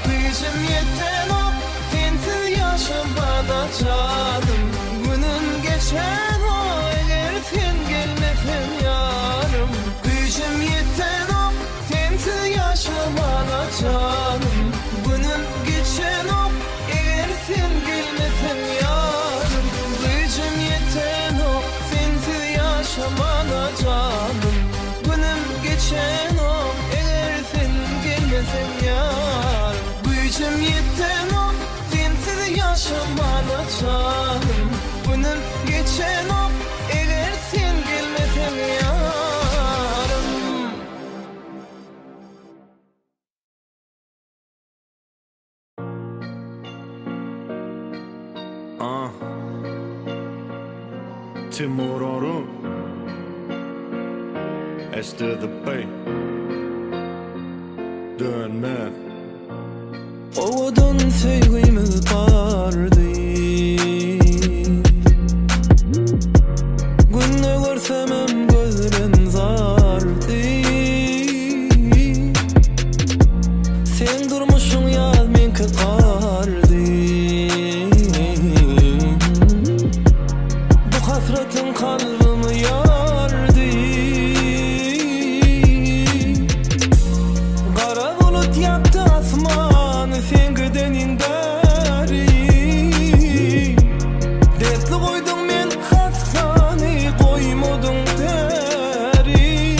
Gücüm yetten o sensiz yaşamada canım. Günün geçen o eğer sen gelmesen yarım. Gücüm yetten o sensiz yaşamada canım. Günün geçen o eğer sen gelmesen yarım. Gücüm yetten o sensiz yaşamada canım. Günün geçen o eğer sen gelmesen yarım. Gücüm yetten o sensiz yaşamada canım. Günün geçen o eğer sen gelmesen yarım. Timur Orun Esther the Bay Dönme Ovadan sevgimiz vardı. Günne görsemem gözlerin zardı. Sen durmuşun yaz menki kardı. Bu hasretin kalbimi yardı. Kara bulut yaptı asmanı sen gidenin beri. Dertli koydum men hassani koymadın deri.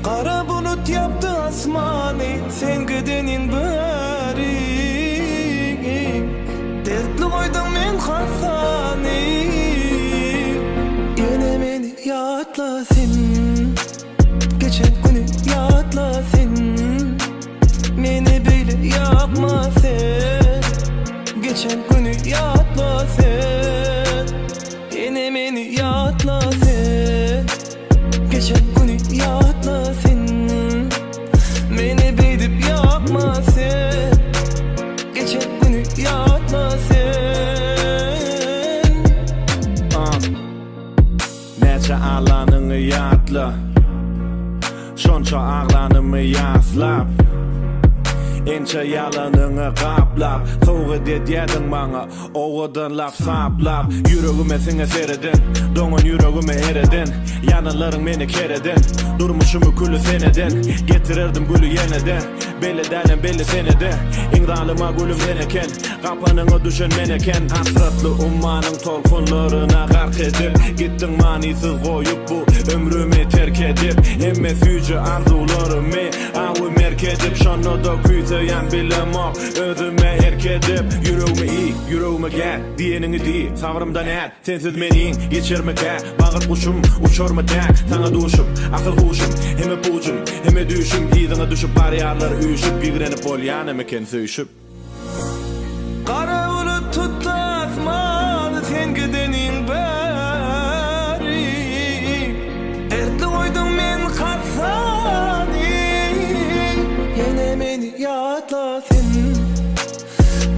Kara bulut yaptı asmanı sen gidenin beri. Dertli koydum men hassani. Yine beni yatlasın. Geçen günü yatlasın. Beni böyle yapma sen. Geçen günü yatla sen. Yine beni yatla sen. Geçen günü yatla sen. Beni böyle yapma sen. Geçen günü yatla sen. Neçe alanını yatla Şonça ağlanımı yaslap Ençe yalanını qaplap Soğu dediyedin bana Oğudan laf saplap Yüreğime sine seredin Donun yüreğime eredin Yanıların beni keredin Durmuşumu külü senedin Getirirdim gülü yeniden Belli denen belli senedin İngdalıma gülüm deneken Kapanına düşen meneken Hasratlı ummanın tolkunlarına gark edip Gittin manisiz koyup bu ömrümü terk edip Emme süyücü arzularımı Avu merk edip Şonu da küyteyen bilemok Özüme erk edip Yüreğime iyi, yüreğime gel Diyenini değil, savrımdan el Sensiz menin, geçirme gel Bağır kuşum, uçor mu tek Sana duşum, akıl kuşum Heme pucum, heme düşüm İzine düşüp bariyarlar üşüp Bigrenip ol yanıma ken söyüşüp Kara bulut tuttu asmanı sen gidenin beri. Dertli koydum men karsani. Yine beni yatla sen.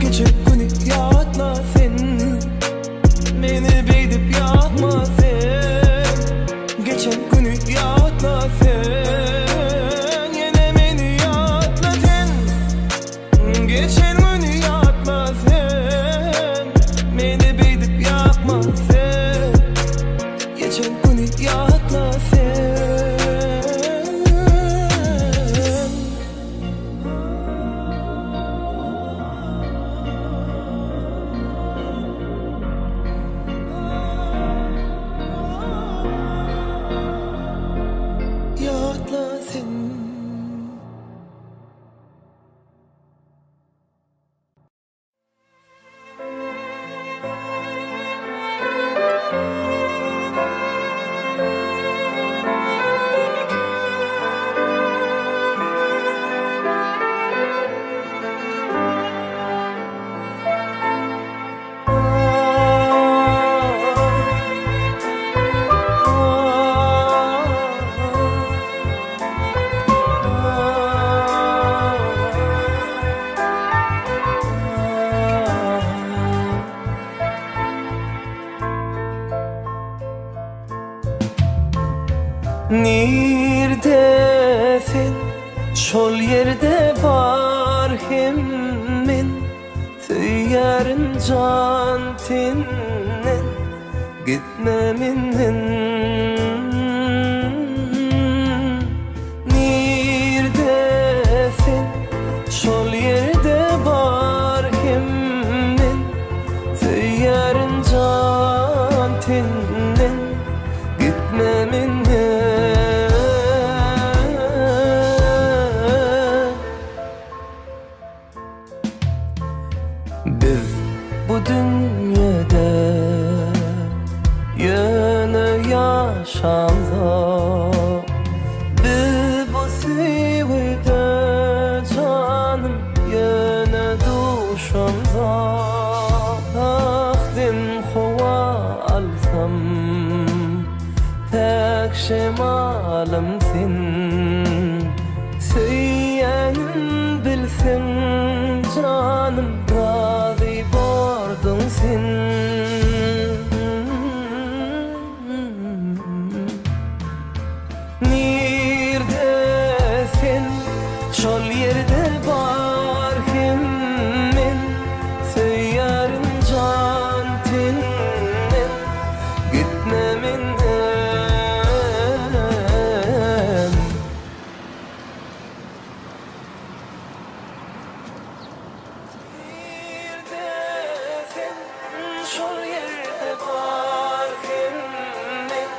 Geçen günü yatla sen. Beni beydip yatma sen. Geçen günü yatla sen. Yine beni yatla sen. Geçen günü yatla sen. Beni beydip yapma sen. Geçen günü yatla sen. Yatla sen. şol yerde bar hemmin tüyarın can tinnen gitmeminden nirdesin şol yerde bar hemmin tüyarın can tinnen gitmeminden biz bu dünyada yöne yaşamda biz bu sevide canım yöne duşamda akdim hova alsam tek şemalım sen söylenim bilsin canım razı bordun sen neredesin şol yerde bar hemmin söylerim can tinnen gitmeminden şol yerde bar hemmin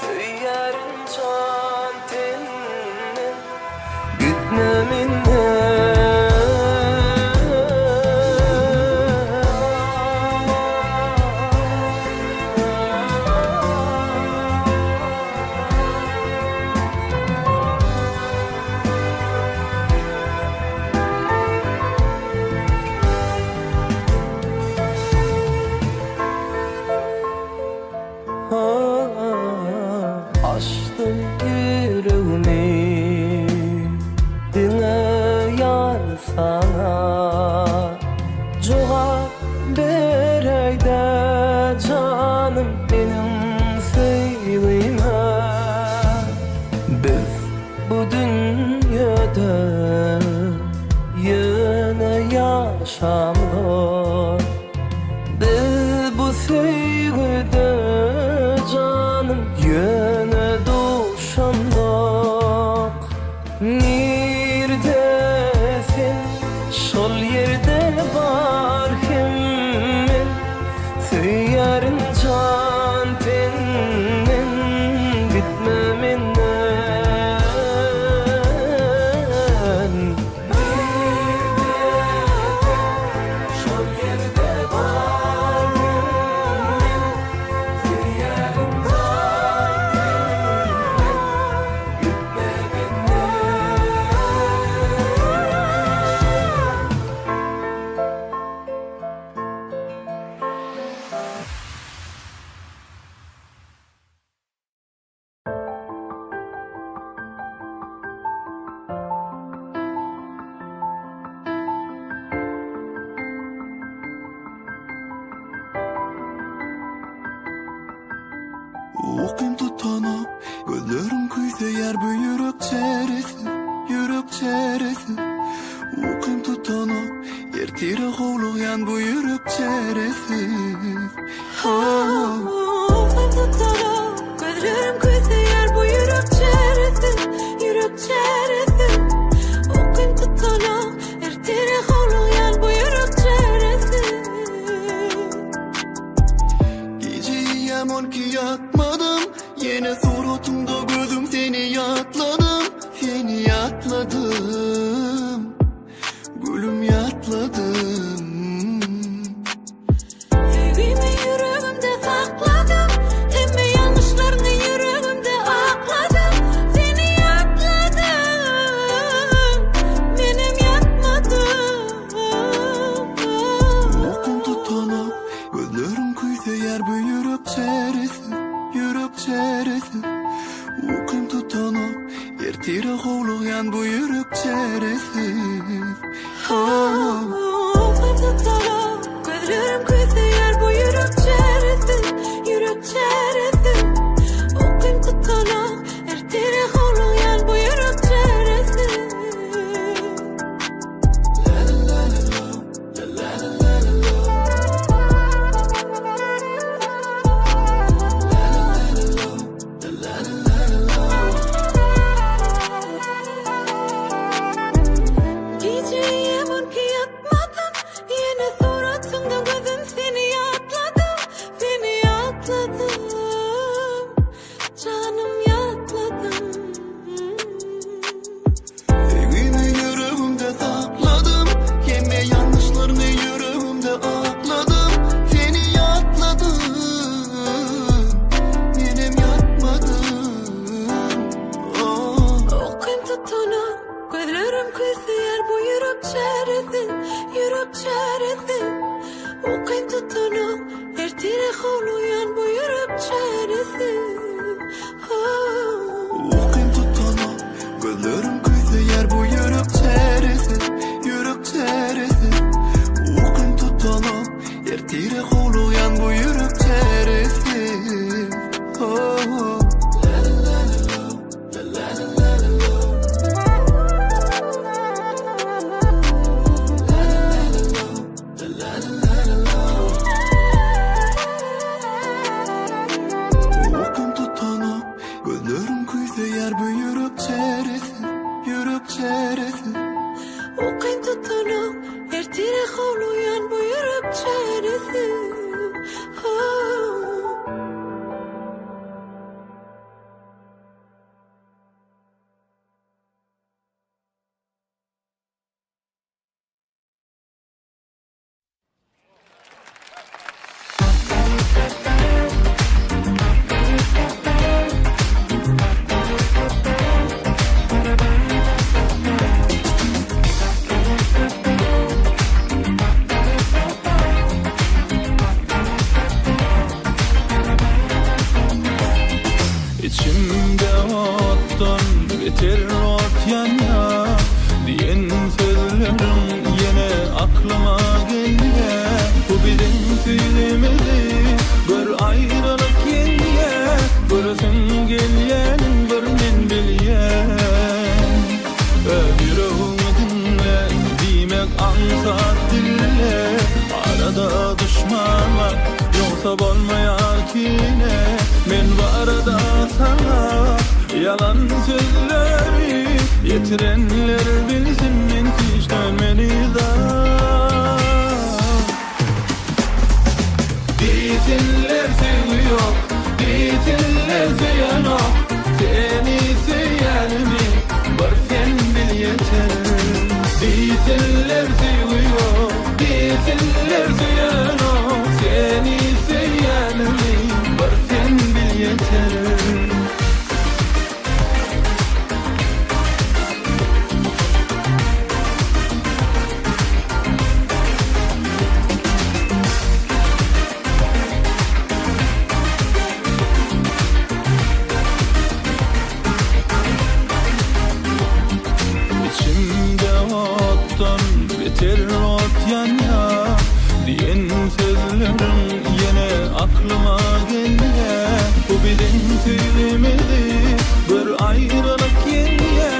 tüyarın can tinnen açtım yüreğimi dine yar sana cevap bereyde canım benim sevdiğime biz bu dünyada yine yaşamda biz bu sevgide canım yine duşamdak neredesin şol yerde bar hemmin tüyarın can tinnen gitmeminden şol yerde bar hemmin tüyarın Okum tutanıp gözlerim kuysa yer bu yürek çeresi Okum tutanıp yer tira kovlayan bu yürek çeresi Okum tutanıp gözlerim kuysa yer bu yürek çeresi Okum tutanıp yer tira kovlayan bu yürek çeresi Geceyi yaman ki yatmadım Yine suratımda gözüm seni yatladım Gülüm yatladım sevgimi yüreğimde sakladım emme yanlışlarını yüreğimde akladım seni yatladım benim yatmadım Okum tutanıp gözlerim kuysa yer bu yürek çeresi Okum tutanıp yer tira kovlayan bu yürek çeresi Okum tutanıp gözlerim kuysa yer bu yürek çeresi Okum tutanıp yer tira kovlayan bu yürek çeresi yürek çaresi Okuyun tutunu ertire holuyan bu yürek çaresi Okuyun tutunu gözlerim kuysuyer bu yürek çaresi Yürek çaresi Okuyun tutunu ertire holuyan bu yürek çaresi Okuyun tutunu gözlerim kuysuyer bu yürek çaresi Yürek çaresi Okuyun tutunu ertire holuyan bu yürek çaresi İçimde ottan beter ot yana diyen sözlerim yine aklıma gelye Bu bizim söylemedi bir ayrılık gelye Bir sen gelyen bir men bilyen Yüreğimi dinle demek ansat dille Arada düşman var yoksa bolmayar kine Men barada sana yalan sözleri Yetirenler bilsin men hiç dönmeni da Diyetinler seviyor, diyetinler seyanok Seni seyen mi, var sen bil yeter Diyetinler seviyor, diyetinler seyanok Seni seyen mi, var sen bil yeter İçimde ottan beter ot yana diyen sözlerim yine aklıma gelye Bu bizim söylemedi bir ayrılık gelye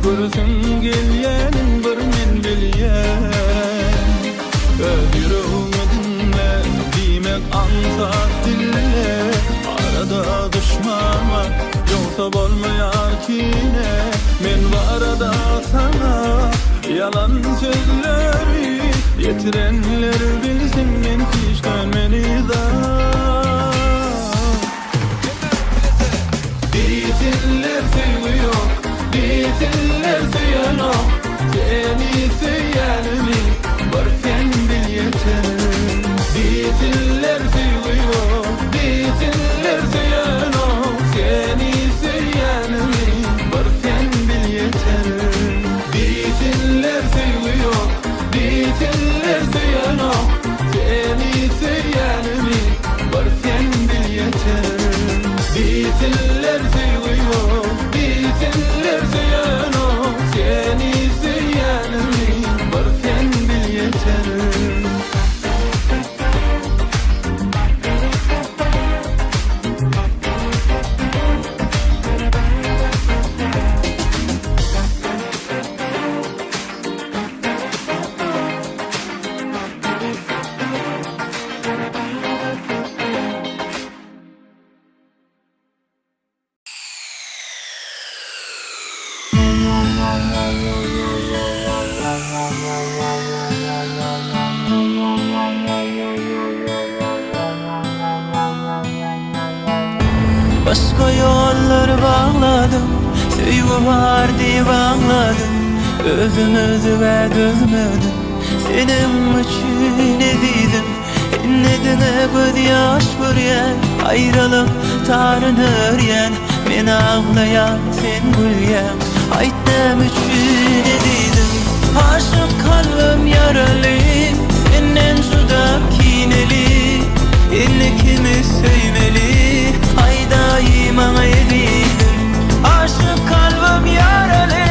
Bir sen gelyenin bir men bilyen Yüreğimi dinle demek ansat dille Arada düşman var yoksa bolmayar kine Men barada sana yalan sözleri Yetirenler bilsin men hiç dönmeni da Diyetinler seviyor, diyetinler seyanok Seni seyen mi, var sen bil yeter Diyetinler seviyor, diyetinler seyanok Seni seyen mi, var sen bil yeter Diyetinler seviyor, diyetinler seyanok Seni seyen mi, var sen bil yeter Diyetinler seviyor, diyetinler seyanok Seni seyen mi, var sen bil yeter Başka yollar bağladım, sevgi var diye bağladım. Özümüzü ve gözümüzü senin için ezizim. Nedine göz yaş göryen, ayrılık tarınır yen. Men ağlayan sen gülyen, aytnem için ezizim. Aşık kalbim yaralıyım, ikimiz söymeli. Ay daima evi